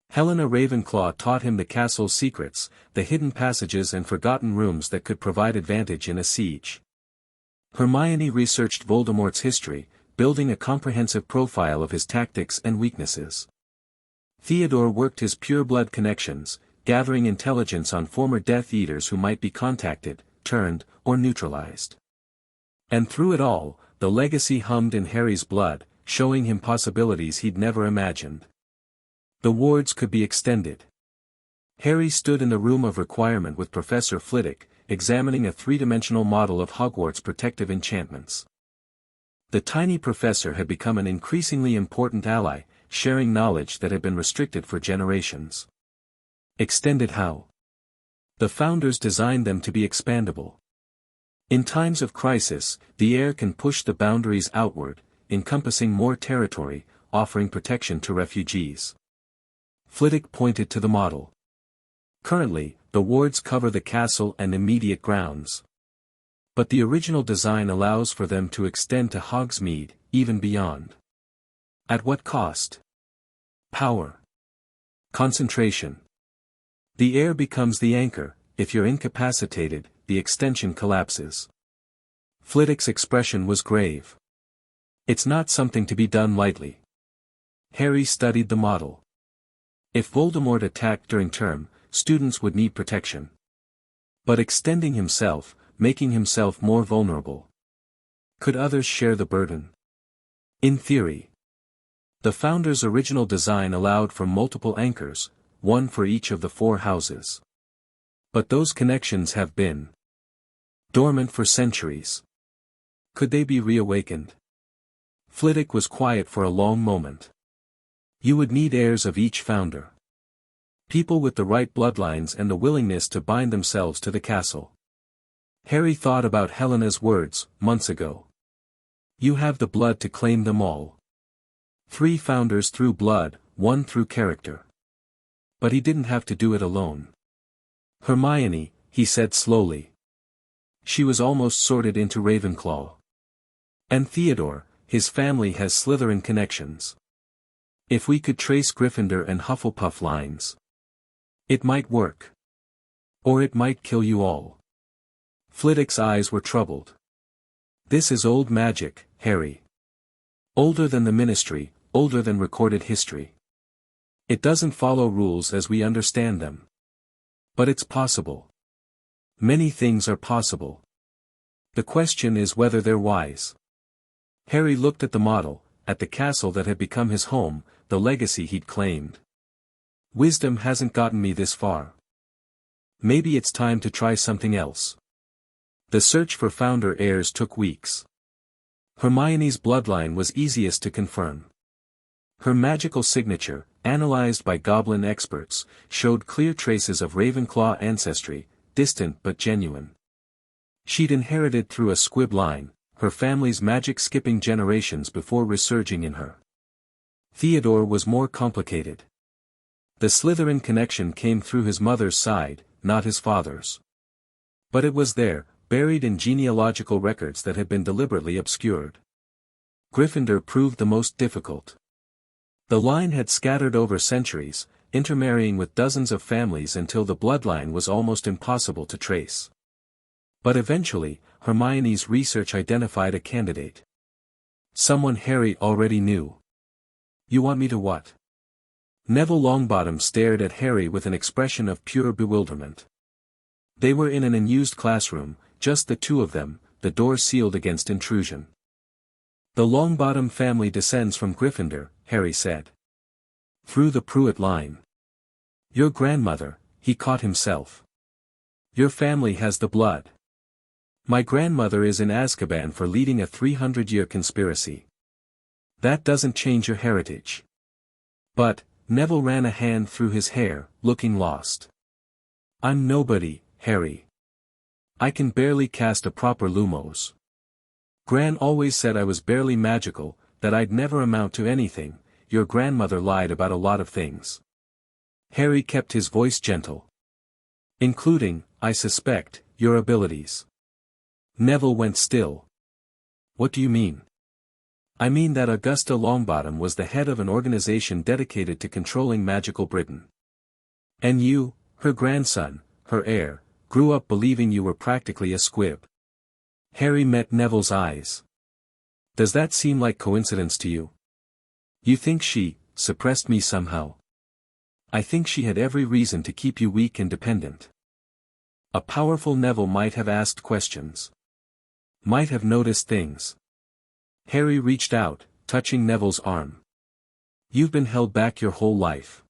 Helena Ravenclaw taught him the castle's secrets, the hidden passages and forgotten rooms that could provide advantage in a siege. Hermione researched Voldemort's history, building a comprehensive profile of his tactics and weaknesses. Theodore worked his pureblood connections, gathering intelligence on former Death Eaters who might be contacted, turned, or neutralized. And through it all, the legacy hummed in Harry's blood, showing him possibilities he'd never imagined. The wards could be extended. Harry stood in the room of requirement with Professor Flitwick, examining a three-dimensional model of Hogwarts' protective enchantments. The tiny professor had become an increasingly important ally, sharing knowledge that had been restricted for generations. Extended how? The founders designed them to be expandable. In times of crisis, the heir can push the boundaries outward, encompassing more territory, offering protection to refugees. Flitwick pointed to the model. Currently, the wards cover the castle and immediate grounds. But the original design allows for them to extend to Hogsmeade, even beyond. At what cost? Power. Concentration. The heir becomes the anchor. If you're incapacitated, the extension collapses. Flitwick's expression was grave. It's not something to be done lightly. Harry studied the model. If Voldemort attacked during term, students would need protection. But extending himself, making himself more vulnerable. Could others share the burden? In theory. The founder's original design allowed for multiple anchors, one for each of the 4 houses. But those connections have been dormant for centuries. Could they be reawakened? Flitwick was quiet for a long moment. You would need heirs of each founder. People with the right bloodlines and the willingness to bind themselves to the castle. Harry thought about Helena's words, months ago. You have the blood to claim them all. 3 founders through blood, 1 through character. But he didn't have to do it alone. Hermione, he said slowly. She was almost sorted into Ravenclaw. And Theodore, his family has Slytherin connections. If we could trace Gryffindor and Hufflepuff lines. It might work. Or it might kill you all. Flitwick's eyes were troubled. This is old magic, Harry. Older than the Ministry, older than recorded history. It doesn't follow rules as we understand them. But it's possible. Many things are possible. The question is whether they're wise. Harry looked at the model, at the castle that had become his home, the legacy he'd claimed. Wisdom hasn't gotten me this far. Maybe it's time to try something else. The search for founder heirs took weeks. Hermione's bloodline was easiest to confirm. Her magical signature, analyzed by goblin experts, showed clear traces of Ravenclaw ancestry, distant but genuine. She'd inherited through a squib line, her family's magic skipping generations before resurging in her. Theodore was more complicated. The Slytherin connection came through his mother's side, not his father's. But it was there, buried in genealogical records that had been deliberately obscured. Gryffindor proved the most difficult. The line had scattered over centuries, intermarrying with dozens of families until the bloodline was almost impossible to trace. But eventually, Hermione's research identified a candidate. Someone Harry already knew. You want me to what? Neville Longbottom stared at Harry with an expression of pure bewilderment. They were in an unused classroom, just the 2 of them, the door sealed against intrusion. The Longbottom family descends from Gryffindor, Harry said. Through the Pruitt line. Your grandmother, he caught himself. Your family has the blood. My grandmother is in Azkaban for leading a 300-year conspiracy. That doesn't change your heritage. But, Neville ran a hand through his hair, looking lost. I'm nobody, Harry. I can barely cast a proper Lumos. Gran always said I was barely magical, that I'd never amount to anything. Your grandmother lied about a lot of things. Harry kept his voice gentle. Including, I suspect, your abilities. Neville went still. What do you mean? I mean that Augusta Longbottom was the head of an organization dedicated to controlling magical Britain. And you, her grandson, her heir, grew up believing you were practically a squib. Harry met Neville's eyes. Does that seem like coincidence to you? You think she suppressed me somehow? I think she had every reason to keep you weak and dependent. A powerful Neville might have asked questions. Might have noticed things. Harry reached out, touching Neville's arm. You've been held back your whole life.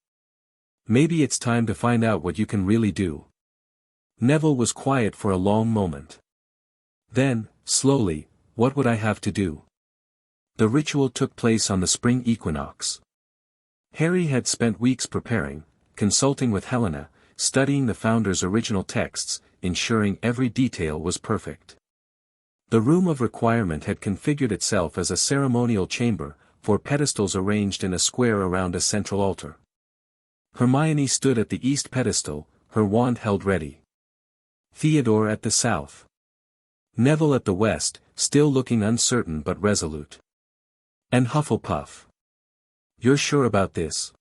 Maybe it's time to find out what you can really do. Neville was quiet for a long moment. Then, slowly, what would I have to do? The ritual took place on the spring equinox. Harry had spent weeks preparing, consulting with Helena, studying the founder's original texts, ensuring every detail was perfect. The room of requirement had configured itself as a ceremonial chamber, 4 pedestals arranged in a square around a central altar. Hermione stood at the east pedestal, her wand held ready. Theodore at the south. Neville at the west, still looking uncertain but resolute. And Hufflepuff. You're sure about this?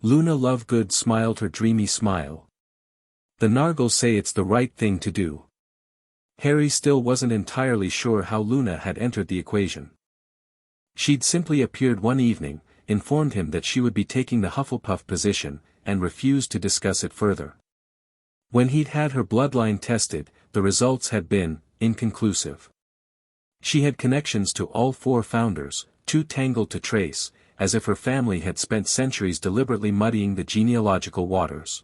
Luna Lovegood smiled her dreamy smile. The Nargles say it's the right thing to do. Harry still wasn't entirely sure how Luna had entered the equation. She'd simply appeared one evening, informed him that she would be taking the Hufflepuff position, and refused to discuss it further. When he'd had her bloodline tested, the results had been inconclusive. She had connections to all four founders, too tangled to trace, as if her family had spent centuries deliberately muddying the genealogical waters.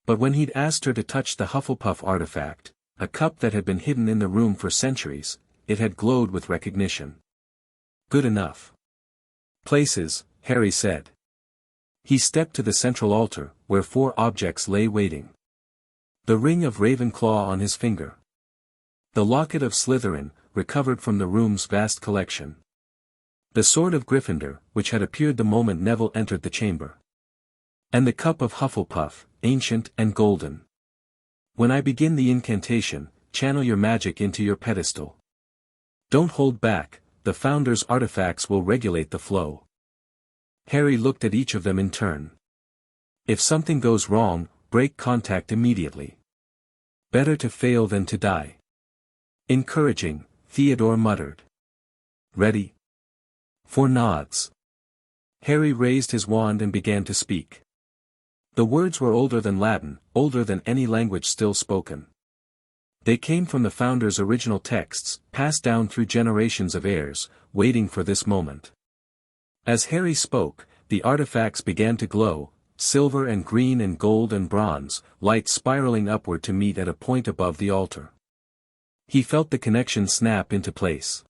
But when he'd asked her to touch the Hufflepuff artifact, a cup that had been hidden in the room for centuries, it had glowed with recognition. Good enough. Places, Harry said. He stepped to the central altar, where four objects lay waiting. The ring of Ravenclaw on his finger. The locket of Slytherin, recovered from the room's vast collection. The sword of Gryffindor, which had appeared the moment Neville entered the chamber. And the cup of Hufflepuff, ancient and golden. When I begin the incantation, channel your magic into your pedestal. Don't hold back, the Founder's artifacts will regulate the flow. Harry looked at each of them in turn. If something goes wrong, break contact immediately. Better to fail than to die. Encouraging, Theodore muttered. Ready? 4 nods. Harry raised his wand and began to speak. The words were older than Latin, older than any language still spoken. They came from the Founder's original texts, passed down through generations of heirs, waiting for this moment. As Harry spoke, the artifacts began to glow, silver and green and gold and bronze, light spiraling upward to meet at a point above the altar. He felt the connection snap into place.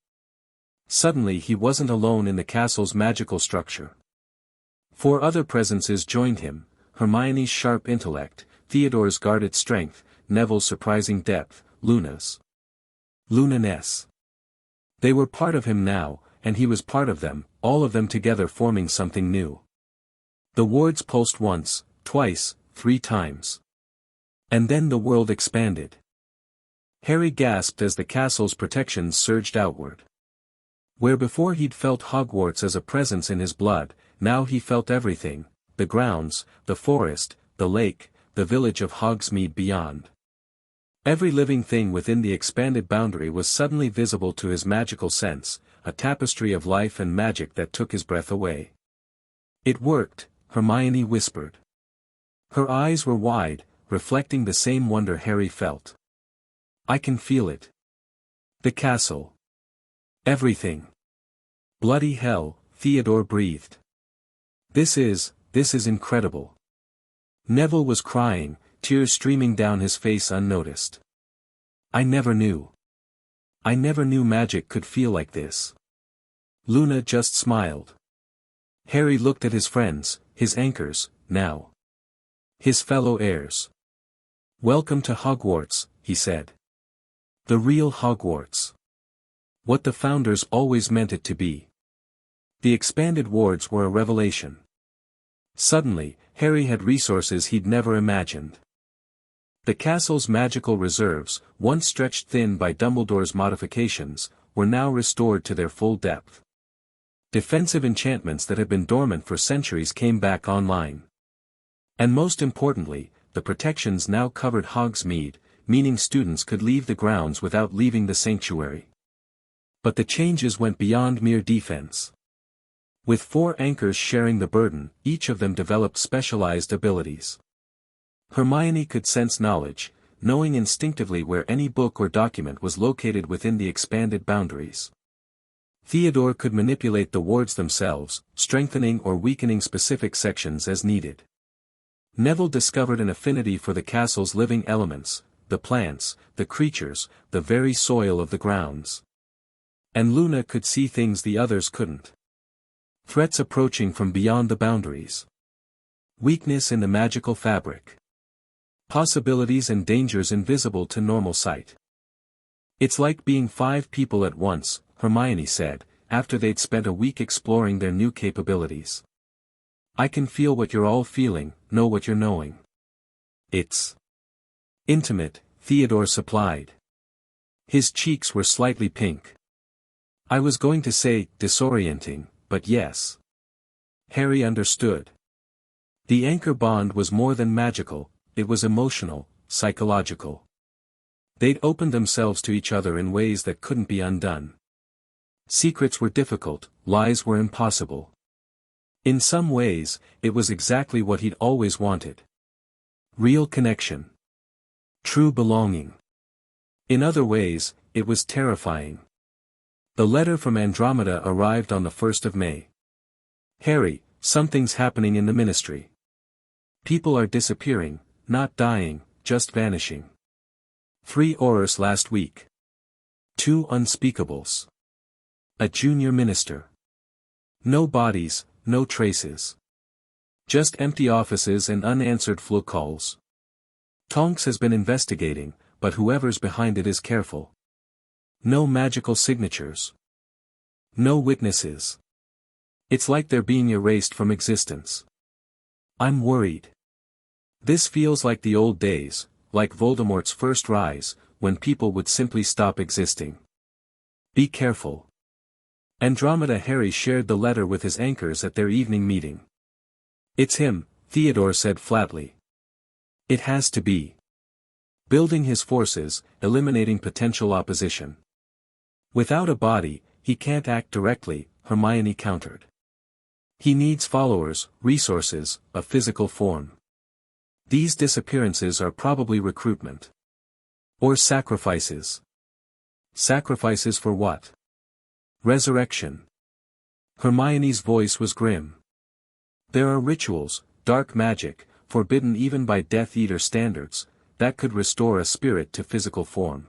Suddenly he wasn't alone in the castle's magical structure. 4 other presences joined him, Hermione's sharp intellect, Theodore's guarded strength, Neville's surprising depth, Luna's. Lunaness. They were part of him now, and he was part of them, all of them together forming something new. The wards pulsed once, twice, 3 times. And then the world expanded. Harry gasped as the castle's protections surged outward. Where before he'd felt Hogwarts as a presence in his blood, now he felt everything, the grounds, the forest, the lake, the village of Hogsmeade beyond. Every living thing within the expanded boundary was suddenly visible to his magical sense, a tapestry of life and magic that took his breath away. It worked, Hermione whispered. Her eyes were wide, reflecting the same wonder Harry felt. I can feel it. The castle. Everything. Bloody hell, Theodore breathed. This is incredible. Neville was crying, tears streaming down his face unnoticed. I never knew magic could feel like this. Luna just smiled. Harry looked at his friends, his anchors, now. His fellow heirs. Welcome to Hogwarts, he said. The real Hogwarts. What the Founders always meant it to be. The expanded wards were a revelation. Suddenly, Harry had resources he'd never imagined. The castle's magical reserves, once stretched thin by Dumbledore's modifications, were now restored to their full depth. Defensive enchantments that had been dormant for centuries came back online. And most importantly, the protections now covered Hogsmeade, meaning students could leave the grounds without leaving the sanctuary. But the changes went beyond mere defense. With 4 anchors sharing the burden, each of them developed specialized abilities. Hermione could sense knowledge, knowing instinctively where any book or document was located within the expanded boundaries. Theodore could manipulate the wards themselves, strengthening or weakening specific sections as needed. Neville discovered an affinity for the castle's living elements, the plants, the creatures, the very soil of the grounds. And Luna could see things the others couldn't. Threats approaching from beyond the boundaries. Weakness in the magical fabric. Possibilities and dangers invisible to normal sight. It's like being 5 people at once, Hermione said, after they'd spent a week exploring their new capabilities. I can feel what you're all feeling, know what you're knowing. It's intimate, Theodore supplied. His cheeks were slightly pink. I was going to say, disorienting, but yes. Harry understood. The anchor bond was more than magical, it was emotional, psychological. They'd opened themselves to each other in ways that couldn't be undone. Secrets were difficult, lies were impossible. In some ways, it was exactly what he'd always wanted. Real connection. True belonging. In other ways, it was terrifying. The letter from Andromeda arrived on the 1st of May. Harry, something's happening in the ministry. People are disappearing, not dying, just vanishing. 3 Aurors last week. 2 unspeakables. A junior minister. No bodies, no traces. Just empty offices and unanswered flu calls. Tonks has been investigating, but whoever's behind it is careful. No magical signatures. No witnesses. It's like they're being erased from existence. I'm worried. This feels like the old days, like Voldemort's first rise, when people would simply stop existing. Be careful. Andromeda. Harry shared the letter with his anchors at their evening meeting. It's him, Theodore said flatly. It has to be. Building his forces, eliminating potential opposition. Without a body, he can't act directly, Hermione countered. He needs followers, resources, a physical form. These disappearances are probably recruitment. Or sacrifices. Sacrifices for what? Resurrection. Hermione's voice was grim. There are rituals, dark magic, forbidden even by Death Eater standards, that could restore a spirit to physical form.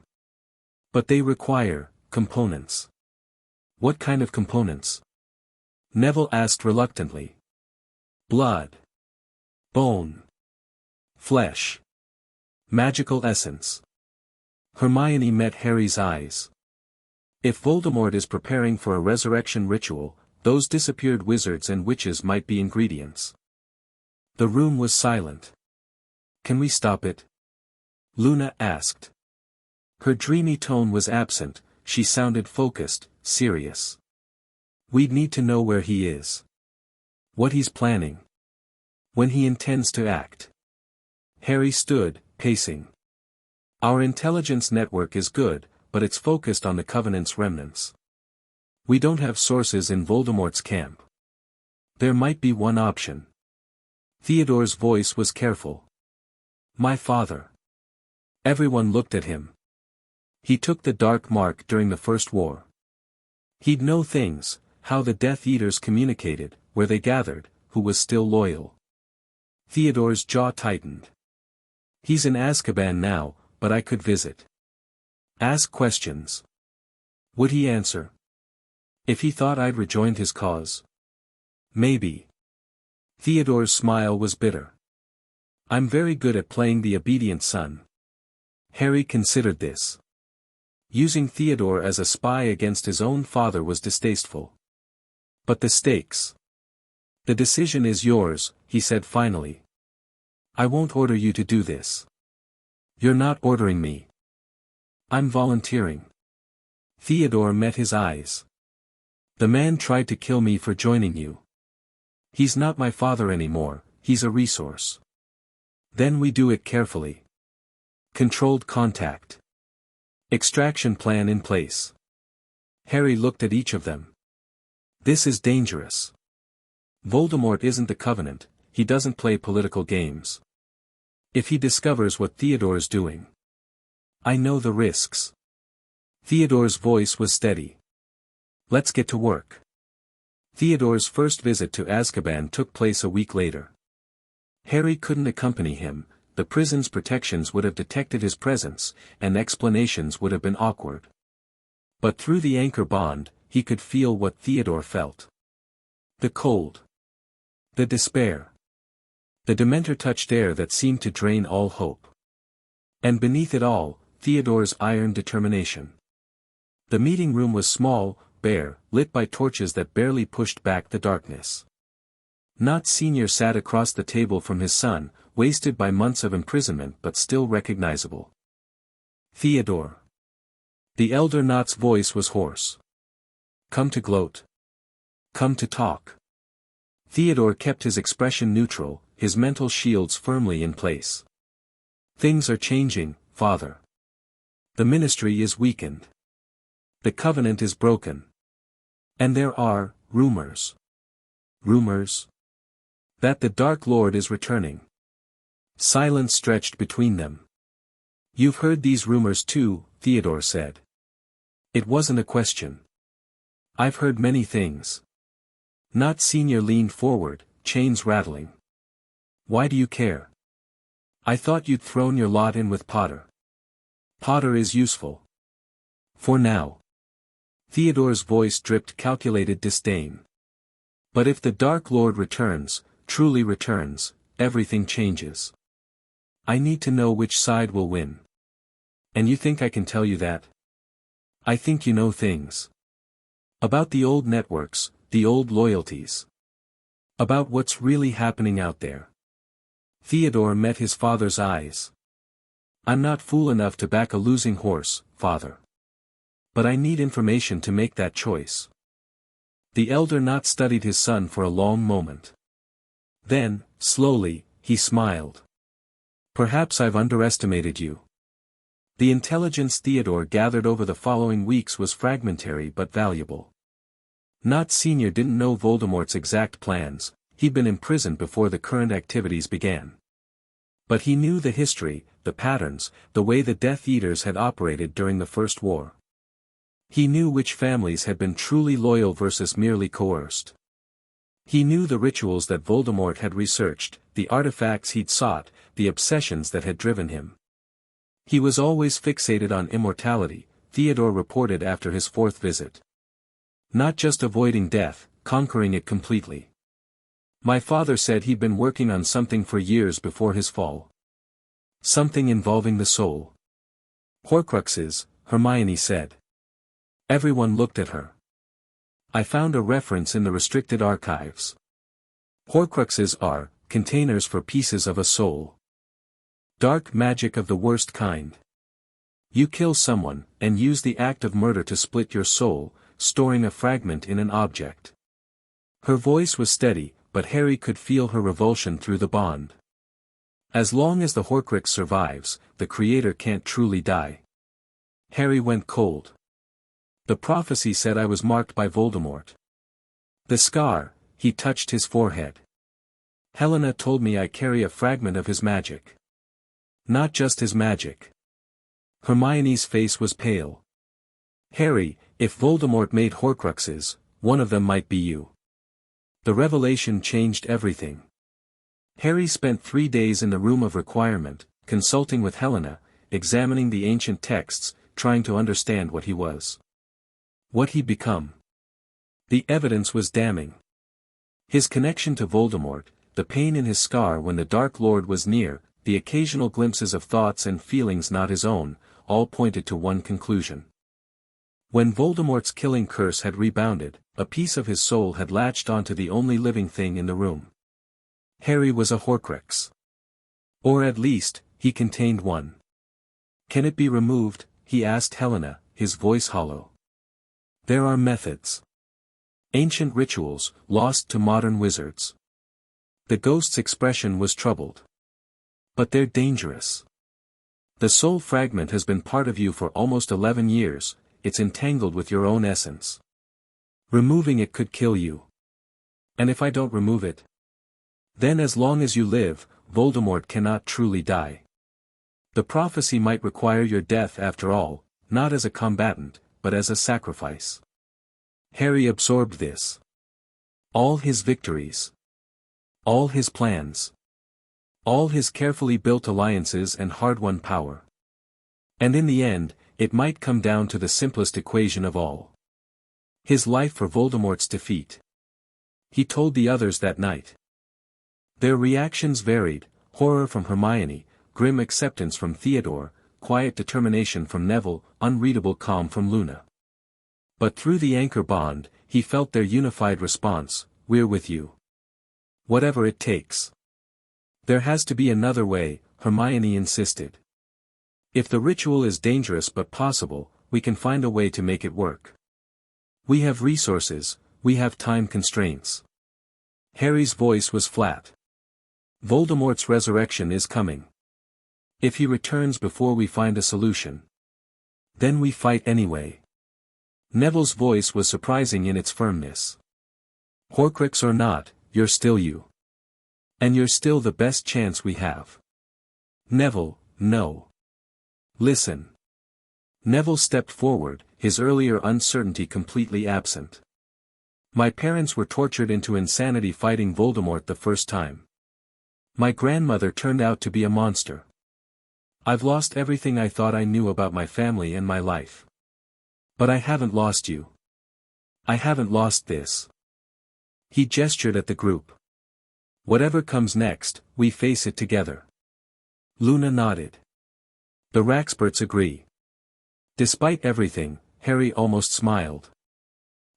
But they require components. What kind of components? Neville asked reluctantly. Blood. Bone. Flesh. Magical essence. Hermione met Harry's eyes. If Voldemort is preparing for a resurrection ritual, those disappeared wizards and witches might be ingredients. The room was silent. Can we stop it? Luna asked. Her dreamy tone was absent, she sounded focused, serious. We'd need to know where he is. What he's planning. When he intends to act. Harry stood, pacing. Our intelligence network is good, but it's focused on the Covenant's remnants. We don't have sources in Voldemort's camp. There might be one option. Theodore's voice was careful. My father. Everyone looked at him. He took the Dark Mark during the First War. He'd know things, how the Death Eaters communicated, where they gathered, who was still loyal. Theodore's jaw tightened. He's in Azkaban now, but I could visit. Ask questions. Would he answer? If he thought I'd rejoined his cause? Maybe. Theodore's smile was bitter. I'm very good at playing the obedient son. Harry considered this. Using Theodore as a spy against his own father was distasteful. But the stakes. The decision is yours, he said finally. I won't order you to do this. You're not ordering me. I'm volunteering. Theodore met his eyes. The man tried to kill me for joining you. He's not my father anymore, he's a resource. Then we do it carefully. Controlled contact. Extraction plan in place. Harry looked at each of them. This is dangerous. Voldemort isn't the Covenant, he doesn't play political games. If he discovers what Theodore's doing. I know the risks. Theodore's voice was steady. Let's get to work. Theodore's first visit to Azkaban took place a week later. Harry couldn't accompany him, the prison's protections would have detected his presence, and explanations would have been awkward. But through the anchor bond, he could feel what Theodore felt. The cold. The despair. The Dementor-touched air that seemed to drain all hope. And beneath it all, Theodore's iron determination. The meeting room was small, bare, lit by torches that barely pushed back the darkness. Nott Sr. sat across the table from his son, wasted by months of imprisonment but still recognizable. Theodore. The elder Nott's voice was hoarse. Come to gloat. Come to talk. Theodore kept his expression neutral, his mental shields firmly in place. Things are changing, Father. The ministry is weakened. The Covenant is broken. And there are, rumors. Rumors? That the Dark Lord is returning. Silence stretched between them. You've heard these rumors too, Theodore said. It wasn't a question. I've heard many things. Not Senior leaned forward, chains rattling. Why do you care? I thought you'd thrown your lot in with Potter. Potter is useful. For now. Theodore's voice dripped calculated disdain. But if the Dark Lord returns, truly returns, everything changes. I need to know which side will win. And you think I can tell you that? I think you know things. About the old networks, the old loyalties. About what's really happening out there. Theodore met his father's eyes. I'm not fool enough to back a losing horse, father. But I need information to make that choice. The elder not studied his son for a long moment. Then, slowly, he smiled. Perhaps I've underestimated you. The intelligence Theodore gathered over the following weeks was fragmentary but valuable. Not Senior didn't know Voldemort's exact plans, he'd been imprisoned before the current activities began. But he knew the history, the patterns, the way the Death Eaters had operated during the First War. He knew which families had been truly loyal versus merely coerced. He knew the rituals that Voldemort had researched, the artifacts he'd sought, the obsessions that had driven him. He was always fixated on immortality, Theodore reported after his fourth visit. Not just avoiding death, conquering it completely. My father said he'd been working on something for years before his fall. Something involving the soul. Horcruxes, Hermione said. Everyone looked at her. I found a reference in the restricted archives. Horcruxes are containers for pieces of a soul. Dark magic of the worst kind. You kill someone, and use the act of murder to split your soul, storing a fragment in an object. Her voice was steady, but Harry could feel her revulsion through the bond. As long as the Horcrux survives, the creator can't truly die. Harry went cold. The prophecy said I was marked by Voldemort. The scar, he touched his forehead. Helena told me I carry a fragment of his magic. Not just his magic. Hermione's face was pale. Harry, if Voldemort made Horcruxes, one of them might be you. The revelation changed everything. Harry spent 3 days in the room of requirement, consulting with Helena, examining the ancient texts, trying to understand what he was. What he'd become. The evidence was damning. His connection to Voldemort, the pain in his scar when the Dark Lord was near, the occasional glimpses of thoughts and feelings not his own, all pointed to one conclusion. When Voldemort's killing curse had rebounded, a piece of his soul had latched onto the only living thing in the room. Harry was a Horcrux. Or at least, he contained one. Can it be removed? He asked Helena, his voice hollow. There are methods. Ancient rituals, lost to modern wizards. The ghost's expression was troubled. But they're dangerous. The soul fragment has been part of you for almost 11 years, it's entangled with your own essence. Removing it could kill you. And if I don't remove it? Then as long as you live, Voldemort cannot truly die. The prophecy might require your death after all, not as a combatant, but as a sacrifice. Harry absorbed this. All his victories. All his plans. All his carefully built alliances and hard-won power. And in the end, it might come down to the simplest equation of all. His life for Voldemort's defeat. He told the others that night. Their reactions varied, horror from Hermione, grim acceptance from Theodore, quiet determination from Neville, unreadable calm from Luna. But through the anchor bond, he felt their unified response, we're with you. Whatever it takes. There has to be another way, Hermione insisted. If the ritual is dangerous but possible, we can find a way to make it work. We have resources, we have time constraints. Harry's voice was flat. Voldemort's resurrection is coming. If he returns before we find a solution, then we fight anyway. Neville's voice was surprising in its firmness. Horcrux or not, you're still you. And you're still the best chance we have. Neville, no. Listen. Neville stepped forward, his earlier uncertainty completely absent. My parents were tortured into insanity fighting Voldemort the first time. My grandmother turned out to be a monster. I've lost everything I thought I knew about my family and my life. But I haven't lost you. I haven't lost this. He gestured at the group. Whatever comes next, we face it together. Luna nodded. The Raxperts agree. Despite everything, Harry almost smiled.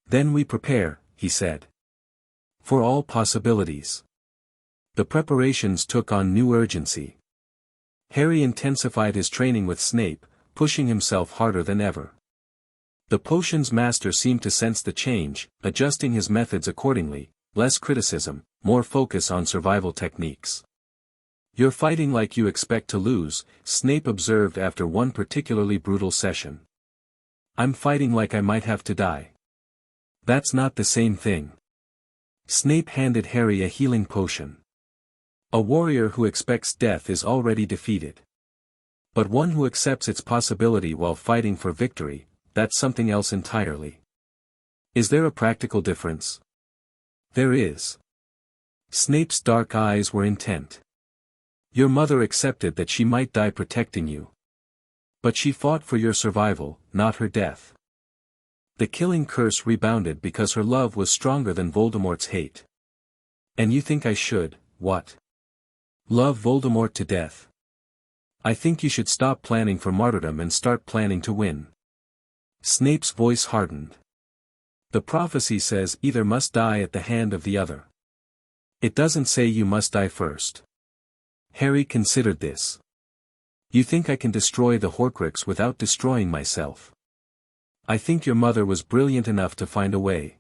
Then we prepare, he said. For all possibilities. The preparations took on new urgency. Harry intensified his training with Snape, pushing himself harder than ever. The potions master seemed to sense the change, adjusting his methods accordingly, less criticism, more focus on survival techniques. You're fighting like you expect to lose, Snape observed after one particularly brutal session. I'm fighting like I might have to die. That's not the same thing. Snape handed Harry a healing potion. A warrior who expects death is already defeated. But one who accepts its possibility while fighting for victory, that's something else entirely. Is there a practical difference? There is. Snape's dark eyes were intent. Your mother accepted that she might die protecting you. But she fought for your survival, not her death. The killing curse rebounded because her love was stronger than Voldemort's hate. And you think I should, what? Love Voldemort to death? I think you should stop planning for martyrdom and start planning to win. Snape's voice hardened. The prophecy says either must die at the hand of the other. It doesn't say you must die first. Harry considered this. You think I can destroy the Horcrux without destroying myself? I think your mother was brilliant enough to find a way.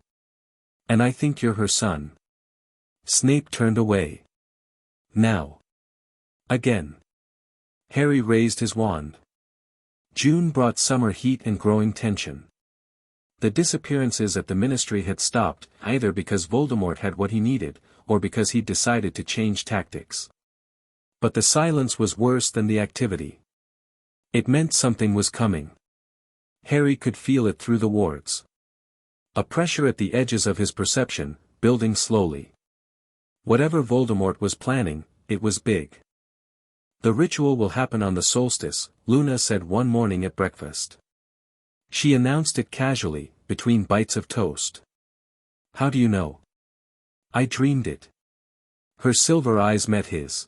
And I think you're her son. Snape turned away. Now. Again. Harry raised his wand. June brought summer heat and growing tension. The disappearances at the ministry had stopped, either because Voldemort had what he needed, or because he'd decided to change tactics. But the silence was worse than the activity. It meant something was coming. Harry could feel it through the wards. A pressure at the edges of his perception, building slowly. Whatever Voldemort was planning, it was big. The ritual will happen on the solstice, Luna said one morning at breakfast. She announced it casually, between bites of toast. How do you know? I dreamed it. Her silver eyes met his.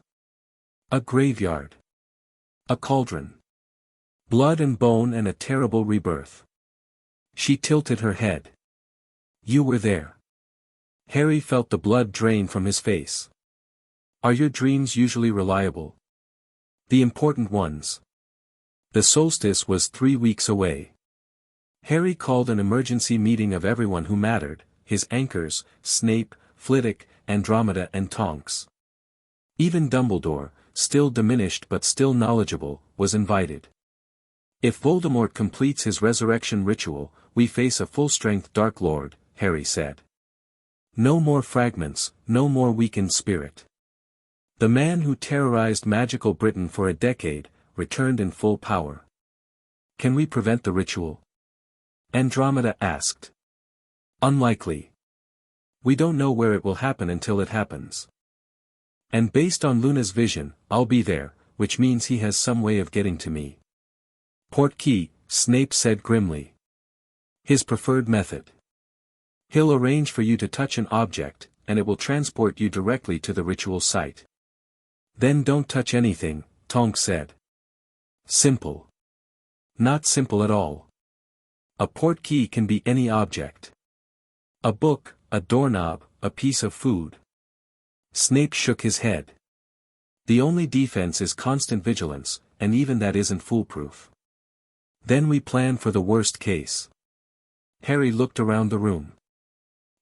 A graveyard. A cauldron. Blood and bone and a terrible rebirth. She tilted her head. You were there. Harry felt the blood drain from his face. Are your dreams usually reliable? The important ones. The solstice was 3 weeks away. Harry called an emergency meeting of everyone who mattered, his anchors, Snape, Flitwick, Andromeda and Tonks. Even Dumbledore, still diminished but still knowledgeable, was invited. If Voldemort completes his resurrection ritual, we face a full-strength Dark Lord, Harry said. No more fragments, no more weakened spirit. The man who terrorized magical Britain for a decade, returned in full power. Can we prevent the ritual? Andromeda asked. Unlikely. We don't know where it will happen until it happens. And based on Luna's vision, I'll be there, which means he has some way of getting to me. Portkey, Snape said grimly. His preferred method. He'll arrange for you to touch an object, and it will transport you directly to the ritual site. Then don't touch anything, Tonks said. Simple. Not simple at all. A portkey can be any object. A book, a doorknob, a piece of food. Snape shook his head. The only defense is constant vigilance, and even that isn't foolproof. Then we plan for the worst case. Harry looked around the room.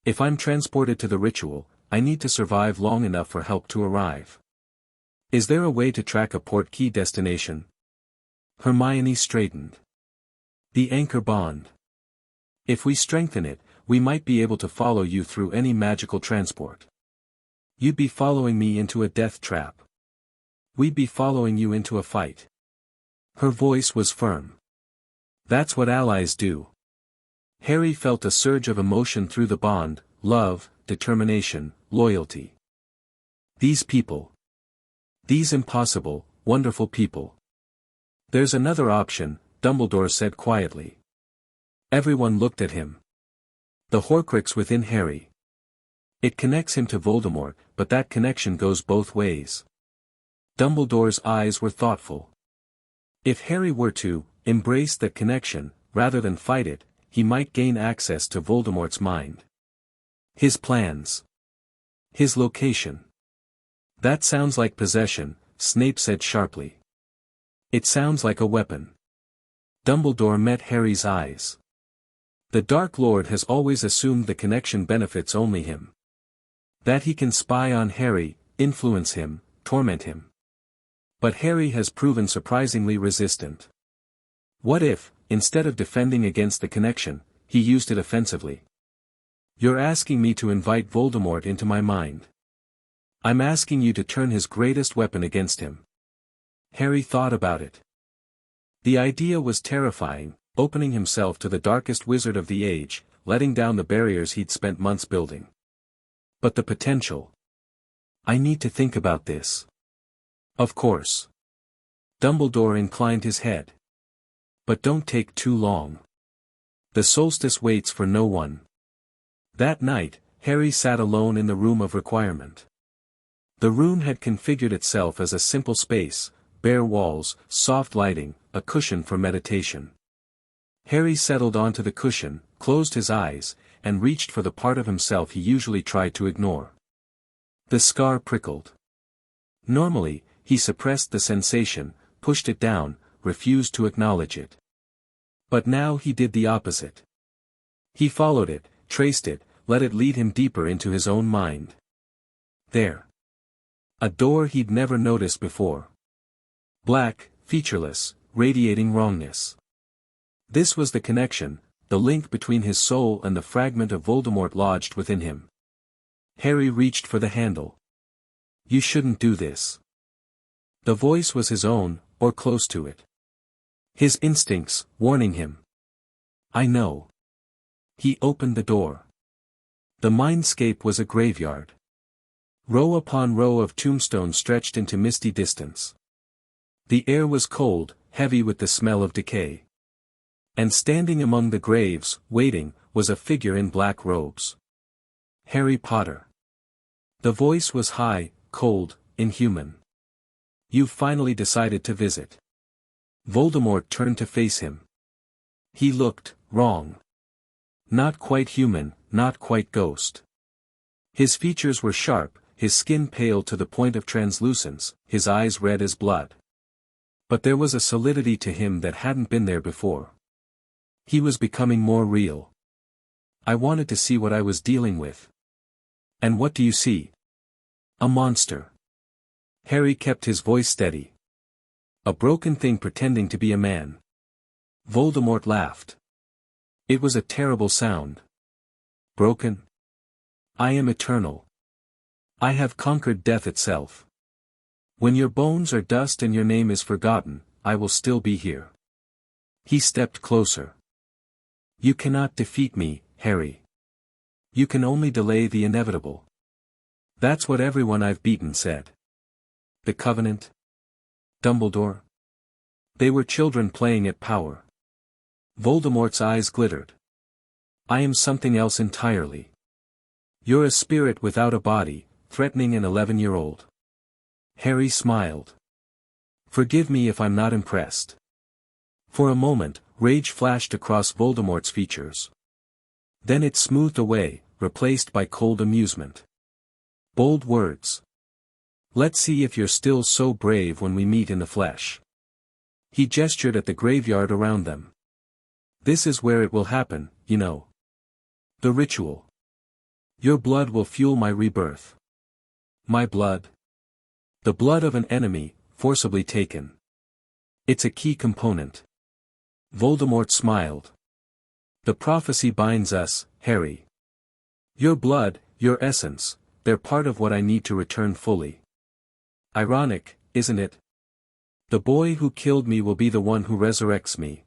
If I'm transported to the ritual, I need to survive long enough for help to arrive. Is there a way to track a portkey destination? Hermione straightened. The anchor bond. If we strengthen it, we might be able to follow you through any magical transport. You'd be following me into a death trap. We'd be following you into a fight. Her voice was firm. That's what allies do. Harry felt a surge of emotion through the bond: love, determination, loyalty. These people. These impossible, wonderful people. There's another option, Dumbledore said quietly. Everyone looked at him. The Horcrux within Harry. It connects him to Voldemort, but that connection goes both ways. Dumbledore's eyes were thoughtful. If Harry were to embrace that connection, rather than fight it, he might gain access to Voldemort's mind. His plans. His location. That sounds like possession, Snape said sharply. It sounds like a weapon. Dumbledore met Harry's eyes. The Dark Lord has always assumed the connection benefits only him. That he can spy on Harry, influence him, torment him. But Harry has proven surprisingly resistant. What if, instead of defending against the connection, he used it offensively? You're asking me to invite Voldemort into my mind. I'm asking you to turn his greatest weapon against him. Harry thought about it. The idea was terrifying, opening himself to the darkest wizard of the age, letting down the barriers he'd spent months building. But the potential. I need to think about this. Of course. Dumbledore inclined his head. But don't take too long. The solstice waits for no one. That night, Harry sat alone in the room of requirement. The room had configured itself as a simple space, bare walls, soft lighting, a cushion for meditation. Harry settled onto the cushion, closed his eyes, and reached for the part of himself he usually tried to ignore. The scar prickled. Normally, he suppressed the sensation, pushed it down, refused to acknowledge it. But now he did the opposite. He followed it, traced it, let it lead him deeper into his own mind. There. A door he'd never noticed before. Black, featureless, radiating wrongness. This was the connection, the link between his soul and the fragment of Voldemort lodged within him. Harry reached for the handle. You shouldn't do this. The voice was his own, or close to it. His instincts, warning him. I know. He opened the door. The mindscape was a graveyard. Row upon row of tombstones stretched into misty distance. The air was cold, heavy with the smell of decay. And standing among the graves, waiting, was a figure in black robes. Harry Potter. The voice was high, cold, inhuman. You've finally decided to visit. Voldemort turned to face him. He looked wrong. Not quite human, not quite ghost. His features were sharp, his skin pale to the point of translucence, his eyes red as blood. But there was a solidity to him that hadn't been there before. He was becoming more real. I wanted to see what I was dealing with. And what do you see? A monster. Harry kept his voice steady. A broken thing pretending to be a man. Voldemort laughed. It was a terrible sound. Broken? I am eternal. I have conquered death itself. When your bones are dust and your name is forgotten, I will still be here. He stepped closer. You cannot defeat me, Harry. You can only delay the inevitable. That's what everyone I've beaten said. The Covenant? Dumbledore? They were children playing at power. Voldemort's eyes glittered. I am something else entirely. You're a spirit without a body, threatening an 11-year-old. Harry smiled. Forgive me if I'm not impressed. For a moment, rage flashed across Voldemort's features. Then it smoothed away, replaced by cold amusement. Bold words. Let's see if you're still so brave when we meet in the flesh. He gestured at the graveyard around them. This is where it will happen, you know. The ritual. Your blood will fuel my rebirth. My blood? The blood of an enemy, forcibly taken. It's a key component. Voldemort smiled. The prophecy binds us, Harry. Your blood, your essence, they're part of what I need to return fully. Ironic, isn't it? The boy who killed me will be the one who resurrects me.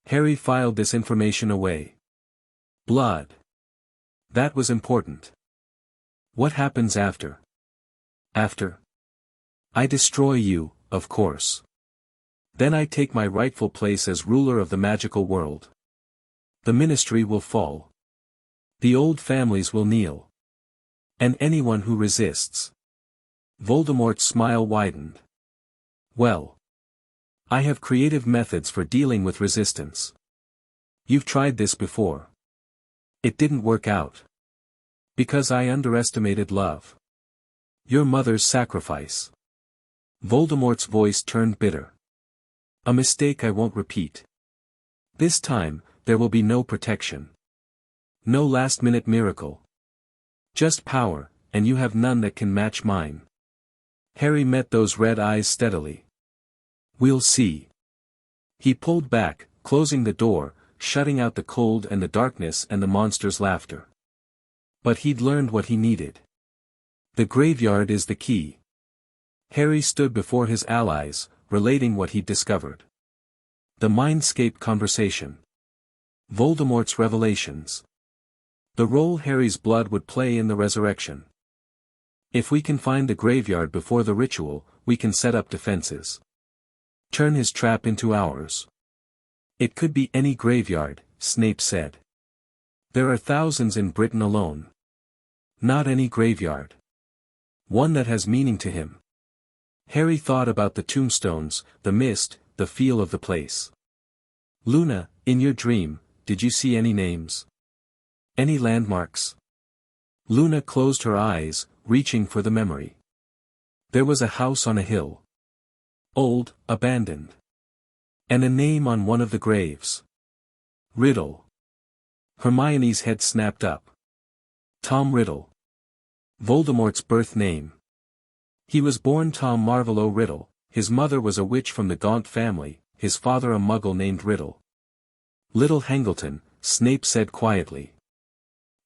Harry filed this information away. Blood. That was important. What happens after? After? I destroy you, of course. Then I take my rightful place as ruler of the magical world. The ministry will fall. The old families will kneel. And anyone who resists. Voldemort's smile widened. Well. I have creative methods for dealing with resistance. You've tried this before. It didn't work out. Because I underestimated love. Your mother's sacrifice. Voldemort's voice turned bitter. A mistake I won't repeat. This time, there will be no protection. No last-minute miracle. Just power, and you have none that can match mine. Harry met those red eyes steadily. We'll see. He pulled back, closing the door, shutting out the cold and the darkness and the monster's laughter. But he'd learned what he needed. The graveyard is the key. Harry stood before his allies, relating what he'd discovered. The Mindscape conversation. Voldemort's revelations. The role Harry's blood would play in the resurrection. If we can find the graveyard before the ritual, we can set up defenses. Turn his trap into ours. It could be any graveyard, Snape said. There are thousands in Britain alone. Not any graveyard. One that has meaning to him. Harry thought about the tombstones, the mist, the feel of the place. Luna, in your dream, did you see any names? Any landmarks? Luna closed her eyes, reaching for the memory. There was a house on a hill. Old, abandoned. And a name on one of the graves. Riddle. Hermione's head snapped up. Tom Riddle. Voldemort's birth name. He was born Tom Marvolo Riddle, his mother was a witch from the Gaunt family, his father a muggle named Riddle. Little Hangleton, Snape said quietly.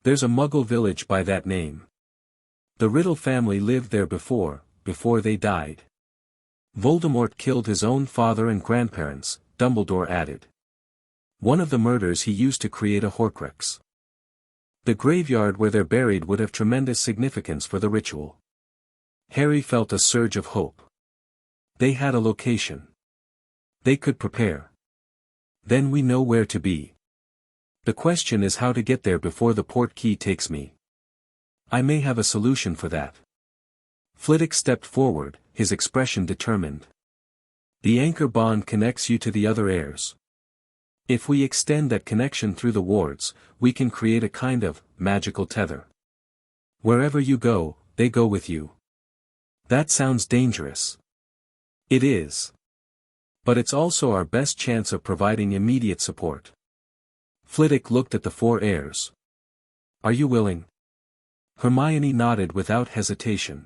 There's a muggle village by that name. The Riddle family lived there before they died. Voldemort killed his own father and grandparents, Dumbledore added. One of the murders he used to create a Horcrux. The graveyard where they're buried would have tremendous significance for the ritual. Harry felt a surge of hope. They had a location. They could prepare. Then we know where to be. The question is how to get there before the portkey takes me. I may have a solution for that. Flitwick stepped forward, his expression determined. The anchor bond connects you to the other heirs. If we extend that connection through the wards, we can create a kind of magical tether. Wherever you go, they go with you. That sounds dangerous. It is. But it's also our best chance of providing immediate support. Flitwick looked at the four heirs. Are you willing? Hermione nodded without hesitation.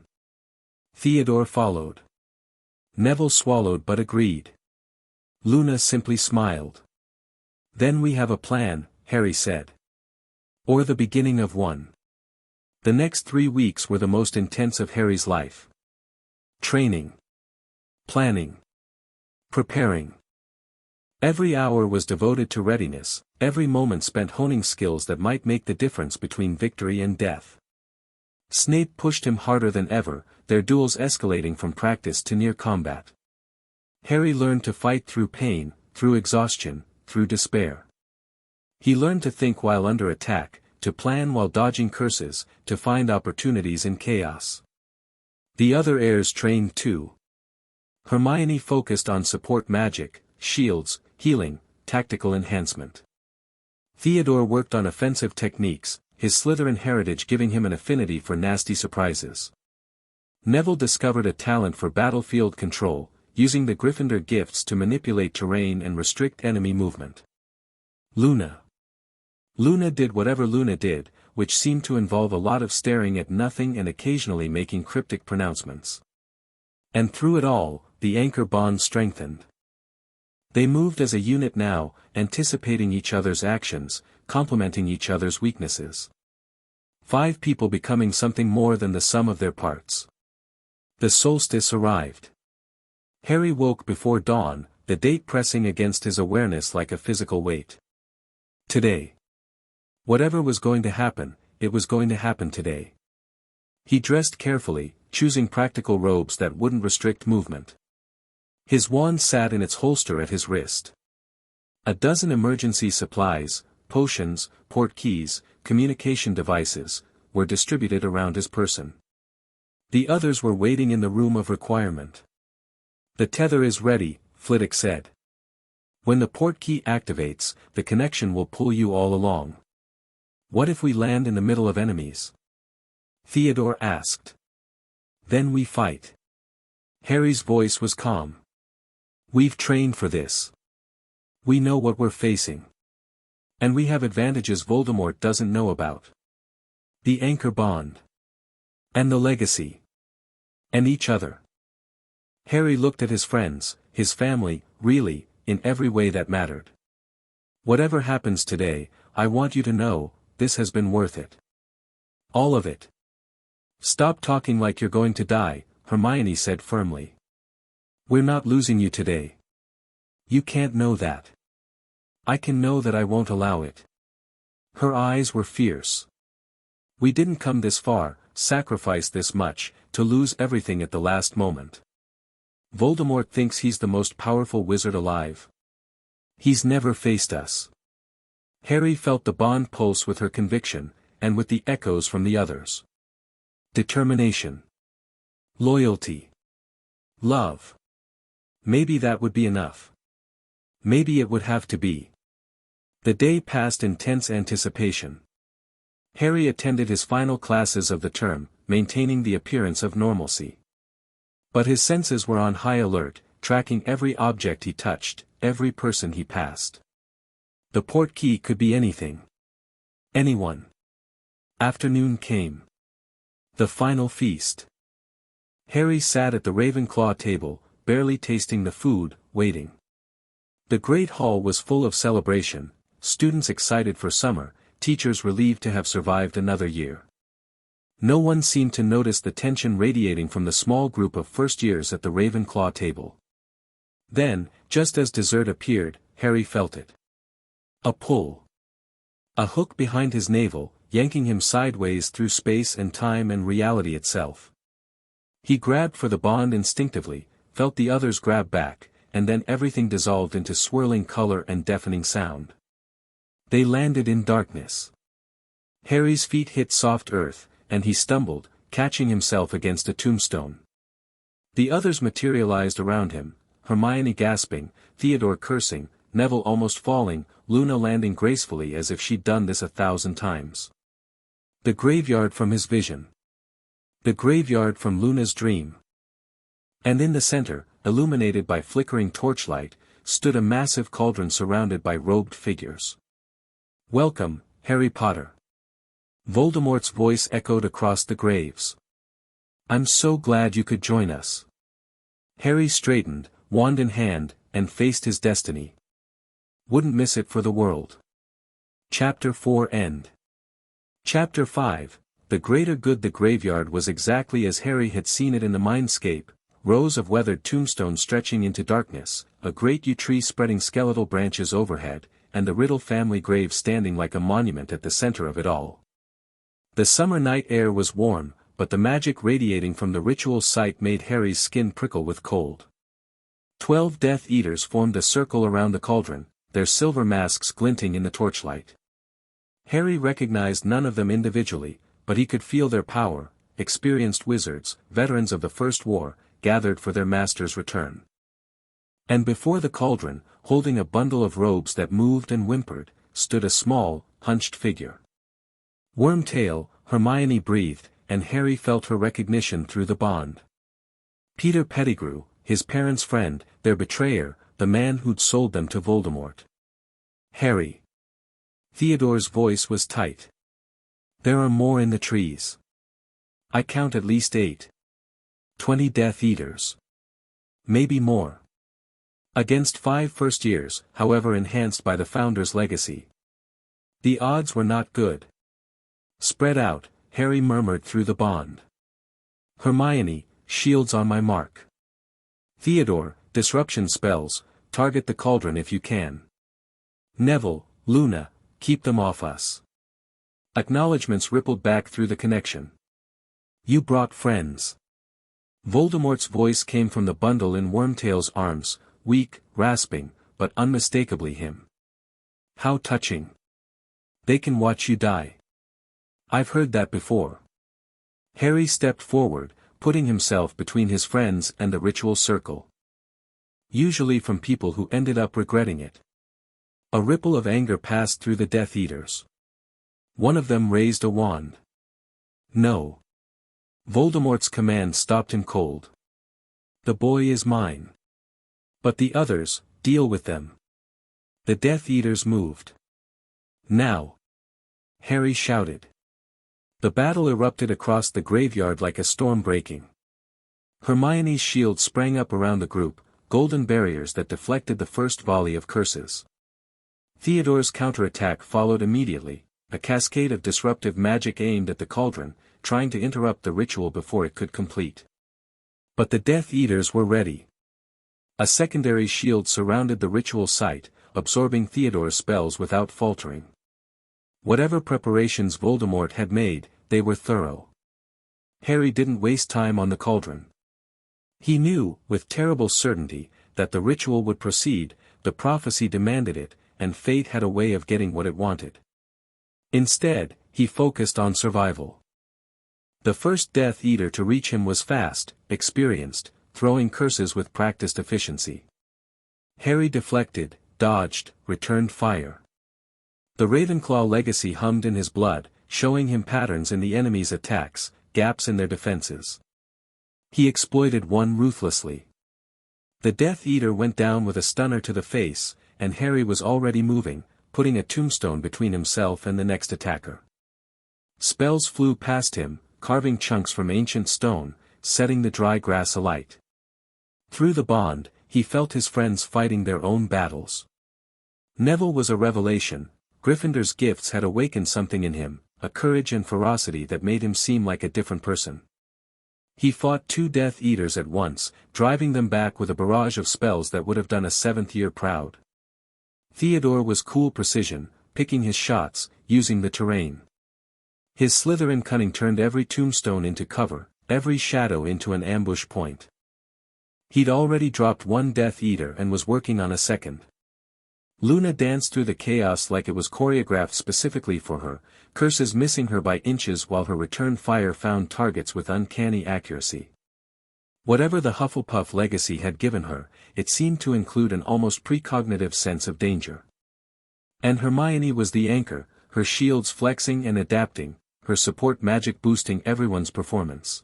Theodore followed. Neville swallowed but agreed. Luna simply smiled. Then we have a plan, Harry said. Or the beginning of one. The next 3 weeks were the most intense of Harry's life. Training. Planning. Preparing. Every hour was devoted to readiness, every moment spent honing skills that might make the difference between victory and death. Snape pushed him harder than ever, their duels escalating from practice to near combat. Harry learned to fight through pain, through exhaustion, through despair. He learned to think while under attack, to plan while dodging curses, to find opportunities in chaos. The other heirs trained too. Hermione focused on support magic, shields, healing, tactical enhancement. Theodore worked on offensive techniques, his Slytherin heritage giving him an affinity for nasty surprises. Neville discovered a talent for battlefield control, using the Gryffindor gifts to manipulate terrain and restrict enemy movement. Luna. Luna did whatever Luna did, which seemed to involve a lot of staring at nothing and occasionally making cryptic pronouncements. And through it all, the anchor bond strengthened. They moved as a unit now, anticipating each other's actions, complementing each other's weaknesses. 5 people becoming something more than the sum of their parts. The solstice arrived. Harry woke before dawn, the date pressing against his awareness like a physical weight. Today. Whatever was going to happen, it was going to happen today. He dressed carefully, choosing practical robes that wouldn't restrict movement. His wand sat in its holster at his wrist. A dozen emergency supplies, potions, port keys, communication devices, were distributed around his person. The others were waiting in the room of requirement. The tether is ready, Flitwick said. When the port key activates, the connection will pull you all along. What if we land in the middle of enemies? Theodore asked. Then we fight. Harry's voice was calm. We've trained for this. We know what we're facing. And we have advantages Voldemort doesn't know about. The anchor bond. And the legacy. And each other. Harry looked at his friends, his family, really, in every way that mattered. Whatever happens today, I want you to know, this has been worth it. All of it. Stop talking like you're going to die, Hermione said firmly. We're not losing you today. You can't know that. I can know that I won't allow it. Her eyes were fierce. We didn't come this far, sacrifice this much, to lose everything at the last moment. Voldemort thinks he's the most powerful wizard alive. He's never faced us. Harry felt the bond pulse with her conviction, and with the echoes from the others. Determination. Loyalty. Love. Maybe that would be enough. Maybe it would have to be. The day passed in tense anticipation. Harry attended his final classes of the term, maintaining the appearance of normalcy. But his senses were on high alert, tracking every object he touched, every person he passed. The port key could be anything. Anyone. Afternoon came. The final feast. Harry sat at the Ravenclaw table, barely tasting the food, waiting. The Great Hall was full of celebration, students excited for summer, teachers relieved to have survived another year. No one seemed to notice the tension radiating from the small group of first-years at the Ravenclaw table. Then, just as dessert appeared, Harry felt it. A pull. A hook behind his navel, yanking him sideways through space and time and reality itself. He grabbed for the bond instinctively, felt the others grab back, and then everything dissolved into swirling color and deafening sound. They landed in darkness. Harry's feet hit soft earth, and he stumbled, catching himself against a tombstone. The others materialized around him, Hermione gasping, Theodore cursing, Neville almost falling, Luna landing gracefully as if she'd done this 1,000 times. The graveyard from his vision. The graveyard from Luna's dream. And in the center, illuminated by flickering torchlight, stood a massive cauldron surrounded by robed figures. Welcome, Harry Potter. Voldemort's voice echoed across the graves. I'm so glad you could join us. Harry straightened, wand in hand, and faced his destiny. Wouldn't miss it for the world. Chapter 4 End. Chapter 5, The Greater Good. The graveyard was exactly as Harry had seen it in the mindscape, rows of weathered tombstones stretching into darkness, a great yew tree spreading skeletal branches overhead, and the Riddle family grave standing like a monument at the center of it all. The summer night air was warm, but the magic radiating from the ritual site made Harry's skin prickle with cold. 12 Death Eaters formed a circle around the cauldron, their silver masks glinting in the torchlight. Harry recognized none of them individually, but he could feel their power. Experienced wizards, veterans of the First War, gathered for their master's return. And before the cauldron, holding a bundle of robes that moved and whimpered, stood a small, hunched figure. Wormtail, Hermione breathed, and Harry felt her recognition through the bond. Peter Pettigrew, his parents' friend, their betrayer, the man who'd sold them to Voldemort. Harry. Theodore's voice was tight. There are more in the trees. I count at least 8. 20 Death Eaters. Maybe more. Against 5 first years, however enhanced by the founder's legacy. The odds were not good. Spread out, Harry murmured through the bond. Hermione, shields on my mark. Theodore, disruption spells, target the cauldron if you can. Neville, Luna, keep them off us. Acknowledgements rippled back through the connection. You brought friends. Voldemort's voice came from the bundle in Wormtail's arms, weak, rasping, but unmistakably him. How touching. They can watch you die. I've heard that before. Harry stepped forward, putting himself between his friends and the ritual circle. Usually from people who ended up regretting it. A ripple of anger passed through the Death Eaters. One of them raised a wand. No. Voldemort's command stopped him cold. The boy is mine. But the others, deal with them. The Death Eaters moved. Now. Harry shouted. The battle erupted across the graveyard like a storm breaking. Hermione's shield sprang up around the group, golden barriers that deflected the first volley of curses. Theodore's counterattack followed immediately, a cascade of disruptive magic aimed at the cauldron, trying to interrupt the ritual before it could complete. But the Death Eaters were ready. A secondary shield surrounded the ritual site, absorbing Theodore's spells without faltering. Whatever preparations Voldemort had made, they were thorough. Harry didn't waste time on the cauldron. He knew, with terrible certainty, that the ritual would proceed, the prophecy demanded it, and fate had a way of getting what it wanted. Instead, he focused on survival. The first Death Eater to reach him was fast, experienced, throwing curses with practiced efficiency. Harry deflected, dodged, returned fire. The Ravenclaw legacy hummed in his blood, showing him patterns in the enemy's attacks, gaps in their defenses. He exploited one ruthlessly. The Death Eater went down with a stunner to the face, and Harry was already moving, putting a tombstone between himself and the next attacker. Spells flew past him, carving chunks from ancient stone, setting the dry grass alight. Through the bond, he felt his friends fighting their own battles. Neville was a revelation. Gryffindor's gifts had awakened something in him, a courage and ferocity that made him seem like a different person. He fought 2 Death Eaters at once, driving them back with a barrage of spells that would have done a 7th year proud. Theodore was cool precision, picking his shots, using the terrain. His Slytherin cunning turned every tombstone into cover, every shadow into an ambush point. He'd already dropped 1 Death Eater and was working on a second. Luna danced through the chaos like it was choreographed specifically for her, curses missing her by inches while her return fire found targets with uncanny accuracy. Whatever the Hufflepuff legacy had given her, it seemed to include an almost precognitive sense of danger. And Hermione was the anchor, her shields flexing and adapting, her support magic boosting everyone's performance.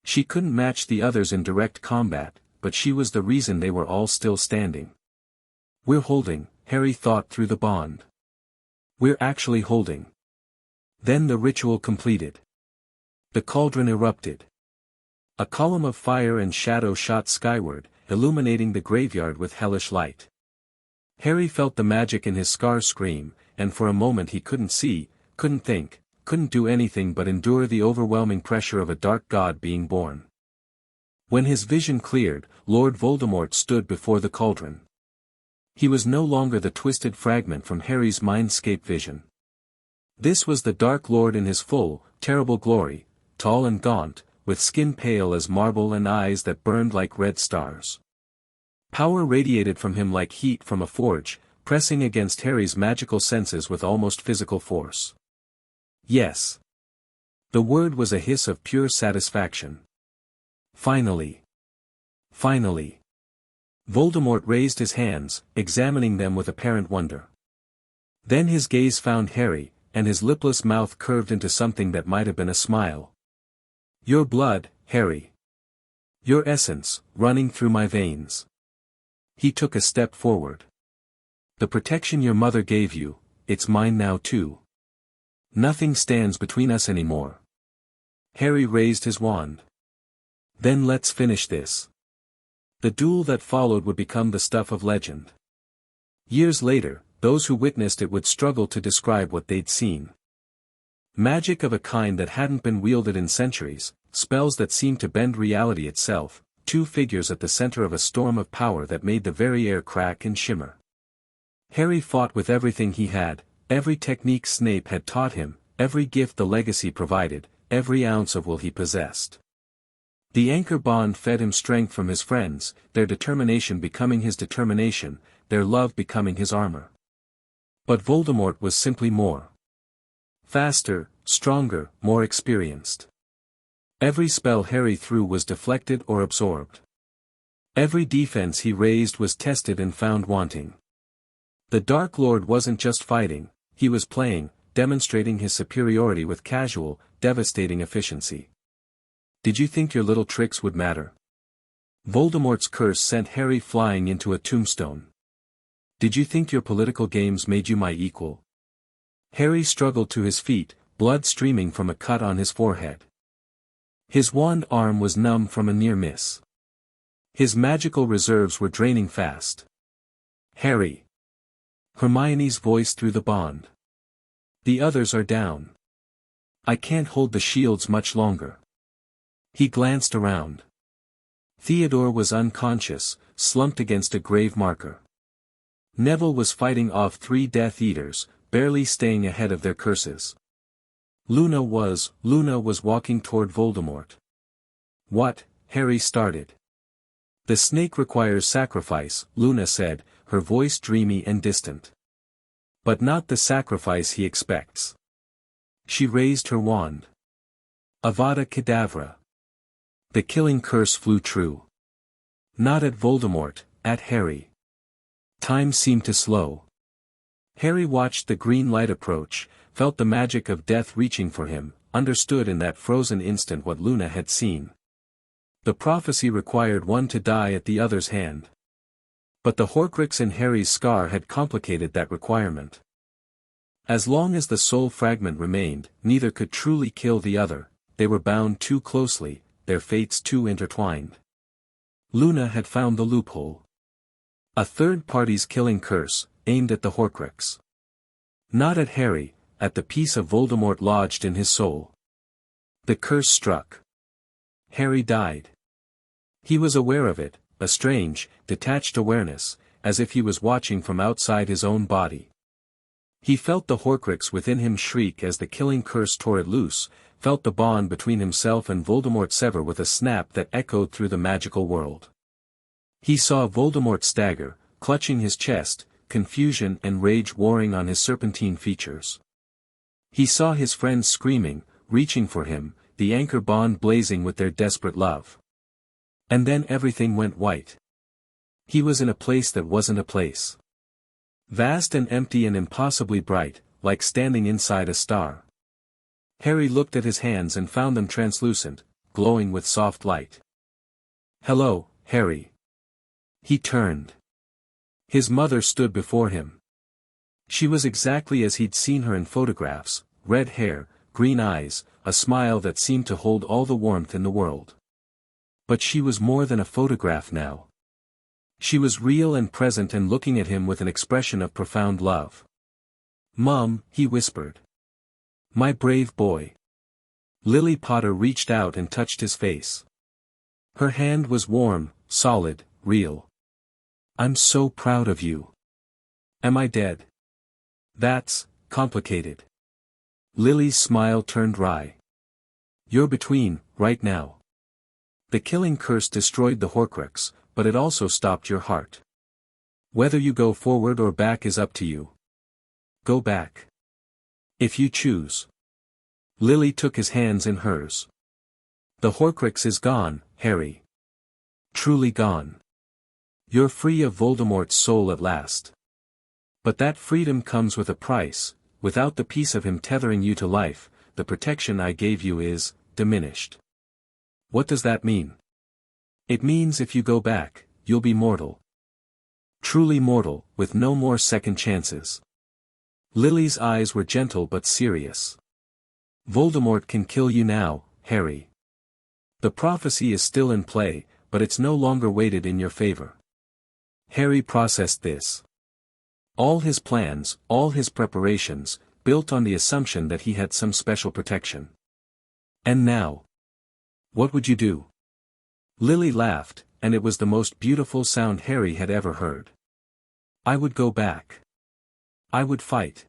She couldn't match the others in direct combat, but she was the reason they were all still standing. We're holding, Harry thought through the bond. We're actually holding. Then the ritual completed. The cauldron erupted. A column of fire and shadow shot skyward, illuminating the graveyard with hellish light. Harry felt the magic in his scar scream, and for a moment he couldn't see, couldn't think, couldn't do anything but endure the overwhelming pressure of a dark god being born. When his vision cleared, Lord Voldemort stood before the cauldron. He was no longer the twisted fragment from Harry's mindscape vision. This was the Dark Lord in his full, terrible glory, tall and gaunt, with skin pale as marble and eyes that burned like red stars. Power radiated from him like heat from a forge, pressing against Harry's magical senses with almost physical force. Yes. The word was a hiss of pure satisfaction. Finally. Finally. Voldemort raised his hands, examining them with apparent wonder. Then his gaze found Harry, and his lipless mouth curved into something that might have been a smile. Your blood, Harry. Your essence, running through my veins. He took a step forward. The protection your mother gave you, it's mine now too. Nothing stands between us anymore. Harry raised his wand. Then let's finish this. The duel that followed would become the stuff of legend. Years later, those who witnessed it would struggle to describe what they'd seen. Magic of a kind that hadn't been wielded in centuries, spells that seemed to bend reality itself, two figures at the center of a storm of power that made the very air crack and shimmer. Harry fought with everything he had, every technique Snape had taught him, every gift the legacy provided, every ounce of will he possessed. The anchor bond fed him strength from his friends, their determination becoming his determination, their love becoming his armor. But Voldemort was simply more. Faster, stronger, more experienced. Every spell Harry threw was deflected or absorbed. Every defense he raised was tested and found wanting. The Dark Lord wasn't just fighting, he was playing, demonstrating his superiority with casual, devastating efficiency. Did you think your little tricks would matter? Voldemort's curse sent Harry flying into a tombstone. Did you think your political games made you my equal? Harry struggled to his feet, blood streaming from a cut on his forehead. His wand arm was numb from a near miss. His magical reserves were draining fast. Harry. Hermione's voice through the bond. The others are down. I can't hold the shields much longer. He glanced around. Theodore was unconscious, slumped against a grave marker. Neville was fighting off 3 Death Eaters, barely staying ahead of their curses. Luna was walking toward Voldemort. What? Harry started. The snake requires sacrifice, Luna said, her voice dreamy and distant. But not the sacrifice he expects. She raised her wand. Avada Kedavra. The killing curse flew true. Not at Voldemort, at Harry. Time seemed to slow. Harry watched the green light approach, felt the magic of death reaching for him, understood in that frozen instant what Luna had seen. The prophecy required one to die at the other's hand. But the Horcrux in Harry's scar had complicated that requirement. As long as the soul fragment remained, neither could truly kill the other, they were bound too closely, their fates too intertwined. Luna had found the loophole. A third party's killing curse, aimed at the Horcrux. Not at Harry, at the piece of Voldemort lodged in his soul. The curse struck. Harry died. He was aware of it, a strange, detached awareness, as if he was watching from outside his own body. He felt the Horcrux within him shriek as the killing curse tore it loose, felt the bond between himself and Voldemort sever with a snap that echoed through the magical world. He saw Voldemort stagger, clutching his chest, confusion and rage warring on his serpentine features. He saw his friends screaming, reaching for him, the anchor bond blazing with their desperate love. And then everything went white. He was in a place that wasn't a place. Vast and empty and impossibly bright, like standing inside a star. Harry looked at his hands and found them translucent, glowing with soft light. Hello, Harry. He turned. His mother stood before him. She was exactly as he'd seen her in photographs, red hair, green eyes, a smile that seemed to hold all the warmth in the world. But she was more than a photograph now. She was real and present and looking at him with an expression of profound love. Mom, he whispered. My brave boy. Lily Potter reached out and touched his face. Her hand was warm, solid, real. I'm so proud of you. Am I dead? That's complicated. Lily's smile turned wry. You're between, right now. The killing curse destroyed the Horcrux, but it also stopped your heart. Whether you go forward or back is up to you. Go back. If you choose. Lily took his hands in hers. The Horcrux is gone, Harry. Truly gone. You're free of Voldemort's soul at last. But that freedom comes with a price. Without the piece of him tethering you to life, the protection I gave you is diminished. What does that mean? It means if you go back, you'll be mortal. Truly mortal, with no more second chances. Lily's eyes were gentle but serious. Voldemort can kill you now, Harry. The prophecy is still in play, but it's no longer weighted in your favor. Harry processed this. All his plans, all his preparations, built on the assumption that he had some special protection. And now? What would you do? Lily laughed, and it was the most beautiful sound Harry had ever heard. I would go back. I would fight.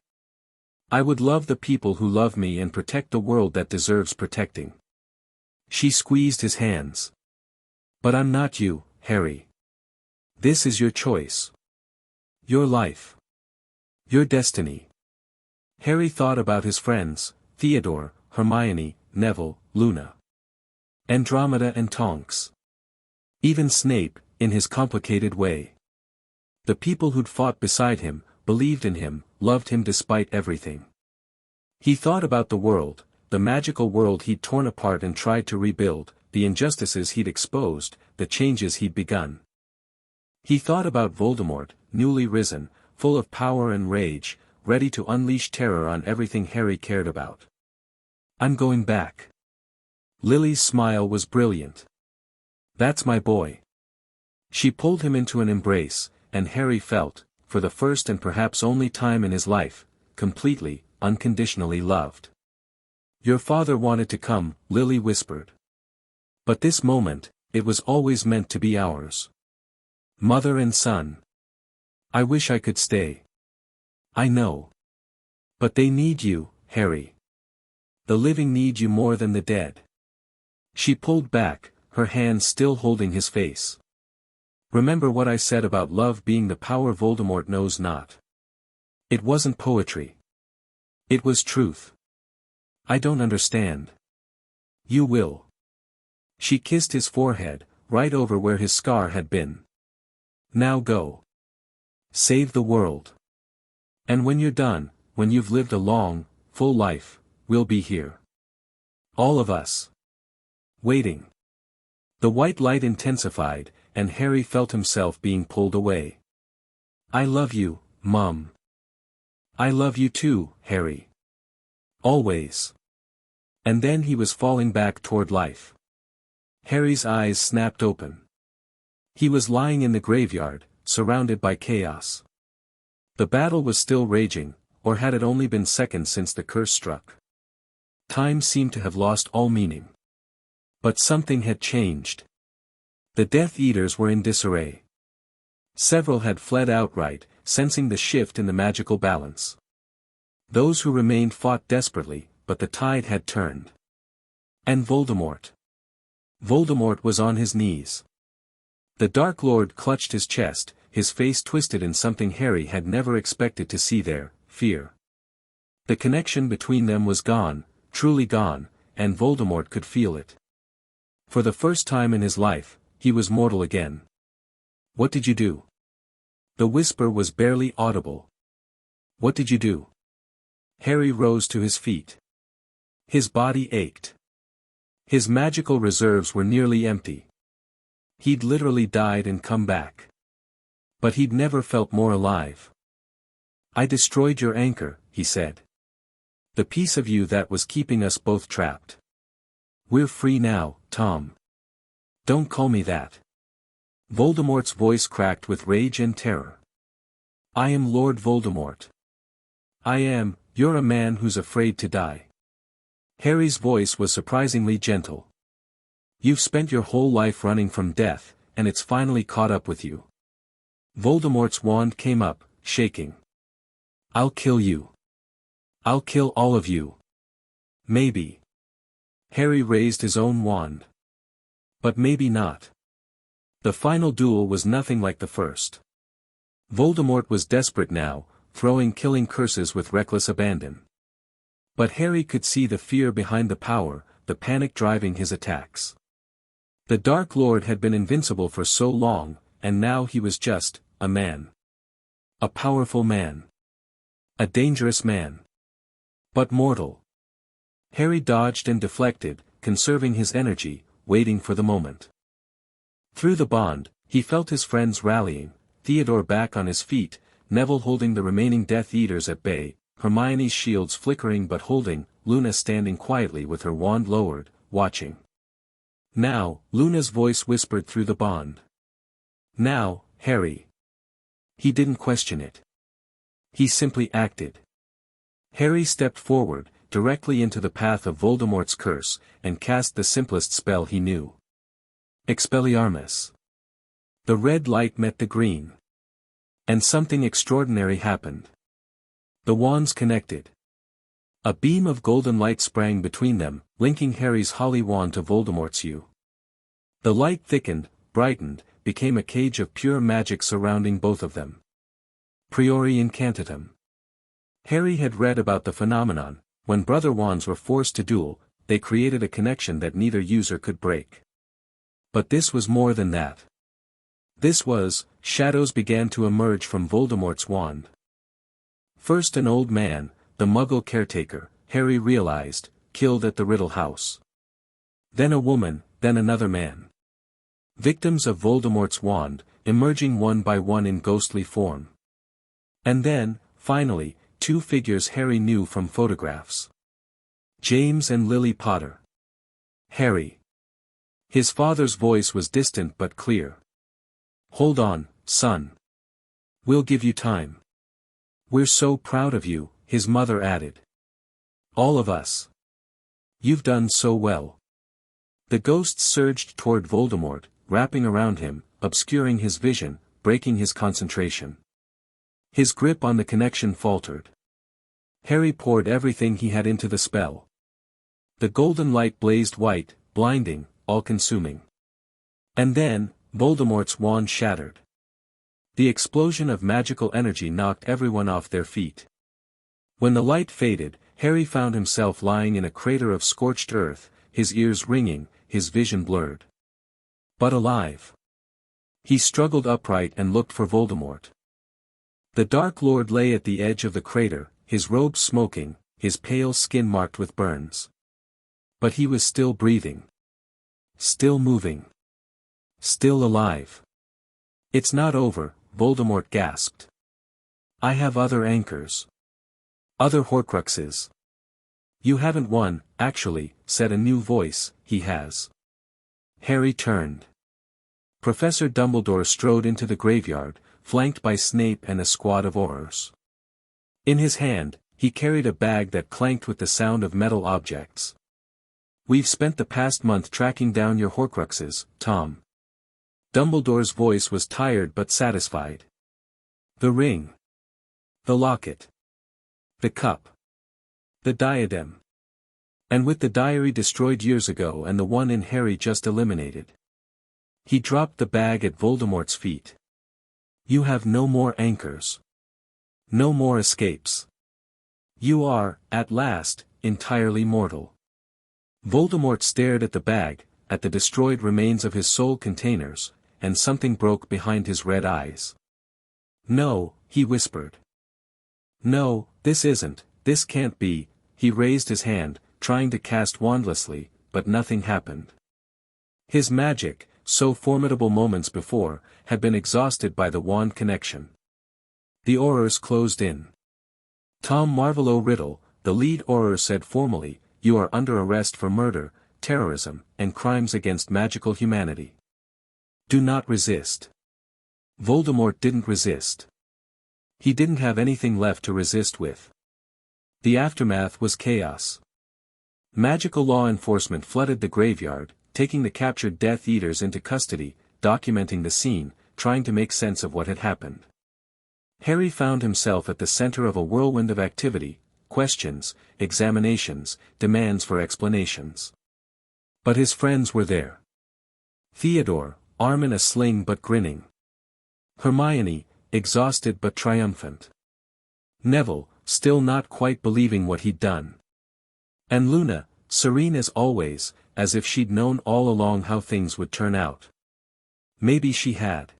I would love the people who love me and protect the world that deserves protecting. She squeezed his hands. But I'm not you, Harry. This is your choice. Your life. Your destiny. Harry thought about his friends, Theodore, Hermione, Neville, Luna, Andromeda and Tonks. Even Snape, in his complicated way. The people who'd fought beside him, believed in him, loved him despite everything. He thought about the world, the magical world he'd torn apart and tried to rebuild, the injustices he'd exposed, the changes he'd begun. He thought about Voldemort, newly risen, full of power and rage, ready to unleash terror on everything Harry cared about. I'm going back. Lily's smile was brilliant. That's my boy. She pulled him into an embrace, and Harry felt, for the first and perhaps only time in his life, completely, unconditionally loved. Your father wanted to come, Lily whispered. But this moment, it was always meant to be ours. Mother and son. I wish I could stay. I know. But they need you, Harry. The living need you more than the dead. She pulled back, her hands still holding his face. Remember what I said about love being the power Voldemort knows not. It wasn't poetry. It was truth. I don't understand. You will. She kissed his forehead, right over where his scar had been. Now go. Save the world. And when you're done, when you've lived a long, full life, we'll be here. All of us. Waiting. The white light intensified, and Harry felt himself being pulled away. I love you, Mum. I love you too, Harry. Always. And then he was falling back toward life. Harry's eyes snapped open. He was lying in the graveyard, surrounded by chaos. The battle was still raging, or had it only been seconds since the curse struck? Time seemed to have lost all meaning. But something had changed. The Death Eaters were in disarray. Several had fled outright, sensing the shift in the magical balance. Those who remained fought desperately, but the tide had turned. And Voldemort. Voldemort was on his knees. The Dark Lord clutched his chest, his face twisted in something Harry had never expected to see there, fear. The connection between them was gone, truly gone, and Voldemort could feel it. For the first time in his life, he was mortal again. What did you do? The whisper was barely audible. What did you do? Harry rose to his feet. His body ached. His magical reserves were nearly empty. He'd literally died and come back. But he'd never felt more alive. I destroyed your anchor, he said. The piece of you that was keeping us both trapped. We're free now, Tom. Don't call me that. Voldemort's voice cracked with rage and terror. I am Lord Voldemort. You're a man who's afraid to die. Harry's voice was surprisingly gentle. You've spent your whole life running from death, and it's finally caught up with you. Voldemort's wand came up, shaking. I'll kill you. I'll kill all of you. Maybe. Harry raised his own wand. But maybe not. The final duel was nothing like the first. Voldemort was desperate now, throwing killing curses with reckless abandon. But Harry could see the fear behind the power, the panic driving his attacks. The Dark Lord had been invincible for so long, and now he was just a man. A powerful man. A dangerous man. But mortal. Harry dodged and deflected, conserving his energy, waiting for the moment. Through the bond, he felt his friends rallying, Theodore back on his feet, Neville holding the remaining Death Eaters at bay, Hermione's shields flickering but holding, Luna standing quietly with her wand lowered, watching. Now, Luna's voice whispered through the bond. Now, Harry. He didn't question it. He simply acted. Harry stepped forward, directly into the path of Voldemort's curse, and cast the simplest spell he knew. Expelliarmus. The red light met the green. And something extraordinary happened. The wands connected. A beam of golden light sprang between them, linking Harry's Holly wand to Voldemort's yew. The light thickened, brightened, became a cage of pure magic surrounding both of them. Priori incantatem. Harry had read about the phenomenon. When brother wands were forced to duel, they created a connection that neither user could break. But this was more than that. This was, shadows began to emerge from Voldemort's wand. First an old man, the Muggle caretaker, Harry realized, killed at the Riddle House. Then a woman, then another man. Victims of Voldemort's wand, emerging one by one in ghostly form. And then, finally, two figures Harry knew from photographs. James and Lily Potter. Harry. His father's voice was distant but clear. Hold on, son. We'll give you time. We're so proud of you, his mother added. All of us. You've done so well. The ghosts surged toward Voldemort, wrapping around him, obscuring his vision, breaking his concentration. His grip on the connection faltered. Harry poured everything he had into the spell. The golden light blazed white, blinding, all-consuming. And then, Voldemort's wand shattered. The explosion of magical energy knocked everyone off their feet. When the light faded, Harry found himself lying in a crater of scorched earth, his ears ringing, his vision blurred. But alive. He struggled upright and looked for Voldemort. The Dark Lord lay at the edge of the crater, his robes smoking, his pale skin marked with burns. But he was still breathing. Still moving. Still alive. It's not over, Voldemort gasped. I have other anchors. Other Horcruxes. You haven't won, actually, said a new voice. He has. Harry turned. Professor Dumbledore strode into the graveyard, flanked by Snape and a squad of Aurors. In his hand, he carried a bag that clanked with the sound of metal objects. We've spent the past month tracking down your Horcruxes, Tom. Dumbledore's voice was tired but satisfied. The ring. The locket. The cup. The diadem. And with the diary destroyed years ago and the one in Harry just eliminated. He dropped the bag at Voldemort's feet. You have no more anchors. No more escapes. You are, at last, entirely mortal. Voldemort stared at the bag, at the destroyed remains of his soul containers, and something broke behind his red eyes. No, he whispered. No, this can't be. He raised his hand, trying to cast wandlessly, but nothing happened. His magic, so formidable moments before, had been exhausted by the wand connection. The Aurors closed in. Tom Marvolo Riddle, the lead Auror, said formally, you are under arrest for murder, terrorism, and crimes against magical humanity. Do not resist. Voldemort didn't resist. He didn't have anything left to resist with. The aftermath was chaos. Magical law enforcement flooded the graveyard, taking the captured Death Eaters into custody, documenting the scene, trying to make sense of what had happened. Harry found himself at the center of a whirlwind of activity, questions, examinations, demands for explanations. But his friends were there. Theodore, arm in a sling but grinning. Hermione, exhausted but triumphant. Neville, still not quite believing what he'd done. And Luna, serene as always, as if she'd known all along how things would turn out. Maybe she had.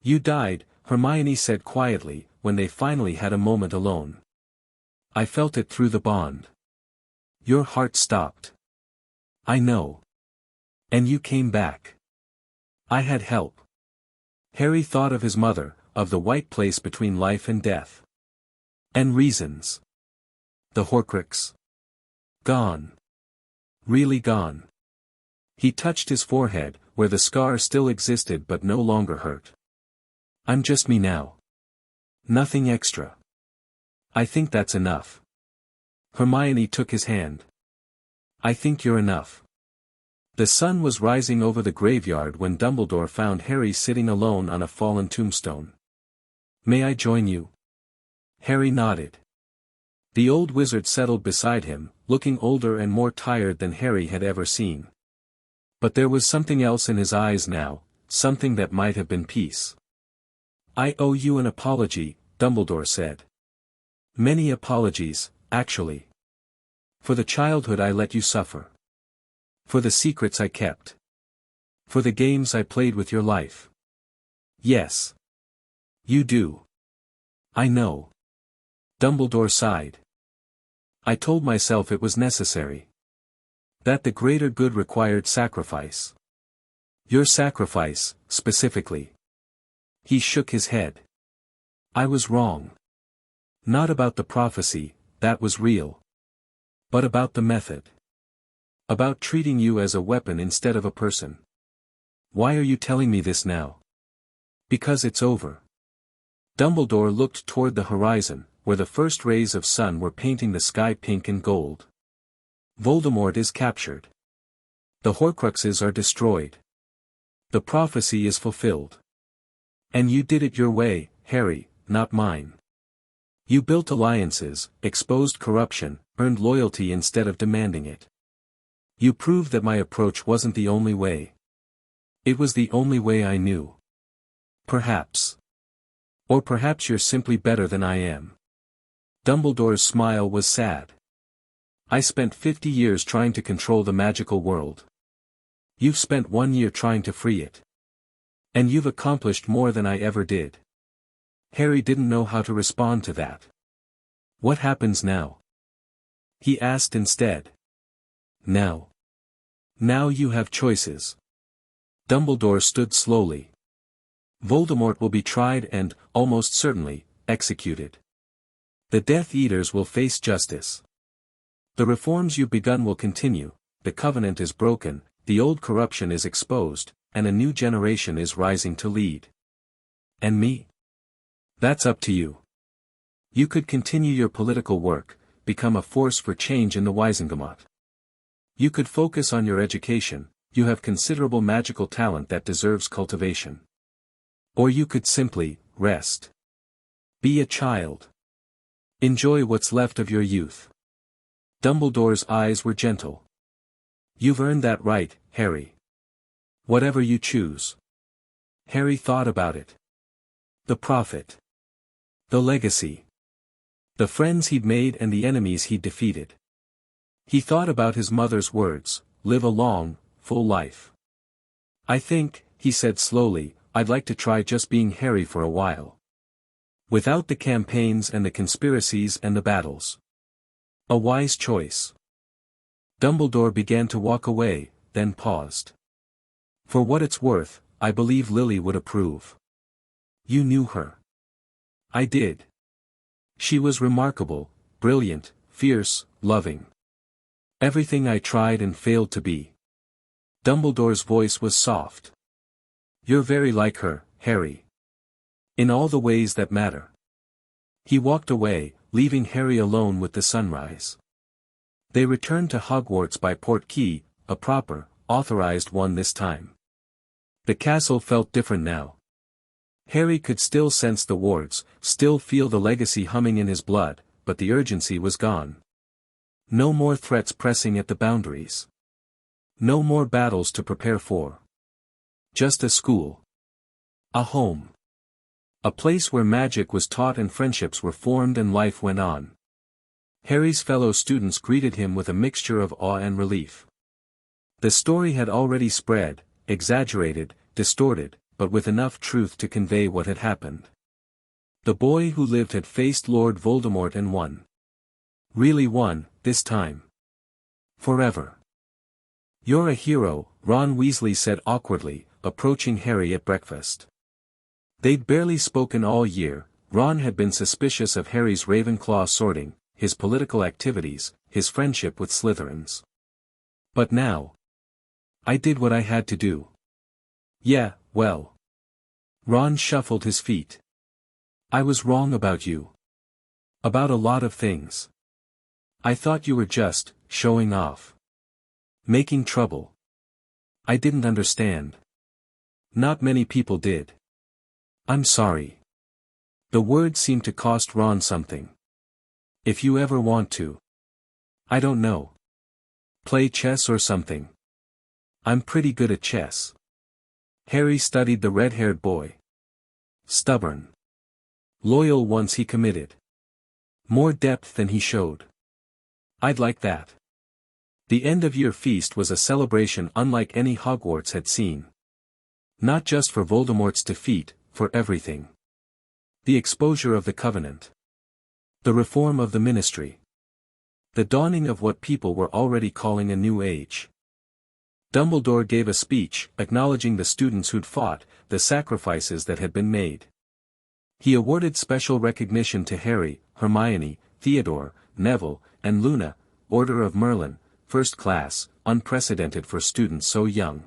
You died, Hermione said quietly, when they finally had a moment alone. I felt it through the bond. Your heart stopped. I know. And you came back. I had help. Harry thought of his mother, of the white place between life and death. And reasons. The Horcrux. Gone. Really gone. He touched his forehead, where the scar still existed but no longer hurt. I'm just me now. Nothing extra. I think that's enough. Hermione took his hand. I think you're enough. The sun was rising over the graveyard when Dumbledore found Harry sitting alone on a fallen tombstone. May I join you? Harry nodded. The old wizard settled beside him, looking older and more tired than Harry had ever seen. But there was something else in his eyes now, something that might have been peace. I owe you an apology, Dumbledore said. Many apologies, actually. For the childhood I let you suffer. For the secrets I kept. For the games I played with your life. Yes. You do. I know. Dumbledore sighed. I told myself it was necessary. That the greater good required sacrifice. Your sacrifice, specifically. He shook his head. I was wrong. Not about the prophecy, that was real. But about the method. About treating you as a weapon instead of a person. Why are you telling me this now? Because it's over. Dumbledore looked toward the horizon, where the first rays of sun were painting the sky pink and gold. Voldemort is captured. The Horcruxes are destroyed. The prophecy is fulfilled. And you did it your way, Harry, not mine. You built alliances, exposed corruption, earned loyalty instead of demanding it. You proved that my approach wasn't the only way. It was the only way I knew. Perhaps. Or perhaps you're simply better than I am. Dumbledore's smile was sad. I spent 50 years trying to control the magical world. You've spent 1 year trying to free it. And you've accomplished more than I ever did. Harry didn't know how to respond to that. What happens now? He asked instead. Now. Now you have choices. Dumbledore stood slowly. Voldemort will be tried and, almost certainly, executed. The Death Eaters will face justice. The reforms you've begun will continue, the covenant is broken, the old corruption is exposed, and a new generation is rising to lead. And me? That's up to you. You could continue your political work, become a force for change in the Wizengamot. You could focus on your education, you have considerable magical talent that deserves cultivation. Or you could simply, rest. Be a child. Enjoy what's left of your youth. Dumbledore's eyes were gentle. You've earned that right, Harry. Whatever you choose. Harry thought about it. The prophet. The legacy. The friends he'd made and the enemies he'd defeated. He thought about his mother's words, live a long, full life. I think, he said slowly, I'd like to try just being Harry for a while. Without the campaigns and the conspiracies and the battles. A wise choice. Dumbledore began to walk away, then paused. For what it's worth, I believe Lily would approve. You knew her. I did. She was remarkable, brilliant, fierce, loving. Everything I tried and failed to be. Dumbledore's voice was soft. You're very like her, Harry. In all the ways that matter. He walked away, leaving Harry alone with the sunrise. They returned to Hogwarts by Port Key, a proper, authorized one this time. The castle felt different now. Harry could still sense the wards, still feel the legacy humming in his blood, but the urgency was gone. No more threats pressing at the boundaries. No more battles to prepare for. Just a school. A home. A place where magic was taught and friendships were formed and life went on. Harry's fellow students greeted him with a mixture of awe and relief. The story had already spread, exaggerated, distorted, but with enough truth to convey what had happened. The boy who lived had faced Lord Voldemort and won. Really won, this time. Forever. You're a hero, Ron Weasley said awkwardly, approaching Harry at breakfast. They'd barely spoken all year. Ron had been suspicious of Harry's Ravenclaw sorting, his political activities, his friendship with Slytherins. But now. I did what I had to do. Yeah, well. Ron shuffled his feet. I was wrong about you. About a lot of things. I thought you were just showing off. Making trouble. I didn't understand. Not many people did. I'm sorry. The word seemed to cost Ron something. If you ever want to. I don't know. Play chess or something. I'm pretty good at chess. Harry studied the red-haired boy. Stubborn. Loyal once he committed. More depth than he showed. I'd like that. The end-of-year feast was a celebration unlike any Hogwarts had seen. Not just for Voldemort's defeat, for everything. The exposure of the Covenant. The reform of the Ministry. The dawning of what people were already calling a new age. Dumbledore gave a speech, acknowledging the students who'd fought, the sacrifices that had been made. He awarded special recognition to Harry, Hermione, Theodore, Neville, and Luna, Order of Merlin, first class, unprecedented for students so young.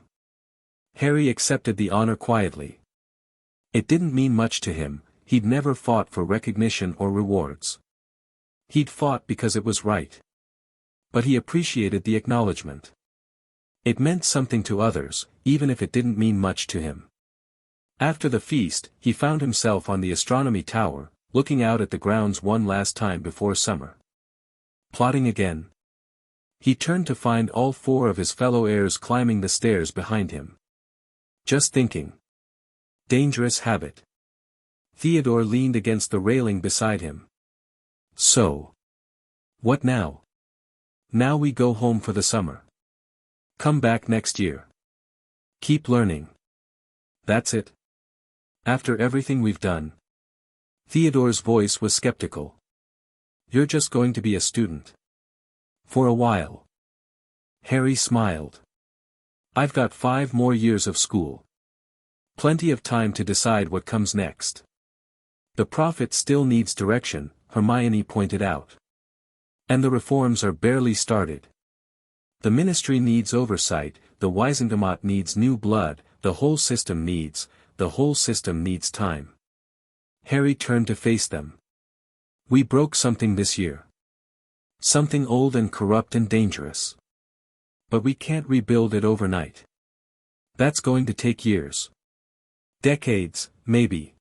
Harry accepted the honor quietly. It didn't mean much to him, he'd never fought for recognition or rewards. He'd fought because it was right. But he appreciated the acknowledgement. It meant something to others, even if it didn't mean much to him. After the feast, he found himself on the astronomy tower, looking out at the grounds one last time before summer. Plotting again. He turned to find all four of his fellow heirs climbing the stairs behind him. Just thinking. Dangerous habit. Theodore leaned against the railing beside him. So. What now? Now we go home for the summer. Come back next year. Keep learning. That's it. After everything we've done. Theodore's voice was skeptical. You're just going to be a student. For a while. Harry smiled. I've got 5 more years of school. Plenty of time to decide what comes next. The prophet still needs direction, Hermione pointed out. And the reforms are barely started. The ministry needs oversight, the Wisengamot needs new blood, the whole system needs time. Harry turned to face them. We broke something this year. Something old and corrupt and dangerous. But we can't rebuild it overnight. That's going to take years. Decades, maybe.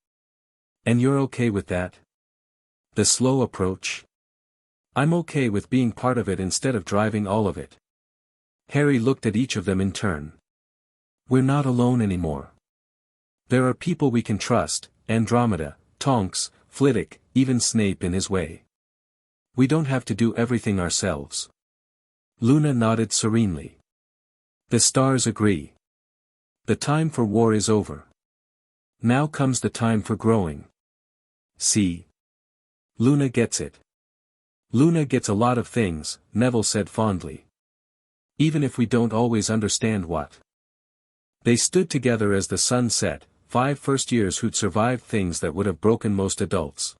And you're okay with that? The slow approach? I'm okay with being part of it instead of driving all of it. Harry looked at each of them in turn. We're not alone anymore. There are people we can trust, Andromeda, Tonks, Flitwick, even Snape in his way. We don't have to do everything ourselves. Luna nodded serenely. The stars agree. The time for war is over. Now comes the time for growing. See? Luna gets it. Luna gets a lot of things, Neville said fondly. Even if we don't always understand what. They stood together as the sun set, 5 first years who'd survived things that would have broken most adults.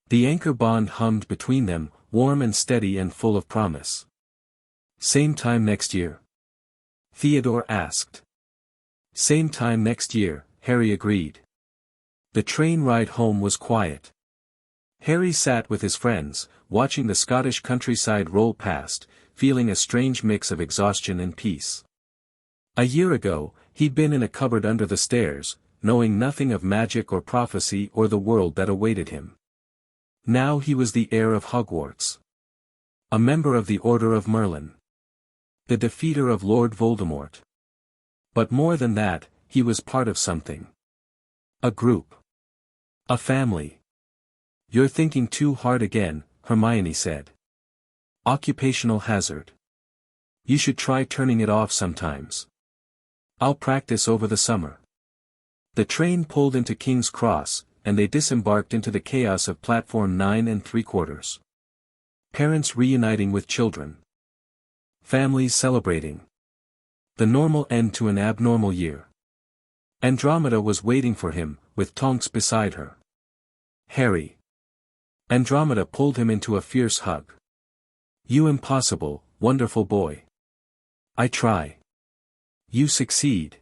The anchor bond hummed between them, warm and steady and full of promise. Same time next year? Theodore asked. Same time next year, Harry agreed. The train ride home was quiet. Harry sat with his friends, watching the Scottish countryside roll past, feeling a strange mix of exhaustion and peace. A year ago, he'd been in a cupboard under the stairs, knowing nothing of magic or prophecy or the world that awaited him. Now he was the heir of Hogwarts. A member of the Order of Merlin. The defeater of Lord Voldemort. But more than that, he was part of something. A group. A family. You're thinking too hard again, Hermione said. Occupational hazard. You should try turning it off sometimes. I'll practice over the summer. The train pulled into King's Cross, and they disembarked into the chaos of platform 9 3/4. Parents reuniting with children. Families celebrating. The normal end to an abnormal year. Andromeda was waiting for him, with Tonks beside her. Harry. Andromeda pulled him into a fierce hug. You impossible, wonderful boy. I try. You succeed.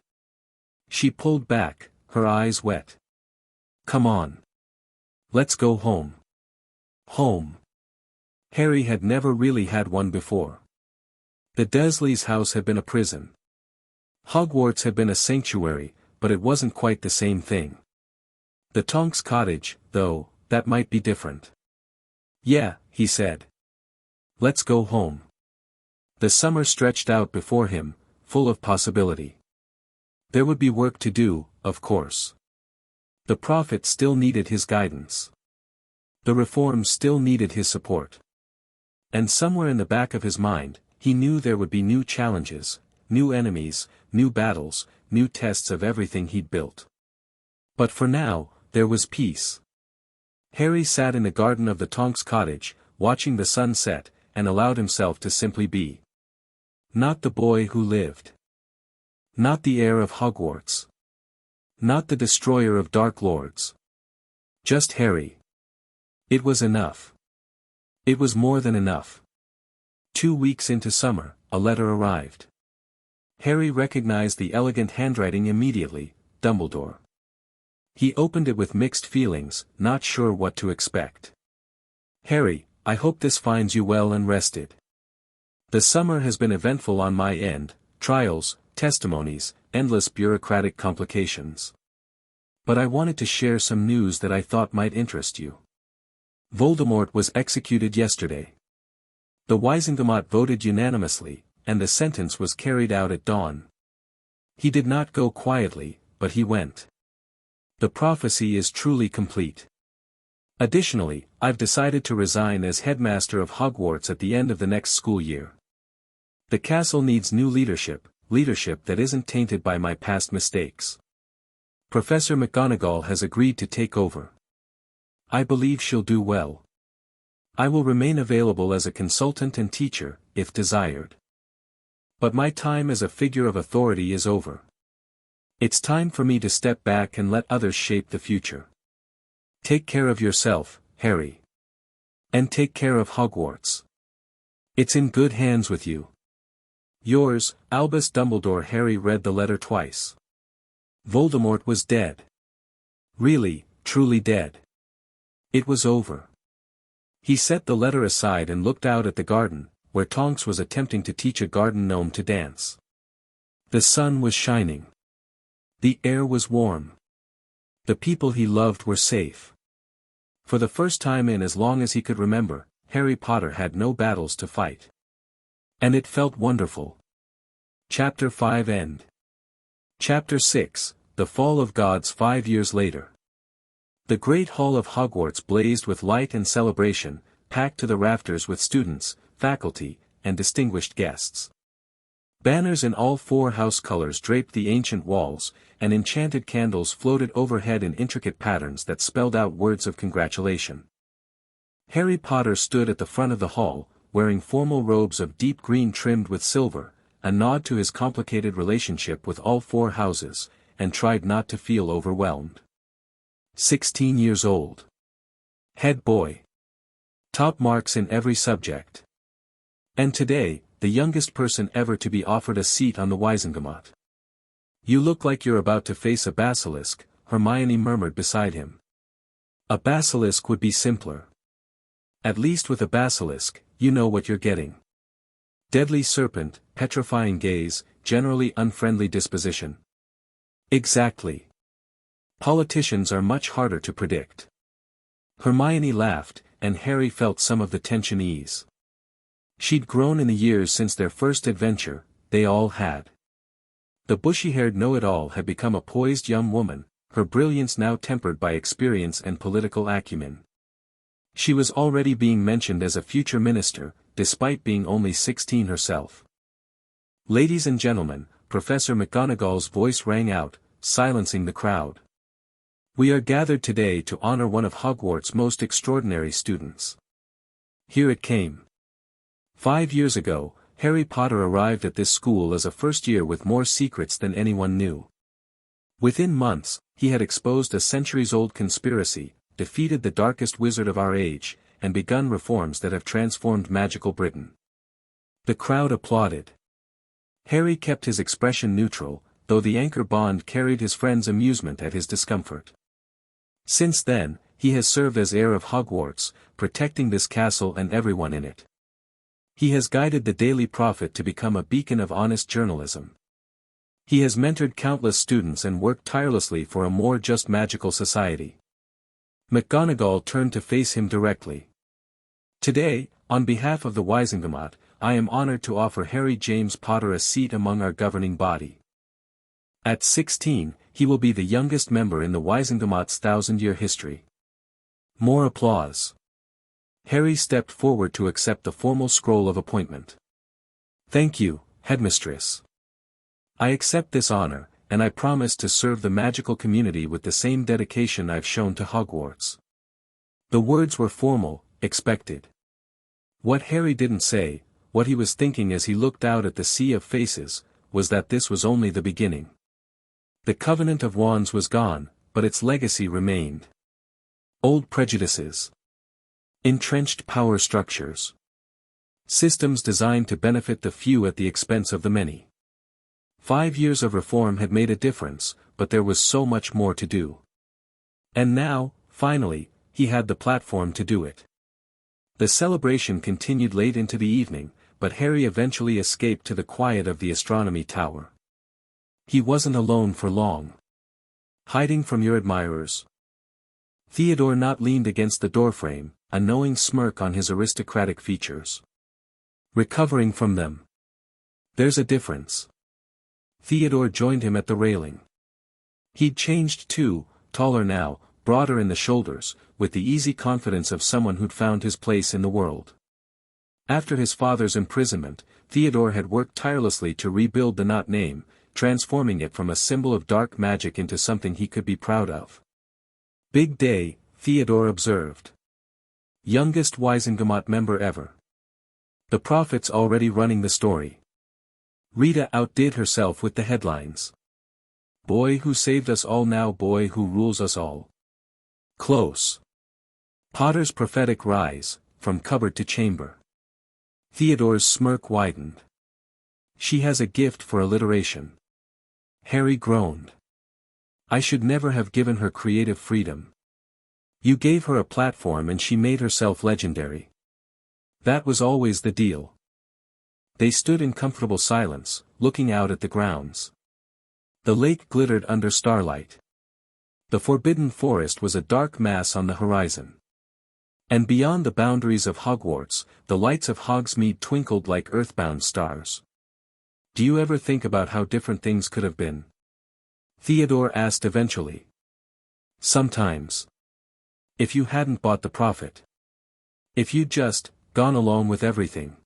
She pulled back, her eyes wet. Come on. Let's go home. Home. Harry had never really had one before. The Dursleys' house had been a prison. Hogwarts had been a sanctuary, but it wasn't quite the same thing. The Tonks cottage, though, that might be different. Yeah, he said. Let's go home. The summer stretched out before him, full of possibility. There would be work to do, of course. The prophet still needed his guidance. The reforms still needed his support. And somewhere in the back of his mind, he knew there would be new challenges, new enemies, new battles, new tests of everything he'd built. But for now, there was peace. Harry sat in the garden of the Tonks cottage, watching the sun set, and allowed himself to simply be. Not the boy who lived. Not the heir of Hogwarts. Not the destroyer of Dark Lords. Just Harry. It was enough. It was more than enough. 2 weeks into summer, a letter arrived. Harry recognized the elegant handwriting immediately, Dumbledore. He opened it with mixed feelings, not sure what to expect. Harry, I hope this finds you well and rested. The summer has been eventful on my end, trials, testimonies, endless bureaucratic complications. But I wanted to share some news that I thought might interest you. Voldemort was executed yesterday. The Wizengamot voted unanimously, and the sentence was carried out at dawn. He did not go quietly, but he went. The prophecy is truly complete. Additionally, I've decided to resign as headmaster of Hogwarts at the end of the next school year. The castle needs new leadership that isn't tainted by my past mistakes. Professor McGonagall has agreed to take over. I believe she'll do well. I will remain available as a consultant and teacher, if desired. But my time as a figure of authority is over. It's time for me to step back and let others shape the future. Take care of yourself, Harry. And take care of Hogwarts. It's in good hands with you. Yours, Albus Dumbledore. Harry read the letter twice. Voldemort was dead. Really, truly dead. It was over. He set the letter aside and looked out at the garden, where Tonks was attempting to teach a garden gnome to dance. The sun was shining. The air was warm. The people he loved were safe. For the first time in as long as he could remember, Harry Potter had no battles to fight. And it felt wonderful. Chapter 5 End. Chapter 6, The Fall of Gods 5 years later. The Great Hall of Hogwarts blazed with light and celebration, packed to the rafters with students, faculty, and distinguished guests. Banners in all 4 house colors draped the ancient walls, and enchanted candles floated overhead in intricate patterns that spelled out words of congratulation. Harry Potter stood at the front of the hall, wearing formal robes of deep green trimmed with silver, a nod to his complicated relationship with all 4 houses, and tried not to feel overwhelmed. 16 years old. Head boy. Top marks in every subject. And today, the youngest person ever to be offered a seat on the Wizengamot. You look like you're about to face a basilisk, Hermione murmured beside him. A basilisk would be simpler. At least with a basilisk, you know what you're getting. Deadly serpent, petrifying gaze, generally unfriendly disposition. Exactly. Politicians are much harder to predict. Hermione laughed, and Harry felt some of the tension ease. She'd grown in the years since their first adventure, they all had. The bushy-haired know-it-all had become a poised young woman, her brilliance now tempered by experience and political acumen. She was already being mentioned as a future minister, despite being only 16 herself. Ladies and gentlemen, Professor McGonagall's voice rang out, silencing the crowd. We are gathered today to honor one of Hogwarts' most extraordinary students. Here it came. 5 years ago, Harry Potter arrived at this school as a first year with more secrets than anyone knew. Within months, he had exposed a centuries-old conspiracy, defeated the darkest wizard of our age, and begun reforms that have transformed magical Britain. The crowd applauded. Harry kept his expression neutral, though the anchor bond carried his friend's amusement at his discomfort. Since then, he has served as heir of Hogwarts, protecting this castle and everyone in it. He has guided the Daily Prophet to become a beacon of honest journalism. He has mentored countless students and worked tirelessly for a more just magical society. McGonagall turned to face him directly. Today, on behalf of the Wizengamot, I am honored to offer Harry James Potter a seat among our governing body. At 16, he will be the youngest member in the Wizengamot's 1,000-year history. More applause. Harry stepped forward to accept the formal scroll of appointment. Thank you, Headmistress. I accept this honor, and I promise to serve the magical community with the same dedication I've shown to Hogwarts. The words were formal, expected. What Harry didn't say, what he was thinking as he looked out at the sea of faces, was that this was only the beginning. The Covenant of Wands was gone, but its legacy remained. Old prejudices. Entrenched power structures. Systems designed to benefit the few at the expense of the many. 5 years of reform had made a difference, but there was so much more to do. And now, finally, he had the platform to do it. The celebration continued late into the evening, but Harry eventually escaped to the quiet of the astronomy tower. He wasn't alone for long. Hiding from your admirers. Theodore Nott leaned against the doorframe, a knowing smirk on his aristocratic features. Recovering from them. There's a difference. Theodore joined him at the railing. He'd changed too, taller now, broader in the shoulders, with the easy confidence of someone who'd found his place in the world. After his father's imprisonment, Theodore had worked tirelessly to rebuild the Nott name, transforming it from a symbol of dark magic into something he could be proud of. Big day, Theodore observed. Youngest Wizengamot member ever. The Prophet's already running the story. Rita outdid herself with the headlines. Boy who saved us all, now boy who rules us all. Close. Potter's prophetic rise, from cupboard to chamber. Theodore's smirk widened. She has a gift for alliteration. Harry groaned. I should never have given her creative freedom. You gave her a platform and she made herself legendary. That was always the deal. They stood in comfortable silence, looking out at the grounds. The lake glittered under starlight. The forbidden forest was a dark mass on the horizon. And beyond the boundaries of Hogwarts, the lights of Hogsmeade twinkled like earthbound stars. Do you ever think about how different things could have been? Theodore asked eventually. Sometimes. If you hadn't bought the Prophet. If you'd just gone along with everything.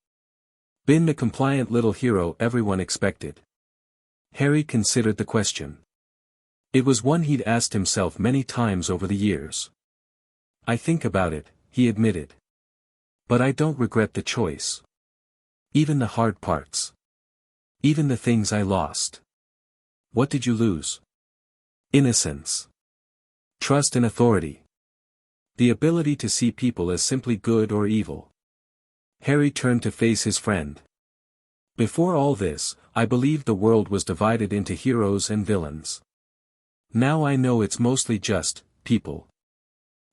Been the compliant little hero everyone expected. Harry considered the question. It was one he'd asked himself many times over the years. I think about it, he admitted. But I don't regret the choice. Even the hard parts. Even the things I lost. What did you lose? Innocence. Trust in authority. The ability to see people as simply good or evil. Harry turned to face his friend. Before all this, I believed the world was divided into heroes and villains. Now I know it's mostly just people.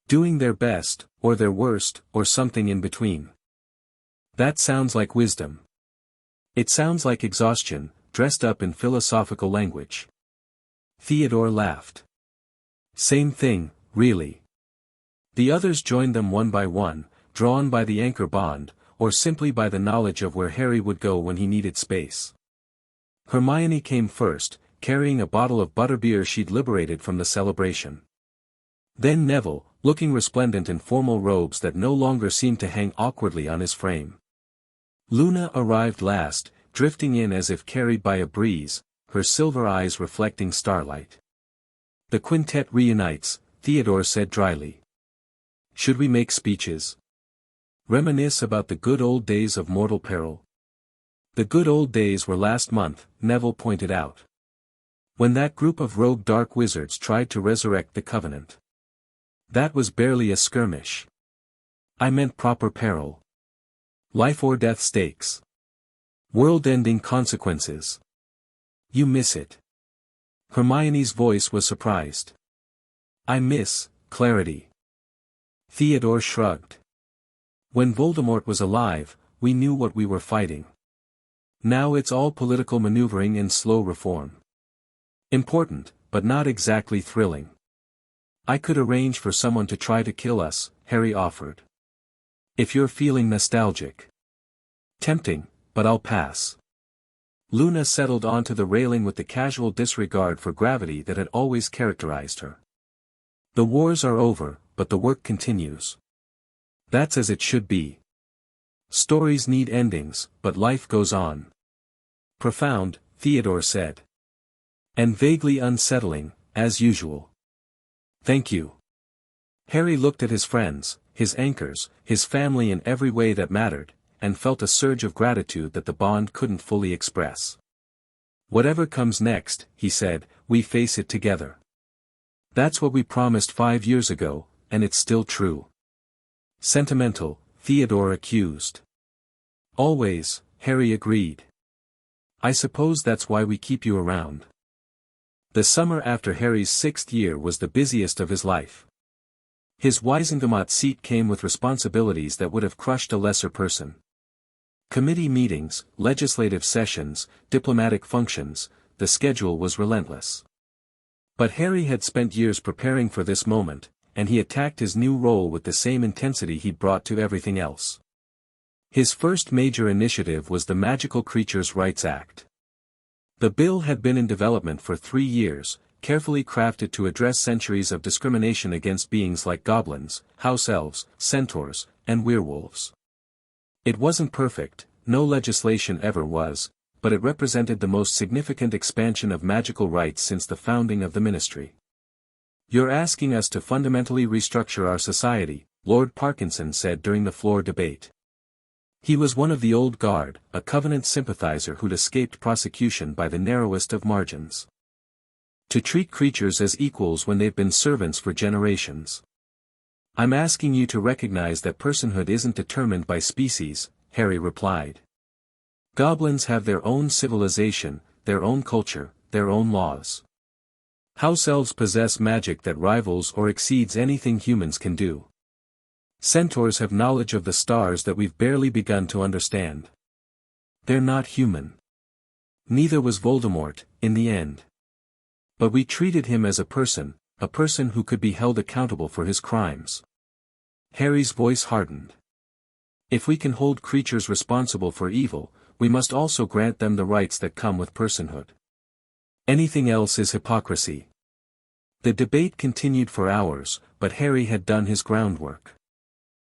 Doing their best, or their worst, or something in between. That sounds like wisdom. It sounds like exhaustion, dressed up in philosophical language. Theodore laughed. Same thing, really. The others joined them one by one, drawn by the anchor bond, or simply by the knowledge of where Harry would go when he needed space. Hermione came first, carrying a bottle of butterbeer she'd liberated from the celebration. Then Neville, looking resplendent in formal robes that no longer seemed to hang awkwardly on his frame. Luna arrived last, drifting in as if carried by a breeze, her silver eyes reflecting starlight. The quintet reunites, Theodore said dryly. Should we make speeches? Reminisce about the good old days of mortal peril? The good old days were last month, Neville pointed out. When that group of rogue dark wizards tried to resurrect the Covenant. That was barely a skirmish. I meant proper peril. Life or death stakes. World-ending consequences. You miss it. Hermione's voice was surprised. I miss clarity. Theodore shrugged. When Voldemort was alive, we knew what we were fighting. Now it's all political maneuvering and slow reform. Important, but not exactly thrilling. I could arrange for someone to try to kill us, Harry offered. If you're feeling nostalgic. Tempting, but I'll pass. Luna settled onto the railing with the casual disregard for gravity that had always characterized her. The wars are over, but the work continues. That's as it should be. Stories need endings, but life goes on. Profound, Theodore said. And vaguely unsettling, as usual. Thank you. Harry looked at his friends, his anchors, his family in every way that mattered, and felt a surge of gratitude that the bond couldn't fully express. Whatever comes next, he said, we face it together. That's what we promised 5 years ago, and it's still true. Sentimental, Theodore accused. Always, Harry agreed. I suppose that's why we keep you around. The summer after Harry's 6th year was the busiest of his life. His Wizengamot seat came with responsibilities that would have crushed a lesser person. Committee meetings, legislative sessions, diplomatic functions, the schedule was relentless. But Harry had spent years preparing for this moment, and he attacked his new role with the same intensity he'd brought to everything else. His first major initiative was the Magical Creatures Rights Act. The bill had been in development for 3 years, carefully crafted to address centuries of discrimination against beings like goblins, house elves, centaurs, and werewolves. It wasn't perfect, no legislation ever was, but it represented the most significant expansion of magical rights since the founding of the ministry. You're asking us to fundamentally restructure our society, Lord Parkinson said during the floor debate. He was one of the old guard, a Covenant sympathizer who'd escaped prosecution by the narrowest of margins. To treat creatures as equals when they've been servants for generations. I'm asking you to recognize that personhood isn't determined by species, Harry replied. Goblins have their own civilization, their own culture, their own laws. House elves possess magic that rivals or exceeds anything humans can do. Centaurs have knowledge of the stars that we've barely begun to understand. They're not human. Neither was Voldemort, in the end. But we treated him as a person who could be held accountable for his crimes. Harry's voice hardened. If we can hold creatures responsible for evil, we must also grant them the rights that come with personhood. Anything else is hypocrisy. The debate continued for hours, but Harry had done his groundwork.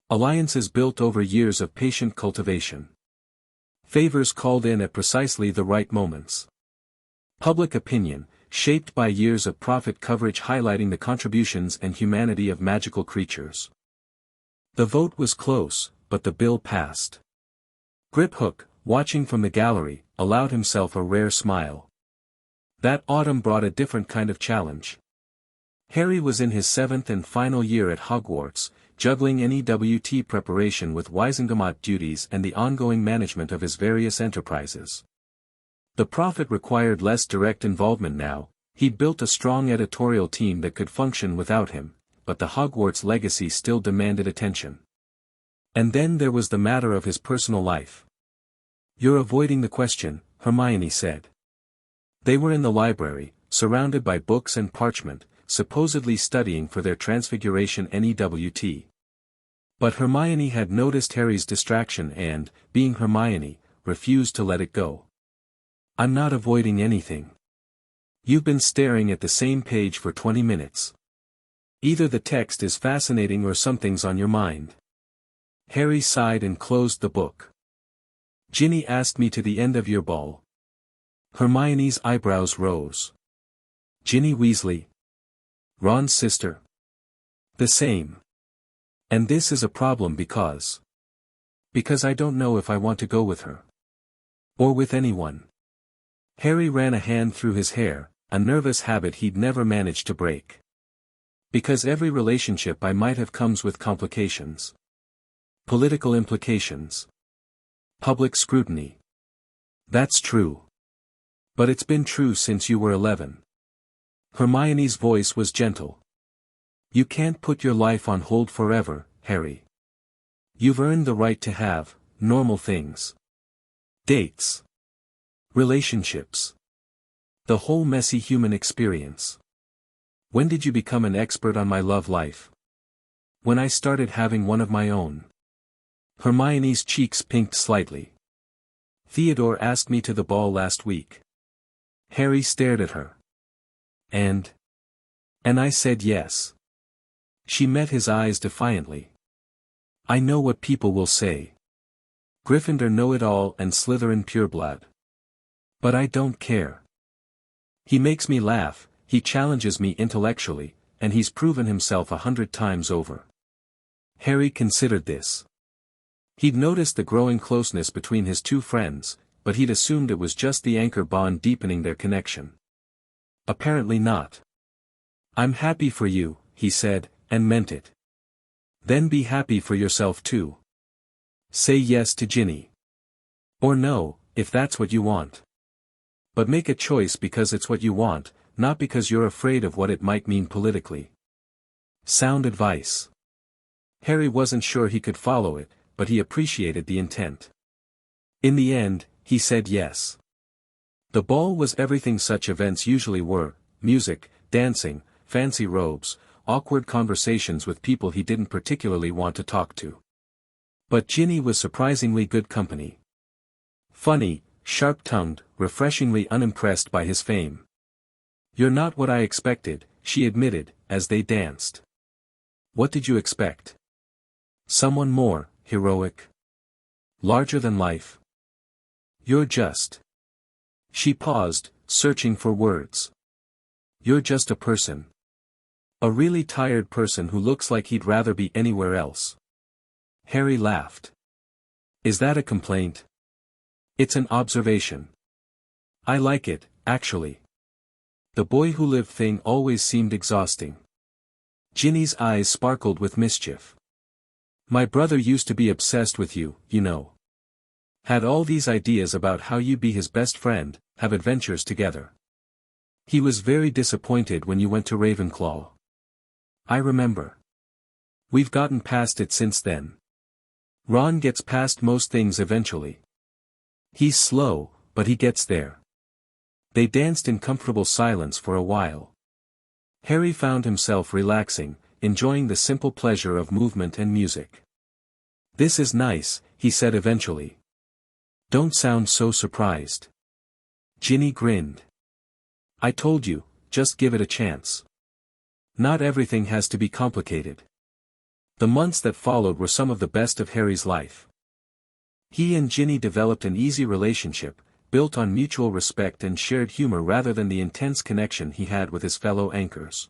Alliances built over years of patient cultivation. Favors called in at precisely the right moments. Public opinion, shaped by years of prophet coverage highlighting the contributions and humanity of magical creatures. The vote was close, but the bill passed. Griphook, watching from the gallery, allowed himself a rare smile. That autumn brought a different kind of challenge. Harry was in his 7th and final year at Hogwarts, juggling NEWT preparation with Wizengamot duties and the ongoing management of his various enterprises. The prophet required less direct involvement now. He'd built a strong editorial team that could function without him, but the Hogwarts legacy still demanded attention. And then there was the matter of his personal life. You're avoiding the question, Hermione said. They were in the library, surrounded by books and parchment, supposedly studying for their Transfiguration NEWT. But Hermione had noticed Harry's distraction and, being Hermione, refused to let it go. I'm not avoiding anything. You've been staring at the same page for 20 minutes. Either the text is fascinating or something's on your mind. Harry sighed and closed the book. Ginny asked me to the end of your ball. Hermione's eyebrows rose. Ginny Weasley? Ron's sister? The same. And this is a problem because I don't know if I want to go with her. Or with anyone. Harry ran a hand through his hair, a nervous habit he'd never managed to break. Because every relationship I might have comes with complications. Political implications. Public scrutiny. That's true. But it's been true since you were 11. Hermione's voice was gentle. You can't put your life on hold forever, Harry. You've earned the right to have normal things. Dates. Relationships. The whole messy human experience. When did you become an expert on my love life? When I started having one of my own. Hermione's cheeks pinked slightly. Theodore asked me to the ball last week. Harry stared at her. And I said yes. She met his eyes defiantly. I know what people will say. Gryffindor know-it-all and Slytherin pureblood. But I don't care. He makes me laugh, he challenges me intellectually, and he's proven himself 100 times over. Harry considered this. He'd noticed the growing closeness between his two friends, but he'd assumed it was just the anchor bond deepening their connection. Apparently not. I'm happy for you, he said, and meant it. Then be happy for yourself too. Say yes to Ginny. Or no, if that's what you want. But make a choice because it's what you want, not because you're afraid of what it might mean politically. Sound advice. Harry wasn't sure he could follow it, but he appreciated the intent. In the end, he said yes. The ball was everything such events usually were: music, dancing, fancy robes, awkward conversations with people he didn't particularly want to talk to. But Ginny was surprisingly good company. Funny, sharp-tongued, refreshingly unimpressed by his fame. You're not what I expected, she admitted, as they danced. What did you expect? Someone more heroic? Larger than life? You're just. She paused, searching for words. You're just a person. A really tired person who looks like he'd rather be anywhere else. Harry laughed. Is that a complaint? It's an observation. I like it, actually. The boy who lived thing always seemed exhausting. Ginny's eyes sparkled with mischief. My brother used to be obsessed with you, you know. Had all these ideas about how you'd be his best friend, have adventures together. He was very disappointed when you went to Ravenclaw. I remember. We've gotten past it since then. Ron gets past most things eventually. He's slow, but he gets there. They danced in comfortable silence for a while. Harry found himself relaxing, enjoying the simple pleasure of movement and music. This is nice, he said eventually. Don't sound so surprised. Ginny grinned. I told you, just give it a chance. Not everything has to be complicated. The months that followed were some of the best of Harry's life. He and Ginny developed an easy relationship, built on mutual respect and shared humor rather than the intense connection he had with his fellow anchors.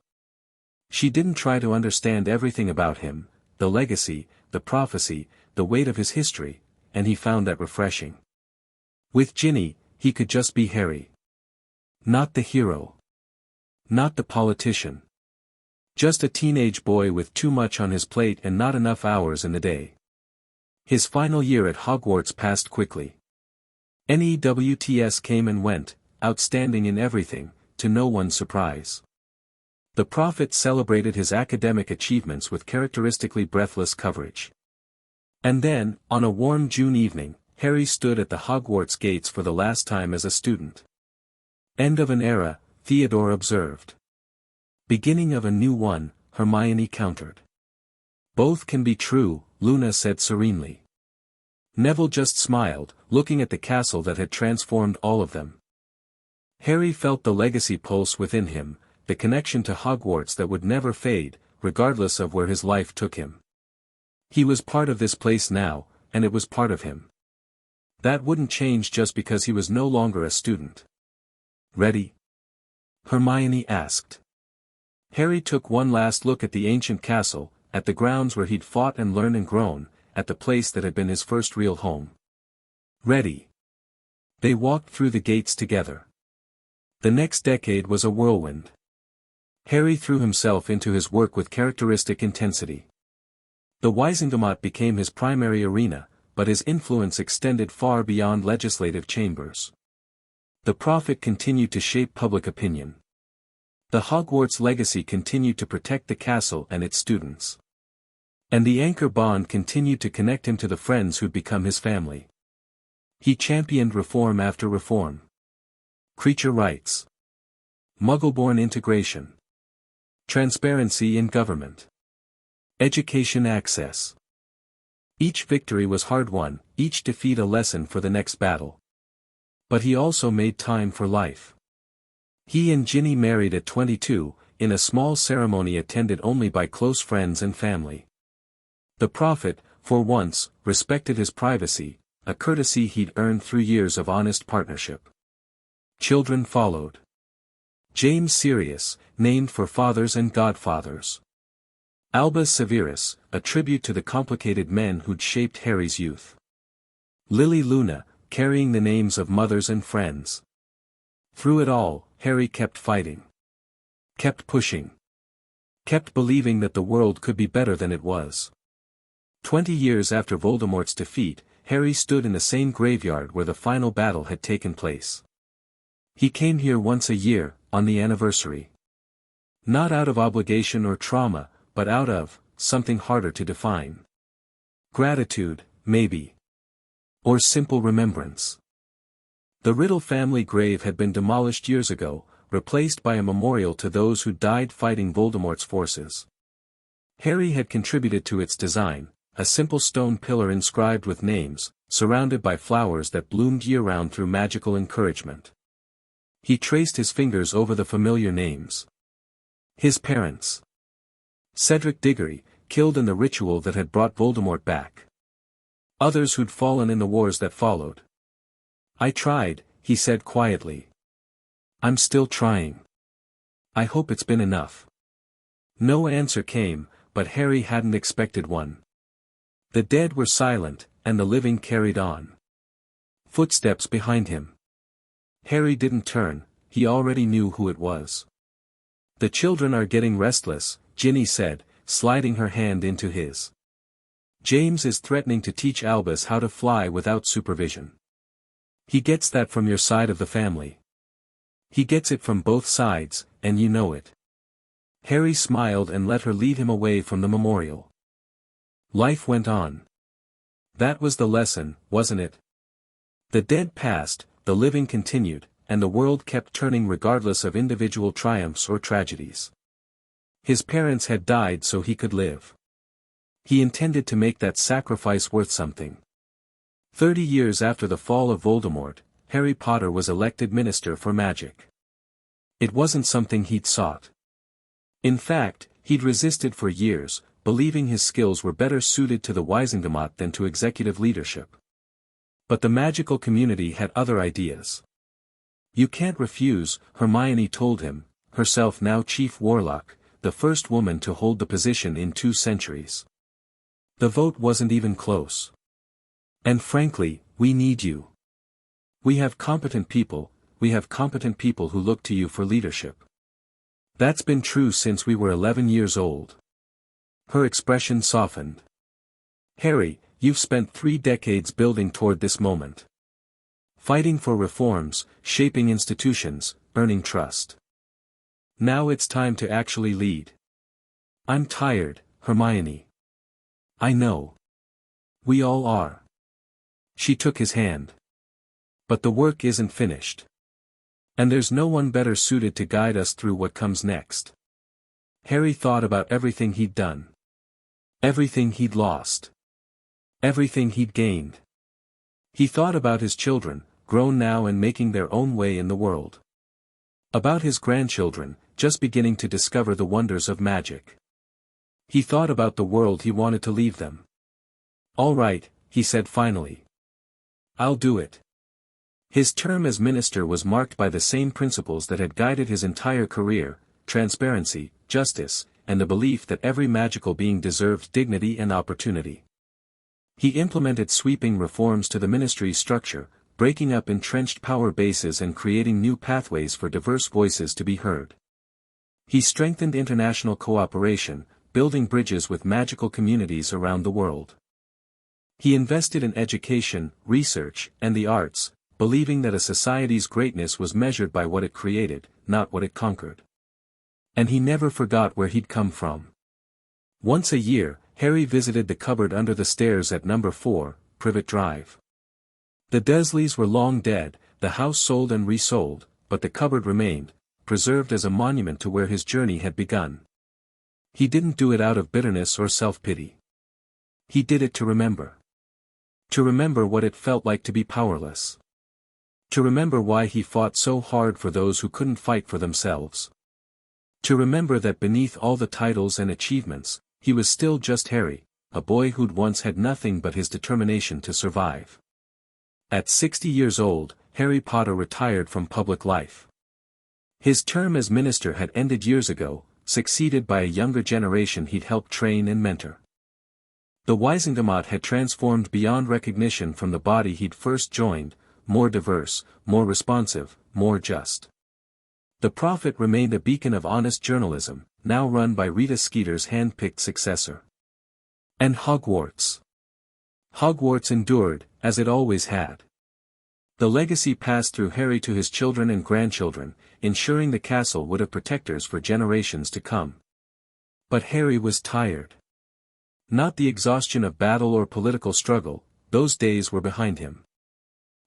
She didn't try to understand everything about him, the legacy, the prophecy, the weight of his history, and he found that refreshing. With Ginny, he could just be Harry. Not the hero. Not the politician. Just a teenage boy with too much on his plate and not enough hours in the day. His final year at Hogwarts passed quickly. NEWTS came and went, outstanding in everything, to no one's surprise. The prophet celebrated his academic achievements with characteristically breathless coverage. And then, on a warm June evening, Harry stood at the Hogwarts gates for the last time as a student. End of an era, Theodore observed. Beginning of a new one, Hermione countered. Both can be true, Luna said serenely. Neville just smiled, looking at the castle that had transformed all of them. Harry felt the legacy pulse within him, the connection to Hogwarts that would never fade, regardless of where his life took him. He was part of this place now, and it was part of him. That wouldn't change just because he was no longer a student. Ready? Hermione asked. Harry took one last look at the ancient castle, at the grounds where he'd fought and learned and grown, at the place that had been his first real home. Ready. They walked through the gates together. The next decade was a whirlwind. Harry threw himself into his work with characteristic intensity. The Wizengamot became his primary arena, but his influence extended far beyond legislative chambers. The prophet continued to shape public opinion. The Hogwarts legacy continued to protect the castle and its students. And the anchor bond continued to connect him to the friends who'd become his family. He championed reform after reform. Creature rights. Muggleborn integration. Transparency in government. Education access. Each victory was hard-won, each defeat a lesson for the next battle. But he also made time for life. He and Ginny married at 22, in a small ceremony attended only by close friends and family. The prophet, for once, respected his privacy, a courtesy he'd earned through years of honest partnership. Children followed. James Sirius, named for fathers and godfathers. Albus Severus, a tribute to the complicated men who'd shaped Harry's youth. Lily Luna, carrying the names of mothers and friends. Through it all, Harry kept fighting. Kept pushing. Kept believing that the world could be better than it was. 20 years after Voldemort's defeat, Harry stood in the same graveyard where the final battle had taken place. He came here once a year, on the anniversary. Not out of obligation or trauma, but out of something harder to define. Gratitude, maybe. Or simple remembrance. The Riddle family grave had been demolished years ago, replaced by a memorial to those who died fighting Voldemort's forces. Harry had contributed to its design, a simple stone pillar inscribed with names, surrounded by flowers that bloomed year-round through magical encouragement. He traced his fingers over the familiar names. His parents. Cedric Diggory, killed in the ritual that had brought Voldemort back. Others who'd fallen in the wars that followed. I tried, he said quietly. I'm still trying. I hope it's been enough. No answer came, but Harry hadn't expected one. The dead were silent, and the living carried on. Footsteps behind him. Harry didn't turn, he already knew who it was. The children are getting restless, Ginny said, sliding her hand into his. James is threatening to teach Albus how to fly without supervision. He gets that from your side of the family. He gets it from both sides, and you know it. Harry smiled and let her lead him away from the memorial. Life went on. That was the lesson, wasn't it? The dead passed, the living continued, and the world kept turning regardless of individual triumphs or tragedies. His parents had died so he could live. He intended to make that sacrifice worth something. 30 years after the fall of Voldemort, Harry Potter was elected Minister for Magic. It wasn't something he'd sought. In fact, he'd resisted for years, believing his skills were better suited to the Wizengamot than to executive leadership. But the magical community had other ideas. You can't refuse, Hermione told him, herself now Chief Warlock, the first woman to hold the position in 2 centuries. The vote wasn't even close. And frankly, we need you. We have competent people who look to you for leadership. That's been true since we were 11 years old. Her expression softened. Harry, you've spent 3 decades building toward this moment. Fighting for reforms, shaping institutions, earning trust. Now it's time to actually lead. I'm tired, Hermione. I know. We all are. She took his hand. But the work isn't finished. And there's no one better suited to guide us through what comes next. Harry thought about everything he'd done. Everything he'd lost. Everything he'd gained. He thought about his children, grown now and making their own way in the world. About his grandchildren, just beginning to discover the wonders of magic. He thought about the world he wanted to leave them. All right, he said finally. I'll do it. His term as minister was marked by the same principles that had guided his entire career: transparency, justice, and the belief that every magical being deserved dignity and opportunity. He implemented sweeping reforms to the ministry's structure, breaking up entrenched power bases and creating new pathways for diverse voices to be heard. He strengthened international cooperation, building bridges with magical communities around the world. He invested in education, research, and the arts, believing that a society's greatness was measured by what it created, not what it conquered. And he never forgot where he'd come from. Once a year, Harry visited the cupboard under the stairs at number 4, Privet Drive. The Dursleys were long dead, the house sold and resold, but the cupboard remained, preserved as a monument to where his journey had begun. He didn't do it out of bitterness or self-pity. He did it to remember. To remember what it felt like to be powerless. To remember why he fought so hard for those who couldn't fight for themselves. To remember that beneath all the titles and achievements, he was still just Harry, a boy who'd once had nothing but his determination to survive. At 60 years old, Harry Potter retired from public life. His term as minister had ended years ago, succeeded by a younger generation he'd helped train and mentor. The Wisengamot had transformed beyond recognition from the body he'd first joined, more diverse, more responsive, more just. The Prophet remained a beacon of honest journalism, now run by Rita Skeeter's hand-picked successor. And Hogwarts. Hogwarts endured, as it always had. The legacy passed through Harry to his children and grandchildren, ensuring the castle would have protectors for generations to come. But Harry was tired. Not the exhaustion of battle or political struggle, those days were behind him.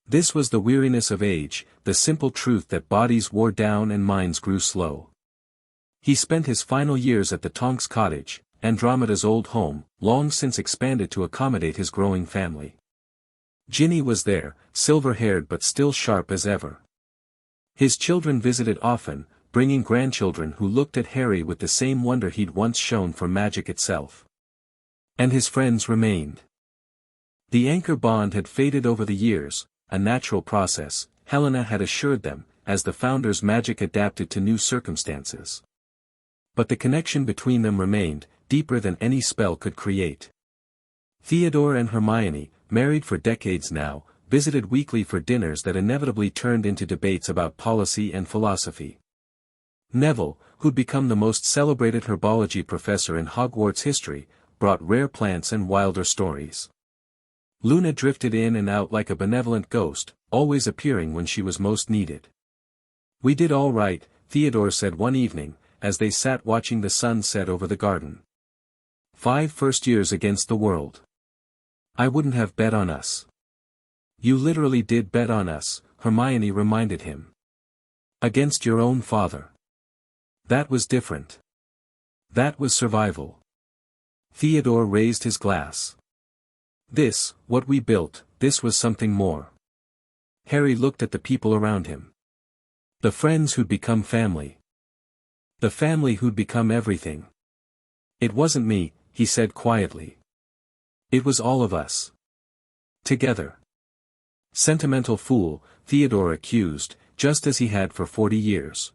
This was the weariness of age, the simple truth that bodies wore down and minds grew slow. He spent his final years at the Tonks cottage, Andromeda's old home, long since expanded to accommodate his growing family. Ginny was there, silver-haired but still sharp as ever. His children visited often, bringing grandchildren who looked at Harry with the same wonder he'd once shown for magic itself. And his friends remained. The anchor bond had faded over the years, a natural process, Helena had assured them, as the Founder's magic adapted to new circumstances. But the connection between them remained, deeper than any spell could create. Theodore and Hermione, married for decades now, visited weekly for dinners that inevitably turned into debates about policy and philosophy. Neville, who'd become the most celebrated herbology professor in Hogwarts history, brought rare plants and wilder stories. Luna drifted in and out like a benevolent ghost, always appearing when she was most needed. "We did all right," Theodore said one evening, as they sat watching the sun set over the garden. 5 first years against the world. "I wouldn't have bet on us." "You literally did bet on us," Hermione reminded him. "Against your own father. That was different. That was survival." Theodore raised his glass. "This, what we built, this was something more." Harry looked at the people around him. The friends who'd become family. The family who'd become everything. "It wasn't me," he said quietly. "It was all of us. Together." "Sentimental fool," Theodore accused, just as he had for 40 years.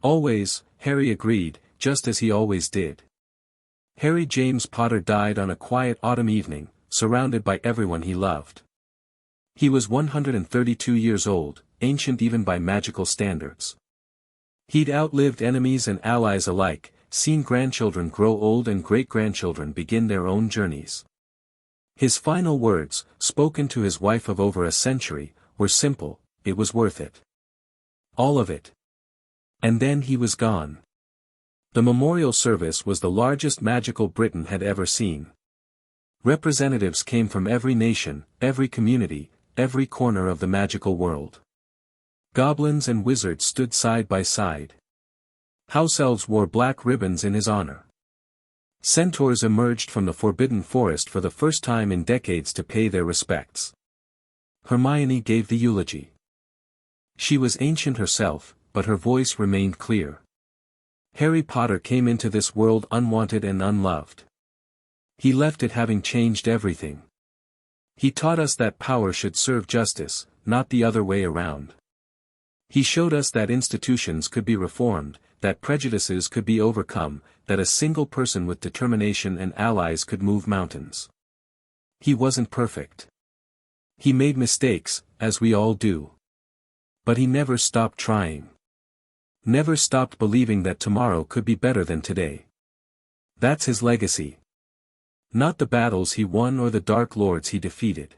"Always," Harry agreed, just as he always did. Harry James Potter died on a quiet autumn evening, surrounded by everyone he loved. He was 132 years old, ancient even by magical standards. He'd outlived enemies and allies alike, seen grandchildren grow old and great-grandchildren begin their own journeys. His final words, spoken to his wife of over a century, were simple: "It was worth it. All of it." And then he was gone. The memorial service was the largest magical Britain had ever seen. Representatives came from every nation, every community, every corner of the magical world. Goblins and wizards stood side by side. House elves wore black ribbons in his honor. Centaurs emerged from the Forbidden Forest for the first time in decades to pay their respects. Hermione gave the eulogy. She was ancient herself, but her voice remained clear. Harry Potter came into this world unwanted and unloved. He left it having changed everything. He taught us that power should serve justice, not the other way around. He showed us that institutions could be reformed, that prejudices could be overcome, that a single person with determination and allies could move mountains. He wasn't perfect. He made mistakes, as we all do. But he never stopped trying. Never stopped believing that tomorrow could be better than today. That's his legacy. Not the battles he won or the dark lords he defeated.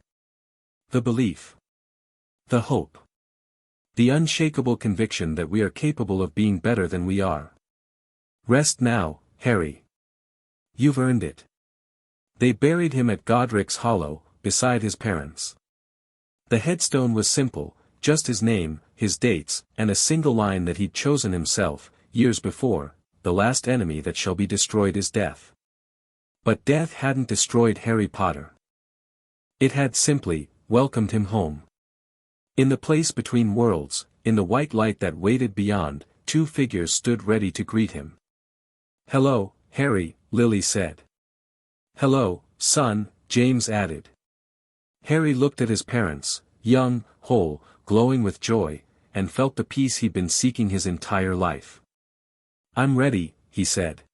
The belief. The hope. The unshakable conviction that we are capable of being better than we are. Rest now, Harry. You've earned it. They buried him at Godric's Hollow, beside his parents. The headstone was simple, just his name, his dates, and a single line that he'd chosen himself, years before: the last enemy that shall be destroyed is death. But death hadn't destroyed Harry Potter. It had simply welcomed him home. In the place between worlds, in the white light that waited beyond, two figures stood ready to greet him. "Hello, Harry," Lily said. "Hello, son," James added. Harry looked at his parents, young, whole, glowing with joy, and felt the peace he'd been seeking his entire life. "I'm ready," he said.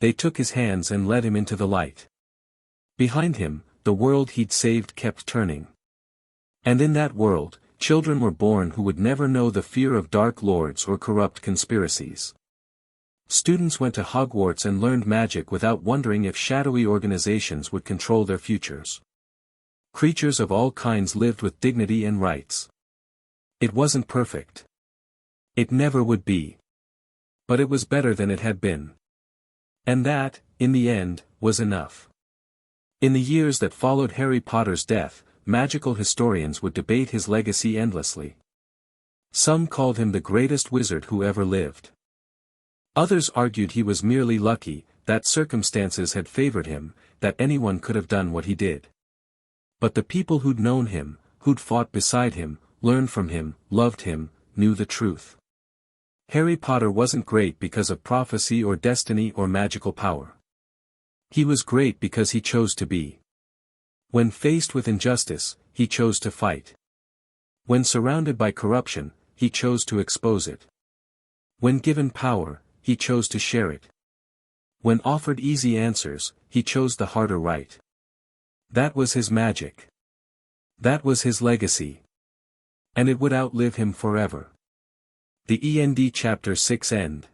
They took his hands and led him into the light. Behind him, the world he'd saved kept turning. And in that world, children were born who would never know the fear of dark lords or corrupt conspiracies. Students went to Hogwarts and learned magic without wondering if shadowy organizations would control their futures. Creatures of all kinds lived with dignity and rights. It wasn't perfect. It never would be. But it was better than it had been. And that, in the end, was enough. In the years that followed Harry Potter's death, magical historians would debate his legacy endlessly. Some called him the greatest wizard who ever lived. Others argued he was merely lucky, that circumstances had favored him, that anyone could have done what he did. But the people who'd known him, who'd fought beside him, learned from him, loved him, knew the truth. Harry Potter wasn't great because of prophecy or destiny or magical power. He was great because he chose to be. When faced with injustice, he chose to fight. When surrounded by corruption, he chose to expose it. When given power, he chose to share it. When offered easy answers, he chose the harder right. That was his magic. That was his legacy. And it would outlive him forever. The End Chapter 6 End.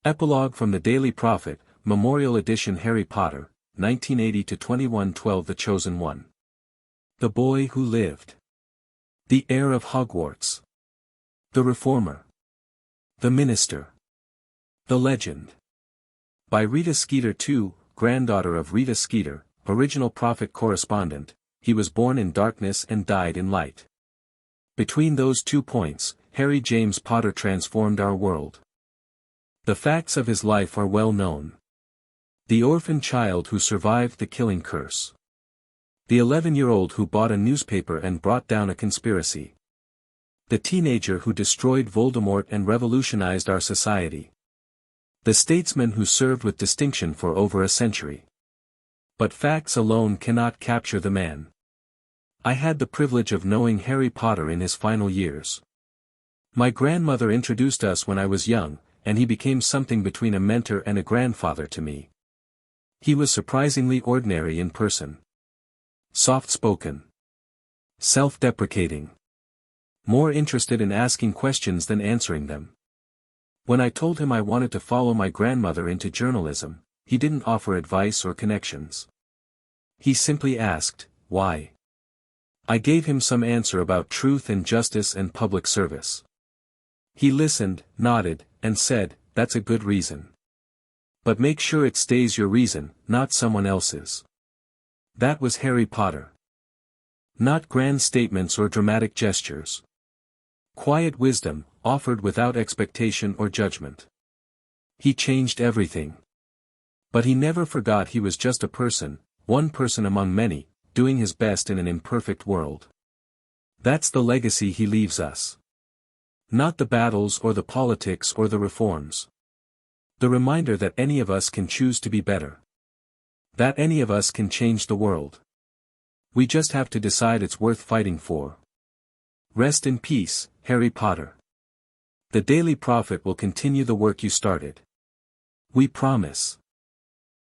Epilogue from the Daily Prophet, Memorial Edition. Harry Potter, 1980-2112. The Chosen One. The Boy Who Lived. The Heir of Hogwarts. The Reformer. The Minister. The Legend. By Rita Skeeter II, granddaughter of Rita Skeeter, original Prophet correspondent. He was born in darkness and died in light. Between those 2 points, Harry James Potter transformed our world. The facts of his life are well known. The orphan child who survived the killing curse. The 11-year-old who bought a newspaper and brought down a conspiracy. The teenager who destroyed Voldemort and revolutionized our society. The statesman who served with distinction for over a century. But facts alone cannot capture the man. I had the privilege of knowing Harry Potter in his final years. My grandmother introduced us when I was young, and he became something between a mentor and a grandfather to me. He was surprisingly ordinary in person. Soft-spoken. Self-deprecating. More interested in asking questions than answering them. When I told him I wanted to follow my grandmother into journalism, he didn't offer advice or connections. He simply asked, why? I gave him some answer about truth and justice and public service. He listened, nodded, and said, "That's a good reason. But make sure it stays your reason, not someone else's." That was Harry Potter. Not grand statements or dramatic gestures. Quiet wisdom, offered without expectation or judgment. He changed everything. But he never forgot he was just a person, one person among many, doing his best in an imperfect world. That's the legacy he leaves us. Not the battles or the politics or the reforms. The reminder that any of us can choose to be better. That any of us can change the world. We just have to decide it's worth fighting for. Rest in peace, Harry Potter. The Daily Prophet will continue the work you started. We promise.